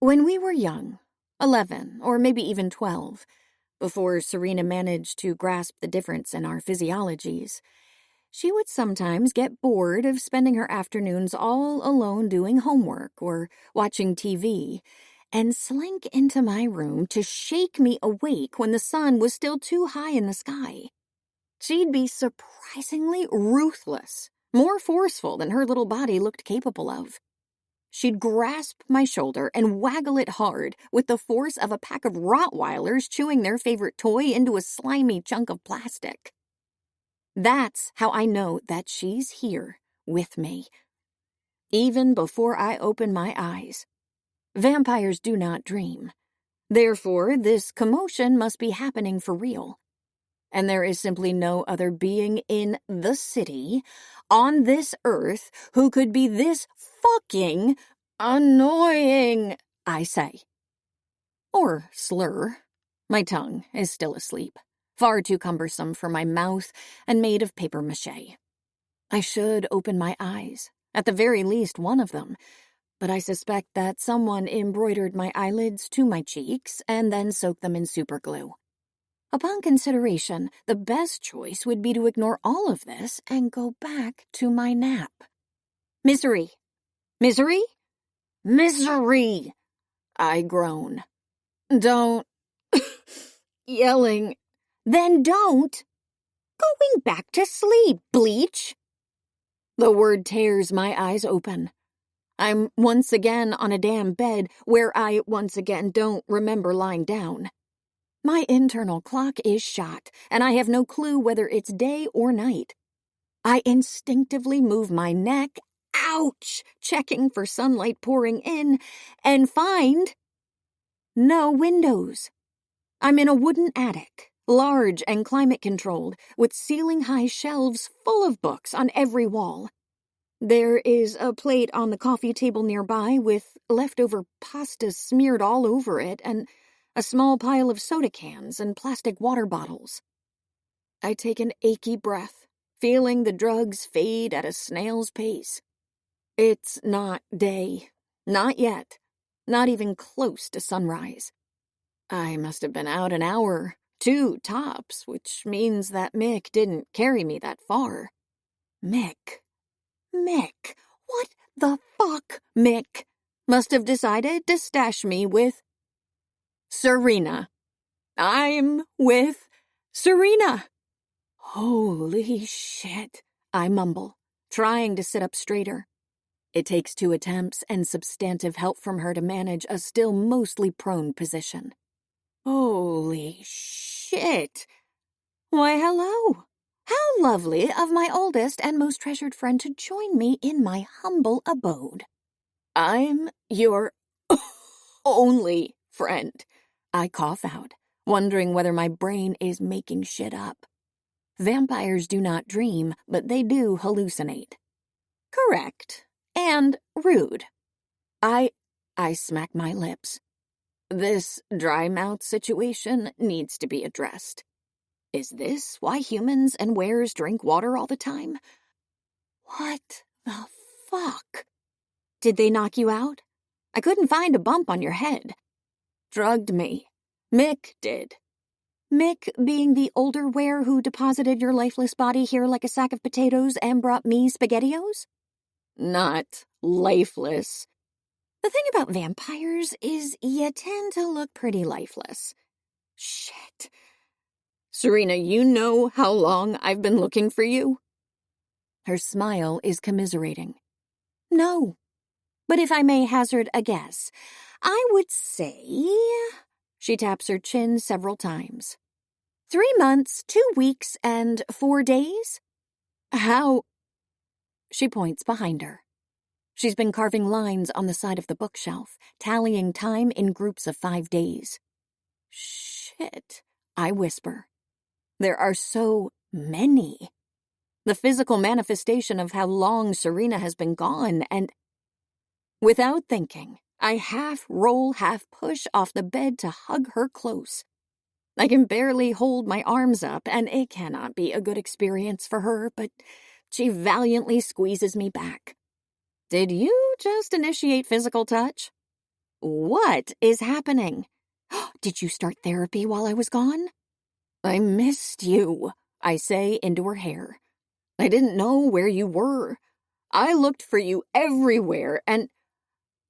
When we were young, 11 or maybe even 12, before Serena managed to grasp the difference in our physiologies, she would sometimes get bored of spending her afternoons all alone doing homework or watching TV, and slink into my room to shake me awake when the sun was still too high in the sky. She'd be surprisingly ruthless, more forceful than her little body looked capable of. She'd grasp my shoulder and waggle it hard with the force of a pack of Rottweilers chewing their favorite toy into a slimy chunk of plastic. That's how I know that she's here with me. Even before I open my eyes. Vampires do not dream. Therefore, this commotion must be happening for real. And there is simply no other being in the city, on this earth, who could be this fucking annoying, I say. Or slur. My tongue is still asleep, far too cumbersome for my mouth and made of papier-mâché. I should open my eyes, at the very least one of them, but I suspect that someone embroidered my eyelids to my cheeks and then soaked them in superglue. Upon consideration, the best choice would be to ignore all of this and go back to my nap. Misery! Misery? Misery! I groan. Don't. Yelling. Then don't. Going back to sleep, Bleach. The word tears my eyes open. I'm once again on a damn bed where I once again don't remember lying down. My internal clock is shot, and I have no clue whether it's day or night. I instinctively move my neck, ouch, checking for sunlight pouring in, and find no windows. I'm in a wooden attic, large and climate-controlled, with ceiling-high shelves full of books on every wall. There is a plate on the coffee table nearby with leftover pasta smeared all over it and a small pile of soda cans and plastic water bottles. I take an achy breath, feeling the drugs fade at a snail's pace. It's not day. Not yet. Not even close to sunrise. I must have been out an hour, 2 tops, which means that Mick didn't carry me that far. Mick. What the fuck, Mick? must have decided to stash me with Serena. I'm with Serena. Holy shit, I mumble, trying to sit up straighter. It takes 2 attempts and substantive help from her to manage a still mostly prone position. Holy shit. Why, hello. How lovely of my oldest and most treasured friend to join me in my humble abode. I'm your only friend. I cough out, wondering whether my brain is making shit up. Vampires do not dream, but they do hallucinate. Correct. And rude. I smack my lips. This dry mouth situation needs to be addressed. Is this why humans and wares drink water all the time? What the fuck? Did they knock you out? I couldn't find a bump on your head. Drugged me. Mick did. Mick being the older were who deposited your lifeless body here like a sack of potatoes and brought me SpaghettiOs? Not lifeless. The thing about vampires is you tend to look pretty lifeless. Shit. Serena, you know how long I've been looking for you? Her smile is commiserating. No. But if I may hazard a guess, I would say... She taps her chin several times. 3 months, 2 weeks, and 4 days? How... She points behind her. She's been carving lines on the side of the bookshelf, tallying time in groups of 5 days. Shit, I whisper. There are so many. The physical manifestation of how long Serena has been gone, and... Without thinking, I half roll, half push off the bed to hug her close. I can barely hold my arms up, and it cannot be a good experience for her, but she valiantly squeezes me back. Did you just initiate physical touch? What is happening? Did you start therapy while I was gone? I missed you, I say into her hair. I didn't know where you were. I looked for you everywhere, and...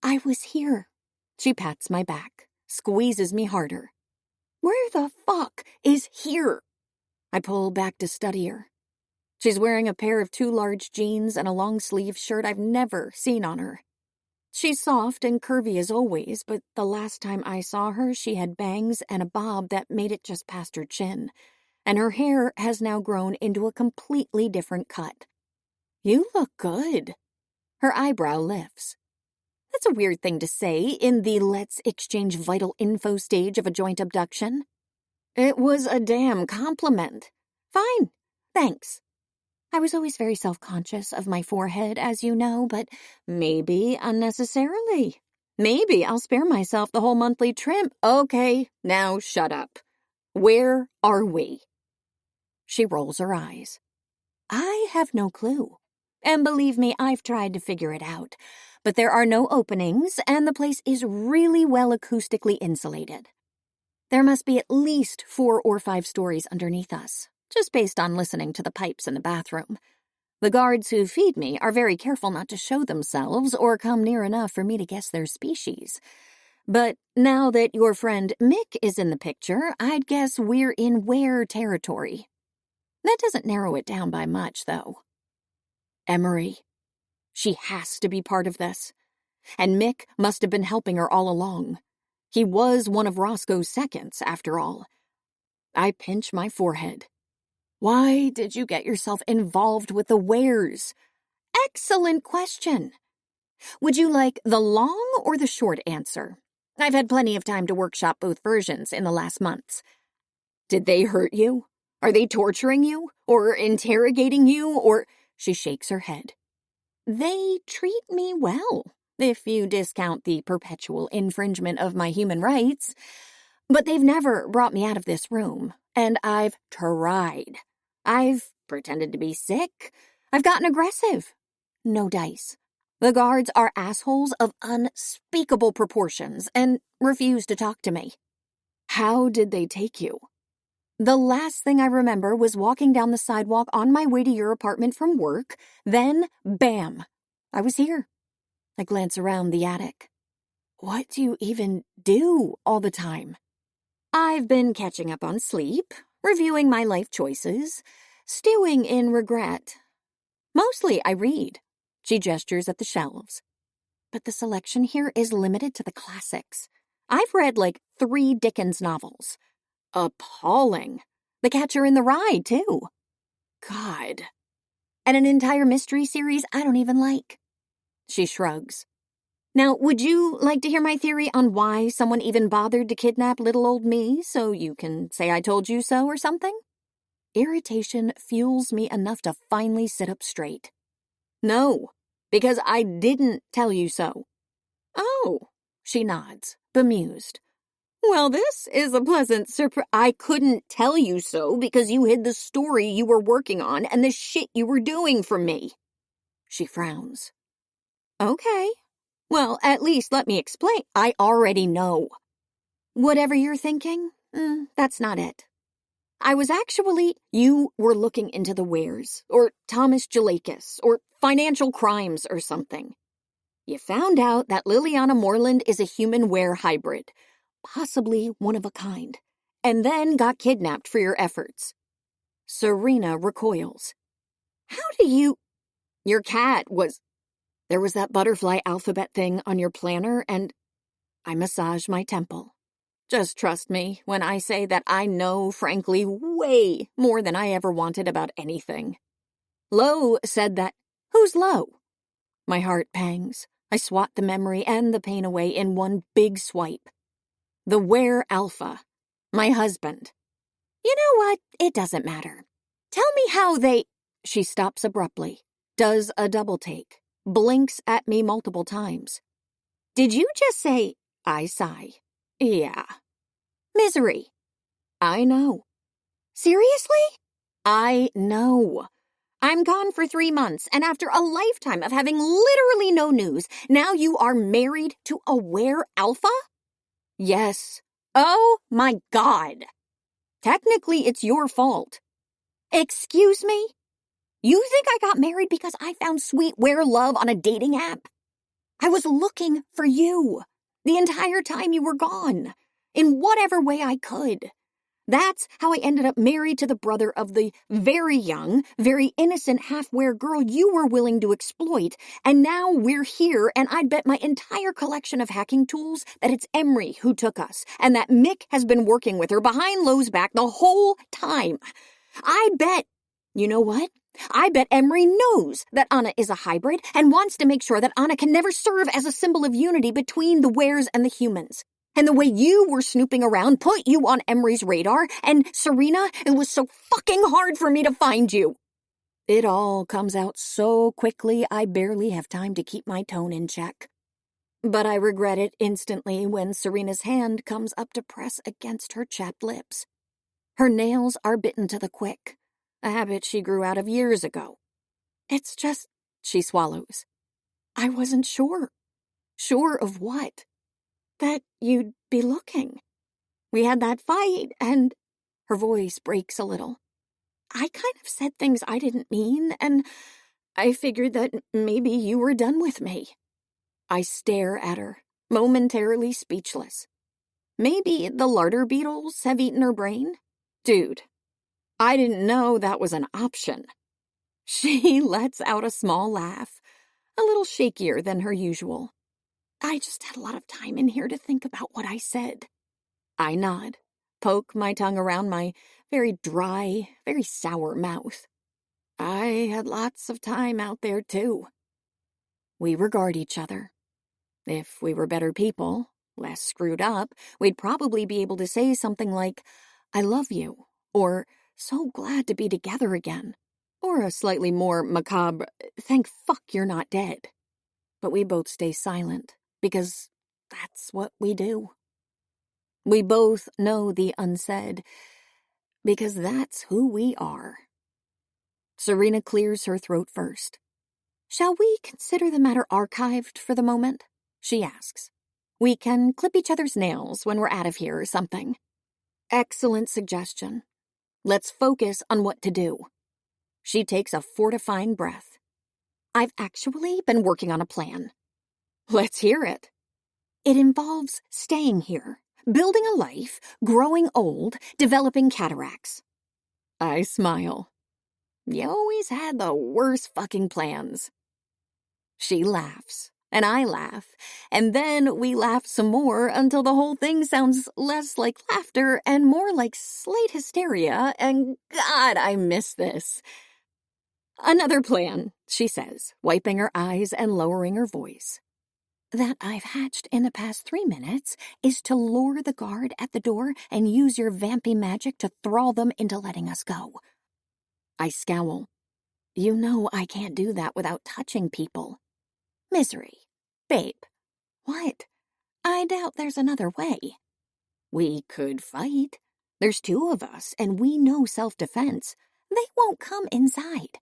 I was here. She pats my back, squeezes me harder. Where the fuck is here? I pull back to study her. She's wearing a pair of 2 large jeans and a long-sleeved shirt I've never seen on her. She's soft and curvy as always, but the last time I saw her, she had bangs and a bob that made it just past her chin, and her hair has now grown into a completely different cut. You look good. Her eyebrow lifts. That's a weird thing to say in the let's exchange vital info stage of a joint abduction. It was a damn compliment. Fine, thanks. I was always very self-conscious of my forehead, as you know, but maybe unnecessarily. Maybe I'll spare myself the whole monthly trim. Okay, now shut up. Where are we? She rolls her eyes. I have no clue. And believe me, I've tried to figure it out. But there are no openings, and the place is really well acoustically insulated. There must be at least 4 or 5 stories underneath us, just based on listening to the pipes in the bathroom. The guards who feed me are very careful not to show themselves or come near enough for me to guess their species. But now that your friend Mick is in the picture, I'd guess we're in were territory. That doesn't narrow it down by much, though. Emery. She has to be part of this. And Mick must have been helping her all along. He was one of Roscoe's seconds, after all. I pinch my forehead. Why did you get yourself involved with the wares? Excellent question. Would you like the long or the short answer? I've had plenty of time to workshop both versions in the last months. Did they hurt you? Are they torturing you? Or interrogating you? Or... She shakes her head. They treat me well, if you discount the perpetual infringement of my human rights. But they've never brought me out of this room, and I've tried. I've pretended to be sick. I've gotten aggressive. No dice. The guards are assholes of unspeakable proportions and refuse to talk to me. How did they take you? The last thing I remember was walking down the sidewalk on my way to your apartment from work. Then, bam, I was here. I glance around the attic. What do you even do all the time? I've been catching up on sleep, reviewing my life choices, stewing in regret. Mostly I read. She gestures at the shelves. But the selection here is limited to the classics. I've read like 3 Dickens novels. Appalling. The Catcher in the Rye, too. God. And an entire mystery series I don't even like. She shrugs. Now, would you like to hear my theory on why someone even bothered to kidnap little old me so you can say I told you so or something? Irritation fuels me enough to finally sit up straight. No, because I didn't tell you so. Oh, she nods, bemused. Well, this is a pleasant surprise. I couldn't tell you so because you hid the story you were working on and the shit you were doing from me. She frowns. Okay. Well, at least let me explain. I already know. Whatever you're thinking, that's not it. You were looking into the Wares, or Thomas Jalakis, or financial crimes or something. You found out that Liliana Moreland is a human were hybrid, possibly one of a kind, and then got kidnapped for your efforts. Serena recoils. How do you... Your cat was... There was that butterfly alphabet thing on your planner, and I massage my temple. Just trust me when I say that I know, frankly, way more than I ever wanted about anything. Lo said that... Who's Lo? My heart pangs. I swat the memory and the pain away in one big swipe. The Were Alpha. My husband. You know what? It doesn't matter. Tell me how they... She stops abruptly, does a double take, blinks at me multiple times. Did you just say... I sigh. Yeah. Misery. I know. Seriously? I know. I'm gone for 3 months, and after a lifetime of having literally no news, now you are married to a Were Alpha? Yes. Oh my God. Technically, it's your fault. Excuse me? You think I got married because I found sweet Were love on a dating app? I was looking for you the entire time you were gone, in whatever way I could. That's how I ended up married to the brother of the very young, very innocent half-were girl you were willing to exploit, and now we're here, and I'd bet my entire collection of hacking tools that it's Emery who took us, and that Mick has been working with her behind Lowe's back the whole time. I bet... You know what? I bet Emery knows that Anna is a hybrid and wants to make sure that Anna can never serve as a symbol of unity between the Wares and the humans. And the way you were snooping around put you on Emery's radar, and Serena, it was so fucking hard for me to find you. It all comes out so quickly I barely have time to keep my tone in check. But I regret it instantly when Serena's hand comes up to press against her chapped lips. Her nails are bitten to the quick, a habit she grew out of years ago. It's just, she swallows. I wasn't sure. Sure of what? That you'd be looking. We had that fight, and her voice breaks a little. I kind of said things I didn't mean, and I figured that maybe you were done with me. I stare at her, momentarily speechless. Maybe the larder beetles have eaten her brain? Dude, I didn't know that was an option. She lets out a small laugh, a little shakier than her usual. I just had a lot of time in here to think about what I said. I nod, poke my tongue around my very dry, very sour mouth. I had lots of time out there, too. We regard each other. If we were better people, less screwed up, we'd probably be able to say something like, I love you, or so glad to be together again, or a slightly more macabre, thank fuck you're not dead. But we both stay silent, because that's what we do. We both know the unsaid, because that's who we are. Serena clears her throat first. Shall we consider the matter archived for the moment? She asks. We can clip each other's nails when we're out of here or something. Excellent suggestion. Let's focus on what to do. She takes a fortifying breath. I've actually been working on a plan. Let's hear it. It involves staying here, building a life, growing old, developing cataracts. I smile. You always had the worst fucking plans. She laughs, and I laugh, and then we laugh some more until the whole thing sounds less like laughter and more like slight hysteria, and God, I miss this. Another plan, she says, wiping her eyes and lowering her voice. That I've hatched in the past 3 minutes is to lure the guard at the door and use your vampy magic to thrall them into letting us go. I scowl. You know I can't do that without touching people. Misery. Babe. What? I doubt there's another way. We could fight. There's 2 of us, and we know self-defense. They won't come inside.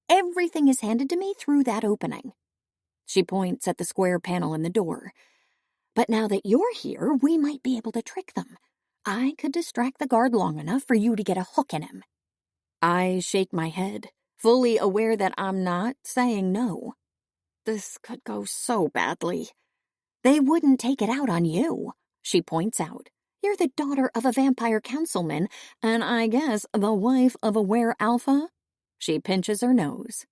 Everything is handed to me through that opening. She points at the square panel in the door. But now that you're here, we might be able to trick them. I could distract the guard long enough for you to get a hook in him. I shake my head, fully aware that I'm not saying no. This could go so badly. They wouldn't take it out on you, she points out. You're the daughter of a vampire councilman, and I guess the wife of a were-alpha? She pinches her nose.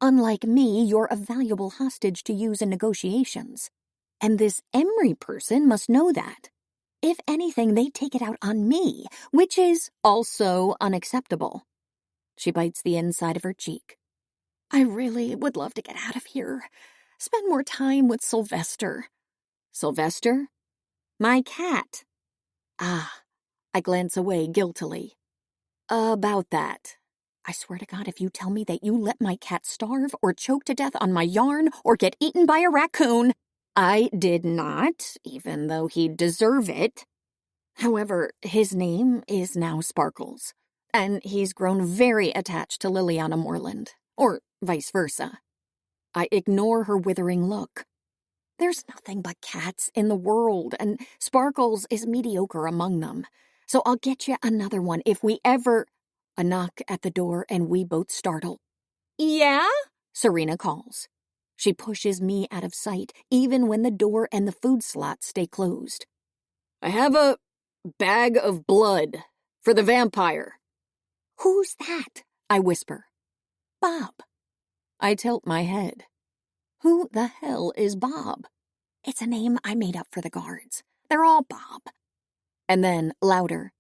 Unlike me, you're a valuable hostage to use in negotiations. And this Emery person must know that. If anything, they take it out on me, which is also unacceptable. She bites the inside of her cheek. I really would love to get out of here. Spend more time with Sylvester. Sylvester? My cat. Ah, I glance away guiltily. About that. I swear to God, if you tell me that you let my cat starve or choke to death on my yarn or get eaten by a raccoon. I did not, even though he'd deserve it. However, his name is now Sparkles, and he's grown very attached to Liliana Moreland, or vice versa. I ignore her withering look. There's nothing but cats in the world, and Sparkles is mediocre among them. So I'll get you another one if we ever... A knock at the door and we both startle. Yeah? Serena calls. She pushes me out of sight, even when the door and the food slot stay closed. I have a bag of blood for the vampire. Who's that? I whisper. Bob. I tilt my head. Who the hell is Bob? It's a name I made up for the guards. They're all Bob. And then, louder.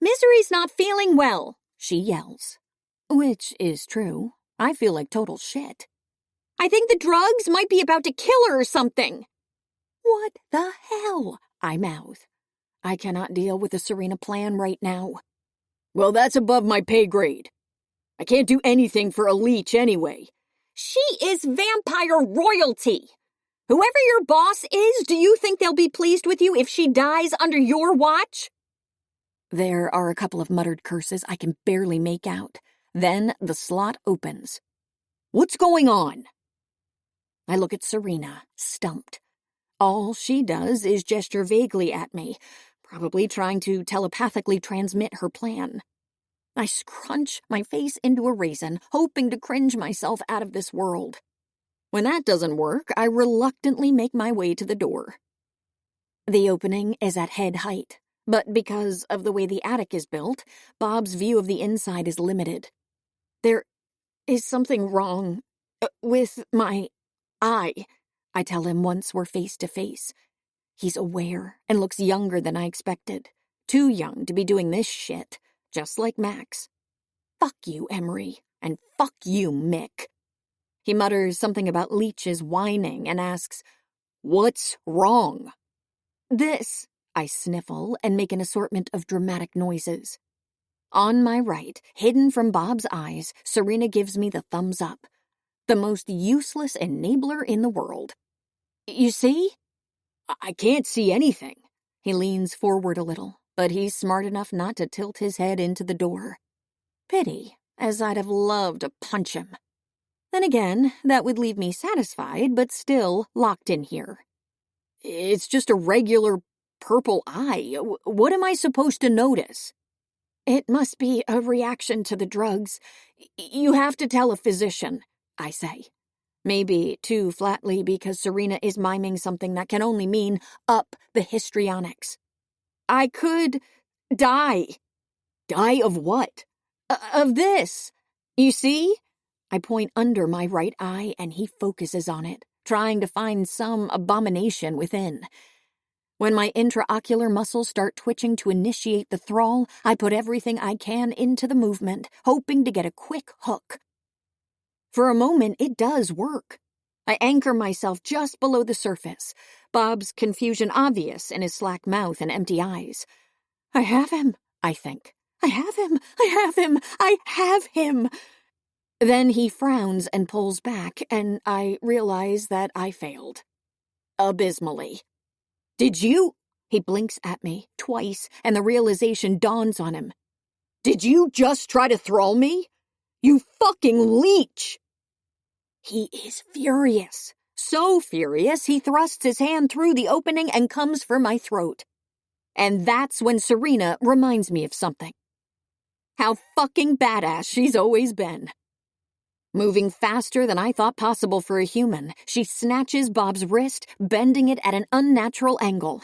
Misery's not feeling well, she yells. Which is true. I feel like total shit. I think the drugs might be about to kill her or something. What the hell? I mouth. I cannot deal with the Serena plan right now. Well, that's above my pay grade. I can't do anything for a leech anyway. She is vampire royalty. Whoever your boss is, do you think they'll be pleased with you if she dies under your watch? There are a couple of muttered curses I can barely make out. Then the slot opens. What's going on? I look at Serena, stumped. All she does is gesture vaguely at me, probably trying to telepathically transmit her plan. I scrunch my face into a raisin, hoping to cringe myself out of this world. When that doesn't work, I reluctantly make my way to the door. The opening is at head height, but because of the way the attic is built, Bob's view of the inside is limited. There is something wrong with my eye, I tell him once we're face to face. He's aware and looks younger than I expected. Too young to be doing this shit, just like Max. Fuck you, Emery, and fuck you, Mick. He mutters something about leeches whining and asks, "What's wrong?" This, I sniffle and make an assortment of dramatic noises. On my right, hidden from Bob's eyes, Serena gives me the thumbs up. The most useless enabler in the world. You see? I can't see anything. He leans forward a little, but he's smart enough not to tilt his head into the door. Pity, as I'd have loved to punch him. Then again, that would leave me satisfied, but still locked in here. It's just a regular purple eye. What am I supposed to notice? It must be a reaction to the drugs. You have to tell a physician, I say. Maybe too flatly because Serena is miming something that can only mean up the histrionics. I could die. Die of what? Of this. You see? I point under my right eye and he focuses on it, trying to find some abomination within. When my intraocular muscles start twitching to initiate the thrall, I put everything I can into the movement, hoping to get a quick hook. For a moment, it does work. I anchor myself just below the surface, Bob's confusion obvious in his slack mouth and empty eyes. I have him, I think. I have him. I have him. I have him. Then he frowns and pulls back, and I realize that I failed. Abysmally. Did you? He blinks at me twice, and the realization dawns on him. Did you just try to thrall me? You fucking leech! He is furious. So furious, he thrusts his hand through the opening and comes for my throat. And that's when Serena reminds me of something. How fucking badass she's always been. Moving faster than I thought possible for a human, she snatches Bob's wrist, bending it at an unnatural angle.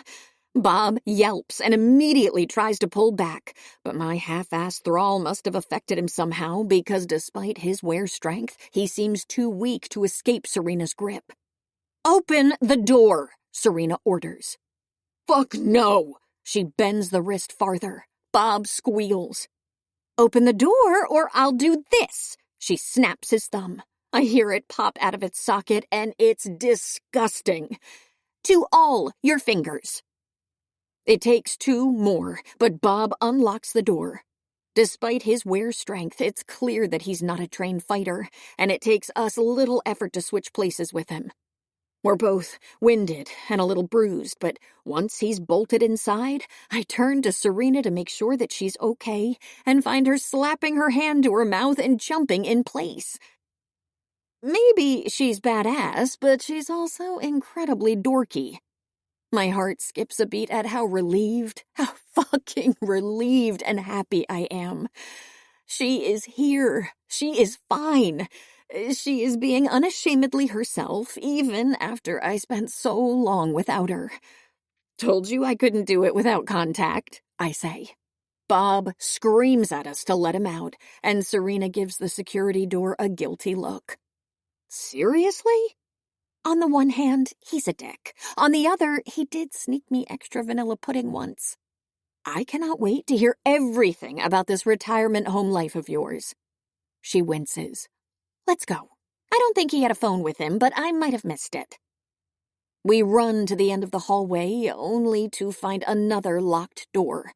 Bob yelps and immediately tries to pull back, but my half-assed thrall must have affected him somehow because despite his wear strength, he seems too weak to escape Serena's grip. Open the door, Serena orders. Fuck no! She bends the wrist farther. Bob squeals. Open the door or I'll do this. She snaps his thumb. I hear it pop out of its socket and it's disgusting. To all your fingers. It takes 2 more, but Bob unlocks the door. Despite his wear strength, it's clear that he's not a trained fighter, and it takes us little effort to switch places with him. We're both winded and a little bruised, but once he's bolted inside, I turn to Serena to make sure that she's okay and find her slapping her hand to her mouth and jumping in place. Maybe she's badass, but she's also incredibly dorky. My heart skips a beat at how fucking relieved and happy I am. She is here. She is fine. She is being unashamedly herself, even after I spent so long without her. Told you I couldn't do it without contact, I say. Bob screams at us to let him out, and Serena gives the security door a guilty look. Seriously? On the one hand, he's a dick. On the other, he did sneak me extra vanilla pudding once. I cannot wait to hear everything about this retirement home life of yours. She winces. Let's go. I don't think he had a phone with him, but I might have missed it. We run to the end of the hallway, only to find another locked door.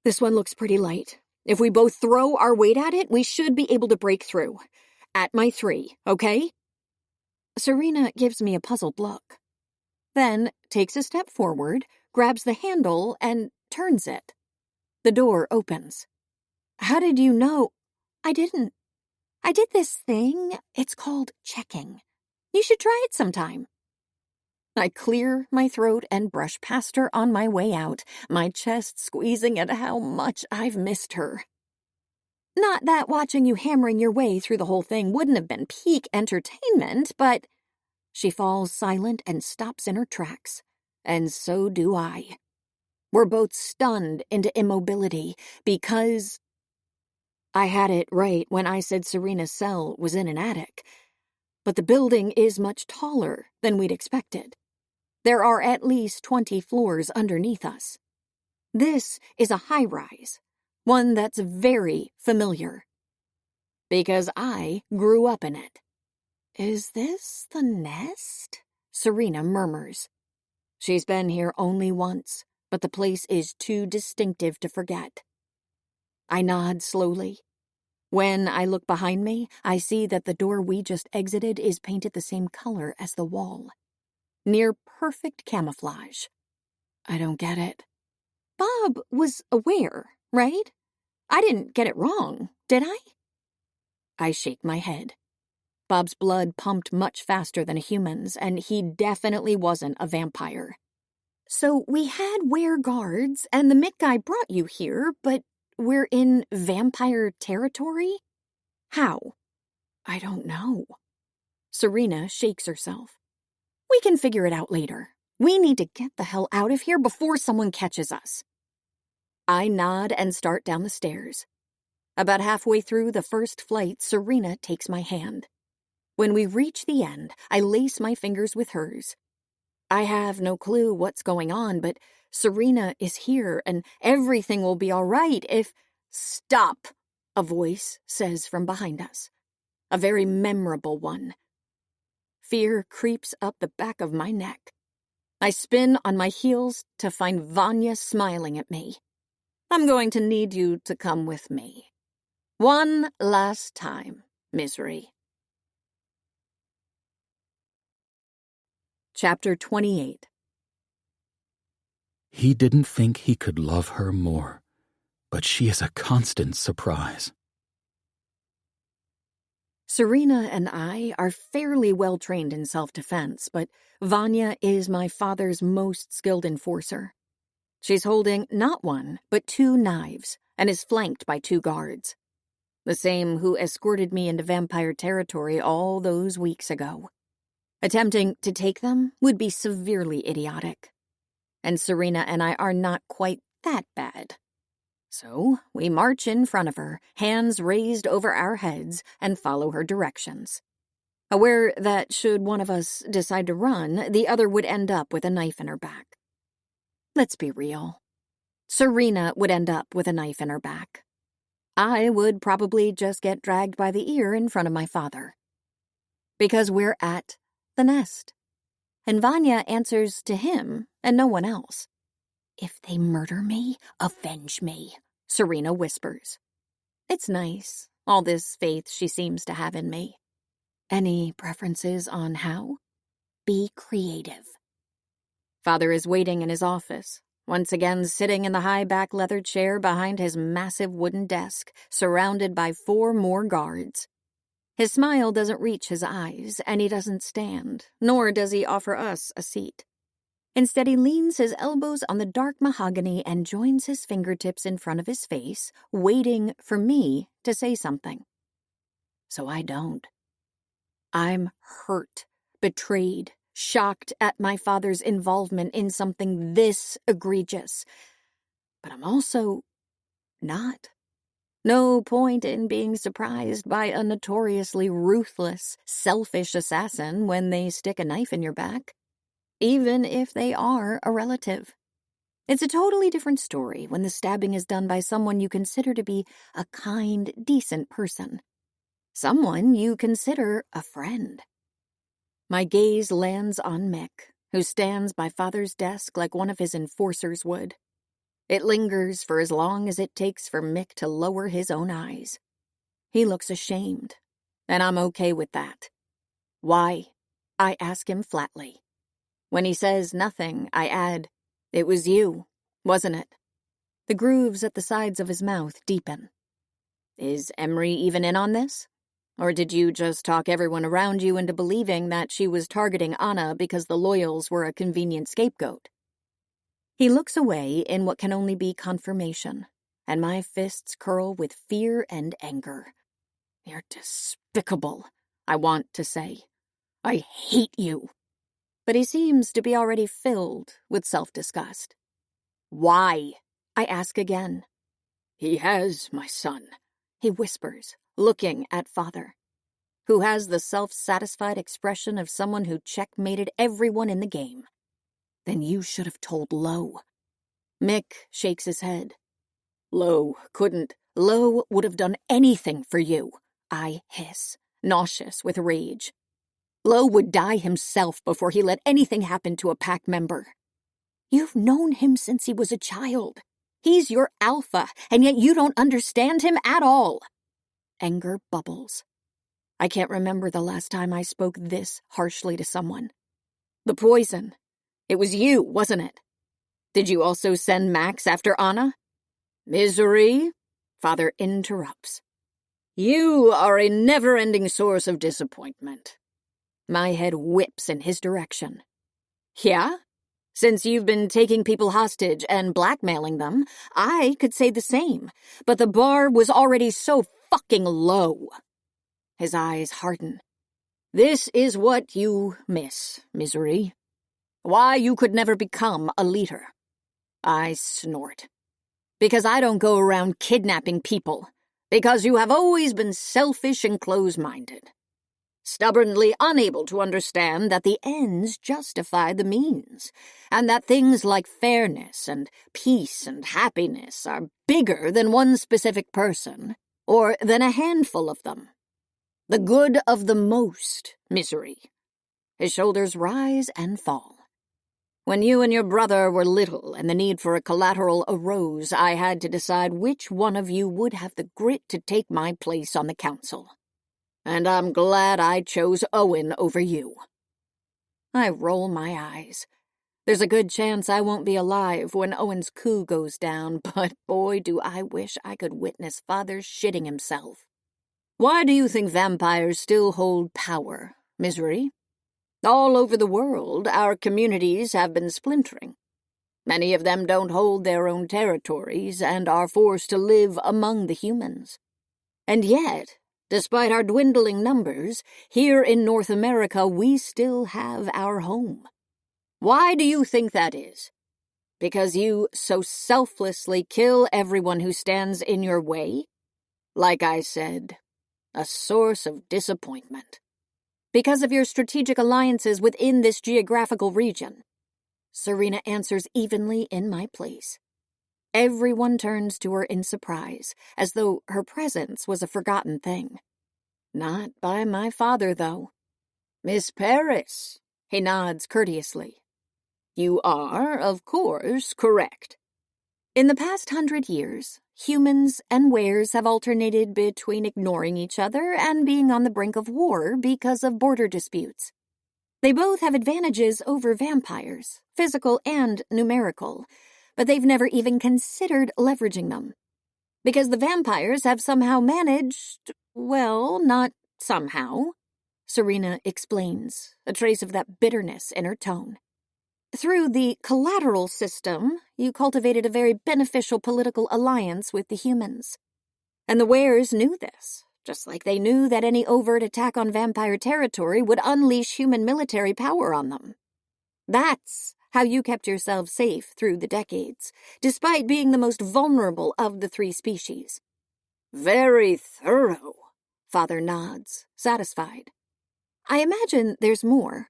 This one looks pretty light. If we both throw our weight at it, we should be able to break through. At my 3, okay? Serena gives me a puzzled look. Then takes a step forward, grabs the handle, and turns it. The door opens. How did you know? I didn't. I did this thing. It's called checking. You should try it sometime. I clear my throat and brush past her on my way out, my chest squeezing at how much I've missed her. Not that watching you hammering your way through the whole thing wouldn't have been peak entertainment, but... She falls silent and stops in her tracks. And so do I. We're both stunned into immobility because... I had it right when I said Serena's cell was in an attic. But the building is much taller than we'd expected. There are at least 20 floors underneath us. This is a high-rise, one that's very familiar. Because I grew up in it. Is this the nest? Serena murmurs. She's been here only once, but the place is too distinctive to forget. I nod slowly. When I look behind me, I see that the door we just exited is painted the same color as the wall. Near perfect camouflage. I don't get it. Bob was aware, right? I didn't get it wrong, did I? I shake my head. Bob's blood pumped much faster than a human's, and he definitely wasn't a vampire. So we had wereguards, and the Mick guy brought you here, but we're in vampire territory? How? I don't know. Serena shakes herself. We can figure it out later. We need to get the hell out of here before someone catches us. I nod and start down the stairs. About halfway through the first flight, Serena takes my hand. When we reach the end, I lace my fingers with hers. I have no clue what's going on, but Serena is here and everything will be all right if— Stop, a voice says from behind us. A very memorable one. Fear creeps up the back of my neck. I spin on my heels to find Vanya smiling at me. I'm going to need you to come with me. One last time, misery. Chapter 28. He didn't think he could love her more, but she is a constant surprise. Serena and I are fairly well trained in self-defense, but Vanya is my father's most skilled enforcer. She's holding not one, but 2 knives, and is flanked by 2 guards. The same who escorted me into vampire territory all those weeks ago. Attempting to take them would be severely idiotic. And Serena and I are not quite that bad. So we march in front of her, hands raised over our heads, and follow her directions. Aware that should one of us decide to run, the other would end up with a knife in her back. Let's be real. Serena would end up with a knife in her back. I would probably just get dragged by the ear in front of my father. Because we're at the nest. And Vanya answers to him and no one else. If they murder me, avenge me, Serena whispers. It's nice, all this faith she seems to have in me. Any preferences on how? Be creative. Father is waiting in his office, once again sitting in the high-back leather chair behind his massive wooden desk, surrounded by 4 more guards. His smile doesn't reach his eyes, and he doesn't stand, nor does he offer us a seat. Instead, he leans his elbows on the dark mahogany and joins his fingertips in front of his face, waiting for me to say something. So I don't. I'm hurt, betrayed, shocked at my father's involvement in something this egregious. But I'm also not. No point in being surprised by a notoriously ruthless, selfish assassin when they stick a knife in your back, even if they are a relative. It's a totally different story when the stabbing is done by someone you consider to be a kind, decent person. Someone you consider a friend. My gaze lands on Mick, who stands by Father's desk like one of his enforcers would. It lingers for as long as it takes for Mick to lower his own eyes. He looks ashamed, and I'm okay with that. Why? I ask him flatly. When he says nothing, I add, "It was you, wasn't it?" The grooves at the sides of his mouth deepen. Is Emery even in on this? Or did you just talk everyone around you into believing that she was targeting Anna because the loyals were a convenient scapegoat? He looks away in what can only be confirmation, and my fists curl with fear and anger. You're despicable, I want to say. I hate you. But he seems to be already filled with self-disgust. Why? I ask again. He has my son, he whispers, looking at Father, who has the self-satisfied expression of someone who checkmated everyone in the game. Then you should have told Lo. Mick shakes his head. Lo couldn't. Lo would have done anything for you, I hiss, nauseous with rage. Lo would die himself before he let anything happen to a pack member. You've known him since he was a child. He's your alpha, and yet you don't understand him at all. Anger bubbles. I can't remember the last time I spoke this harshly to someone. The poison. It was you, wasn't it? Did you also send Max after Anna? Misery? Father interrupts. You are a never-ending source of disappointment. My head whips in his direction. Yeah? Since you've been taking people hostage and blackmailing them, I could say the same, but the bar was already so fucking low. His eyes harden. This is what you miss, Misery. Why you could never become a leader. I snort. Because I don't go around kidnapping people. Because you have always been selfish and close-minded. Stubbornly unable to understand that the ends justify the means, and that things like fairness and peace and happiness are bigger than one specific person, or than a handful of them. The good of the most, Misery. His shoulders rise and fall. When you and your brother were little and the need for a collateral arose, I had to decide which one of you would have the grit to take my place on the council. And I'm glad I chose Owen over you. I roll my eyes. There's a good chance I won't be alive when Owen's coup goes down, but boy, do I wish I could witness Father shitting himself. Why do you think vampires still hold power, Misery? All over the world, our communities have been splintering. Many of them don't hold their own territories and are forced to live among the humans. And yet, despite our dwindling numbers, here in North America we still have our home. Why do you think that is? Because you so selflessly kill everyone who stands in your way? Like I said, a source of disappointment. Because of your strategic alliances within this geographical region. Serena answers evenly in my place. Everyone turns to her in surprise, as though her presence was a forgotten thing. Not by my father, though. Miss Paris, he nods courteously. You are, of course, correct. In the past 100 years, humans and wares have alternated between ignoring each other and being on the brink of war because of border disputes. They both have advantages over vampires, physical and numerical, but they've never even considered leveraging them. Because the vampires have somehow managed, well, not somehow, Serena explains, a trace of that bitterness in her tone. Through the collateral system, you cultivated a very beneficial political alliance with the humans. And the Wares knew this, just like they knew that any overt attack on vampire territory would unleash human military power on them. That's how you kept yourselves safe through the decades, despite being the most vulnerable of the three species. Very thorough, Father nods, satisfied. I imagine there's more.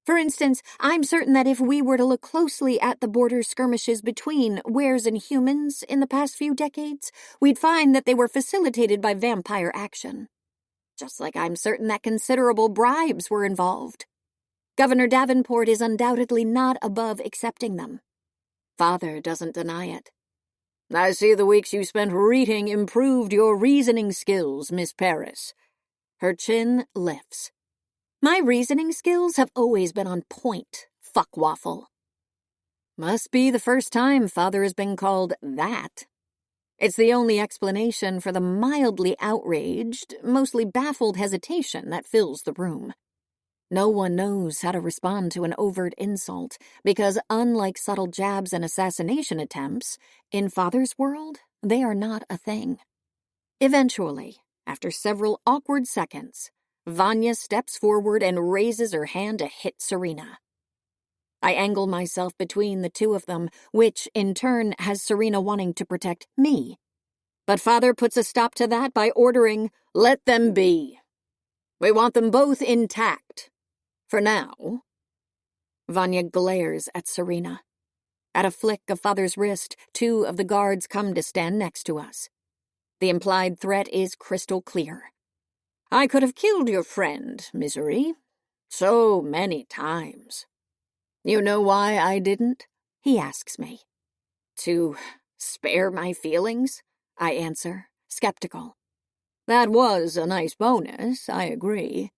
For instance, I'm certain that if we were to look closely at the border skirmishes between Wares and humans in the past few decades, we'd find that they were facilitated by vampire action. Just like I'm certain that considerable bribes were involved. Governor Davenport is undoubtedly not above accepting them. Father doesn't deny it. I see the weeks you spent reading improved your reasoning skills, Miss Paris. Her chin lifts. My reasoning skills have always been on point, fuckwaffle. Must be the first time Father has been called that. It's the only explanation for the mildly outraged, mostly baffled hesitation that fills the room. No one knows how to respond to an overt insult, because unlike subtle jabs and assassination attempts, in Father's world, they are not a thing. Eventually, after several awkward seconds, Vanya steps forward and raises her hand to hit Serena. I angle myself between the two of them, which, in turn, has Serena wanting to protect me. But Father puts a stop to that by ordering, "Let them be. We want them both intact. For now." Vanya glares at Serena. At a flick of Father's wrist, two of the guards come to stand next to us. The implied threat is crystal clear. I could have killed your friend, Misery, so many times. You know why I didn't? He asks me. To spare my feelings? I answer, skeptical. That was a nice bonus, I agree.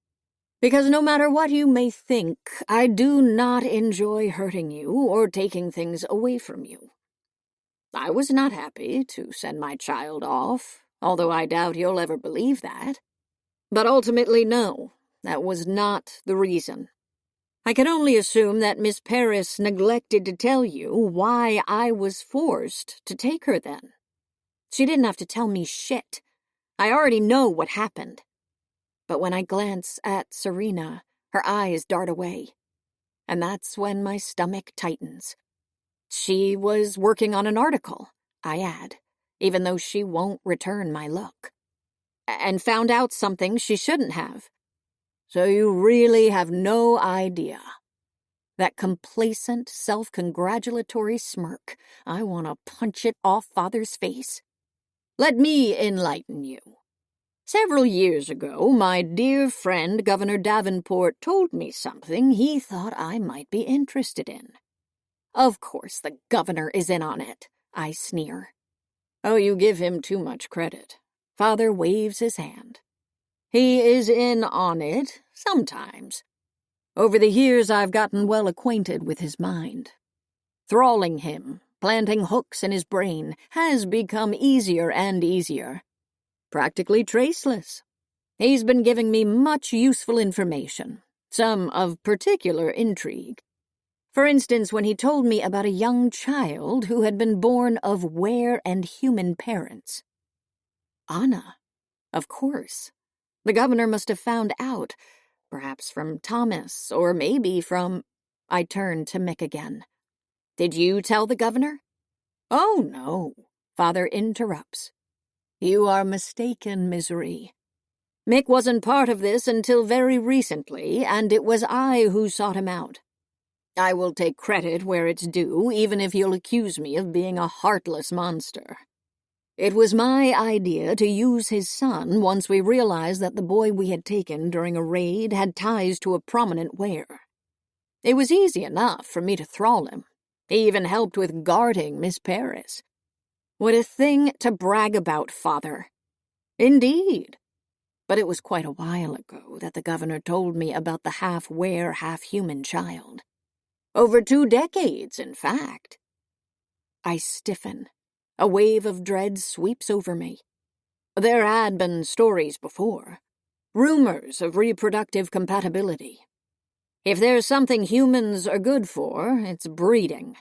Because no matter what you may think, I do not enjoy hurting you or taking things away from you. I was not happy to send my child off, although I doubt you'll ever believe that. But ultimately, no, that was not the reason. I can only assume that Miss Paris neglected to tell you why I was forced to take her then. She didn't have to tell me shit. I already know what happened. But when I glance at Serena, her eyes dart away. And that's when my stomach tightens. She was working on an article, I add, even though she won't return my look. And found out something she shouldn't have. So you really have no idea. That complacent, self-congratulatory smirk. I want to punch it off Father's face. Let me enlighten you. Several years ago, my dear friend Governor Davenport told me something he thought I might be interested in. Of course the governor is in on it, I sneer. Oh, you give him too much credit. Father waves his hand. He is in on it, sometimes. Over the years, I've gotten well acquainted with his mind. Thralling him, planting hooks in his brain, has become easier and easier. Practically traceless. He's been giving me much useful information, some of particular intrigue. For instance, when he told me about a young child who had been born of were and human parents. Anna, of course. The governor must have found out, perhaps from Thomas, or maybe from... I turned to Mick again. Did you tell the governor? Oh, no, Father interrupts. You are mistaken, Misery. Mick wasn't part of this until very recently, and it was I who sought him out. I will take credit where it's due, even if you'll accuse me of being a heartless monster. It was my idea to use his son once we realized that the boy we had taken during a raid had ties to a prominent were. It was easy enough for me to thrall him. He even helped with guarding Miss Paris. What a thing to brag about, Father. Indeed. But it was quite a while ago that the governor told me about the half-were, half-human child. Over 2 decades, in fact. I stiffen. A wave of dread sweeps over me. There had been stories before. Rumors of reproductive compatibility. If there's something humans are good for, it's breeding.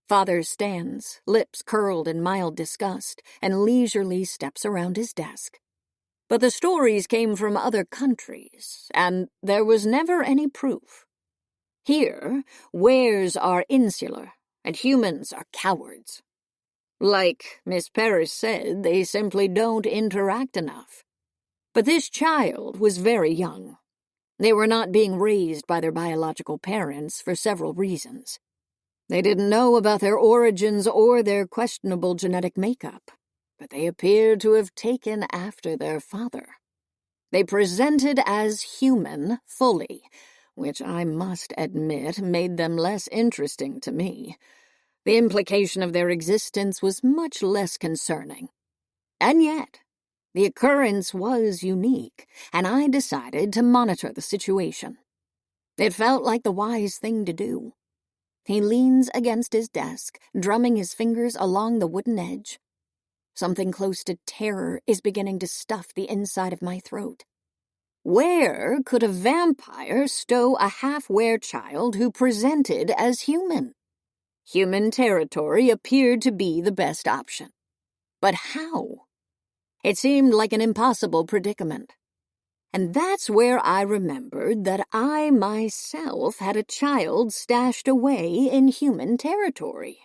Father stands, lips curled in mild disgust, and leisurely steps around his desk. But the stories came from other countries, and there was never any proof. Here, wares are insular, and humans are cowards. Like Miss Paris said, they simply don't interact enough. But this child was very young. They were not being raised by their biological parents for several reasons. They didn't know about their origins or their questionable genetic makeup, but they appeared to have taken after their father. They presented as human fully, which I must admit made them less interesting to me. The implication of their existence was much less concerning. And yet, the occurrence was unique, and I decided to monitor the situation. It felt like the wise thing to do. He leans against his desk, drumming his fingers along the wooden edge. Something close to terror is beginning to stuff the inside of my throat. Where could a vampire stow a half-were child who presented as human? Human territory appeared to be the best option. But how? It seemed like an impossible predicament. And that's where I remembered that I myself had a child stashed away in human territory,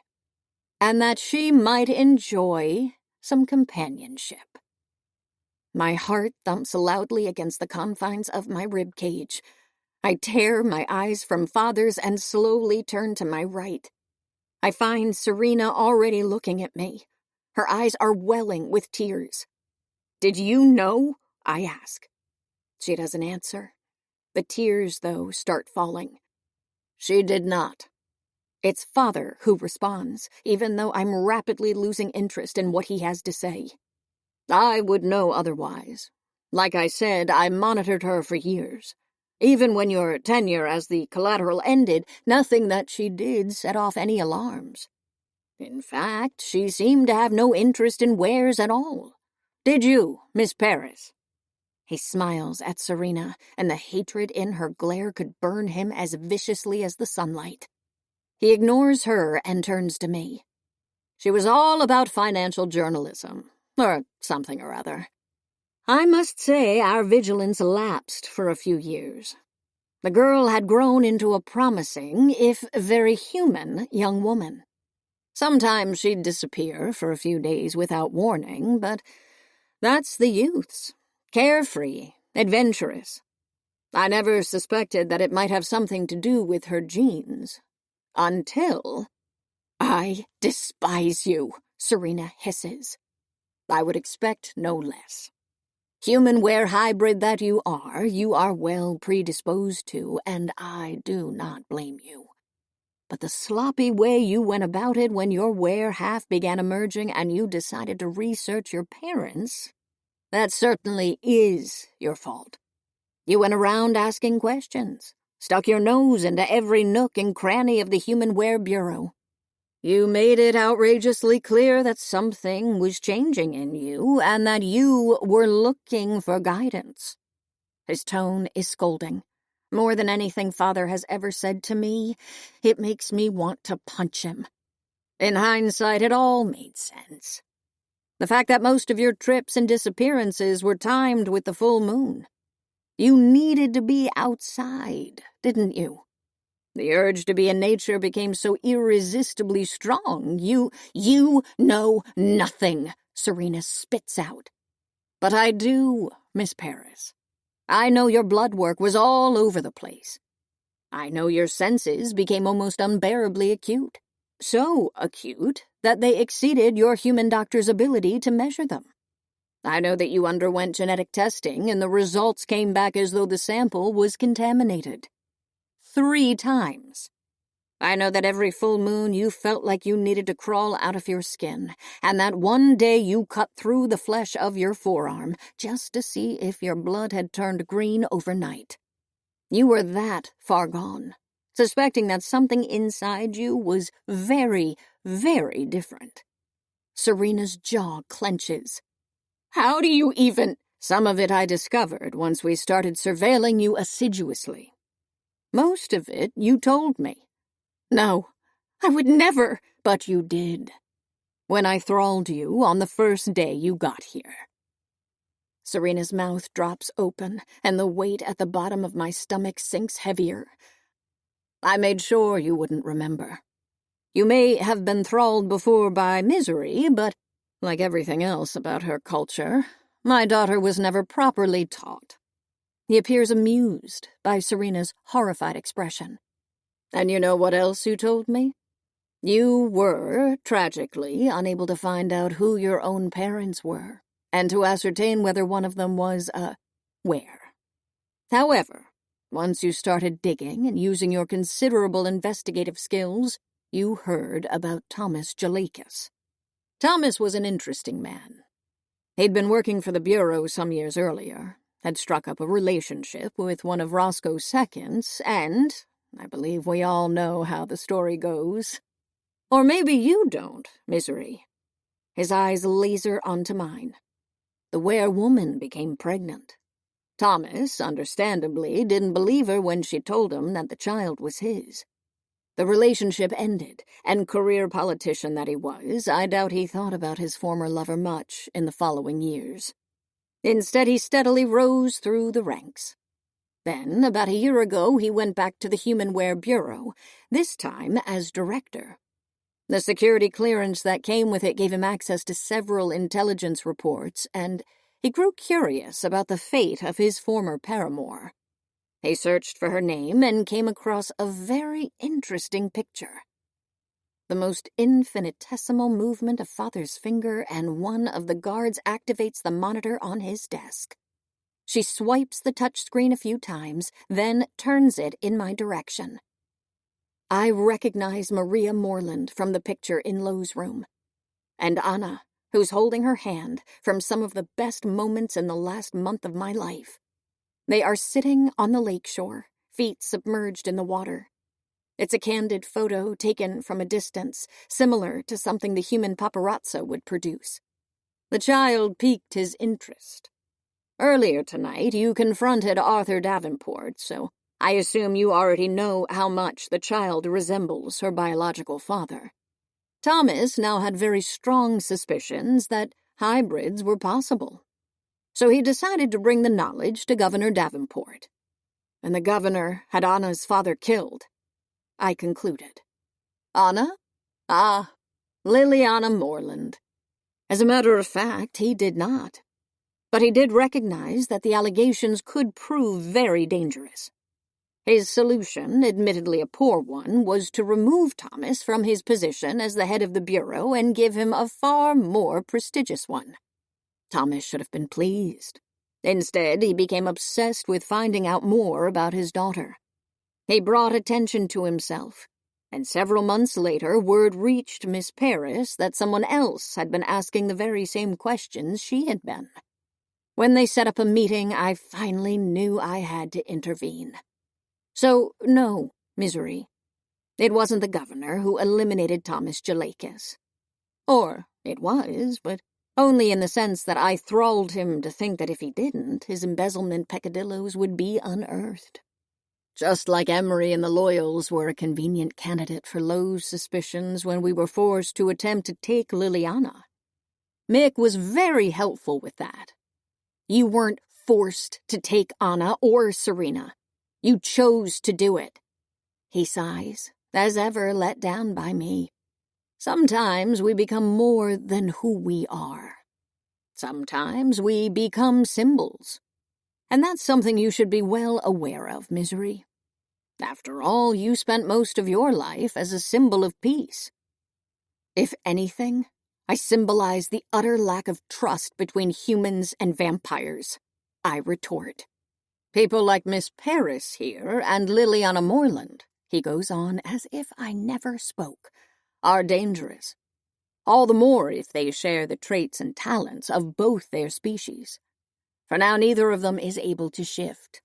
and that she might enjoy some companionship. My heart thumps loudly against the confines of my rib cage. I tear my eyes from Father's and slowly turn to my right. I find Serena already looking at me. Her eyes are welling with tears. Did you know? I ask. She doesn't answer. The tears, though, start falling. She did not. It's Father who responds, even though I'm rapidly losing interest in what he has to say. I would know otherwise. Like I said, I monitored her for years. Even when your tenure as the collateral ended, nothing that she did set off any alarms. In fact, she seemed to have no interest in wares at all. Did you, Miss Paris? He smiles at Serena, and the hatred in her glare could burn him as viciously as the sunlight. He ignores her and turns to me. She was all about financial journalism, or something or other. I must say our vigilance lapsed for a few years. The girl had grown into a promising, if very human, young woman. Sometimes she'd disappear for a few days without warning, but that's the youths. Carefree, adventurous. I never suspected that it might have something to do with her genes. Until... "I despise you," Serena hisses. I would expect no less. Human-ware hybrid that you are well predisposed to, and I do not blame you. But the sloppy way you went about it when your ware half began emerging and you decided to research your parents, that certainly is your fault. You went around asking questions, stuck your nose into every nook and cranny of the Human-Ware Bureau. You made it outrageously clear that something was changing in you and that you were looking for guidance. His tone is scolding. More than anything Father has ever said to me, it makes me want to punch him. In hindsight, it all made sense. The fact that most of your trips and disappearances were timed with the full moon. You needed to be outside, didn't you? The urge to be in nature became so irresistibly strong. You know nothing, Serena spits out. But I do, Miss Paris. I know your blood work was all over the place. I know your senses became almost unbearably acute. So acute that they exceeded your human doctor's ability to measure them. I know that you underwent genetic testing and the results came back as though the sample was contaminated. 3 times. I know that every full moon you felt like you needed to crawl out of your skin, and that one day you cut through the flesh of your forearm just to see if your blood had turned green overnight. You were that far gone, suspecting that something inside you was very, very different. Serena's jaw clenches. How do you even... Some of it I discovered once we started surveilling you assiduously. Most of it you told me. No, I would never, but you did. When I thralled you on the first day you got here. Serena's mouth drops open, and the weight at the bottom of my stomach sinks heavier. I made sure you wouldn't remember. You may have been thralled before by misery, but, like everything else about her culture, my daughter was never properly taught. He appears amused by Serena's horrified expression. And you know what else you told me? You were, tragically, unable to find out who your own parents were, and to ascertain whether one of them was where. However, once you started digging and using your considerable investigative skills, you heard about Thomas Jalakis. Thomas was an interesting man. He'd been working for the Bureau some years earlier, had struck up a relationship with one of Roscoe's seconds, and I believe we all know how the story goes. Or maybe you don't, Misery. His eyes laser onto mine. The were-woman became pregnant. Thomas, understandably, didn't believe her when she told him that the child was his. The relationship ended, and career politician that he was, I doubt he thought about his former lover much in the following years. Instead, he steadily rose through the ranks. Then, about a year ago, he went back to the Human-Ware Bureau, this time as director. The security clearance that came with it gave him access to several intelligence reports, and he grew curious about the fate of his former paramour. He searched for her name and came across a very interesting picture. The most infinitesimal movement of Father's finger, and one of the guards activates the monitor on his desk. She swipes the touchscreen a few times, then turns it in my direction. I recognize Maria Moreland from the picture in Lowe's room, and Anna, who's holding her hand from some of the best moments in the last month of my life. They are sitting on the lakeshore, feet submerged in the water. It's a candid photo taken from a distance, similar to something the human paparazzo would produce. The child piqued his interest. Earlier tonight, you confronted Arthur Davenport, so I assume you already know how much the child resembles her biological father. Thomas now had very strong suspicions that hybrids were possible. So he decided to bring the knowledge to Governor Davenport. And the governor had Anna's father killed, I concluded. Anna? Ah, Liliana Moreland. As a matter of fact, he did not. But he did recognize that the allegations could prove very dangerous. His solution, admittedly a poor one, was to remove Thomas from his position as the head of the Bureau and give him a far more prestigious one. Thomas should have been pleased. Instead, he became obsessed with finding out more about his daughter. He brought attention to himself, and several months later word reached Miss Paris that someone else had been asking the very same questions she had been. When they set up a meeting, I finally knew I had to intervene. So, no, Misery. It wasn't the governor who eliminated Thomas Jalakis. Or, it was, but only in the sense that I thralled him to think that if he didn't, his embezzlement peccadilloes would be unearthed. Just like Emery and the Loyals were a convenient candidate for Lowe's suspicions when we were forced to attempt to take Liliana. Mick was very helpful with that. You weren't forced to take Anna or Serena. You chose to do it. He sighs, as ever let down by me. Sometimes we become more than who we are. Sometimes we become symbols. And that's something you should be well aware of, Misery. After all, you spent most of your life as a symbol of peace. If anything, I symbolize the utter lack of trust between humans and vampires, I retort. People like Miss Paris here and Liliana Moreland, he goes on as if I never spoke, are dangerous. All the more if they share the traits and talents of both their species. For now neither of them is able to shift,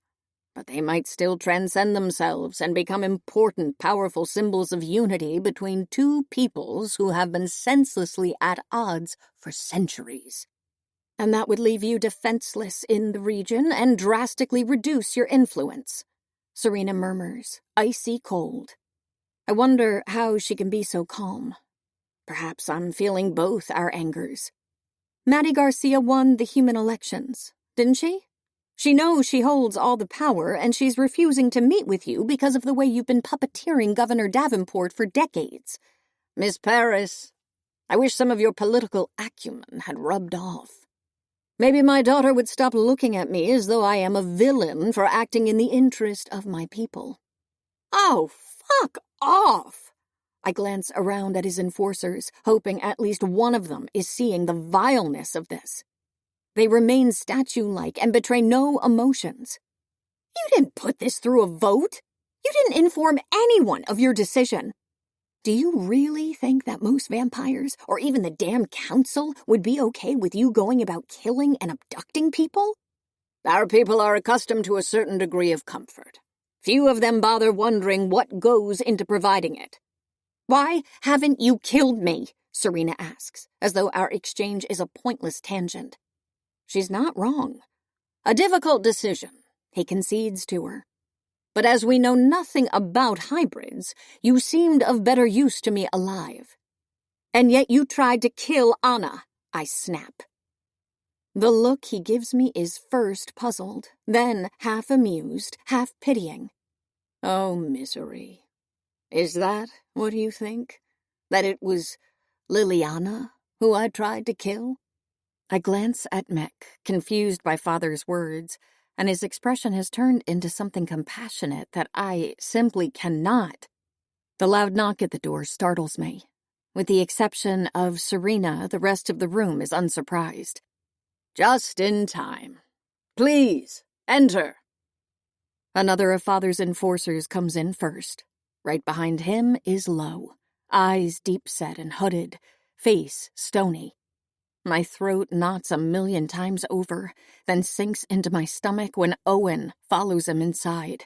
but they might still transcend themselves and become important, powerful symbols of unity between two peoples who have been senselessly at odds for centuries. And that would leave you defenseless in the region and drastically reduce your influence, Serena murmurs, icy cold. I wonder how she can be so calm. Perhaps I'm feeling both our angers. Maddie Garcia won the human elections, didn't she? She knows she holds all the power, and she's refusing to meet with you because of the way you've been puppeteering Governor Davenport for decades. Miss Paris, I wish some of your political acumen had rubbed off. Maybe my daughter would stop looking at me as though I am a villain for acting in the interest of my people. Oh, fuck off! I glance around at his enforcers, hoping at least one of them is seeing the vileness of this. They remain statue-like and betray no emotions. You didn't put this through a vote. You didn't inform anyone of your decision. Do you really think that most vampires, or even the damn council, would be okay with you going about killing and abducting people? Our people are accustomed to a certain degree of comfort. Few of them bother wondering what goes into providing it. Why haven't you killed me? Serena asks, as though our exchange is a pointless tangent. She's not wrong. A difficult decision, he concedes to her. But as we know nothing about hybrids, you seemed of better use to me alive. And yet you tried to kill Anna, I snap. The look he gives me is first puzzled, then half amused, half pitying. Oh, Misery. Is that what you think? That it was Liliana who I tried to kill? I glance at Mick, confused by Father's words, and his expression has turned into something compassionate that I simply cannot. The loud knock at the door startles me. With the exception of Serena, the rest of the room is unsurprised. Just in time. Please, enter. Another of Father's enforcers comes in first. Right behind him is Lowe, eyes deep-set and hooded, face stony. My throat knots 1,000,000 times over, then sinks into my stomach when Owen follows him inside.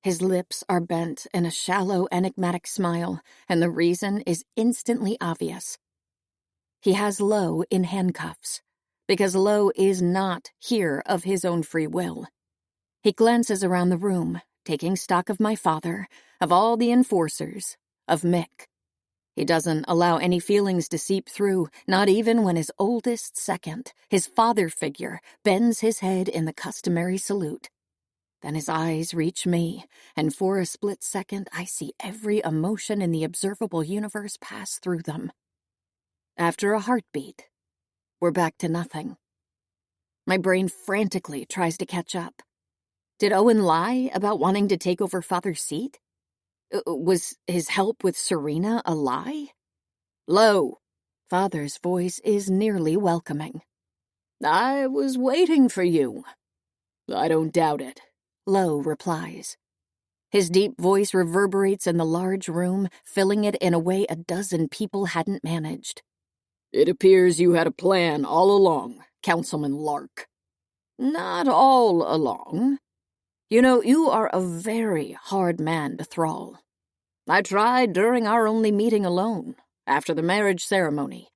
His lips are bent in a shallow, enigmatic smile, and the reason is instantly obvious. He has Lowe in handcuffs, because Lowe is not here of his own free will. He glances around the room, taking stock of my father, of all the enforcers, of Mick. He doesn't allow any feelings to seep through, not even when his oldest second, his father figure, bends his head in the customary salute. Then his eyes reach me, and for a split second I see every emotion in the observable universe pass through them. After a heartbeat, we're back to nothing. My brain frantically tries to catch up. Did Owen lie about wanting to take over Father's seat? Was his help with Serena a lie? Lo, Father's voice is nearly welcoming. I was waiting for you. I don't doubt it, Lo replies. His deep voice reverberates in the large room, filling it in a way a dozen people hadn't managed. It appears you had a plan all along, Councilman Lark. Not all along. You know, you are a very hard man to thrall. I tried during our only meeting alone, after the marriage ceremony.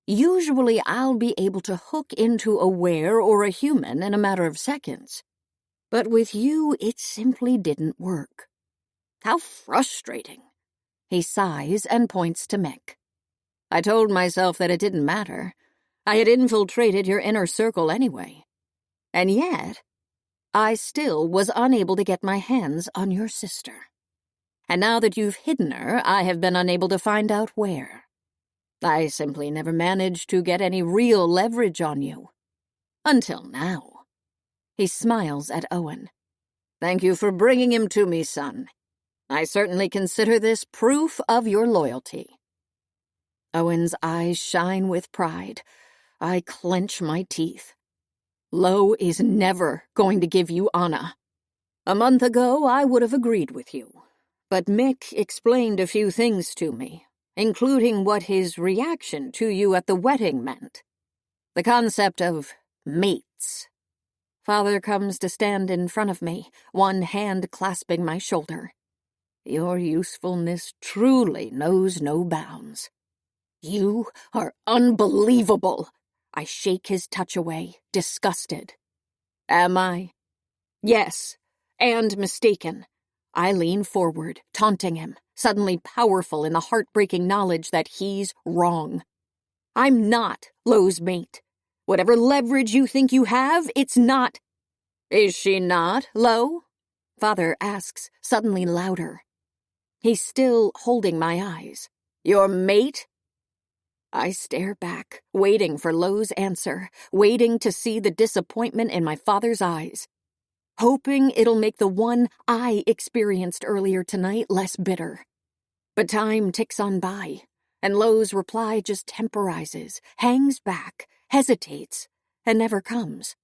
Usually I'll be able to hook into a were or a human in a matter of seconds. But with you, it simply didn't work. How frustrating. He sighs and points to Mick. I told myself that it didn't matter. I had infiltrated your inner circle anyway. And yet, I still was unable to get my hands on your sister. And now that you've hidden her, I have been unable to find out where. I simply never managed to get any real leverage on you. Until now. He smiles at Owen. Thank you for bringing him to me, son. I certainly consider this proof of your loyalty. Owen's eyes shine with pride. I clench my teeth. Lo is never going to give you Anna. A month ago, I would have agreed with you. But Mick explained a few things to me, including what his reaction to you at the wedding meant. The concept of mates. Father comes to stand in front of me, one hand clasping my shoulder. Your usefulness truly knows no bounds. You are unbelievable. I shake his touch away, disgusted. Am I? Yes, and mistaken. I lean forward, taunting him, suddenly powerful in the heartbreaking knowledge that he's wrong. I'm not Lo's mate. Whatever leverage you think you have, it's not. Is she not, Lo? Father asks, suddenly louder. He's still holding my eyes. Your mate? I stare back, waiting for Lo's answer, waiting to see the disappointment in my father's eyes, hoping it'll make the one I experienced earlier tonight less bitter. But time ticks on by, and Lo's reply just temporizes, hangs back, hesitates, and never comes.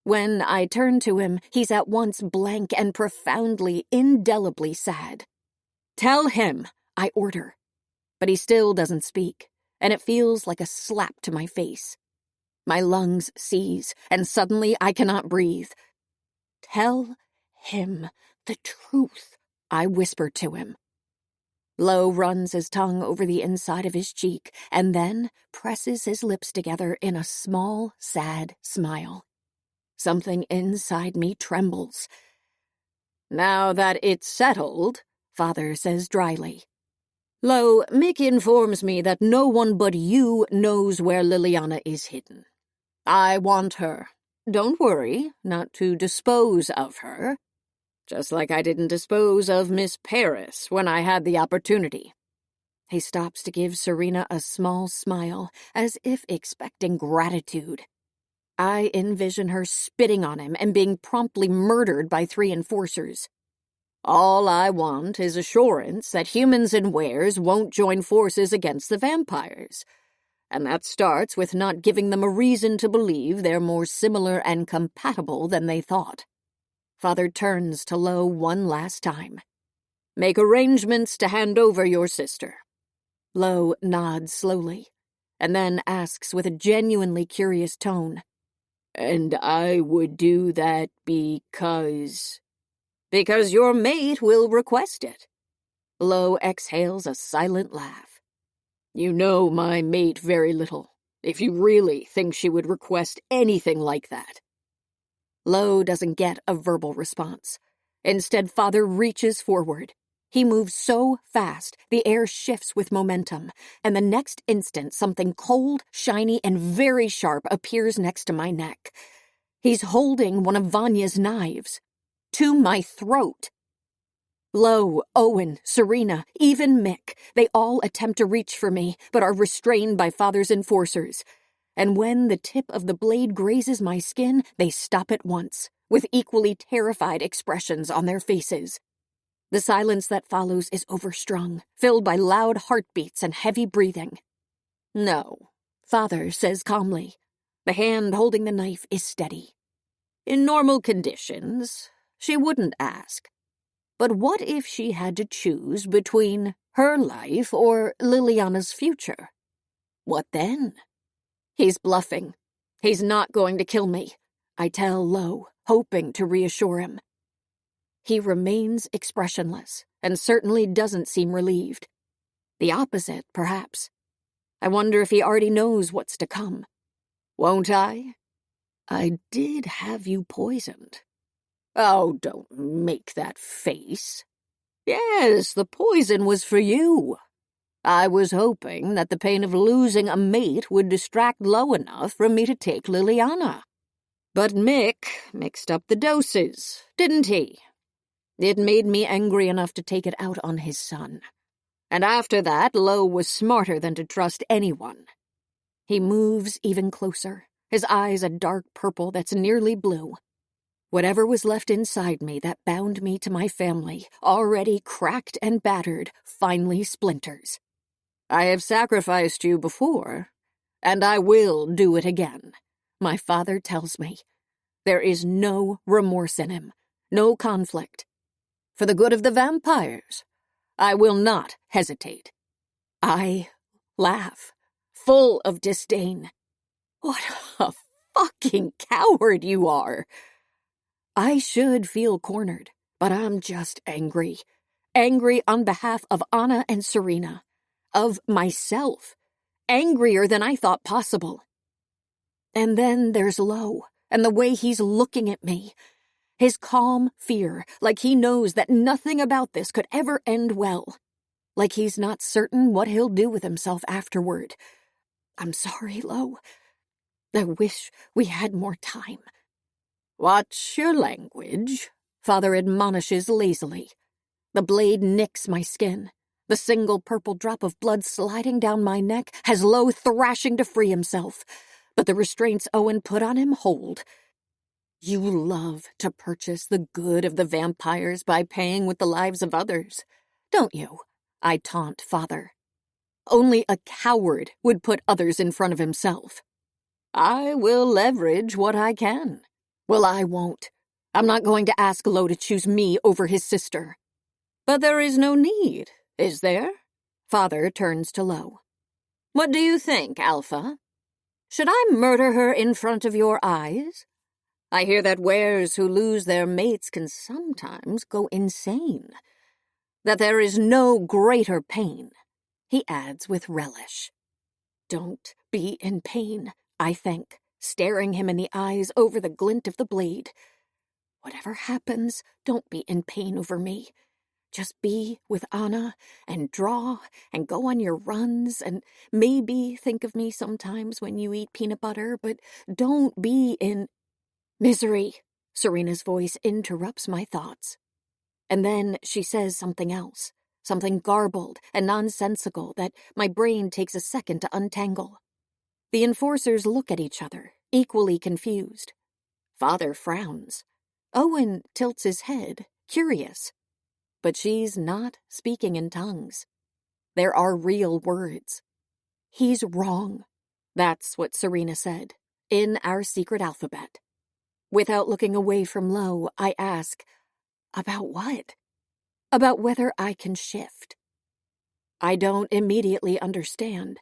When I turn to him, he's at once blank and profoundly, indelibly sad. Tell him, I order. But he still doesn't speak, and it feels like a slap to my face. My lungs seize, and suddenly I cannot breathe. Tell him the truth, I whisper to him. Lo runs his tongue over the inside of his cheek, and then presses his lips together in a small, sad smile. Something inside me trembles. Now that it's settled, Father says dryly. Lo, Mick informs me that no one but you knows where Liliana is hidden. I want her. Don't worry, not to dispose of her. Just like I didn't dispose of Miss Paris when I had the opportunity. He stops to give Serena a small smile, as if expecting gratitude. I envision her spitting on him and being promptly murdered by 3 enforcers. All I want is assurance that humans and wares won't join forces against the vampires. And that starts with not giving them a reason to believe they're more similar and compatible than they thought. Father turns to Lo one last time. Make arrangements to hand over your sister. Lo nods slowly, and then asks with a genuinely curious tone. And I would do that because... Because your mate will request it. Lo exhales a silent laugh. You know my mate very little, if you really think she would request anything like that. Lo doesn't get a verbal response. Instead, Father reaches forward. He moves so fast, the air shifts with momentum, and the next instant something cold, shiny, and very sharp appears next to my neck. He's holding one of Vanya's knives. To my throat. Lo, Owen, Serena, even Mick, they all attempt to reach for me, but are restrained by Father's enforcers. And when the tip of the blade grazes my skin, they stop at once, with equally terrified expressions on their faces. The silence that follows is overstrung, filled by loud heartbeats and heavy breathing. No, Father says calmly. The hand holding the knife is steady. In normal conditions, she wouldn't ask. But what if she had to choose between her life or Liliana's future? What then? He's bluffing. He's not going to kill me, I tell Lo, hoping to reassure him. He remains expressionless and certainly doesn't seem relieved. The opposite, perhaps. I wonder if he already knows what's to come. Won't I? I did have you poisoned. Oh, don't make that face. Yes, the poison was for you. I was hoping that the pain of losing a mate would distract Lo enough for me to take Liliana. But Mick mixed up the doses, didn't he? It made me angry enough to take it out on his son. And after that, Lo was smarter than to trust anyone. He moves even closer, his eyes a dark purple that's nearly blue. Whatever was left inside me that bound me to my family, already cracked and battered, finally splinters. I have sacrificed you before, and I will do it again, my father tells me. There is no remorse in him, no conflict. For the good of the vampires, I will not hesitate. I laugh, full of disdain. What a fucking coward you are! I should feel cornered, but I'm just angry. Angry on behalf of Anna and Serena. Of myself. Angrier than I thought possible. And then there's Lo, and the way he's looking at me. His calm fear, like he knows that nothing about this could ever end well. Like he's not certain what he'll do with himself afterward. I'm sorry, Lo. I wish we had more time. Watch your language, Father admonishes lazily. The blade nicks my skin. The single purple drop of blood sliding down my neck has Lo thrashing to free himself. But the restraints Owen put on him hold. You love to purchase the good of the vampires by paying with the lives of others, don't you? I taunt Father. Only a coward would put others in front of himself. I will leverage what I can. Well, I won't. I'm not going to ask Lo to choose me over his sister. But there is no need, is there? Father turns to Lo. What do you think, Alpha? Should I murder her in front of your eyes? I hear that wares who lose their mates can sometimes go insane. That there is no greater pain, he adds with relish. Don't be in pain, I think, staring him in the eyes over the glint of the blade. Whatever happens, don't be in pain over me. Just be with Anna and draw and go on your runs and maybe think of me sometimes when you eat peanut butter, but don't be in... Misery, Serena's voice interrupts my thoughts. And then she says something else, something garbled and nonsensical that my brain takes a second to untangle. The enforcers look at each other, equally confused. Father frowns. Owen tilts his head, curious. But she's not speaking in tongues. There are real words. He's wrong. That's what Serena said, in our secret alphabet. Without looking away from Lo, I ask, about what? About whether I can shift. I don't immediately understand,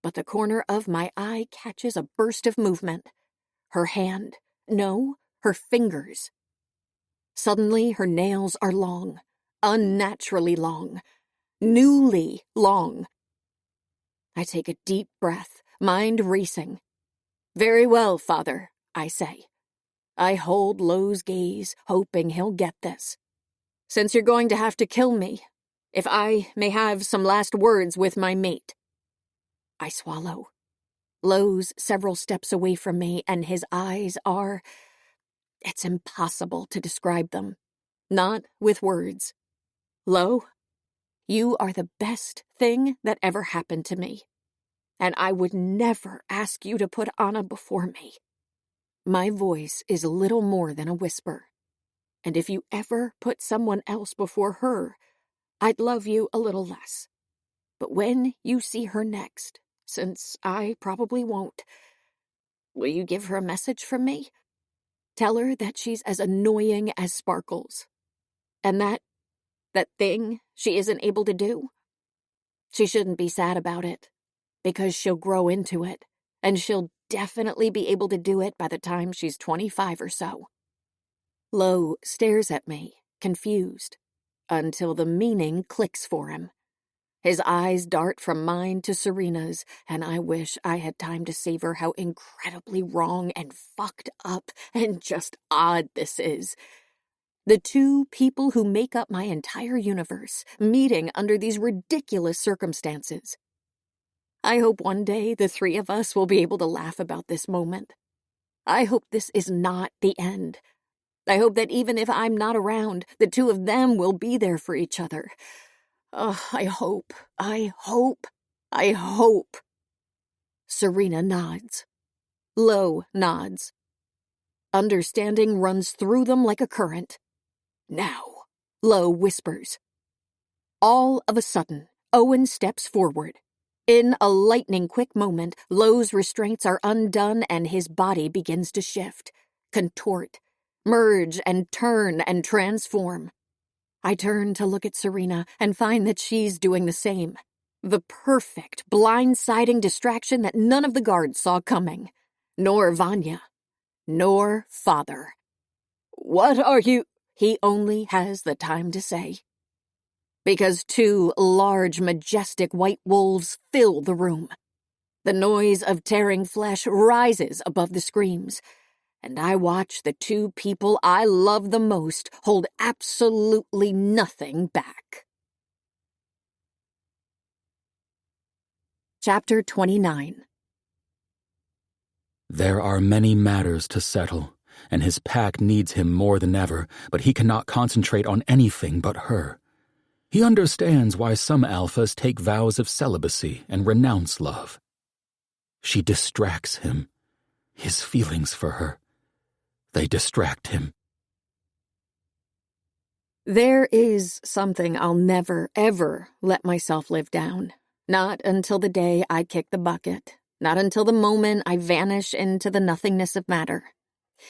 but the corner of my eye catches a burst of movement. Her hand. No, her fingers. Suddenly her nails are long, unnaturally long, newly long. I take a deep breath, mind racing. Very well, Father, I say. I hold Lo's gaze, hoping he'll get this. Since you're going to have to kill me, if I may have some last words with my mate. I swallow. Lo's several steps away from me, and his eyes are... It's impossible to describe them. Not with words. Lo, you are the best thing that ever happened to me, and I would never ask you to put Anna before me. My voice is little more than a whisper, and if you ever put someone else before her, I'd love you a little less. But when you see her next, since I probably won't, will you give her a message from me? Tell her that she's as annoying as Sparkles, and that thing she isn't able to do. She shouldn't be sad about it, because she'll grow into it, and she'll definitely be able to do it by the time she's 25 or so. Lo stares at me, confused, until the meaning clicks for him. His eyes dart from mine to Serena's, and I wish I had time to savor how incredibly wrong and fucked up and just odd this is. The two people who make up my entire universe, meeting under these ridiculous circumstances. I hope one day the three of us will be able to laugh about this moment. I hope this is not the end. I hope that even if I'm not around, the two of them will be there for each other. Oh, I hope. Serena nods. Lo nods. Understanding runs through them like a current. Now, Lo whispers. All of a sudden, Owen steps forward. In a lightning-quick moment, Lo's restraints are undone and his body begins to shift, contort, merge and turn and transform. I turn to look at Serena and find that she's doing the same. The perfect, blindsiding distraction that none of the guards saw coming. Nor Vanya. Nor Father. "What are you—" he only has the time to say. Because two large, majestic white wolves fill the room. The noise of tearing flesh rises above the screams, and I watch the two people I love the most hold absolutely nothing back. Chapter 29. There are many matters to settle, and his pack needs him more than ever, but he cannot concentrate on anything but her. He understands why some alphas take vows of celibacy and renounce love. She distracts him. His feelings for her, they distract him. There is something I'll never, ever let myself live down. Not until the day I kick the bucket. Not until the moment I vanish into the nothingness of matter.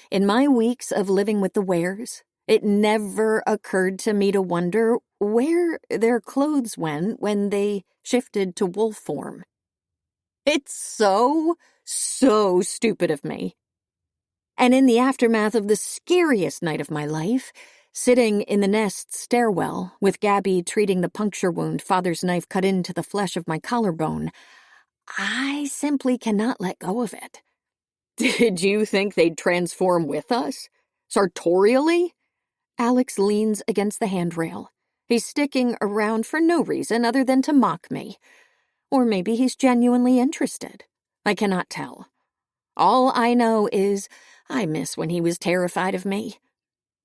In my weeks of living with the Wares, it never occurred to me to wonder where their clothes went when they shifted to wolf form. It's so stupid of me. And in the aftermath of the scariest night of my life, sitting in the nest stairwell with Gabby treating the puncture wound Father's knife cut into the flesh of my collarbone, I simply cannot let go of it. Did you think they'd transform with us? Sartorially? Alex leans against the handrail. He's sticking around for no reason other than to mock me. Or maybe he's genuinely interested. I cannot tell. All I know is I miss when he was terrified of me.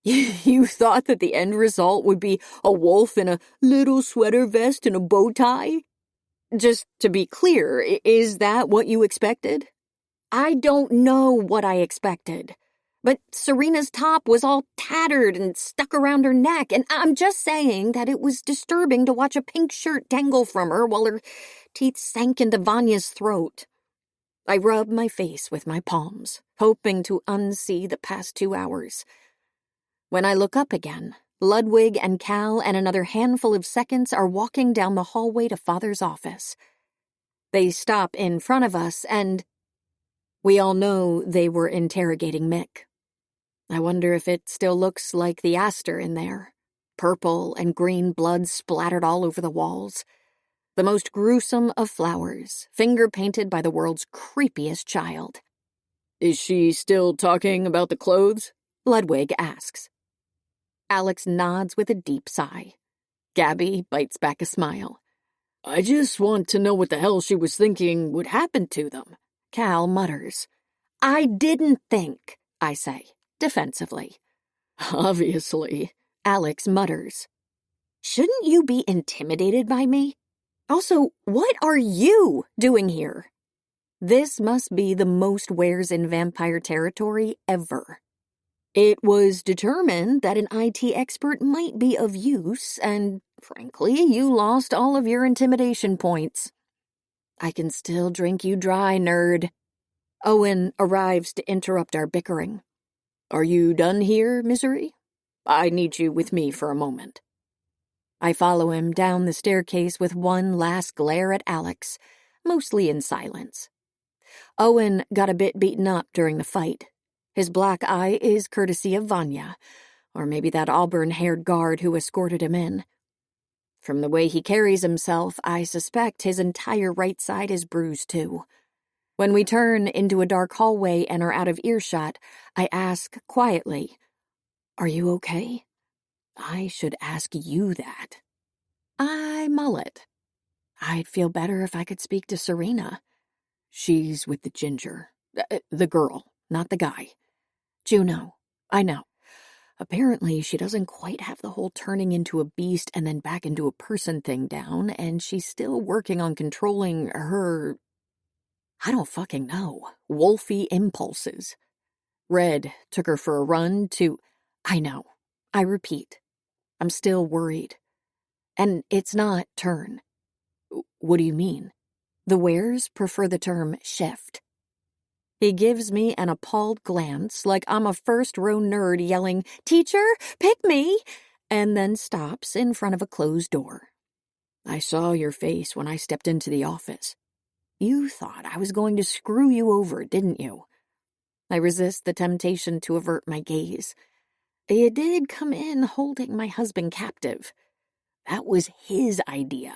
You thought that the end result would be a wolf in a little sweater vest and a bow tie? Just to be clear, is that what you expected? I don't know what I expected. But Serena's top was all tattered and stuck around her neck, and I'm just saying that it was disturbing to watch a pink shirt dangle from her while her teeth sank into Vanya's throat. I rub my face with my palms, hoping to unsee the past 2 hours. When I look up again, Ludwig and Cal and another handful of seconds are walking down the hallway to Father's office. They stop in front of us, and we all know they were interrogating Mick. I wonder if it still looks like the Aster in there. Purple and green blood splattered all over the walls. The most gruesome of flowers, finger-painted by the world's creepiest child. "Is she still talking about the clothes?" Ludwig asks. Alex nods with a deep sigh. Gabby bites back a smile. I just want to know what the hell she was thinking would happen to them. Cal mutters. I didn't think, I say, defensively. Obviously, Alex mutters. Shouldn't you be intimidated by me? Also, what are you doing here? This must be the most Wares in vampire territory ever. It was determined that an IT expert might be of use, and frankly, you lost all of your intimidation points. I can still drink you dry, nerd. Owen arrives to interrupt our bickering. Are you done here, Misery? I need you with me for a moment. I follow him down the staircase with one last glare at Alex, mostly in silence. Owen got a bit beaten up during the fight. His black eye is courtesy of Vanya, or maybe that auburn-haired guard who escorted him in. From the way he carries himself, I suspect his entire right side is bruised too. When we turn into a dark hallway and are out of earshot, I ask quietly, "Are you okay?" I should ask you that. I mull it. I'd feel better if I could speak to Serena. She's with the ginger. The girl, not the guy. Juno, I know. Apparently, she doesn't quite have the whole turning into a beast and then back into a person thing down, and she's still working on controlling her... I don't fucking know. Wolfy impulses. Red took her for a run to... I know. I repeat. I'm still worried. And it's not turn. What do you mean? The Wares prefer the term shift. He gives me an appalled glance like I'm a first-row nerd yelling, "Teacher, pick me!" and then stops in front of a closed door. I saw your face when I stepped into the office. You thought I was going to screw you over, didn't you? I resist the temptation to avert my gaze. You did come in holding my husband captive. That was his idea.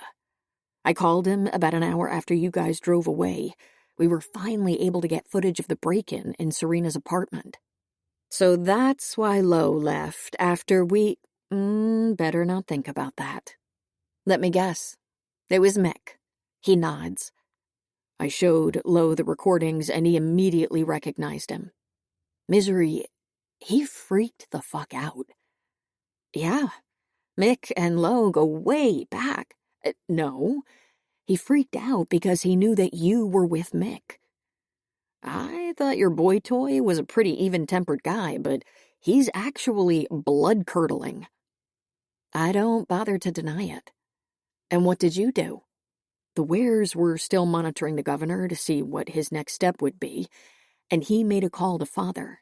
I called him about an hour after you guys drove away. We were finally able to get footage of the break-in in Serena's apartment. So that's why Lo left after we... better not think about that. Let me guess. It was Mick. He nods. I showed Lo the recordings and he immediately recognized him. Misery, he freaked the fuck out. Yeah, Mick and Lo go way back. No, he freaked out because he knew that you were with Mick. I thought your boy toy was a pretty even-tempered guy, but he's actually blood-curdling. I don't bother to deny it. And what did you do? The Wares were still monitoring the governor to see what his next step would be, and he made a call to Father.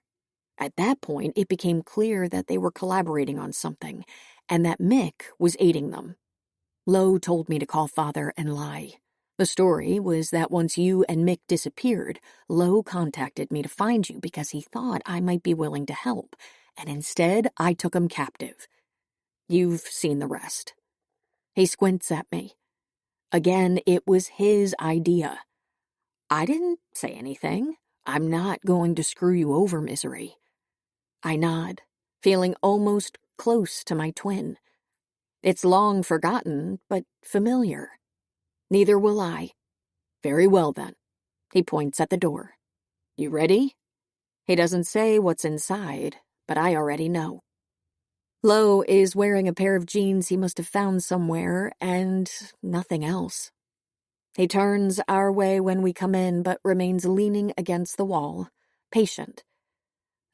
At that point, it became clear that they were collaborating on something, and that Mick was aiding them. Lo told me to call Father and lie. The story was that once you and Mick disappeared, Lo contacted me to find you because he thought I might be willing to help, and instead I took him captive. You've seen the rest. He squints at me. Again, it was his idea. I didn't say anything. I'm not going to screw you over, Misery. I nod, feeling almost close to my twin. It's long forgotten, but familiar. Neither will I. Very well, then. He points at the door. You ready? He doesn't say what's inside, but I already know. Lo is wearing a pair of jeans he must have found somewhere, and nothing else. He turns our way when we come in, but remains leaning against the wall, patient.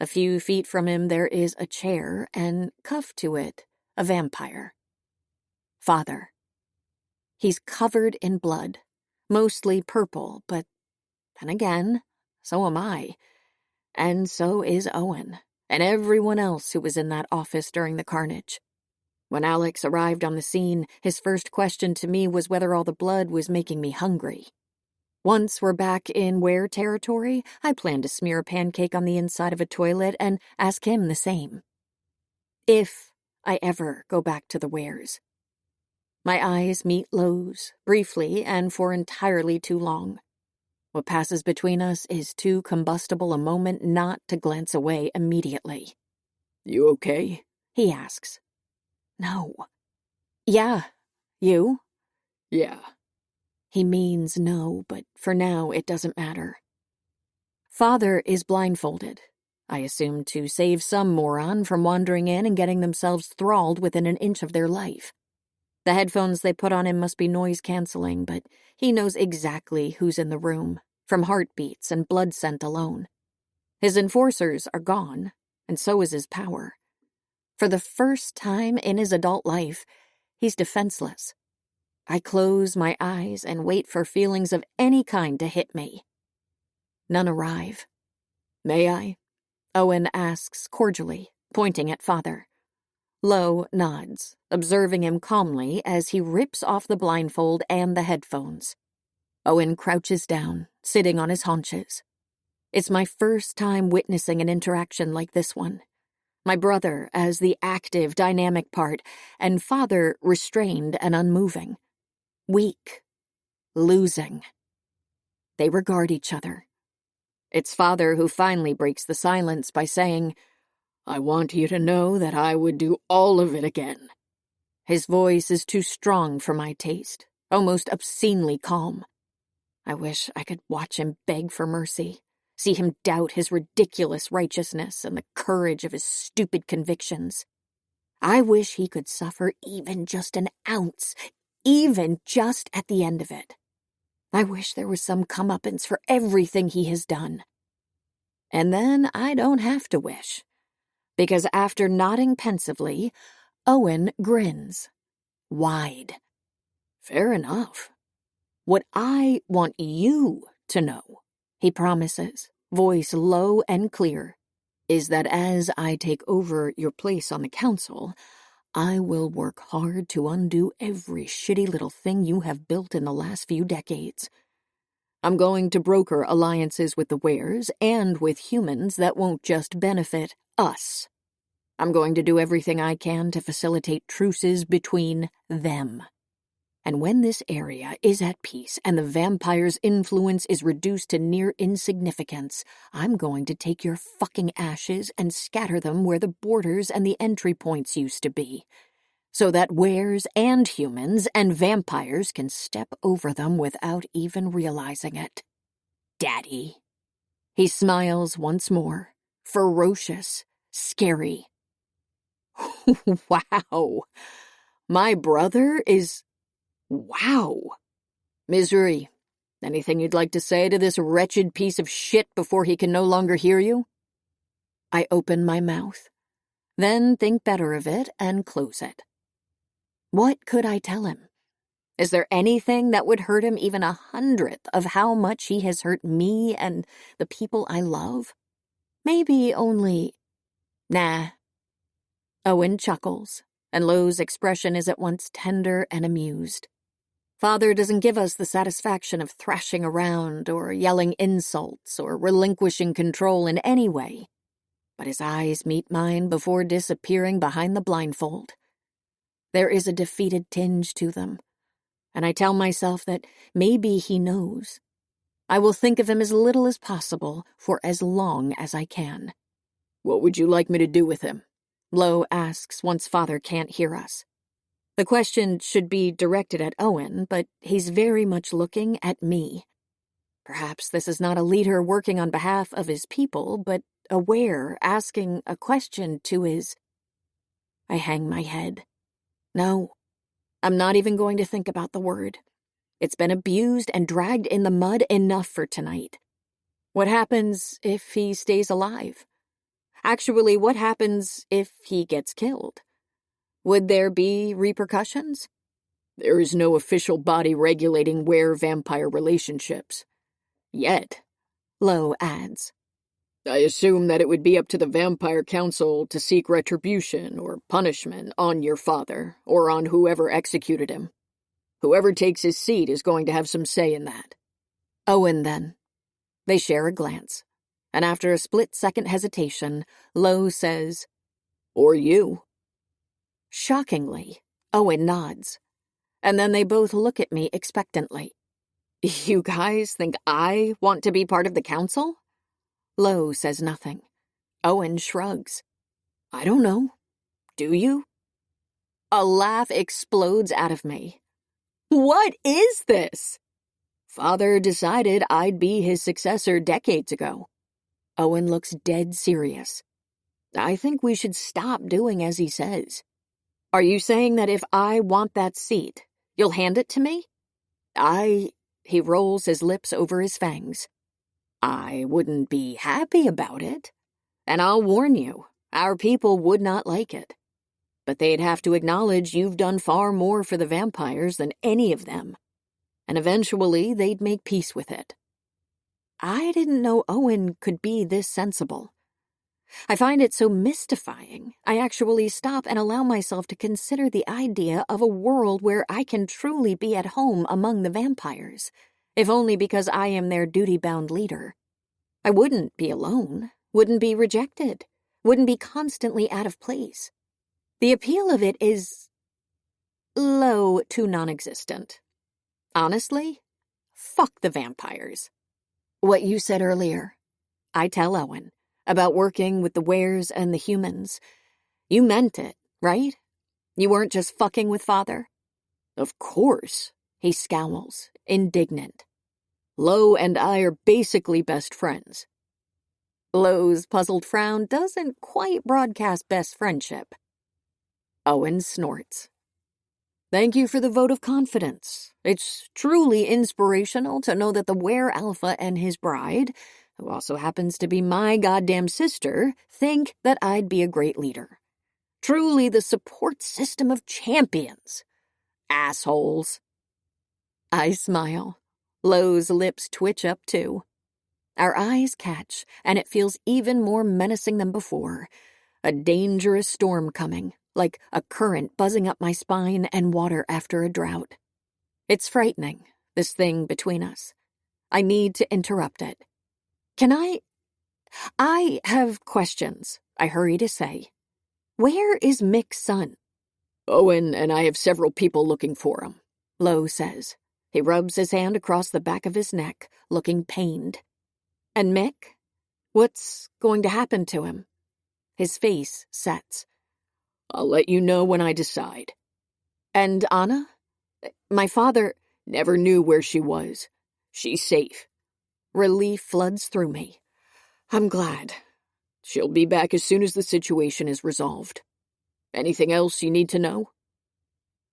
A few feet from him there is a chair, and cuffed to it, a vampire. Father. He's covered in blood, mostly purple, but then again, so am I. And so is Owen, and everyone else who was in that office during the carnage. When Alex arrived on the scene, his first question to me was whether all the blood was making me hungry. Once we're back in Ware territory, I plan to smear a pancake on the inside of a toilet and ask him the same. If I ever go back to the Wares. My eyes meet Lo's, briefly and for entirely too long. What passes between us is too combustible a moment not to glance away immediately. You okay? He asks. No. Yeah. You? Yeah. He means no, but for now it doesn't matter. Father is blindfolded. I assume to save some moron from wandering in and getting themselves thralled within an inch of their life. The headphones they put on him must be noise-canceling, but he knows exactly who's in the room, from heartbeats and blood scent alone. His enforcers are gone, and so is his power. For the first time in his adult life, he's defenseless. I close my eyes and wait for feelings of any kind to hit me. None arrive. May I? Owen asks cordially, pointing at Father. Lo nods, observing him calmly as he rips off the blindfold and the headphones. Owen crouches down, sitting on his haunches. It's my first time witnessing an interaction like this one. My brother as the active, dynamic part, and Father restrained and unmoving. Weak. Losing. They regard each other. It's Father who finally breaks the silence by saying, I want you to know that I would do all of it again. His voice is too strong for my taste, almost obscenely calm. I wish I could watch him beg for mercy, see him doubt his ridiculous righteousness and the courage of his stupid convictions. I wish he could suffer even just an ounce, even just at the end of it. I wish there was some comeuppance for everything he has done. And then I don't have to wish. Because after nodding pensively, Owen grins. Wide. Fair enough. What I want you to know, he promises, voice low and clear, is that as I take over your place on the council, I will work hard to undo every shitty little thing you have built in the last few decades. I'm going to broker alliances with the Wares and with humans that won't just benefit us. I'm going to do everything I can to facilitate truces between them. And when this area is at peace and the vampire's influence is reduced to near insignificance, I'm going to take your fucking ashes and scatter them where the borders and the entry points used to be, so that Wares and humans and vampires can step over them without even realizing it. Daddy. He smiles once more, ferocious, scary. Wow. My brother is... Wow. Misery, anything you'd like to say to this wretched piece of shit before he can no longer hear you? I open my mouth, then think better of it and close it. What could I tell him? Is there anything that would hurt him even 100th of how much he has hurt me and the people I love? Maybe only... Nah. Owen chuckles, and Lo's expression is at once tender and amused. Father doesn't give us the satisfaction of thrashing around or yelling insults or relinquishing control in any way, but his eyes meet mine before disappearing behind the blindfold. There is a defeated tinge to them, and I tell myself that maybe he knows. I will think of him as little as possible for as long as I can. What would you like me to do with him? Lo asks once Father can't hear us. The question should be directed at Owen, but he's very much looking at me. Perhaps this is not a leader working on behalf of his people, but a Ware asking a question to his... I hang my head. No, I'm not even going to think about the word. It's been abused and dragged in the mud enough for tonight. What happens if he stays alive? Actually, what happens if he gets killed? Would there be repercussions? There is no official body regulating Were-vampire relationships. Yet, Lo adds. I assume that it would be up to the Vampire Council to seek retribution or punishment on your father, or on whoever executed him. Whoever takes his seat is going to have some say in that. Owen, then. They share a glance, and after a split-second hesitation, Lo says, Or you. Shockingly, Owen nods, and then they both look at me expectantly. You guys think I want to be part of the council? Lo says nothing. Owen shrugs. I don't know. Do you? A laugh explodes out of me. What is this? Father decided I'd be his successor decades ago. Owen looks dead serious. I think we should stop doing as he says. Are you saying that if I want that seat, you'll hand it to me? He rolls his lips over his fangs. I wouldn't be happy about it. And I'll warn you, our people would not like it. But they'd have to acknowledge you've done far more for the vampires than any of them. And eventually they'd make peace with it. I didn't know Owen could be this sensible. I find it so mystifying, I actually stop and allow myself to consider the idea of a world where I can truly be at home among the vampires, if only because I am their duty-bound leader. I wouldn't be alone, wouldn't be rejected, wouldn't be constantly out of place. The appeal of it is low to non-existent. Honestly, fuck the vampires. What you said earlier, I tell Owen, about working with the wares and the humans. You meant it, right? You weren't just fucking with Father? Of course, he scowls, indignant. Lo and I are basically best friends. Lo's puzzled frown doesn't quite broadcast best friendship. Owen snorts. Thank you for the vote of confidence. It's truly inspirational to know that the Were Alpha and his bride, who also happens to be my goddamn sister, think that I'd be a great leader. Truly the support system of champions. Assholes. I smile. Lo's lips twitch up too. Our eyes catch, and it feels even more menacing than before. A dangerous storm coming, like a current buzzing up my spine and water after a drought. It's frightening, this thing between us. I need to interrupt it. Can I have questions, I hurry to say. Where is Mick's son? Owen and I have several people looking for him, Lo says. He rubs his hand across the back of his neck, looking pained. And Mick? What's going to happen to him? His face sets. I'll let you know when I decide. And Anna? My father never knew where she was. She's safe. Relief floods through me. I'm glad. She'll be back as soon as the situation is resolved. Anything else you need to know?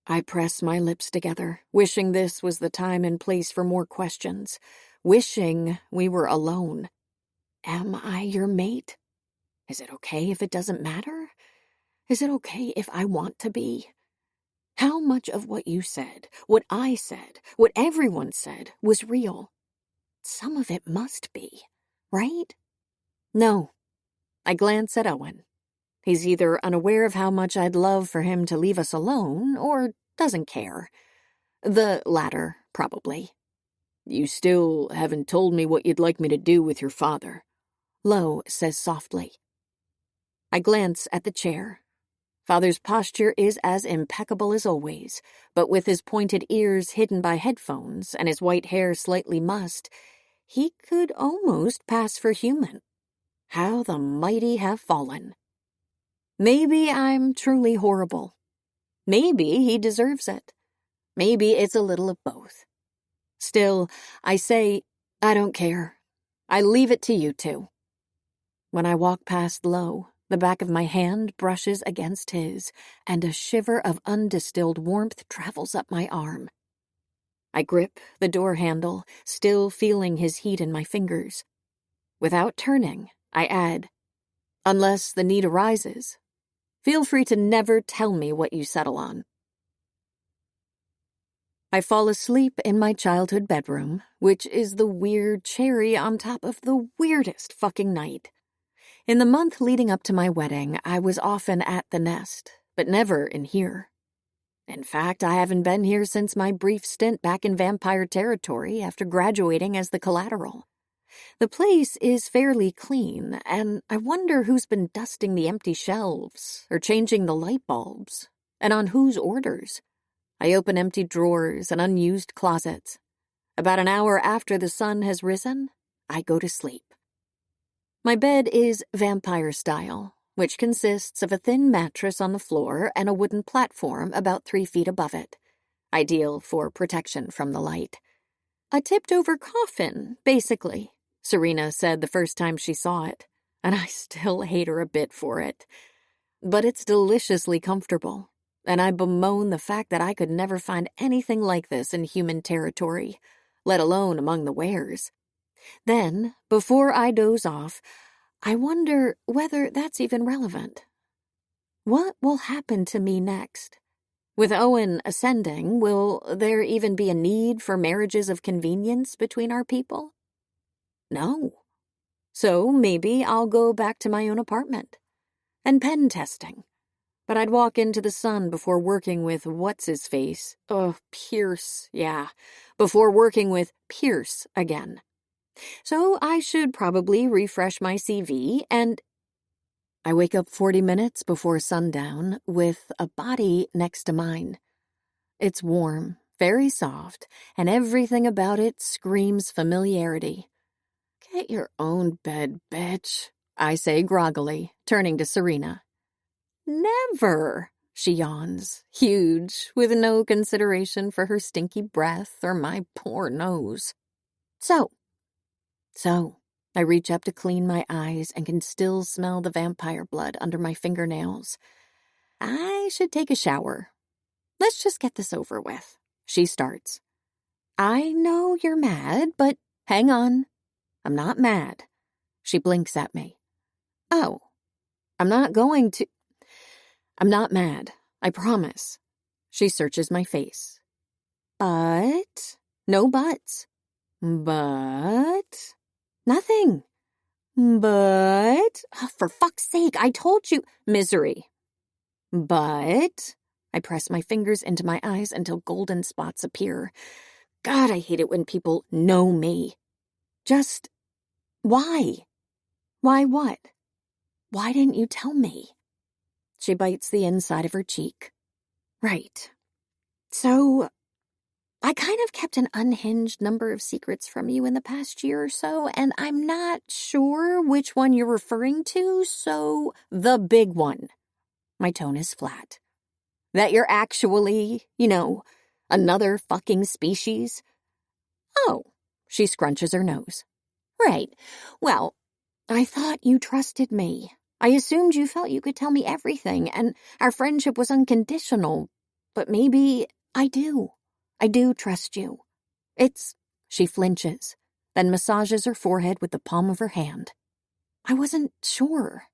I press my lips together, wishing this was the time and place for more questions, wishing we were alone. Am I your mate? Is it okay if it doesn't matter? Is it okay if I want to be? How much of what you said, what I said, what everyone said was real? Some of it must be, right? No. I glance at Owen. He's either unaware of how much I'd love for him to leave us alone, or doesn't care. The latter, probably. You still haven't told me what you'd like me to do with your father, Lo says softly. I glance at the chair. Father's posture is as impeccable as always, but with his pointed ears hidden by headphones and his white hair slightly mussed, he could almost pass for human. How the mighty have fallen. Maybe I'm truly horrible. Maybe he deserves it. Maybe it's a little of both. Still, I say, I don't care. I leave it to you two. When I walk past Lo, the back of my hand brushes against his, and a shiver of undistilled warmth travels up my arm. I grip the door handle, still feeling his heat in my fingers. Without turning, I add, unless the need arises, feel free to never tell me what you settle on. I fall asleep in my childhood bedroom, which is the weird cherry on top of the weirdest fucking night. In the month leading up to my wedding, I was often at the nest, but never in here. In fact, I haven't been here since my brief stint back in vampire territory after graduating as the collateral. The place is fairly clean, and I wonder who's been dusting the empty shelves or changing the light bulbs, and on whose orders. I open empty drawers and unused closets. About an hour after the sun has risen, I go to sleep. My bed is vampire style, which consists of a thin mattress on the floor and a wooden platform about 3 feet above it, ideal for protection from the light. A tipped-over coffin, basically, Serena said the first time she saw it, and I still hate her a bit for it. But it's deliciously comfortable, and I bemoan the fact that I could never find anything like this in human territory, let alone among the wares. Then, before I doze off, I wonder whether that's even relevant. What will happen to me next? With Owen ascending, will there even be a need for marriages of convenience between our people? No. So maybe I'll go back to my own apartment. And pen testing. But I'd walk into the sun before working with what's-his-face. Pierce, yeah. Before working with Pierce again. So I should probably refresh my CV and... I wake up 40 minutes before sundown with a body next to mine. It's warm, very soft, and everything about it screams familiarity. Get your own bed, bitch, I say groggily, turning to Serena. Never, she yawns, huge, with no consideration for her stinky breath or my poor nose. So, I reach up to clean my eyes and can still smell the vampire blood under my fingernails. I should take a shower. Let's just get this over with. She starts. I know you're mad, but hang on. I'm not mad. She blinks at me. Oh, I'm not mad, I promise. She searches my face. But, no buts. But, nothing. But, oh, for fuck's sake, I told you, misery. But, I press my fingers into my eyes until golden spots appear. God, I hate it when people know me. Just, why? Why what? Why didn't you tell me? She bites the inside of her cheek. Right. So, I kind of kept an unhinged number of secrets from you in the past year or so, and I'm not sure which one you're referring to, so the big one. My tone is flat. That you're actually, another fucking species? Oh, she scrunches her nose. Right. Well, I thought you trusted me. I assumed you felt you could tell me everything, and our friendship was unconditional. But maybe I do. I do trust you. She flinches, then massages her forehead with the palm of her hand. I wasn't sure,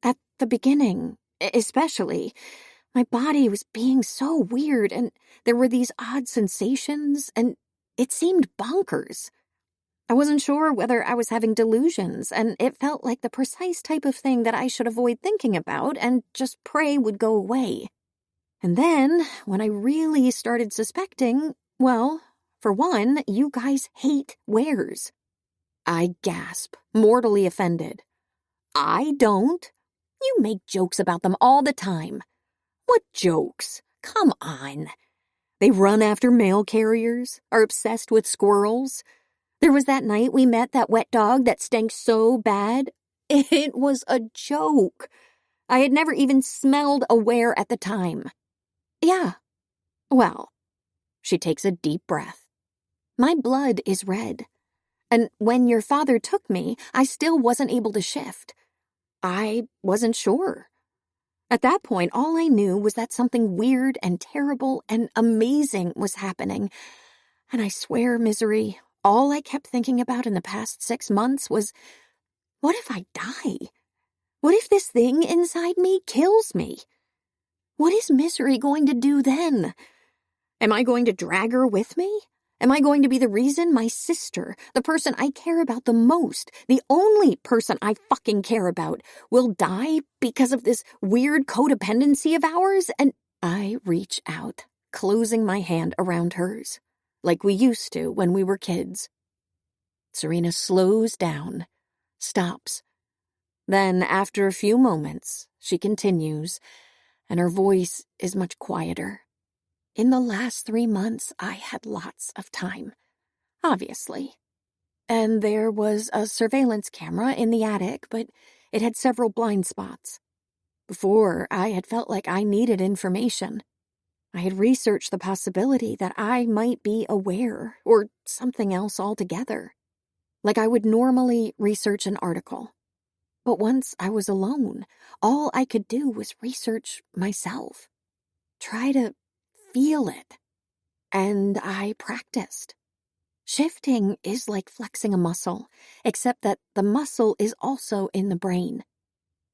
At the beginning, especially, my body was being so weird, and there were these odd sensations, and it seemed bonkers. I wasn't sure whether I was having delusions, and it felt like the precise type of thing that I should avoid thinking about and just pray would go away. And then, when I really started suspecting, well, for one, you guys hate wares. I gasp, mortally offended. I don't. You make jokes about them all the time. What jokes? Come on. They run after mail carriers, are obsessed with squirrels. There was that night we met that wet dog that stank so bad. It was a joke. I had never even smelled a were at the time. Yeah. Well, she takes a deep breath. My blood is red. And when your father took me, I still wasn't able to shift. I wasn't sure. At that point, all I knew was that something weird and terrible and amazing was happening. And I swear, Misery, all I kept thinking about in the past 6 months was, what if I die? What if this thing inside me kills me? What is Misery going to do then? Am I going to drag her with me? Am I going to be the reason my sister, the person I care about the most, the only person I fucking care about, will die because of this weird codependency of ours? And I reach out, closing my hand around hers, like we used to when we were kids. Serena slows down, stops. Then, after a few moments, she continues, and her voice is much quieter. In the last 3 months, I had lots of time, obviously. And there was a surveillance camera in the attic, but it had several blind spots. Before, I had felt like I needed information. I had researched the possibility that I might be aware, or something else altogether. Like I would normally research an article. But once I was alone, all I could do was research myself. Try to feel it. And I practiced. Shifting is like flexing a muscle, except that the muscle is also in the brain.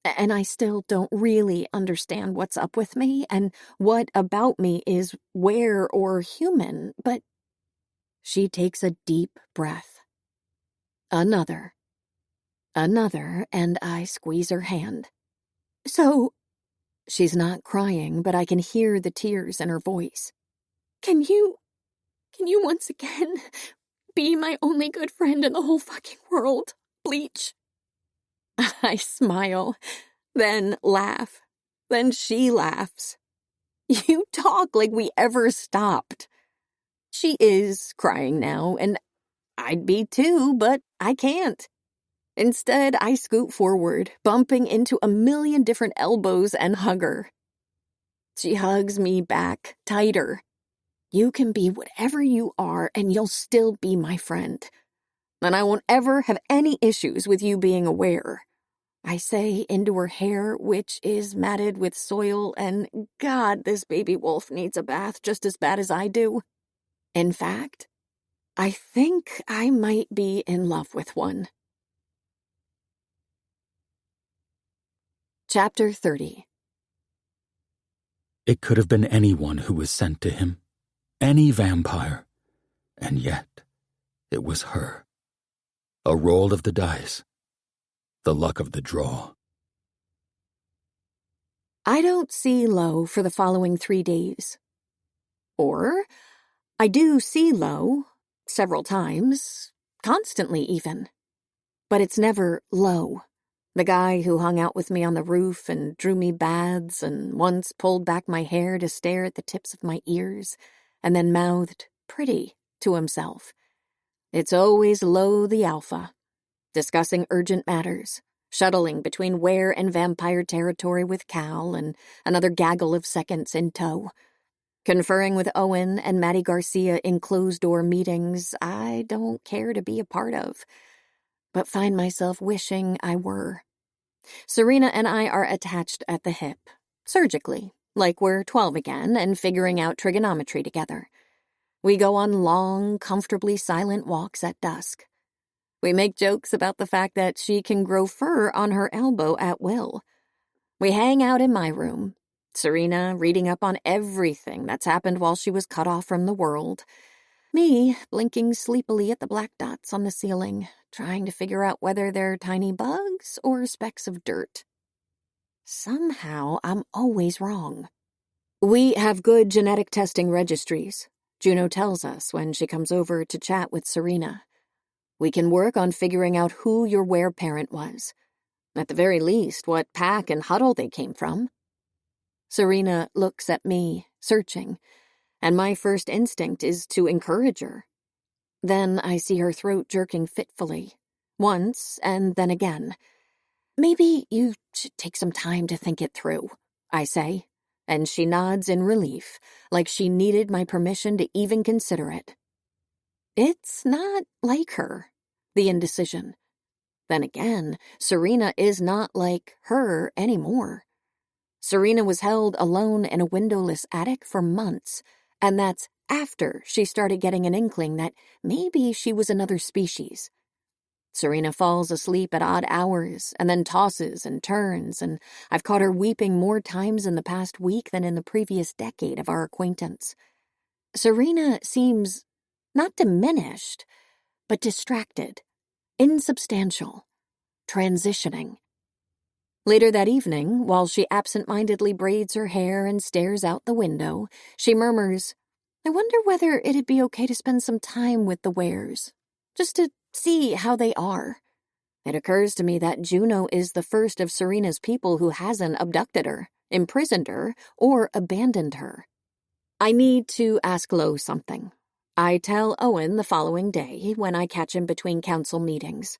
And I still don't really understand what's up with me and what about me is where or human, but she takes a deep breath. Another, and I squeeze her hand. So, she's not crying, but I can hear the tears in her voice. Can you once again be my only good friend in the whole fucking world, Bleach? I smile, then laugh, then she laughs. You talk like we ever stopped. She is crying now, and I'd be too, but I can't. Instead, I scoot forward, bumping into a million different elbows and hug her. She hugs me back, tighter. You can be whatever you are, and you'll still be my friend. And I won't ever have any issues with you being aware. I say into her hair, which is matted with soil, and God, this baby wolf needs a bath just as bad as I do. In fact, I think I might be in love with one. Chapter 30. It could have been anyone who was sent to him, any vampire, and yet it was her. A roll of the dice, the luck of the draw. I don't see Lo for the following 3 days. Or, I do see Lo, several times, constantly even. But it's never Lo, the guy who hung out with me on the roof and drew me baths and once pulled back my hair to stare at the tips of my ears and then mouthed, "Pretty," to himself. It's always Lo the Alpha, discussing urgent matters, shuttling between were and vampire territory with Cal and another gaggle of seconds in tow. Conferring with Owen and Maddie Garcia in closed-door meetings I don't care to be a part of, but find myself wishing I were. Serena and I are attached at the hip, surgically, like we're 12 again and figuring out trigonometry together. We go on long, comfortably silent walks at dusk. We make jokes about the fact that she can grow fur on her elbow at will. We hang out in my room, Serena reading up on everything that's happened while she was cut off from the world. Me blinking sleepily at the black dots on the ceiling, trying to figure out whether they're tiny bugs or specks of dirt. Somehow, I'm always wrong. We have good genetic testing registries, Juno tells us when she comes over to chat with Serena. We can work on figuring out who your were-parent was. At the very least, what pack and huddle they came from. Serena looks at me, searching, and my first instinct is to encourage her. Then I see her throat jerking fitfully, once and then again. Maybe you should take some time to think it through, I say, and she nods in relief, like she needed my permission to even consider it. It's not like her, the indecision. Then again, Serena is not like her anymore. Serena was held alone in a windowless attic for months, and that's after she started getting an inkling that maybe she was another species. Serena falls asleep at odd hours and then tosses and turns, and I've caught her weeping more times in the past week than in the previous decade of our acquaintance. Serena seems not diminished, but distracted, insubstantial, transitioning. Later that evening, while she absent-mindedly braids her hair and stares out the window, she murmurs, "I wonder whether it'd be okay to spend some time with the Wares, just to see how they are." It occurs to me that Juno is the first of Serena's people who hasn't abducted her, imprisoned her, or abandoned her. I need to ask Lo something. I tell Owen the following day when I catch him between council meetings.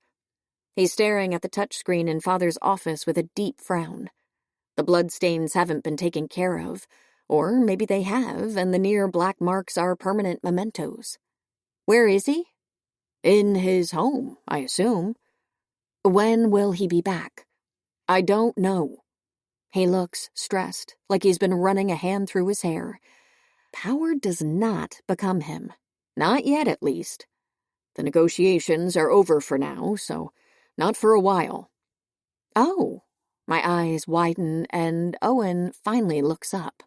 He's staring at the touchscreen in Father's office with a deep frown. The bloodstains haven't been taken care of, or maybe they have, and the near black marks are permanent mementos. Where is he? In his home, I assume. When will he be back? I don't know. He looks stressed, like he's been running a hand through his hair. Power does not become him. Not yet, at least. The negotiations are over for now, so not for a while. Oh, my eyes widen and Owen finally looks up.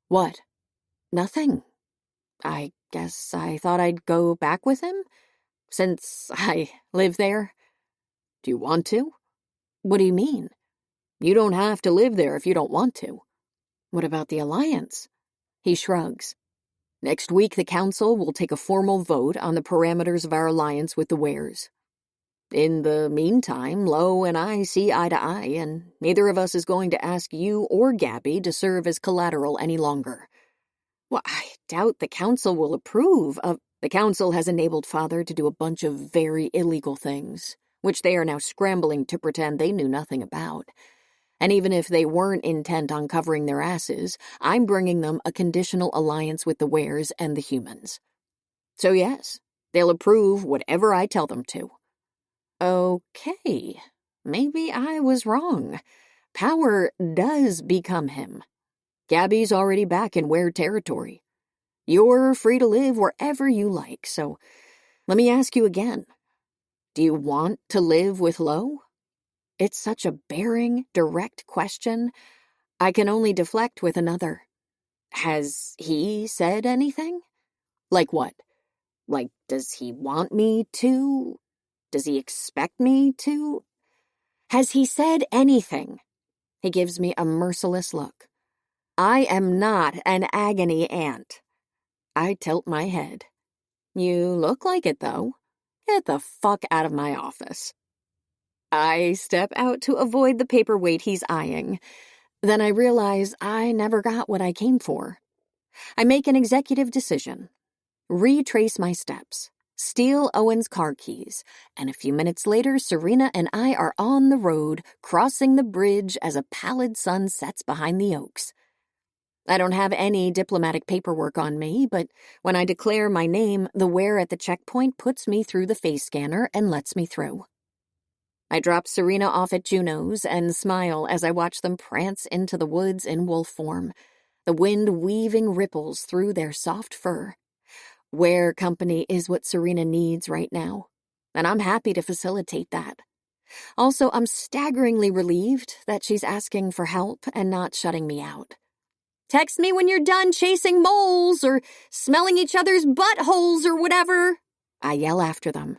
What? Nothing. I guess I thought I'd go back with him, since I live there. Do you want to? What do you mean? You don't have to live there if you don't want to. What about the alliance? He shrugs. Next week, the council will take a formal vote on the parameters of our alliance with the Wares. In the meantime, Lo and I see eye to eye, and neither of us is going to ask you or Gabby to serve as collateral any longer. Well, I doubt the council will approve of... The council has enabled Father to do a bunch of very illegal things, which they are now scrambling to pretend they knew nothing about. And even if they weren't intent on covering their asses, I'm bringing them a conditional alliance with the Wares and the humans. So yes, they'll approve whatever I tell them to. Okay, maybe I was wrong. Power does become him. Gabby's already back in Ware territory. You're free to live wherever you like, so let me ask you again. Do you want to live with Lo? It's such a bearing, direct question. I can only deflect with another. Has he said anything? Like what? Like, does he want me to? Does he expect me to? Has he said anything? He gives me a merciless look. I am not an agony aunt. I tilt my head. You look like it, though. Get the fuck out of my office. I step out to avoid the paperweight he's eyeing. Then I realize I never got what I came for. I make an executive decision. Retrace my steps. Steal Owen's car keys. And a few minutes later, Serena and I are on the road, crossing the bridge as a pallid sun sets behind the oaks. I don't have any diplomatic paperwork on me, but when I declare my name, the Ware at the checkpoint puts me through the face scanner and lets me through. I drop Serena off at Juno's and smile as I watch them prance into the woods in wolf form, the wind weaving ripples through their soft fur. Ware company is what Serena needs right now, and I'm happy to facilitate that. Also, I'm staggeringly relieved that she's asking for help and not shutting me out. Text me when you're done chasing moles or smelling each other's buttholes or whatever, I yell after them.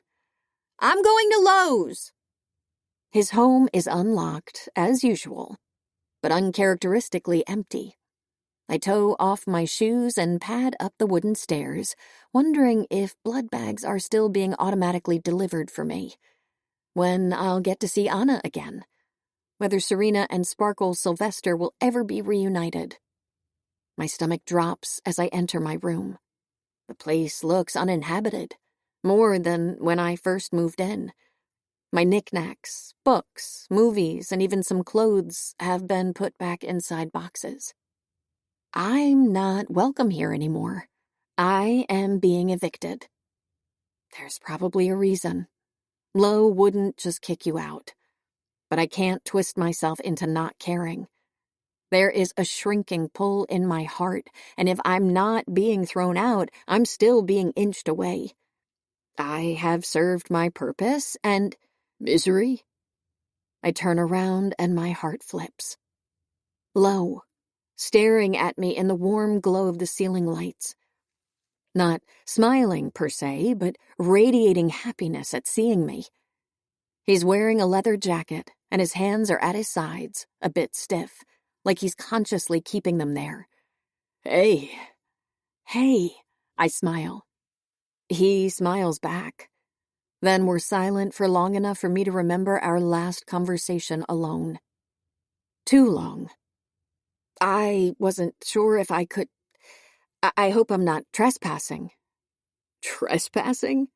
I'm going to Lowe's. His home is unlocked, as usual, but uncharacteristically empty. I tow off my shoes and pad up the wooden stairs, wondering if blood bags are still being automatically delivered for me. When I'll get to see Anna again. Whether Serena and Sparkle Sylvester will ever be reunited. My stomach drops as I enter my room. The place looks uninhabited, more than when I first moved in. My knickknacks, books, movies, and even some clothes have been put back inside boxes. I'm not welcome here anymore. I am being evicted. There's probably a reason. Lo wouldn't just kick you out. But I can't twist myself into not caring. There is a shrinking pull in my heart, and if I'm not being thrown out, I'm still being inched away. I have served my purpose, and... misery? I turn around and my heart flips. Lo, staring at me in the warm glow of the ceiling lights. Not smiling per se, but radiating happiness at seeing me. He's wearing a leather jacket, and his hands are at his sides, a bit stiff, like he's consciously keeping them there. Hey, I smile. He smiles back. Then we're silent for long enough for me to remember our last conversation alone. Too long. I wasn't sure if I could... I hope I'm not trespassing. Trespassing?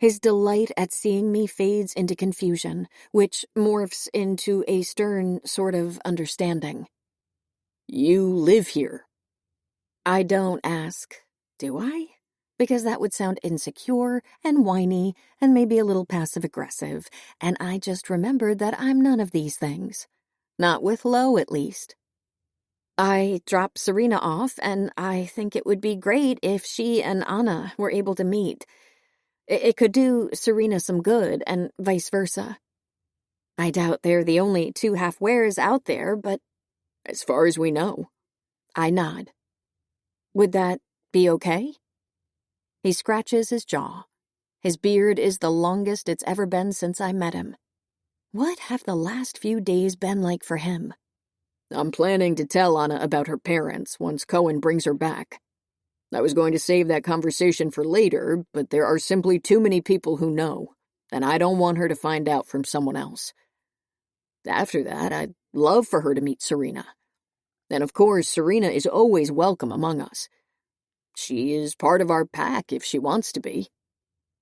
His delight at seeing me fades into confusion, which morphs into a stern sort of understanding. You live here. I don't ask, do I? Because that would sound insecure and whiny and maybe a little passive-aggressive, and I just remembered that I'm none of these things. Not with Lo, at least. I dropped Serena off, and I think it would be great if she and Anna were able to meet. It could do Serena some good, and vice versa. I doubt they're the only two half-wares out there, but as far as we know. I nod. Would that be okay? He scratches his jaw. His beard is the longest it's ever been since I met him. What have the last few days been like for him? I'm planning to tell Anna about her parents once Cohen brings her back. I was going to save that conversation for later, but there are simply too many people who know, and I don't want her to find out from someone else. After that, I'd love for her to meet Serena. And of course, Serena is always welcome among us. She is part of our pack if she wants to be.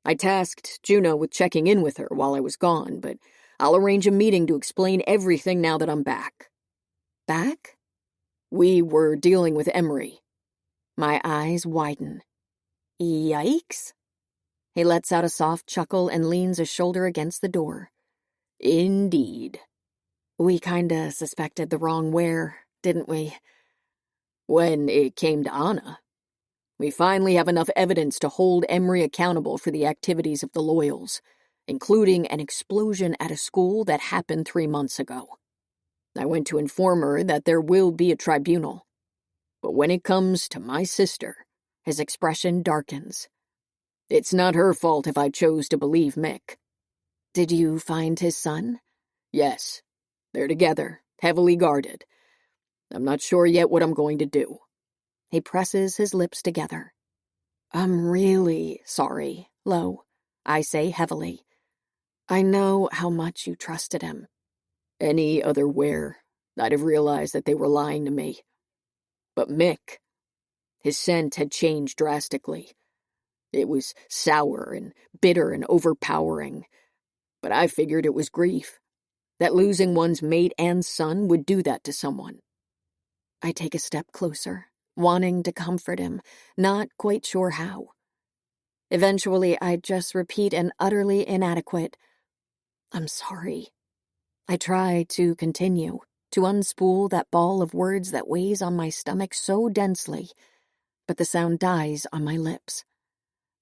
I tasked Juno with checking in with her while I was gone, but I'll arrange a meeting to explain everything now that I'm back. Back? We were dealing with Emery. My eyes widen. Yikes. He lets out a soft chuckle and leans a shoulder against the door. Indeed. We kinda suspected the wrong where, didn't we? When it came to Anna. We finally have enough evidence to hold Emery accountable for the activities of the Loyals, including an explosion at a school that happened 3 months ago. I went to inform her that there will be a tribunal. But when it comes to my sister, his expression darkens. It's not her fault if I chose to believe Mick. Did you find his son? Yes. They're together, heavily guarded. I'm not sure yet what I'm going to do. He presses his lips together. I'm really sorry, Lo, I say heavily. I know how much you trusted him. Any other where, I'd have realized that they were lying to me. But Mick, his scent had changed drastically. It was sour and bitter and overpowering. But I figured it was grief. That losing one's mate and son would do that to someone. I take a step closer, wanting to comfort him, not quite sure how. Eventually, I just repeat an utterly inadequate, I'm sorry. I try to continue, to unspool that ball of words that weighs on my stomach so densely, but the sound dies on my lips.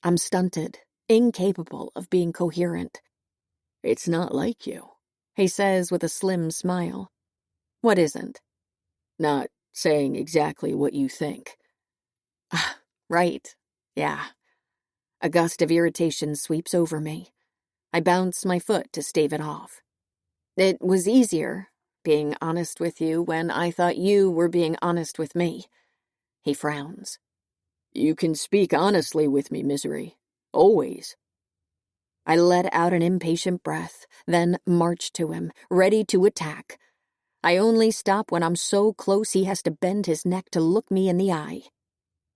I'm stunted, incapable of being coherent. It's not like you, he says with a slim smile. What isn't? Not saying exactly what you think. Right, yeah. A gust of irritation sweeps over me. I bounce my foot to stave it off. It was easier, being honest with you when I thought you were being honest with me. He frowns. You can speak honestly with me, Misery. Always. I let out an impatient breath, then march to him, ready to attack. I only stop when I'm so close he has to bend his neck to look me in the eye.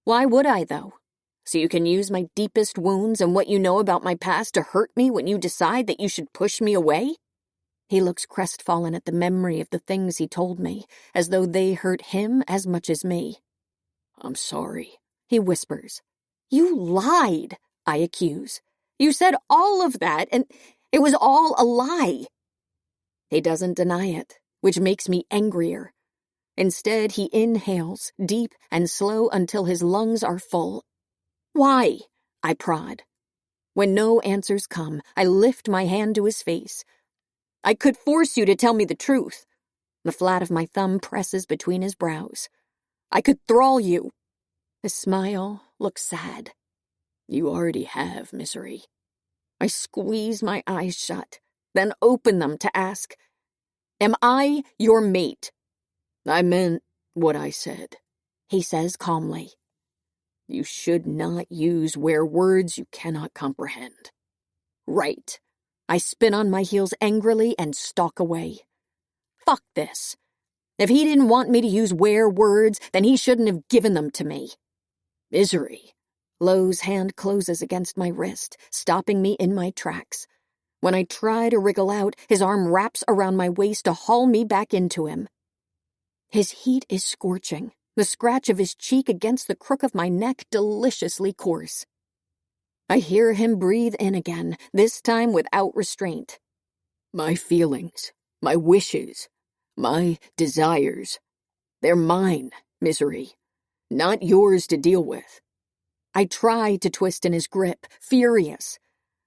Why would I, though? So you can use my deepest wounds and what you know about my past to hurt me when you decide that you should push me away? He looks crestfallen at the memory of the things he told me, as though they hurt him as much as me. I'm sorry, he whispers. You lied, I accuse. You said all of that, and it was all a lie. He doesn't deny it, which makes me angrier. Instead, he inhales, deep and slow until his lungs are full. Why? I prod. When no answers come, I lift my hand to his face. I could force you to tell me the truth. The flat of my thumb presses between his brows. I could thrall you. His smile looks sad. You already have, Misery. I squeeze my eyes shut, then open them to ask, am I your mate? I meant what I said, he says calmly. You should not use words you cannot comprehend. Right. I spin on my heels angrily and stalk away. Fuck this. If he didn't want me to use words, then he shouldn't have given them to me. Misery, Lo's hand closes against my wrist, stopping me in my tracks. When I try to wriggle out, his arm wraps around my waist to haul me back into him. His heat is scorching, the scratch of his cheek against the crook of my neck deliciously coarse. I hear him breathe in again, this time without restraint. My feelings, my wishes, my desires, they're mine, Misery, not yours to deal with. I try to twist in his grip, furious.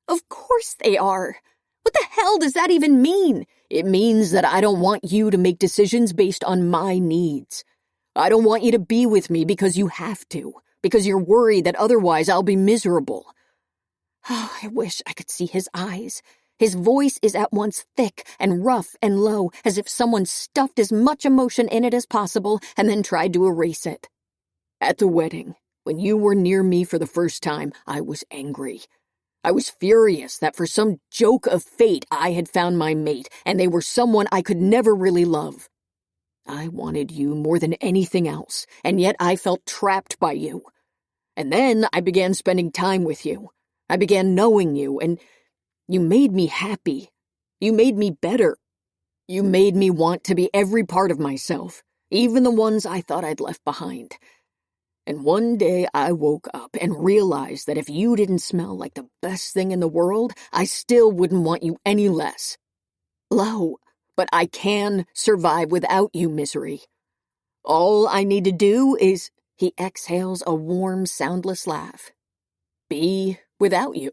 Of course they are. What the hell does that even mean? It means that I don't want you to make decisions based on my needs. I don't want you to be with me because you have to, because you're worried that otherwise I'll be miserable. Oh, I wish I could see his eyes. His voice is at once thick and rough and low, as if someone stuffed as much emotion in it as possible and then tried to erase it. At the wedding, when you were near me for the first time, I was angry. I was furious that for some joke of fate I had found my mate, and they were someone I could never really love. I wanted you more than anything else, and yet I felt trapped by you. And then I began spending time with you. I began knowing you, and you made me happy. You made me better. You made me want to be every part of myself, even the ones I thought I'd left behind. And one day I woke up and realized that if you didn't smell like the best thing in the world, I still wouldn't want you any less. Lo, but I can survive without you, Misery. All I need to do is, he exhales a warm, soundless laugh, be without you.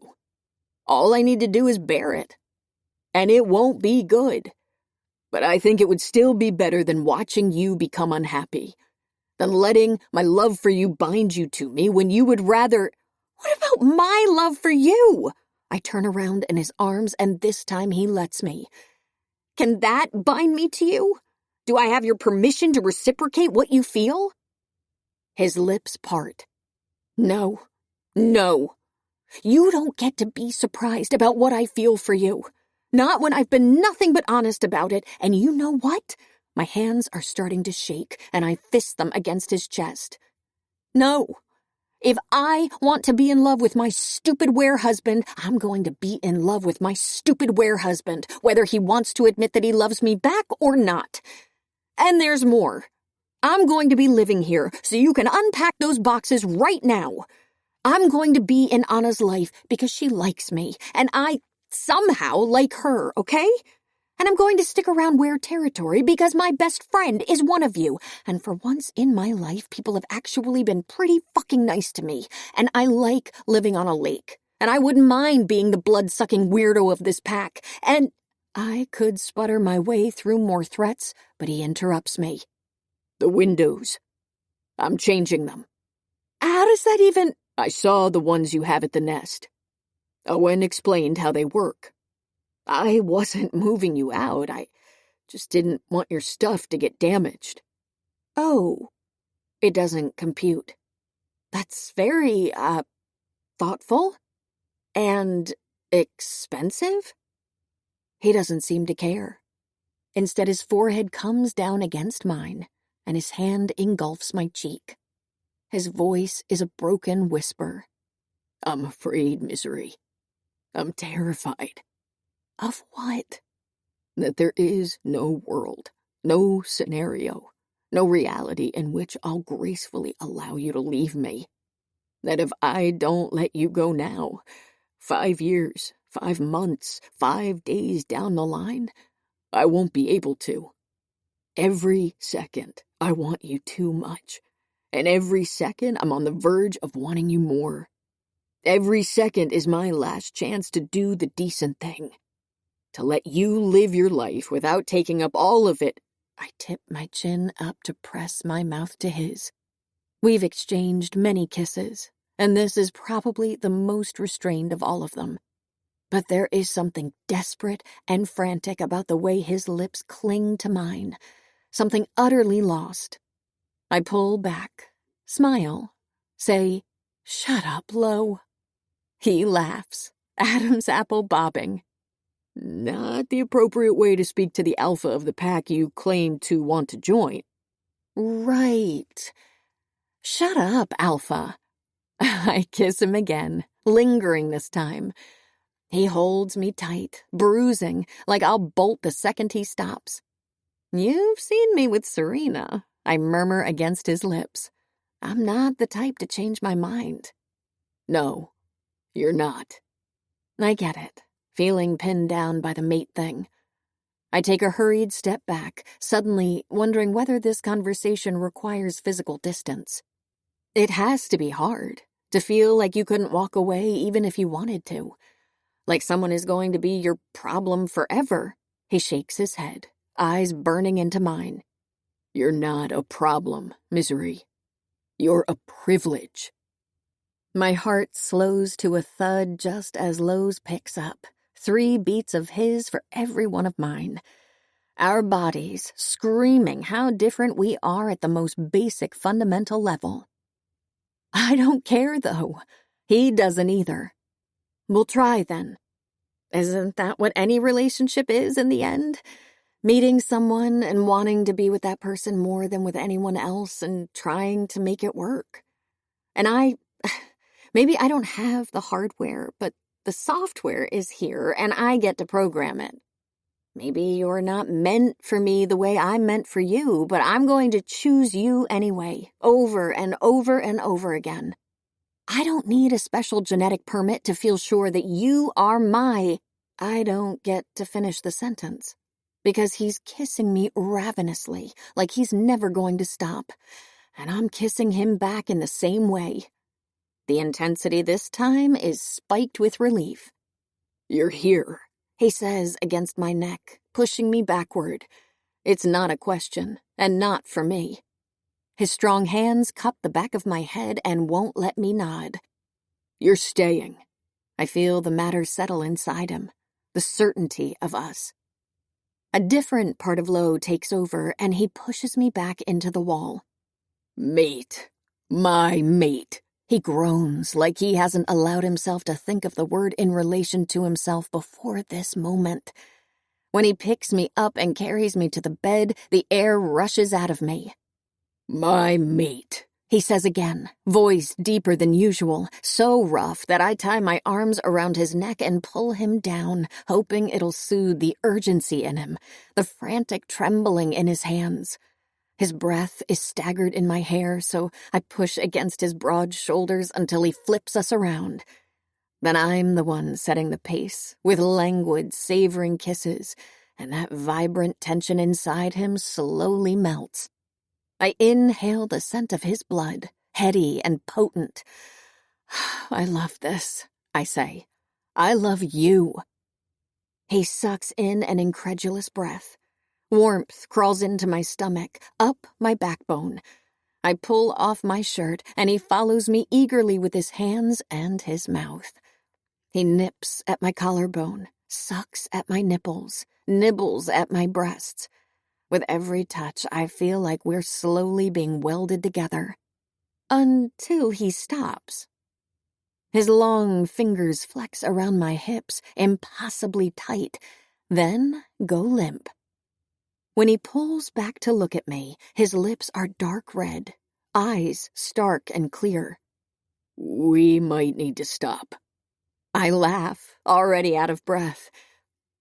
All I need to do is bear it. And it won't be good. But I think it would still be better than watching you become unhappy, than letting my love for you bind you to me when you would rather— What about my love for you? I turn around in his arms, and this time he lets me. Can that bind me to you? Do I have your permission to reciprocate what you feel? His lips part. No. No. You don't get to be surprised about what I feel for you. Not when I've been nothing but honest about it, and you know what? My hands are starting to shake, and I fist them against his chest. No. If I want to be in love with my stupid were-husband, I'm going to be in love with my stupid were-husband, whether he wants to admit that he loves me back or not. And there's more. I'm going to be living here, so you can unpack those boxes right now. I'm going to be in Anna's life because she likes me, and I somehow like her, okay? And I'm going to stick around Ware territory because my best friend is one of you. And for once in my life, people have actually been pretty fucking nice to me. And I like living on a lake. And I wouldn't mind being the blood-sucking weirdo of this pack. And I could sputter my way through more threats, but he interrupts me. The windows. I'm changing them. How does that even— I saw the ones you have at the nest. Owen explained how they work. I wasn't moving you out. I just didn't want your stuff to get damaged. Oh. It doesn't compute. That's very, thoughtful. And expensive? He doesn't seem to care. Instead, his forehead comes down against mine, and his hand engulfs my cheek. His voice is a broken whisper. I'm afraid, Misery. I'm terrified. Of what? That there is no world, no scenario, no reality in which I'll gracefully allow you to leave me. That if I don't let you go now, 5 years, 5 months, 5 days down the line, I won't be able to. Every second, I want you too much. And every second, I'm on the verge of wanting you more. Every second is my last chance to do the decent thing. To let you live your life without taking up all of it. I tip my chin up to press my mouth to his. We've exchanged many kisses, and this is probably the most restrained of all of them. But there is something desperate and frantic about the way his lips cling to mine, something utterly lost. I pull back, smile, say, "Shut up, Lo." He laughs, Adam's apple bobbing. Not the appropriate way to speak to the alpha of the pack you claim to want to join. Right. Shut up, Alpha. I kiss him again, lingering this time. He holds me tight, bruising, like I'll bolt the second he stops. You've seen me with Serena, I murmur against his lips. I'm not the type to change my mind. No, you're not. I get it, feeling pinned down by the mate thing. I take a hurried step back, suddenly wondering whether this conversation requires physical distance. It has to be hard, to feel like you couldn't walk away even if you wanted to. Like someone is going to be your problem forever. He shakes his head, eyes burning into mine. You're not a problem, Misery. You're a privilege. My heart slows to a thud just as Lowe's picks up, 3 beats of his for every one of mine. Our bodies screaming how different we are at the most basic fundamental level. I don't care, though. He doesn't either. We'll try, then. Isn't that what any relationship is in the end? Meeting someone and wanting to be with that person more than with anyone else and trying to make it work. And maybe I don't have the hardware, but the software is here and I get to program it. Maybe you're not meant for me the way I'm meant for you, but I'm going to choose you anyway, over and over and over again. I don't need a special genetic permit to feel sure that you are my... I don't get to finish the sentence, because he's kissing me ravenously, like he's never going to stop, and I'm kissing him back in the same way. The intensity this time is spiked with relief. You're here, he says against my neck, pushing me backward. It's not a question, and not for me. His strong hands cup the back of my head and won't let me nod. You're staying. I feel the matter settle inside him, the certainty of us. A different part of Lowe takes over, and he pushes me back into the wall. Mate. My mate. He groans like he hasn't allowed himself to think of the word in relation to himself before this moment. When he picks me up and carries me to the bed, the air rushes out of me. My mate, he says again, voice deeper than usual, so rough that I tie my arms around his neck and pull him down, hoping it'll soothe the urgency in him, the frantic trembling in his hands. His breath is staggered in my hair, so I push against his broad shoulders until he flips us around. Then I'm the one setting the pace, with languid, savoring kisses, and that vibrant tension inside him slowly melts. I inhale the scent of his blood, heady and potent. I love this, I say. I love you. He sucks in an incredulous breath. Warmth crawls into my stomach, up my backbone. I pull off my shirt, and he follows me eagerly with his hands and his mouth. He nips at my collarbone, sucks at my nipples, nibbles at my breasts. With every touch, I feel like we're slowly being welded together. Until he stops. His long fingers flex around my hips, impossibly tight, then go limp. When he pulls back to look at me, his lips are dark red, eyes stark and clear. We might need to stop. I laugh, already out of breath.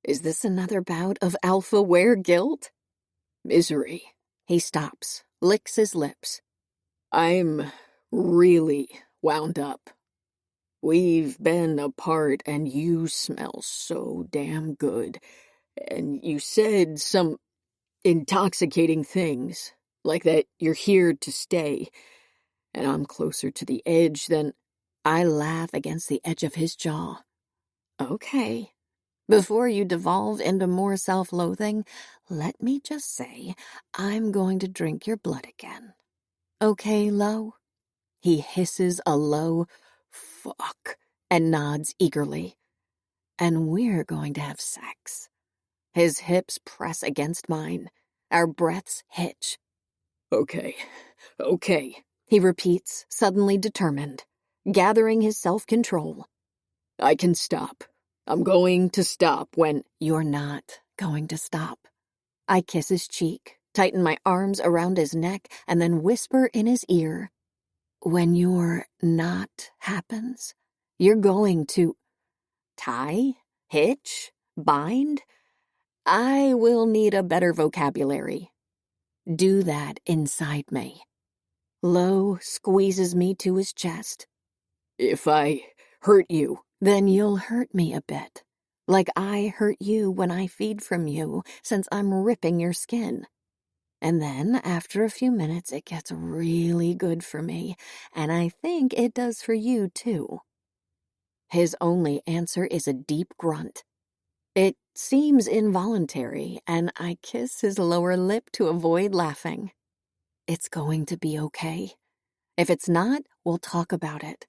Is this another bout of alpha wear guilt? Misery. He stops, licks his lips. I'm really wound up. We've been apart and you smell so damn good. And you said some intoxicating things, like that you're here to stay, and I'm closer to the edge than... I laugh against the edge of his jaw. Okay. Before you devolve into more self-loathing, let me just say I'm going to drink your blood again. Okay, Lowe? He hisses a low fuck and nods eagerly. And we're going to have sex. His hips press against mine. Our breaths hitch. Okay, he repeats, suddenly determined, gathering his self-control. I can stop. I'm going to stop when... You're not going to stop. I kiss his cheek, tighten my arms around his neck, and then whisper in his ear. When your not happens, you're going to tie, hitch, bind. I will need a better vocabulary. Do that inside me. Lo squeezes me to his chest. If I hurt you, then you'll hurt me a bit. Like I hurt you when I feed from you, since I'm ripping your skin. And then, after a few minutes, it gets really good for me, and I think it does for you, too. His only answer is a deep grunt. It seems involuntary, and I kiss his lower lip to avoid laughing. It's going to be okay. If it's not, we'll talk about it.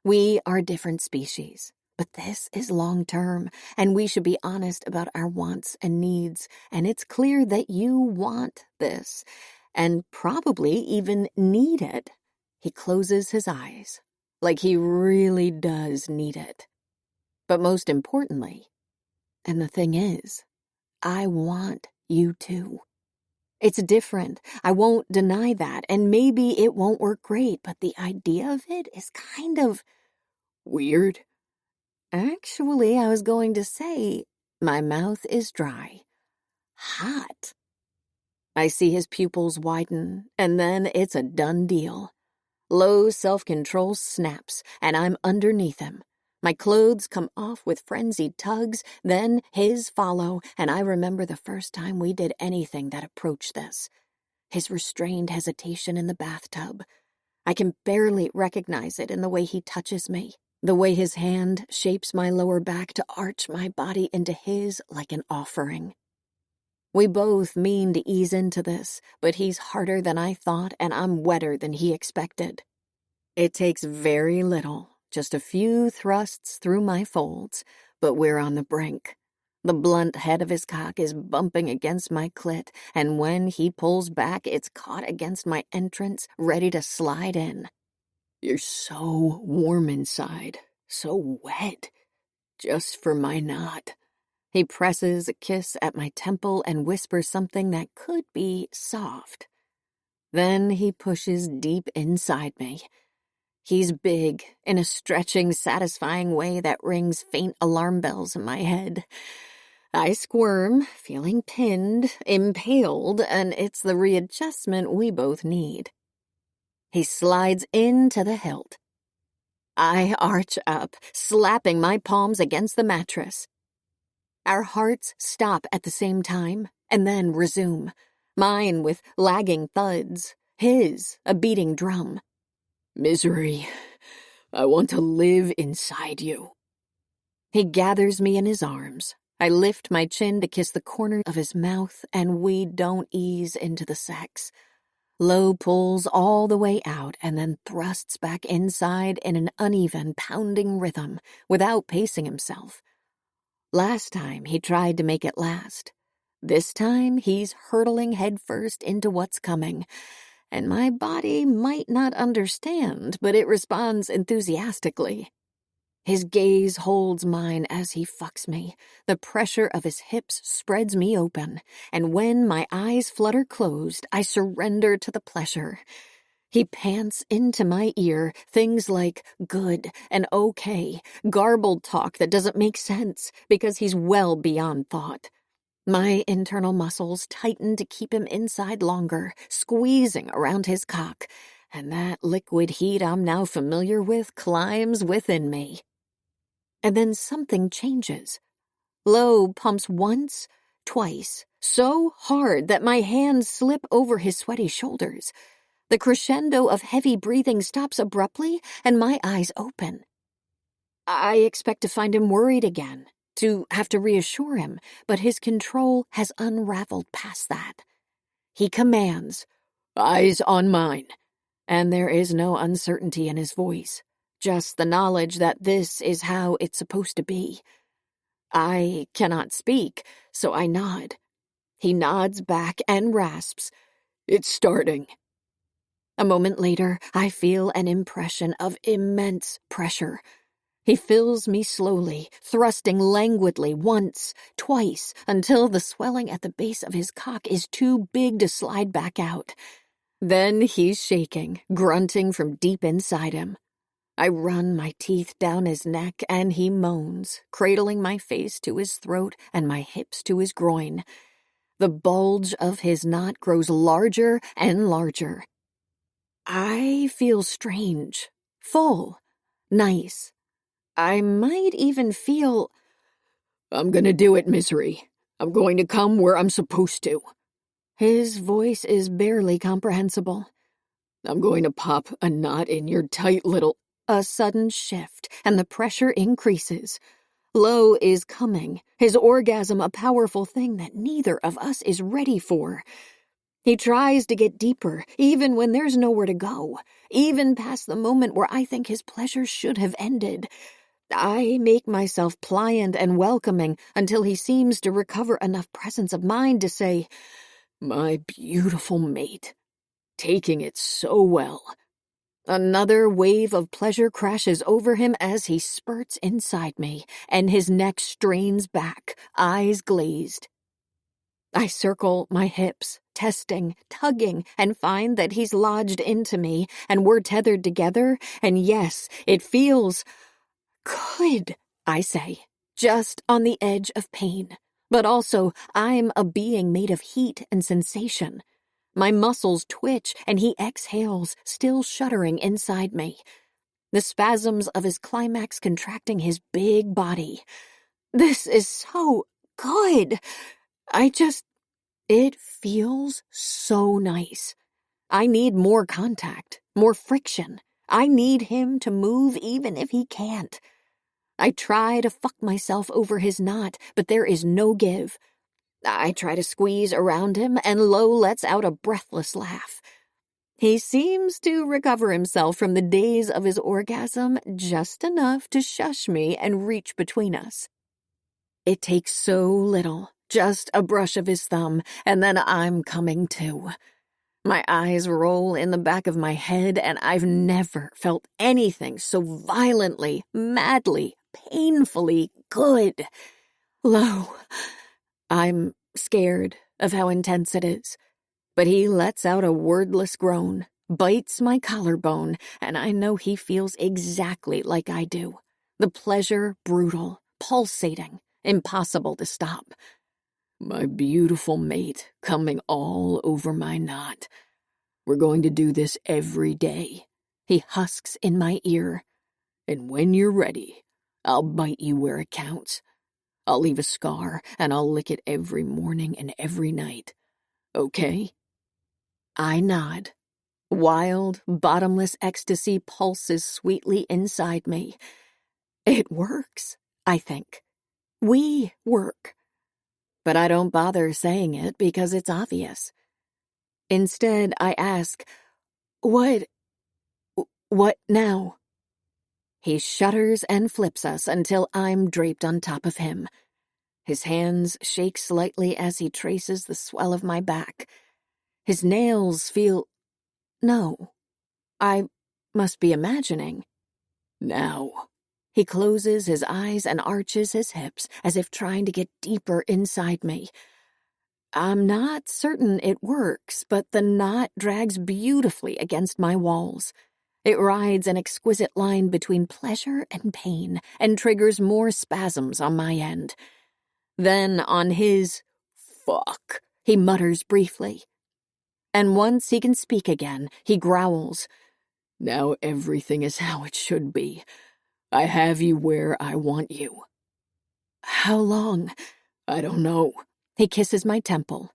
We are different species, but this is long-term, and we should be honest about our wants and needs, and it's clear that you want this, and probably even need it. He closes his eyes, like he really does need it. But most importantly, and the thing is, I want you too. It's different. I won't deny that, and maybe it won't work great, but the idea of it is kind of weird. Actually, I was going to say, my mouth is dry. Hot. I see his pupils widen, and then it's a done deal. Low self-control snaps, and I'm underneath him. My clothes come off with frenzied tugs, then his follow, and I remember the first time we did anything that approached this. His restrained hesitation in the bathtub. I can barely recognize it in the way he touches me, the way his hand shapes my lower back to arch my body into his like an offering. We both mean to ease into this, but he's harder than I thought, and I'm wetter than he expected. It takes very little. Just a few thrusts through my folds, but we're on the brink. The blunt head of his cock is bumping against my clit, and when he pulls back, it's caught against my entrance, ready to slide in. You're so warm inside, so wet, just for my knot. He presses a kiss at my temple and whispers something that could be soft. Then he pushes deep inside me. He's big, in a stretching, satisfying way that rings faint alarm bells in my head. I squirm, feeling pinned, impaled, and it's the readjustment we both need. He slides into the hilt. I arch up, slapping my palms against the mattress. Our hearts stop at the same time, and then resume. Mine with lagging thuds, his a beating drum. Misery, I want to live inside you. He gathers me in his arms. I lift my chin to kiss the corner of his mouth, and we don't ease into the sex. Low pulls all the way out and then thrusts back inside in an uneven, pounding rhythm without pacing himself. Last time he tried to make it last. This time he's hurtling headfirst into what's coming. And my body might not understand, but it responds enthusiastically. His gaze holds mine as he fucks me. The pressure of his hips spreads me open, and when my eyes flutter closed, I surrender to the pleasure. He pants into my ear things like good and okay, garbled talk that doesn't make sense because he's well beyond thought. My internal muscles tighten to keep him inside longer, squeezing around his cock, and that liquid heat I'm now familiar with climbs within me. And then something changes. Low pumps once, twice, so hard that my hands slip over his sweaty shoulders. The crescendo of heavy breathing stops abruptly, and my eyes open. I expect to find him worried again, to have to reassure him, but his control has unraveled past that. He commands, "Eyes on mine," and there is no uncertainty in his voice, just the knowledge that this is how it's supposed to be. I cannot speak, so I nod. He nods back and rasps, "It's starting." A moment later, I feel an impression of immense pressure. He fills me slowly, thrusting languidly once, twice, until the swelling at the base of his cock is too big to slide back out. Then he's shaking, grunting from deep inside him. I run my teeth down his neck and he moans, cradling my face to his throat and my hips to his groin. The bulge of his knot grows larger and larger. I feel strange, full, nice. I might even feel... I'm gonna do it, Misery. I'm going to come where I'm supposed to. His voice is barely comprehensible. I'm going to pop a knot in your tight little... A sudden shift, and the pressure increases. Lo is coming, his orgasm a powerful thing that neither of us is ready for. He tries to get deeper, even when there's nowhere to go, even past the moment where I think his pleasure should have ended. I make myself pliant and welcoming until he seems to recover enough presence of mind to say, "My beautiful mate, taking it so well." Another wave of pleasure crashes over him as he spurts inside me, and his neck strains back, eyes glazed. I circle my hips, testing, tugging, and find that he's lodged into me, and we're tethered together, and yes, it feels good, I say, just on the edge of pain. But also, I'm a being made of heat and sensation. My muscles twitch, and he exhales, still shuddering inside me. The spasms of his climax contracting his big body. This is so good. It feels so nice. I need more contact, more friction. I need him to move even if he can't. I try to fuck myself over his knot, but there is no give. I try to squeeze around him, and Lo lets out a breathless laugh. He seems to recover himself from the days of his orgasm just enough to shush me and reach between us. It takes so little, just a brush of his thumb, and then I'm coming too. My eyes roll in the back of my head, and I've never felt anything so violently, madly, painfully good. Lo, I'm scared of how intense it is, but he lets out a wordless groan, bites my collarbone, and I know he feels exactly like I do. The pleasure brutal, pulsating, impossible to stop. My beautiful mate coming all over my knot. We're going to do this every day. He husks in my ear. And when you're ready, I'll bite you where it counts. I'll leave a scar, and I'll lick it every morning and every night. Okay? I nod. Wild, bottomless ecstasy pulses sweetly inside me. It works, I think. We work. But I don't bother saying it because it's obvious. Instead, I ask, What now? He shudders and flips us until I'm draped on top of him. His hands shake slightly as he traces the swell of my back. His nails feel... No, I must be imagining. Now. He closes his eyes and arches his hips as if trying to get deeper inside me. I'm not certain it works, but the knot drags beautifully against my walls. It rides an exquisite line between pleasure and pain and triggers more spasms on my end. Then on his fuck, he mutters briefly. And once he can speak again, he growls. Now everything is how it should be. I have you where I want you. How long? I don't know. He kisses my temple.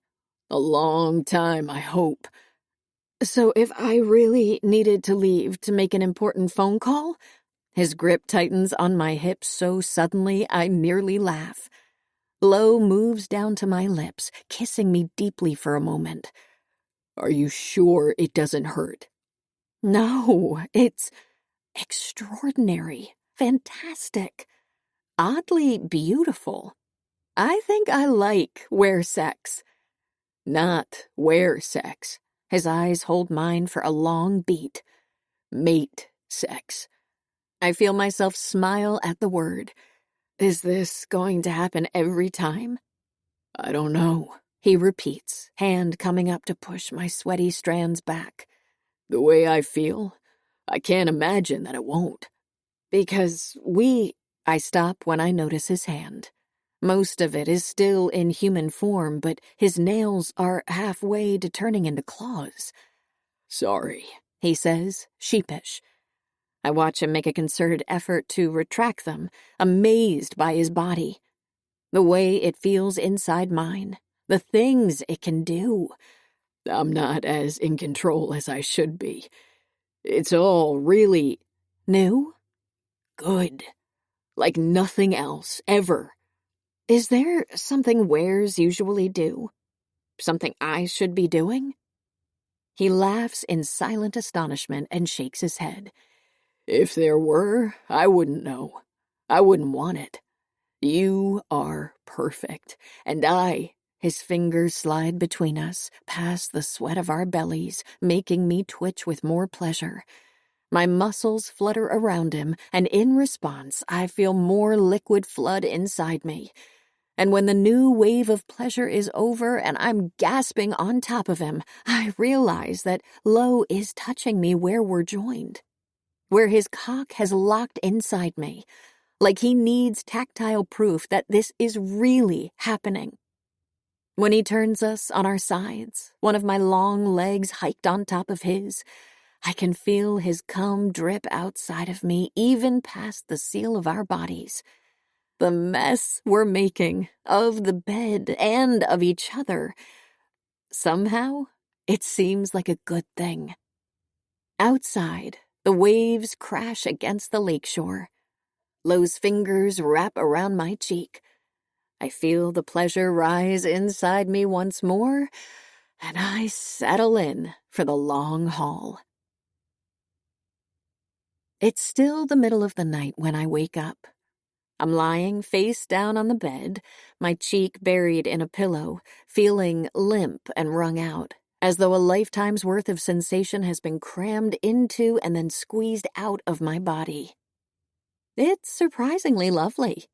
A long time, I hope. So if I really needed to leave to make an important phone call? His grip tightens on my hips so suddenly I nearly laugh. Lo moves down to my lips, kissing me deeply for a moment. Are you sure it doesn't hurt? No, it's extraordinary, fantastic, oddly beautiful. I think I like where sex. Not where sex. His eyes hold mine for a long beat. Mate sex. I feel myself smile at the word. Is this going to happen every time? I don't know. he repeats, hand coming up to push my sweaty strands back. The way I feel, I can't imagine that it won't. Because I stop when I notice his hand. Most of it is still in human form, but his nails are halfway to turning into claws. Sorry, he says, sheepish. I watch him make a concerted effort to retract them, amazed by his body. The way it feels inside mine, the things it can do. I'm not as in control as I should be. It's all really new, good, like nothing else, ever. Is there something wares usually do? Something I should be doing? He laughs in silent astonishment and shakes his head. If there were, I wouldn't know. I wouldn't want it. You are perfect, and his fingers slide between us, past the sweat of our bellies, making me twitch with more pleasure. My muscles flutter around him, and in response, I feel more liquid flood inside me. And when the new wave of pleasure is over and I'm gasping on top of him, I realize that Lo is touching me where we're joined, where his cock has locked inside me, like he needs tactile proof that this is really happening. When he turns us on our sides, one of my long legs hiked on top of his, I can feel his cum drip outside of me, even past the seal of our bodies. The mess we're making of the bed and of each other. Somehow, it seems like a good thing. Outside, the waves crash against the lakeshore. Lo's fingers wrap around my cheek. I feel the pleasure rise inside me once more, and I settle in for the long haul. It's still the middle of the night when I wake up. I'm lying face down on the bed, my cheek buried in a pillow, feeling limp and wrung out, as though a lifetime's worth of sensation has been crammed into and then squeezed out of my body. It's surprisingly lovely.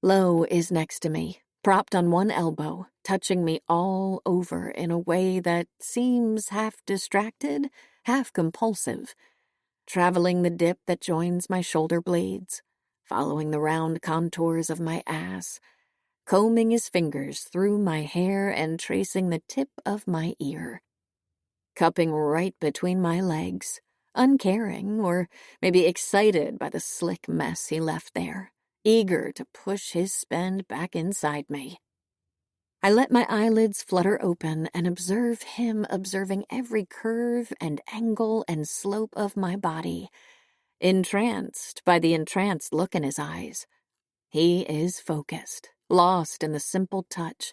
Lo is next to me, propped on one elbow, touching me all over in a way that seems half distracted, half compulsive, traveling the dip that joins my shoulder blades, following the round contours of my ass, combing his fingers through my hair and tracing the tip of my ear, cupping right between my legs, uncaring or maybe excited by the slick mess he left there, eager to push his spend back inside me. I let my eyelids flutter open and observe him observing every curve and angle and slope of my body, entranced by the entranced look in his eyes. He is focused, lost in the simple touch,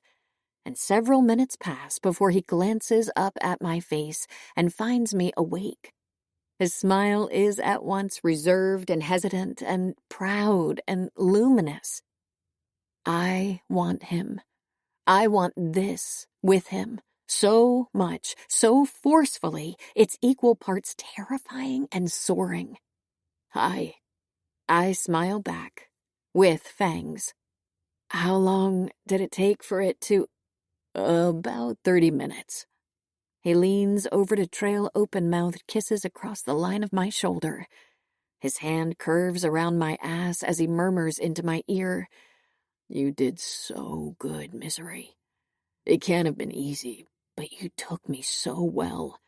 and several minutes pass before he glances up at my face and finds me awake. His smile is at once reserved and hesitant and proud and luminous. I want him. I want this with him. So much, so forcefully, it's equal parts terrifying and soaring. I smile back, with fangs. How long did it take for it to... About 30 minutes. He leans over to trail open-mouthed kisses across the line of my shoulder. His hand curves around my ass as he murmurs into my ear, You did so good, Misery. It can't have been easy, but you took me so well,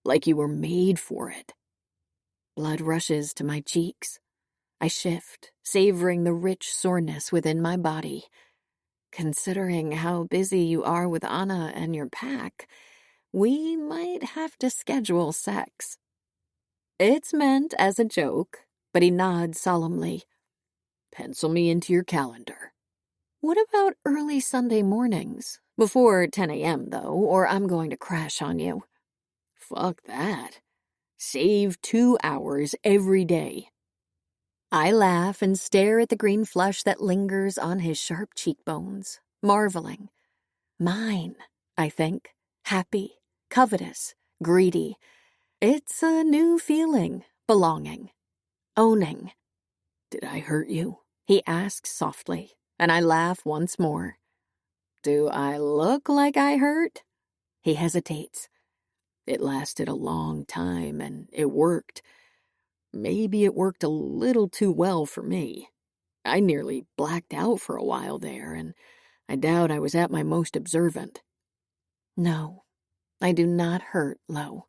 like you were made for it. Blood rushes to my cheeks. I shift, savoring the rich soreness within my body. Considering how busy you are with Anna and your pack, we might have to schedule sex. It's meant as a joke, but he nods solemnly. Pencil me into your calendar. What about early Sunday mornings? Before 10 a.m., though, or I'm going to crash on you. Fuck that. Save 2 hours every day. I laugh and stare at the green flush that lingers on his sharp cheekbones, marveling. Mine, I think. Happy, covetous, greedy. It's a new feeling, belonging, owning. Did I hurt you? He asks softly, and I laugh once more. Do I look like I hurt? He hesitates. It lasted a long time, and it worked. Maybe it worked a little too well for me. I nearly blacked out for a while there, and I doubt I was at my most observant. No, I do not hurt, Lo.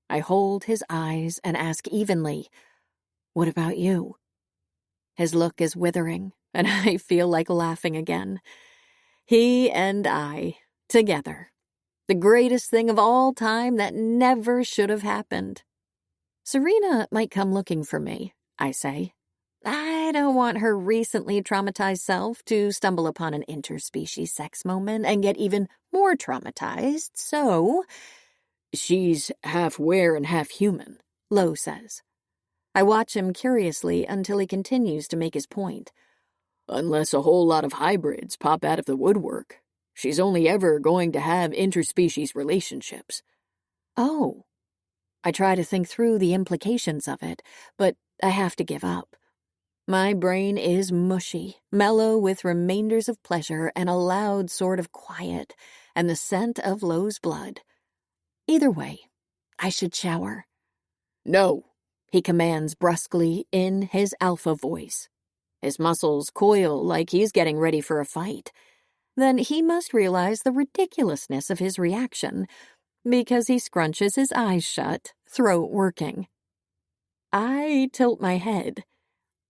I hold his eyes and ask evenly, what about you? His look is withering, and I feel like laughing again. He and I, together. The greatest thing of all time that never should have happened. Serena might come looking for me, I say. I don't want her recently traumatized self to stumble upon an interspecies sex moment and get even more traumatized, so... She's half were and half human, Lo says. I watch him curiously until he continues to make his point. Unless a whole lot of hybrids pop out of the woodwork. She's only ever going to have interspecies relationships. Oh. I try to think through the implications of it, but I have to give up. My brain is mushy, mellow with remainders of pleasure and a loud sort of quiet, and the scent of Lo's blood. Either way, I should shower. No, he commands brusquely in his alpha voice. His muscles coil like he's getting ready for a fight. Then he must realize the ridiculousness of his reaction, because he scrunches his eyes shut, throat working. I tilt my head.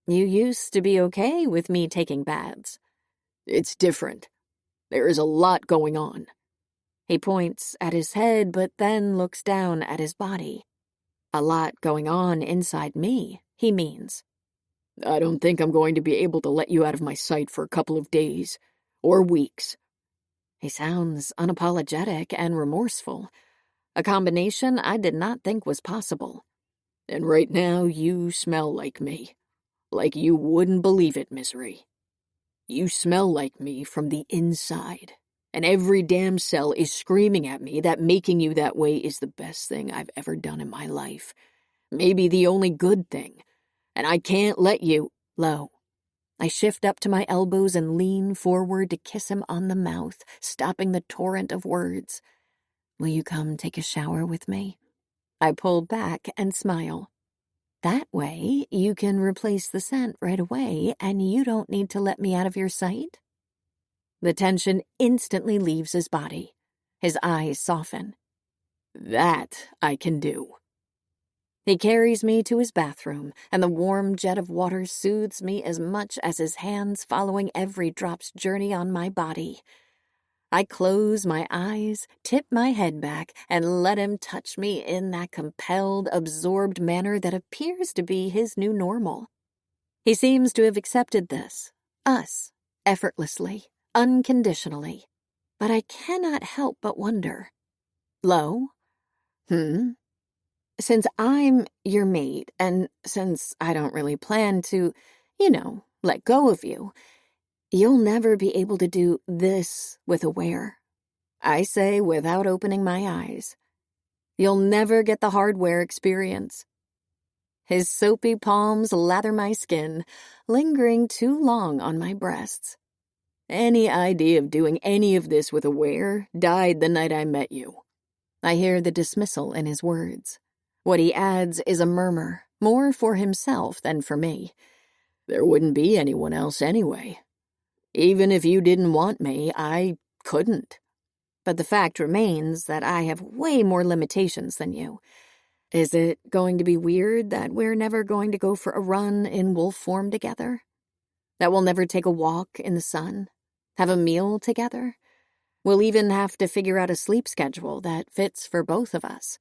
You used to be okay with me taking baths. It's different. There is a lot going on. He points at his head, but then looks down at his body. A lot going on inside me, he means. I don't think I'm going to be able to let you out of my sight for a couple of days. Or weeks. He sounds unapologetic and remorseful. A combination I did not think was possible. And right now you smell like me. Like you wouldn't believe it, Misery. You smell like me from the inside. And every damn cell is screaming at me that making you that way is the best thing I've ever done in my life. Maybe the only good thing. And I can't let you... Lo. I shift up to my elbows and lean forward to kiss him on the mouth, stopping the torrent of words. Will you come take a shower with me? I pull back and smile. That way, you can replace the scent right away, and you don't need to let me out of your sight. The tension instantly leaves his body. His eyes soften. That I can do. He carries me to his bathroom, and the warm jet of water soothes me as much as his hands following every drop's journey on my body. I close my eyes, tip my head back, and let him touch me in that compelled, absorbed manner that appears to be his new normal. He seems to have accepted this, us, effortlessly, unconditionally. But I cannot help but wonder. Lo? Since I'm your mate, and since I don't really plan to, let go of you, you'll never be able to do this with a wear. I say without opening my eyes. You'll never get the hardware experience. His soapy palms lather my skin, lingering too long on my breasts. Any idea of doing any of this with a wear died the night I met you. I hear the dismissal in his words. What he adds is a murmur, more for himself than for me. There wouldn't be anyone else anyway. Even if you didn't want me, I couldn't. But the fact remains that I have way more limitations than you. Is it going to be weird that we're never going to go for a run in wolf form together? That we'll never take a walk in the sun? Have a meal together? We'll even have to figure out a sleep schedule that fits for both of us.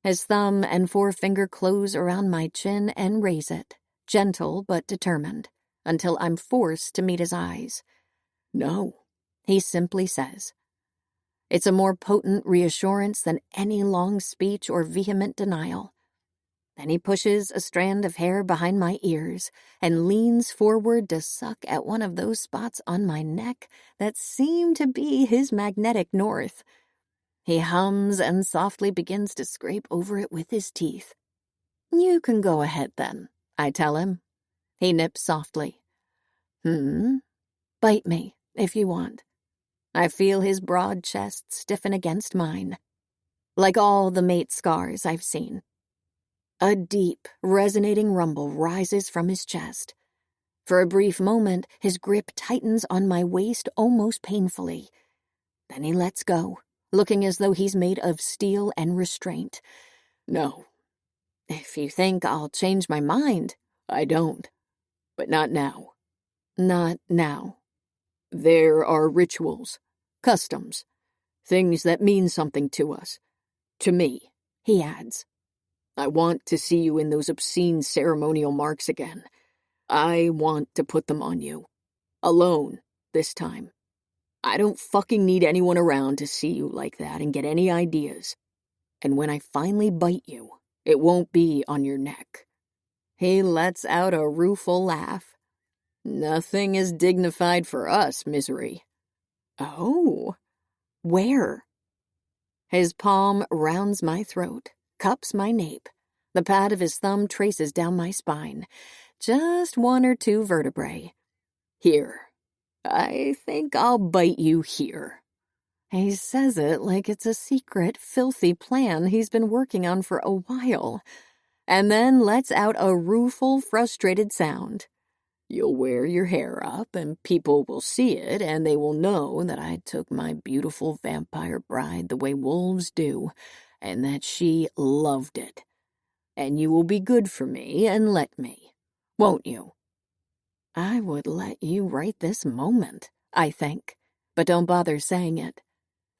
His thumb and forefinger close around my chin and raise it, gentle but determined, until I'm forced to meet his eyes. No, he simply says. It's a more potent reassurance than any long speech or vehement denial. Then he pushes a strand of hair behind my ears and leans forward to suck at one of those spots on my neck that seem to be his magnetic north. He hums and softly begins to scrape over it with his teeth. You can go ahead then, I tell him. He nips softly. Bite me, if you want. I feel his broad chest stiffen against mine, like all the mate scars I've seen. A deep, resonating rumble rises from his chest. For a brief moment, his grip tightens on my waist almost painfully. Then he lets go, looking as though he's made of steel and restraint. No. If you think I'll change my mind, I don't. But not now. Not now. There are rituals, customs, things that mean something to us. To me, he adds. I want to see you in those obscene ceremonial marks again. I want to put them on you. Alone, this time. I don't fucking need anyone around to see you like that and get any ideas. And when I finally bite you, it won't be on your neck. He lets out a rueful laugh. Nothing is dignified for us, Misery. Oh, where? His palm rounds my throat, cups my nape. The pad of his thumb traces down my spine. Just 1 or 2 vertebrae. Here. I think I'll bite you here. He says it like it's a secret, filthy plan he's been working on for a while, and then lets out a rueful, frustrated sound. You'll wear your hair up, and people will see it, and they will know that I took my beautiful vampire bride the way wolves do, and that she loved it. And you will be good for me and let me, won't you? I would let you right this moment, I think, but don't bother saying it.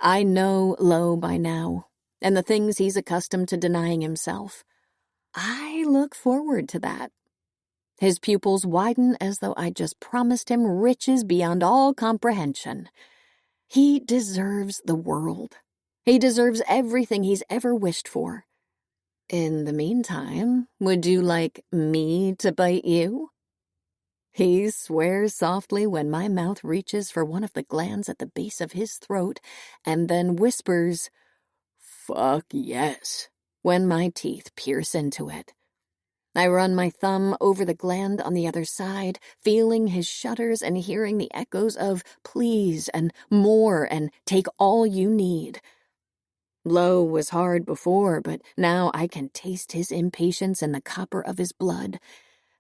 I know Lo by now, and the things he's accustomed to denying himself. I look forward to that. His pupils widen as though I just promised him riches beyond all comprehension. He deserves the world. He deserves everything he's ever wished for. In the meantime, would you like me to bite you? He swears softly when my mouth reaches for one of the glands at the base of his throat, and then whispers, "Fuck yes," when my teeth pierce into it. I run my thumb over the gland on the other side, feeling his shudders and hearing the echoes of please and more and take all you need. Lo was hard before, but now I can taste his impatience in the copper of his blood.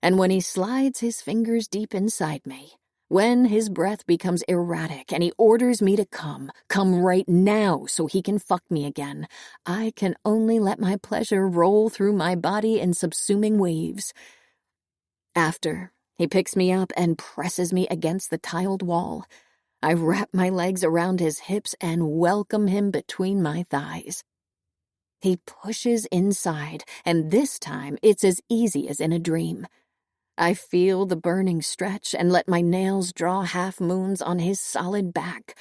And when he slides his fingers deep inside me, when his breath becomes erratic and he orders me to come right now so he can fuck me again, I can only let my pleasure roll through my body in subsuming waves. After, he picks me up and presses me against the tiled wall. I wrap my legs around his hips and welcome him between my thighs. He pushes inside, and this time it's as easy as in a dream. I feel the burning stretch and let my nails draw half moons on his solid back.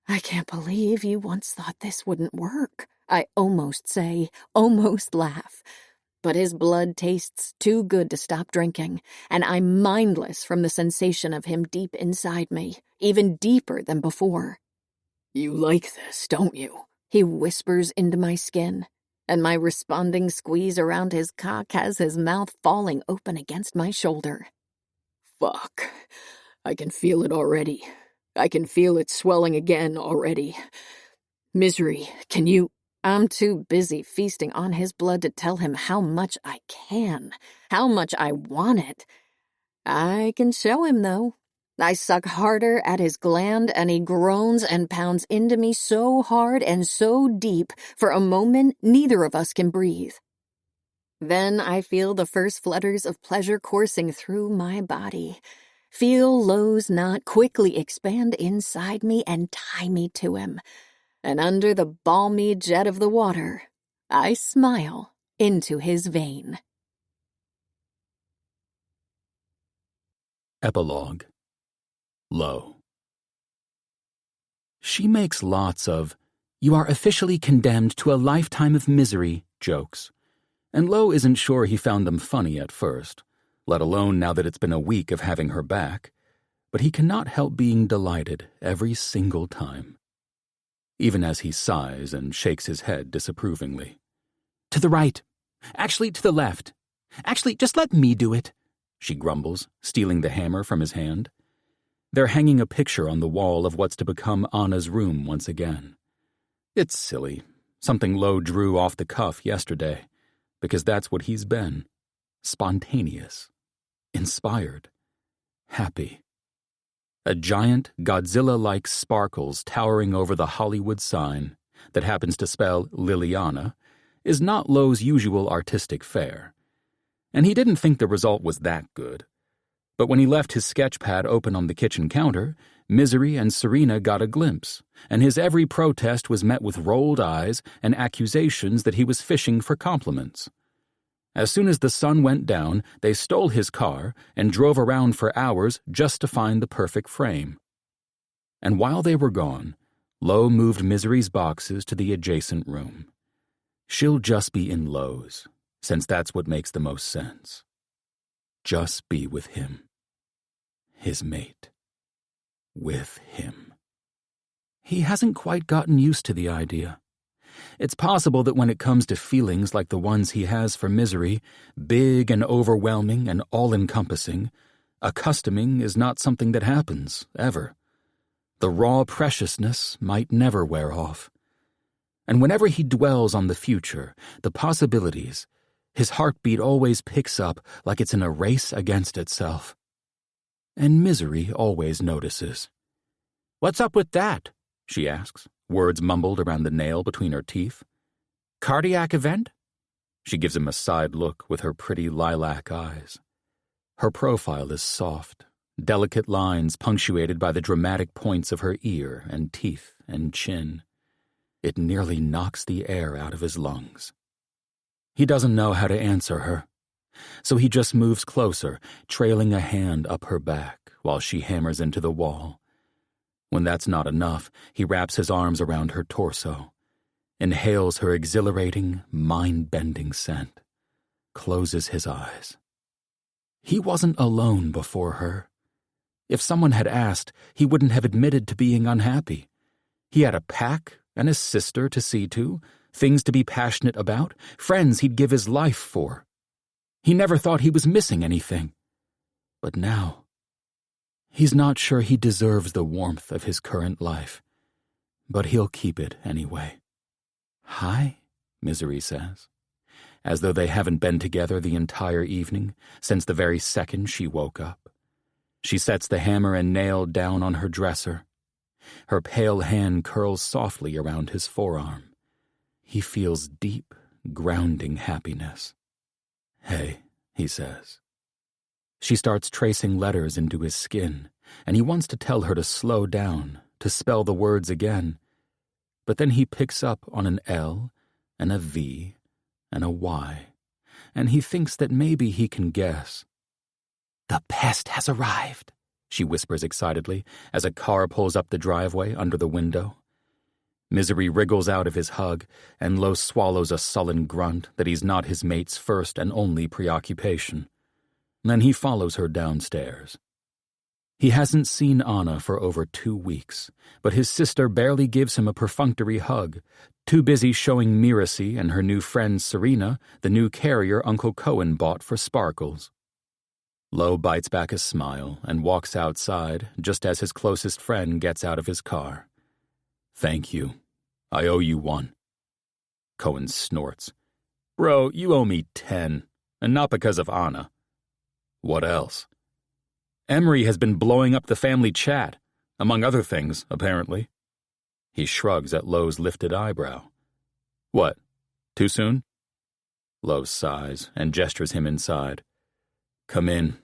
I can't believe you once thought this wouldn't work. I almost say, almost laugh. But his blood tastes too good to stop drinking, and I'm mindless from the sensation of him deep inside me, even deeper than before. You like this, don't you? He whispers into my skin, and my responding squeeze around his cock has his mouth falling open against my shoulder. Fuck. I can feel it already. I can feel it swelling again already. Misery, can you... I'm too busy feasting on his blood to tell him how much I can, how much I want it. I can show him, though. I suck harder at his gland, and he groans and pounds into me so hard and so deep, for a moment neither of us can breathe. Then I feel the first flutters of pleasure coursing through my body. Feel Lo's knot quickly expand inside me and tie me to him. And under the balmy jet of the water, I smile into his vein. Epilogue. Lo. She makes lots of, "You are officially condemned to a lifetime of misery" jokes, and Lo isn't sure he found them funny at first, let alone now that it's been a week of having her back, but he cannot help being delighted every single time. Even as he sighs and shakes his head disapprovingly. "To the right. Actually, to the left. Actually, just let me do it," she grumbles, stealing the hammer from his hand. They're hanging a picture on the wall of what's to become Anna's room once again. It's silly, something Lo drew off the cuff yesterday, because that's what he's been. Spontaneous, inspired, happy. A giant, Godzilla-like sparkles towering over the Hollywood sign that happens to spell Liliana is not Lo's usual artistic fare. And he didn't think the result was that good. But when he left his sketch pad open on the kitchen counter, Misery and Serena got a glimpse, and his every protest was met with rolled eyes and accusations that he was fishing for compliments. As soon as the sun went down, they stole his car and drove around for hours just to find the perfect frame. And while they were gone, Lo moved Misery's boxes to the adjacent room. She'll just be in Lo's, since that's what makes the most sense. Just be with him. His mate. With him. He hasn't quite gotten used to the idea. It's possible that when it comes to feelings like the ones he has for Misery, big and overwhelming and all-encompassing, accustoming is not something that happens, ever. The raw preciousness might never wear off. And whenever he dwells on the future, the possibilities, his heartbeat always picks up like it's in a race against itself. And Misery always notices. "What's up with that?" she asks, words mumbled around the nail between her teeth. "Cardiac event?" She gives him a side look with her pretty lilac eyes. Her profile is soft, delicate lines punctuated by the dramatic points of her ear and teeth and chin. It nearly knocks the air out of his lungs. He doesn't know how to answer her, so he just moves closer, trailing a hand up her back while she hammers into the wall. When that's not enough, he wraps his arms around her torso, inhales her exhilarating, mind-bending scent, closes his eyes. He wasn't alone before her. If someone had asked, he wouldn't have admitted to being unhappy. He had a pack and a sister to see to, things to be passionate about, friends he'd give his life for. He never thought he was missing anything. But now, he's not sure he deserves the warmth of his current life, but he'll keep it anyway. "Hi," Misery says, as though they haven't been together the entire evening, since the very second she woke up. She sets the hammer and nail down on her dresser. Her pale hand curls softly around his forearm. He feels deep, grounding happiness. "Hey," he says. She starts tracing letters into his skin, and he wants to tell her to slow down, to spell the words again. But then he picks up on an L and a V and a Y, and he thinks that maybe he can guess. "The pest has arrived," she whispers excitedly as a car pulls up the driveway under the window. Misery wriggles out of his hug, and Lo swallows a sullen grunt that he's not his mate's first and only preoccupation. Then he follows her downstairs. He hasn't seen Anna for over 2 weeks, but his sister barely gives him a perfunctory hug, too busy showing Miracy and her new friend Serena the new carrier Uncle Cohen bought for Sparkles. Lo bites back a smile and walks outside just as his closest friend gets out of his car. "Thank you. I owe you one." Cohen snorts. "Bro, you owe me 10, and not because of Anna." "What else?" "Emery has been blowing up the family chat, among other things, apparently." He shrugs at Lo's lifted eyebrow. "What, too soon?" Lo sighs and gestures him inside. "Come in.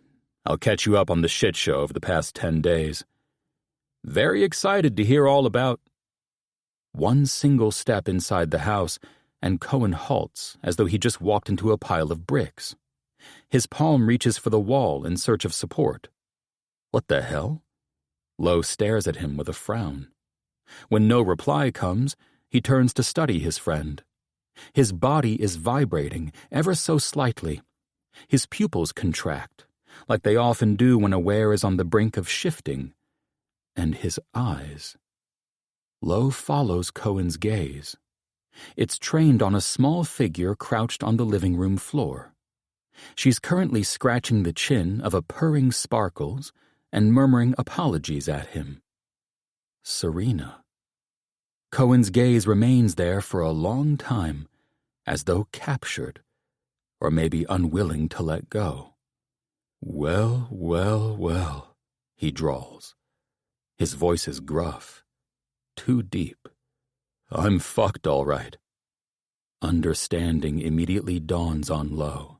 I'll catch you up on the shit show of the past 10 days. Very excited to hear all about—" One single step inside the house, and Cohen halts as though he just walked into a pile of bricks. His palm reaches for the wall in search of support. What the hell? Lo stares at him with a frown. When no reply comes, he turns to study his friend. His body is vibrating ever so slightly. His pupils contract, like they often do when aware is on the brink of shifting. And his eyes. Lo follows Cohen's gaze. It's trained on a small figure crouched on the living room floor. She's currently scratching the chin of a purring Sparkles and murmuring apologies at him. Serena. Cohen's gaze remains there for a long time, as though captured, or maybe unwilling to let go. Well, well, well, he drawls. His voice is gruff, too deep. I'm fucked all right. Understanding immediately dawns on Lowe.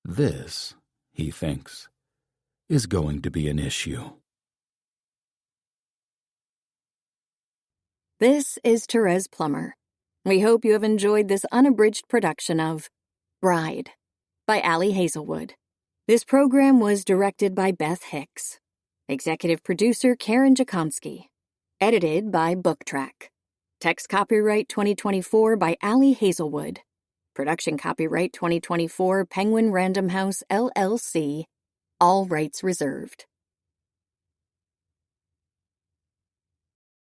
This, he thinks, is going to be an issue. This is Therese Plummer. We hope you have enjoyed this unabridged production of Bride by Allie Hazelwood. This program was directed by Beth Hicks. Executive producer Karen Jakomsky. Edited by BookTrack. Text copyright 2024 by Allie Hazelwood. Production copyright 2024 Penguin Random House, LLC. All rights reserved.